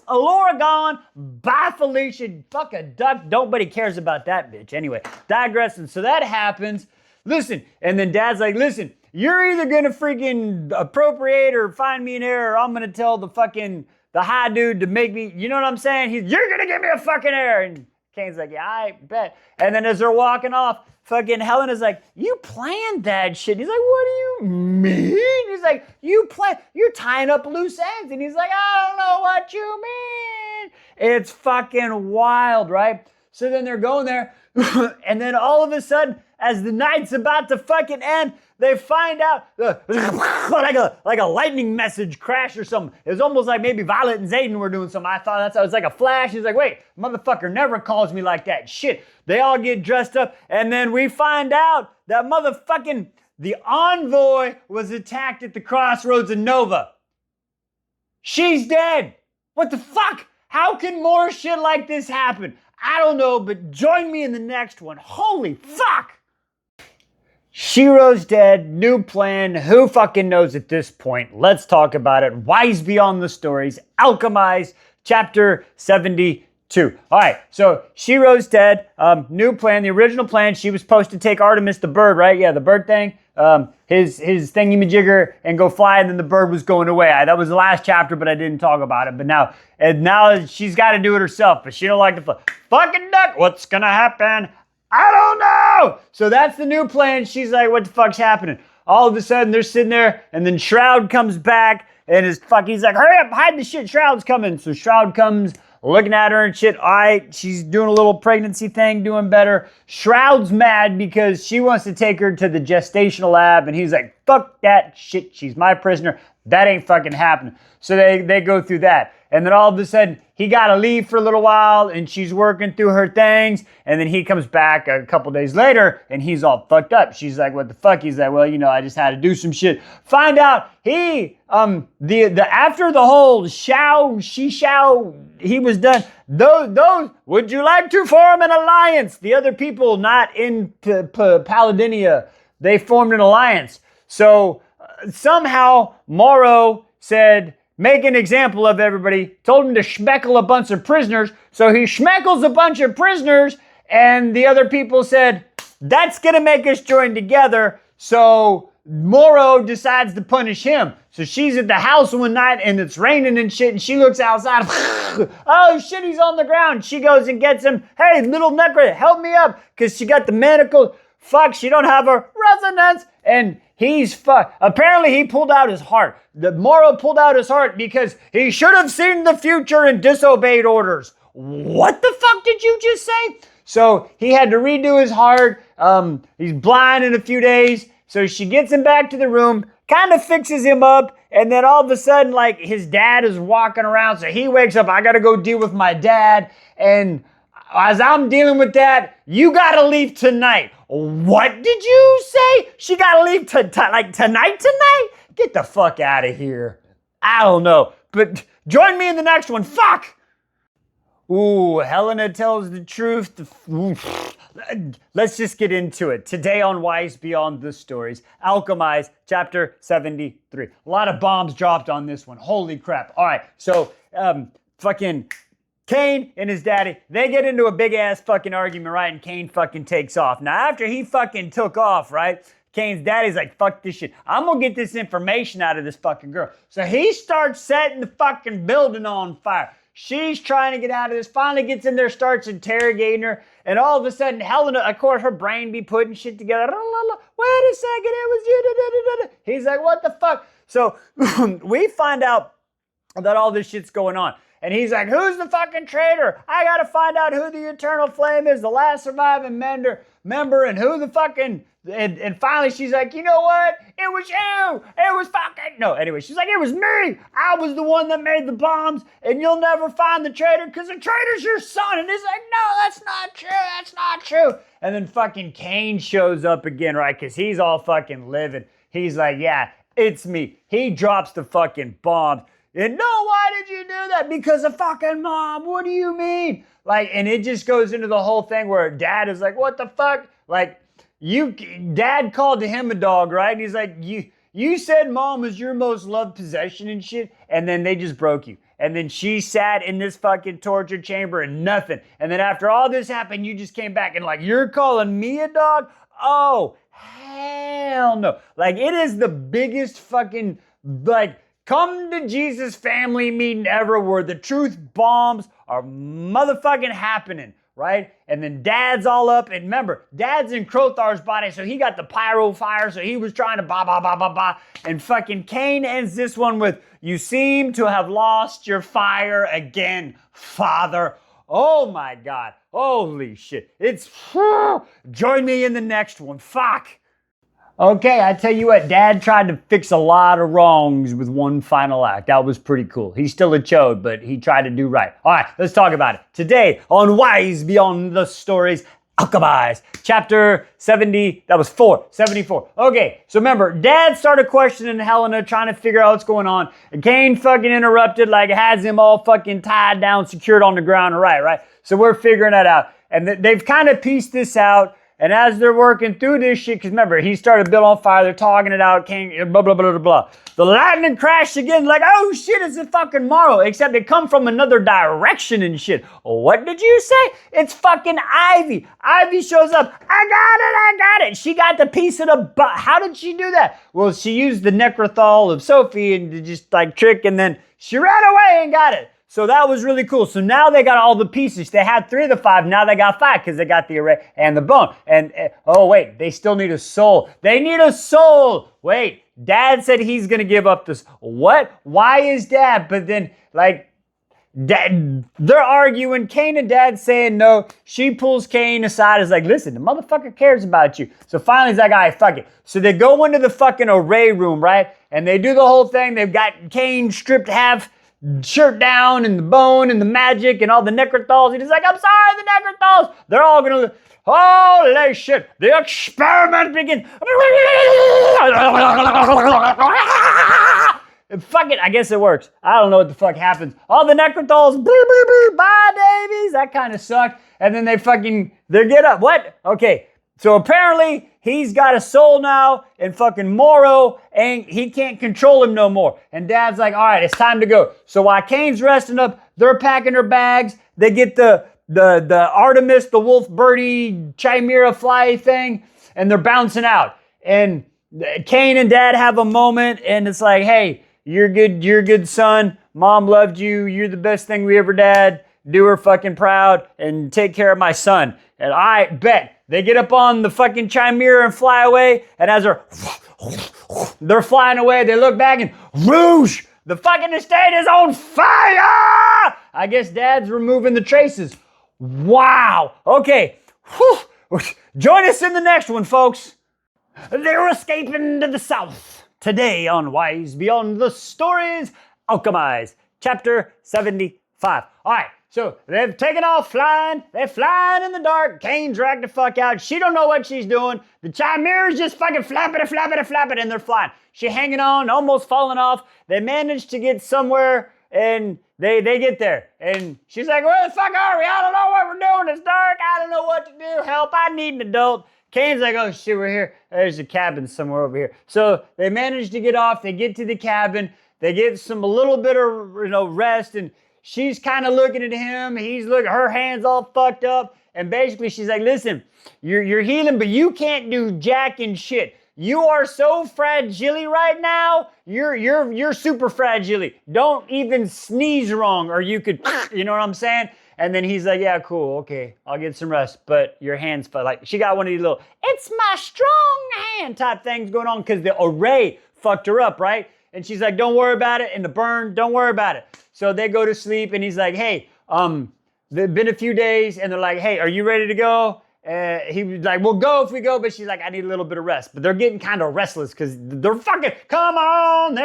Allura gone. Bye, Felicia. Fuck a duck. Nobody cares about that bitch. Anyway, digressing. So that happens. Listen, and then Dad's like, listen, you're either going to freaking appropriate or find me an error, or I'm going to tell the high dude to make me, you know what I'm saying? You're going to give me a fucking error. And Cain's like, yeah, I bet. And then as they're walking off, fucking Helena's like, you planned that shit. He's like, what do you mean? He's like, you're tying up loose ends. And he's like, I don't know what you mean. It's fucking wild, right? So then they're going there. And then all of a sudden, as the night's about to fucking end, they find out like a lightning message crash or something. It was almost like maybe Violet and Zayden were doing something. I thought it was like a flash. He's like, wait, motherfucker never calls me like that. Shit. They all get dressed up, and then we find out that motherfucking the envoy was attacked at the crossroads of Nova. She's dead. What the fuck? How can more shit like this happen? I don't know, but join me in the next one. Holy fuck! Shiro's dead, new plan, who fucking knows at this point? Let's talk about it. Wise Beyond the Stories, Alchemized, chapter 72. All right, so Shiro's dead, new plan, the original plan, she was supposed to take Artemis the bird, right? Yeah, the bird thing, his thingy-majigger and go fly, and then the bird was going away. That was the last chapter, but I didn't talk about it. But now she's got to do it herself, but she don't like the fucking duck. What's gonna happen? I don't know. So that's the new plan. She's like, what the fuck's happening? All of a sudden, they're sitting there, and then Shroud comes back, and he's like, hurry up, hide the shit, Shroud's coming. So Shroud comes, looking at her and shit. All right, she's doing a little pregnancy thing, doing better. Shroud's mad because she wants to take her to the gestational lab, and he's like, fuck that shit, she's my prisoner. That ain't fucking happening. So they go through that. And then all of a sudden, he got to leave for a little while, and she's working through her things. And then he comes back a couple days later, and he's all fucked up. She's like, what the fuck? He's like, well, I just had to do some shit. Find out after the whole he was done. Those, would you like to form an alliance? The other people not in Paladinia, they formed an alliance. So somehow Morrow said, make an example of everybody, told him to schmeckle a bunch of prisoners. So he schmeckles a bunch of prisoners, and the other people said, that's going to make us join together. So Morrow decides to punish him. So she's at the house one night, and it's raining and shit, and she looks outside. Oh shit, he's on the ground. She goes and gets him. Hey, little Necro, help me up, because she got the manacles. Fuck, she don't have a resonance. And he's fucked. Apparently he pulled out his heart. The Morrow pulled out his heart because he should have seen the future and disobeyed orders. What the fuck did you just say? So he had to redo his heart. He's blind in a few days. So she gets him back to the room, kind of fixes him up, and then all of a sudden, like, his dad is walking around, so he wakes up, I gotta go deal with my dad, and as I'm dealing with that, you gotta leave tonight. What did you say? She gotta leave like tonight? Get the fuck out of here. I don't know, but join me in the next one. Fuck! Ooh, Helena tells the truth. Let's just get into it. Today on Wise Beyond the Stories, Alchemised, chapter 73. A lot of bombs dropped on this one. Holy crap. All right, so fucking Cain and his daddy, they get into a big ass fucking argument, right? And Cain fucking takes off. Now, after he fucking took off, right? Cain's daddy's like, fuck this shit. I'm gonna get this information out of this fucking girl. So he starts setting the fucking building on fire. She's trying to get out of this, finally gets in there, starts interrogating her, and all of a sudden, Helena, of course, her brain be putting shit together. Wait a second, it was you. He's like, what the fuck? So we find out that all this shit's going on. And he's like, who's the fucking traitor? I gotta find out who the Eternal Flame is, the last surviving member, and who the fucking... And finally she's like, you know what? It was you! It was fucking... No, anyway, she's like, it was me! I was the one that made the bombs, and you'll never find the traitor because the traitor's your son! And he's like, no, that's not true, that's not true! And then fucking Cain shows up again, right? Because he's all fucking livid. He's like, yeah, it's me. He drops the fucking bombs. And no, why did you do that? Because of fucking mom. What do you mean? Like, and it just goes into the whole thing where dad is like, what the fuck? Like, dad called to him a dog, right? And he's like, you said mom was your most loved possession and shit. And then they just broke you. And then she sat in this fucking torture chamber and nothing. And then after all this happened, you just came back and like, you're calling me a dog? Oh, hell no. Like, it is the biggest fucking, like, come to Jesus family meeting ever where the truth bombs are motherfucking happening, right? And then dad's all up, and remember, dad's in Crothar's body, so he got the pyro fire, so he was trying to and fucking Cain ends this one with, you seem to have lost your fire again, father. Oh my God, holy shit. It's, join me in the next one, fuck. Okay, I tell you what, Dad tried to fix a lot of wrongs with one final act. That was pretty cool. He's still a chode, but he tried to do right. All right, let's talk about it. Today on Wise Beyond the Stories, Alchemised, chapter 74. Okay, so remember, Dad started questioning Helena, trying to figure out what's going on. And Cain fucking interrupted, like has him all fucking tied down, secured on the ground, right? So we're figuring that out. And they've kind of pieced this out. And as they're working through this shit, because remember, he started building on fire, they're talking it out, blah, blah, blah, blah, blah. The lightning crashed again, like, oh shit, it's a fucking Morrow, except it come from another direction and shit. What did you say? It's fucking Ivy. Ivy shows up, I got it. She got the piece of the butt. How did she do that? Well, she used the Necrothal of Sophie and to just like trick, and then she ran away and got it. So that was really cool. So now they got all the pieces. They had 3 of the 5. Now they got 5 because they got the array and the bone. And, oh, wait, they still need a soul. They need a soul. Wait, Dad said he's going to give up this. What? Why is Dad? But then, like, Dad, they're arguing. Cain and Dad saying no. She pulls Cain aside. Is like, listen, the motherfucker cares about you. So finally he's like, all right, fuck it. So they go into the fucking array room, right? And they do the whole thing. They've got Cain stripped half, shirt down, and the bone and the magic and all the Necrothals. He's like, I'm sorry, the Necrothals. They're all gonna, holy shit, the experiment begins. Fuck it, I guess it works. I don't know what the fuck happens. All the Necrothals, bye babies. That kind of sucked. And then they get up. What? Okay. So apparently he's got a soul now, and fucking Morrow, and he can't control him no more. And Dad's like, all right, it's time to go. So while Cain's resting up, they're packing their bags. They get the Artemis, the wolf birdie chimera fly thing, and they're bouncing out. And Cain and Dad have a moment, and it's like, hey, you're good son. Mom loved you. You're the best thing we ever did. Do her fucking proud and take care of my son. And I bet. They get up on the fucking chimera and fly away, and as they're flying away, they look back and whoosh! The fucking estate is on fire! I guess Dad's removing the traces. Wow. Okay. Whew. Join us in the next one, folks. They're escaping to the south. Today on Wise Beyond the Stories, Alchemised, chapter 75. All right. So they've taken off flying. They're flying in the dark. Kane dragged the fuck out. She don't know what she's doing. The Chimera's just fucking flapping, and they're flying. She hanging on, almost falling off. They managed to get somewhere, and they get there. And she's like, where the fuck are we? I don't know what we're doing. It's dark. I don't know what to do. Help, I need an adult. Kane's like, oh shit, we're here. There's a cabin somewhere over here. So they manage to get off. They get to the cabin. They get a little bit of rest, and she's kind of looking at him. He's looking. Her hands all fucked up, and basically she's like, listen, you're healing, but you can't do jack and shit. You are so fragile right now. You're super fragile. Don't even sneeze wrong, or you could, you know what I'm saying? And then he's like, yeah, cool, okay, I'll get some rest. But your hands, like, she got one of these little, it's my strong hand type things going on because the array fucked her up, right? And she's like, don't worry about it. And the burn, don't worry about it. So they go to sleep, and he's like, hey, there've been a few days, and they're like, hey, are you ready to go? He was like, we'll go if we go, but she's like, I need a little bit of rest. But they're getting kind of restless because they're fucking, come on,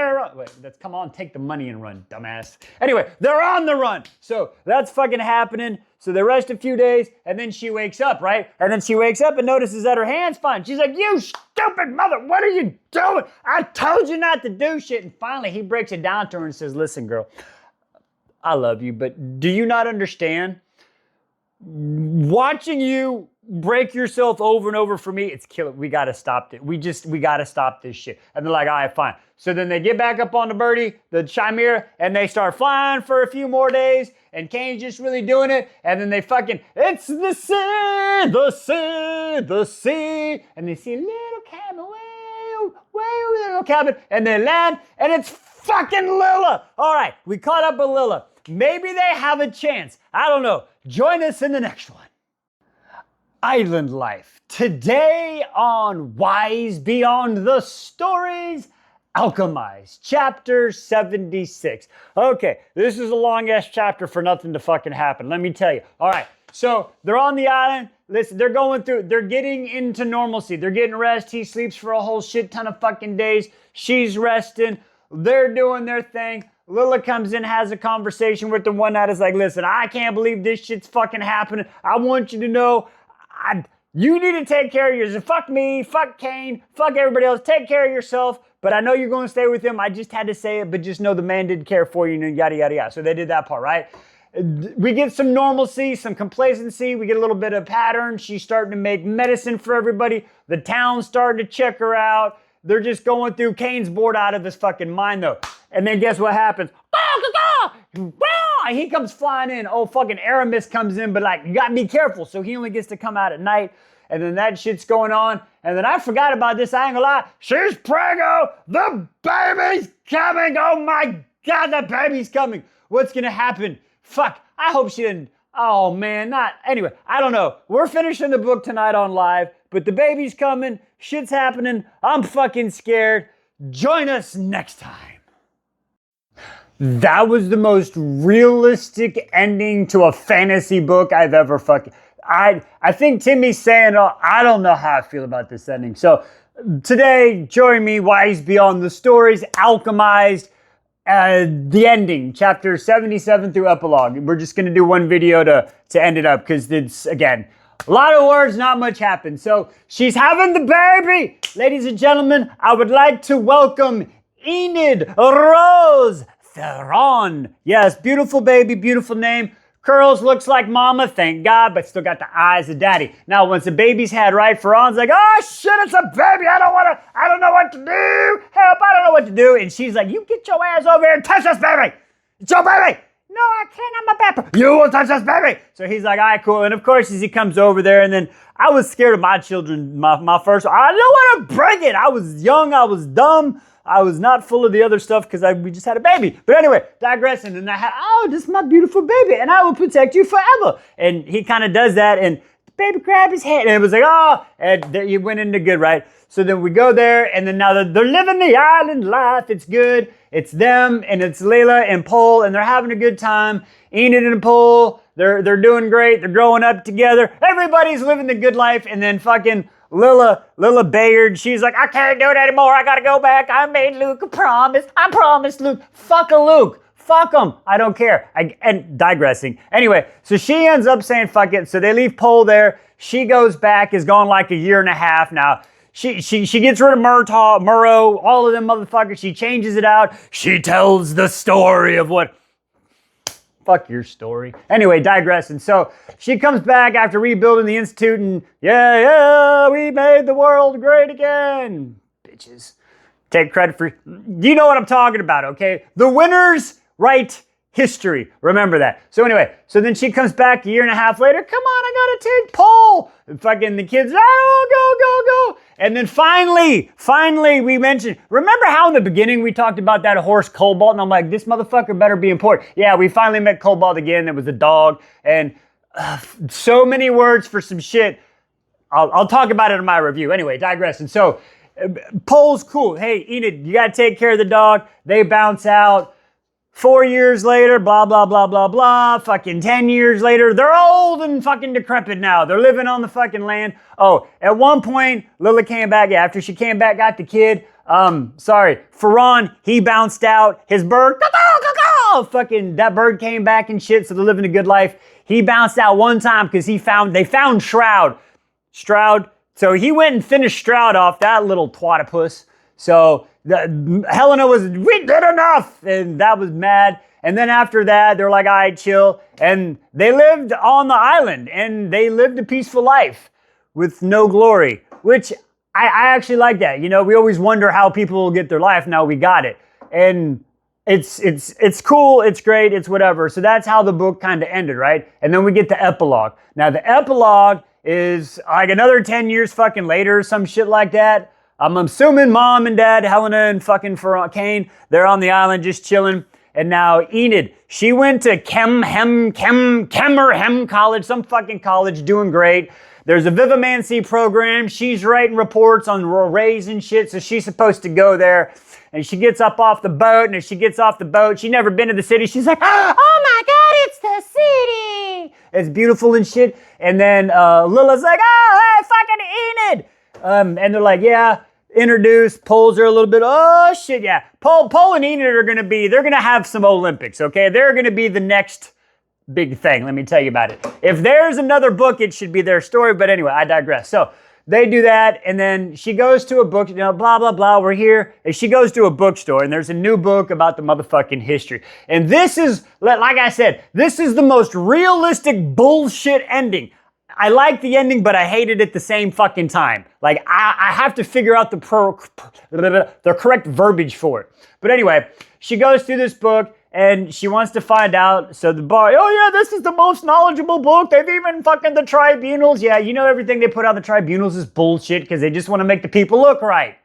come on, take the money and run, dumbass. Anyway, they're on the run. So that's fucking happening. So they rest a few days, and then she wakes up, right? And then she wakes up and notices that her hand's fine. She's like, you stupid mother, what are you doing? I told you not to do shit. And finally, he breaks it down to her and says, listen, girl, I love you, but do you not understand? Watching you break yourself over and over for me, it's killing. We got to stop it. We got to stop this shit. And they're like, all right, fine. So then they get back up on the birdie, the Chimera, and they start flying for a few more days. And Kane's just really doing it. And then they fucking, it's the sea, the sea, the sea. And they see a little cabin way over there, little cabin. And they land, and it's fucking Lila. All right, we caught up with Lila. Maybe they have a chance. I don't know. Join us in the next one. Island Life. Today on Wise Beyond the Stories, Alchemized, chapter 76. Okay, this is a long-ass chapter for nothing to fucking happen. Let me tell you. All right, so they're on the island. Listen, they're getting into normalcy. They're getting rest. He sleeps for a whole shit ton of fucking days. She's resting. They're doing their thing. Lila comes in, has a conversation with the one that is like, listen, I can't believe this shit's fucking happening. I want you to know, you need to take care of yourself. Fuck me, fuck Kane, fuck everybody else. Take care of yourself. But I know you're going to stay with him. I just had to say it, but just know the man didn't care for you, and yada, yada, yada. So they did that part, right? We get some normalcy, some complacency. We get a little bit of pattern. She's starting to make medicine for everybody. The town's starting to check her out. They're just going through. Kane's bored out of his fucking mind, though. And then guess what happens? He comes flying in. Oh, fucking Aramis comes in, but like, you gotta be careful. So he only gets to come out at night. And then that shit's going on. And then I forgot about this. I ain't gonna lie. She's preggo. The baby's coming. Oh my God, the baby's coming. What's gonna happen? Fuck. I hope she didn't. Oh man, not. Anyway, I don't know. We're finishing the book tonight on live, but the baby's coming. Shit's happening. I'm fucking scared. Join us next time. That was the most realistic ending to a fantasy book I've ever fucking... I think Timmy's saying, oh, I don't know how I feel about this ending. So today, join me, Wise Beyond the Stories, Alchemized, the ending, chapter 77 through epilogue. We're just going to do one video to end it up because it's, again, a lot of words, not much happened. So she's having the baby. Ladies and gentlemen, I would like to welcome Enid Rose Theron. Yes, beautiful baby, beautiful name. Curls, looks like mama, thank God, but still got the eyes of daddy. Now, once the baby's had right, Theron's like, oh shit, it's a baby. I don't know what to do. Help, I don't know what to do. And she's like, you get your ass over here and touch this baby. It's your baby. No, I can't, I'm a pepper. You will touch this baby. So he's like, all right, cool. And of course, as he comes over there, and then I was scared of my children, my first one. I don't want to break it. I was young, I was dumb. I was not full of the other stuff because we just had a baby. But anyway, digressing. And I had, oh, this is my beautiful baby, and I will protect you forever. And he kind of does that, and the baby grabbed his head, and it was like, oh, and there you went into good, right? So then we go there, and then now they're living the island life. It's good. It's them, and it's Layla and Paul, and they're having a good time. Enid and Paul, they're doing great. They're growing up together. Everybody's living the good life, and then fucking Lila Bayard, she's like, I can't do it anymore. I gotta go back. I made Luke a promise. I promised Luke. Fuck a Luke. fuck them. I don't care. And digressing. Anyway, so she ends up saying fuck it. So they leave Pole there. She goes back, is gone like a year and a half now. She gets rid of Murrow, all of them motherfuckers. She changes it out. She tells the story of what... Fuck your story. Anyway, digressing. So she comes back after rebuilding the Institute and yeah, we made the world great again. Bitches. Take credit for... You know what I'm talking about, okay? The winners write history. Remember that. So anyway, so then she comes back a year and a half later. Come on, I gotta take Pole. And fucking the kids, oh, go. And then finally, we mentioned, remember how in the beginning we talked about that horse Cobalt? And I'm like, this motherfucker better be important. Yeah, we finally met Cobalt again. There was a dog. And so many words for some shit. I'll talk about it in my review. Anyway, digressing. So Pole's cool. Hey, Enid, you gotta take care of the dog. They bounce out. 4 years later, blah, blah, blah, blah, blah. Fucking 10 years later, they're old and fucking decrepit now. They're living on the fucking land. Oh, at one point, Lila came back. Yeah, after she came back, got the kid. Ferran, he bounced out. His bird, fucking, that bird came back and shit, so they're living a good life. He bounced out one time because they found Shroud. So he went and finished Shroud off, that little twatipus. So Helena was, we did enough, and that was mad. And then after that, they're like, all right, chill. And they lived on the island, and they lived a peaceful life with no glory, which I actually like that. You know, we always wonder how people will get their life. Now we got it. And it's cool, it's great, it's whatever. So that's how the book kind of ended, right? And then we get the epilogue. Now the epilogue is like another 10 years fucking later, some shit like that. I'm assuming mom and dad, Helena and fucking Kane, they're on the island just chilling. And now Enid, she went to Chem college, some fucking college, doing great. There's a Vivamancy program. She's writing reports on rays and shit, so she's supposed to go there. And she gets up off the boat, and as she gets off the boat, she's never been to the city. She's like, oh my God, it's the city. It's beautiful and shit. And then Lila's like, oh, hey, fucking Enid. And they're like, yeah, introduce, Poles are a little bit, oh shit, yeah. Pole and Enid are they're gonna have some Olympics, okay? They're gonna be the next big thing, let me tell you about it. If there's another book, it should be their story, but anyway, I digress. So they do that, and then she goes to a book, you know, blah, blah, blah, we're here. And she goes to a bookstore, and there's a new book about the motherfucking history. And this is, like I said, this is the most realistic bullshit ending. I like the ending, but I hate it at the same fucking time. Like, I have to figure out the correct verbiage for it. But anyway, she goes through this book, and she wants to find out. So the bar, oh yeah, this is the most knowledgeable book. They've even fucking the tribunals. Yeah, you know everything they put on the tribunals is bullshit because they just want to make the people look right.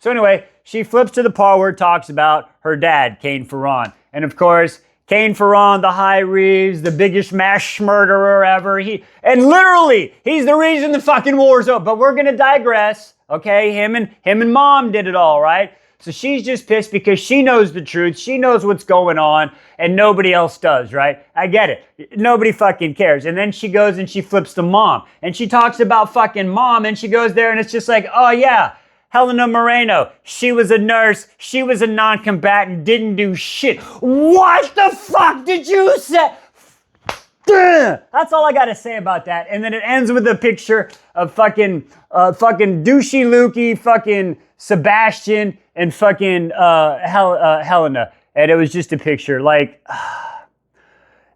So anyway, she flips to the part where it talks about her dad, Kane Ferran. And of course, Kane Ferran, the High Reeves, the biggest mass murderer ever. And literally, he's the reason the fucking war's over. But we're gonna digress, okay? Him and mom did it all, right? So she's just pissed because she knows the truth. She knows what's going on, and nobody else does, right? I get it. Nobody fucking cares. And then she goes and she flips to mom, and she talks about fucking mom, and she goes there, and it's just like, oh yeah, Helena Marino, she was a nurse, she was a non-combatant, didn't do shit. What the fuck did you say? That's all I gotta say about that. And then it ends with a picture of fucking douchey Lukey, fucking Sebastian, and fucking Helena. And it was just a picture, like...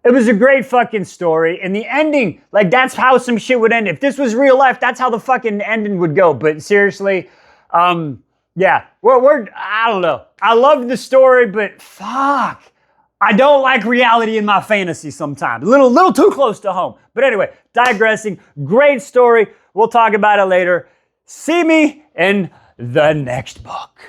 It was a great fucking story, and the ending, like, that's how some shit would end. If this was real life, that's how the fucking ending would go. But seriously... yeah, I don't know. I love the story, but fuck. I don't like reality in my fantasy sometimes. A little too close to home. But anyway, digressing. Great story. We'll talk about it later. See me in the next book.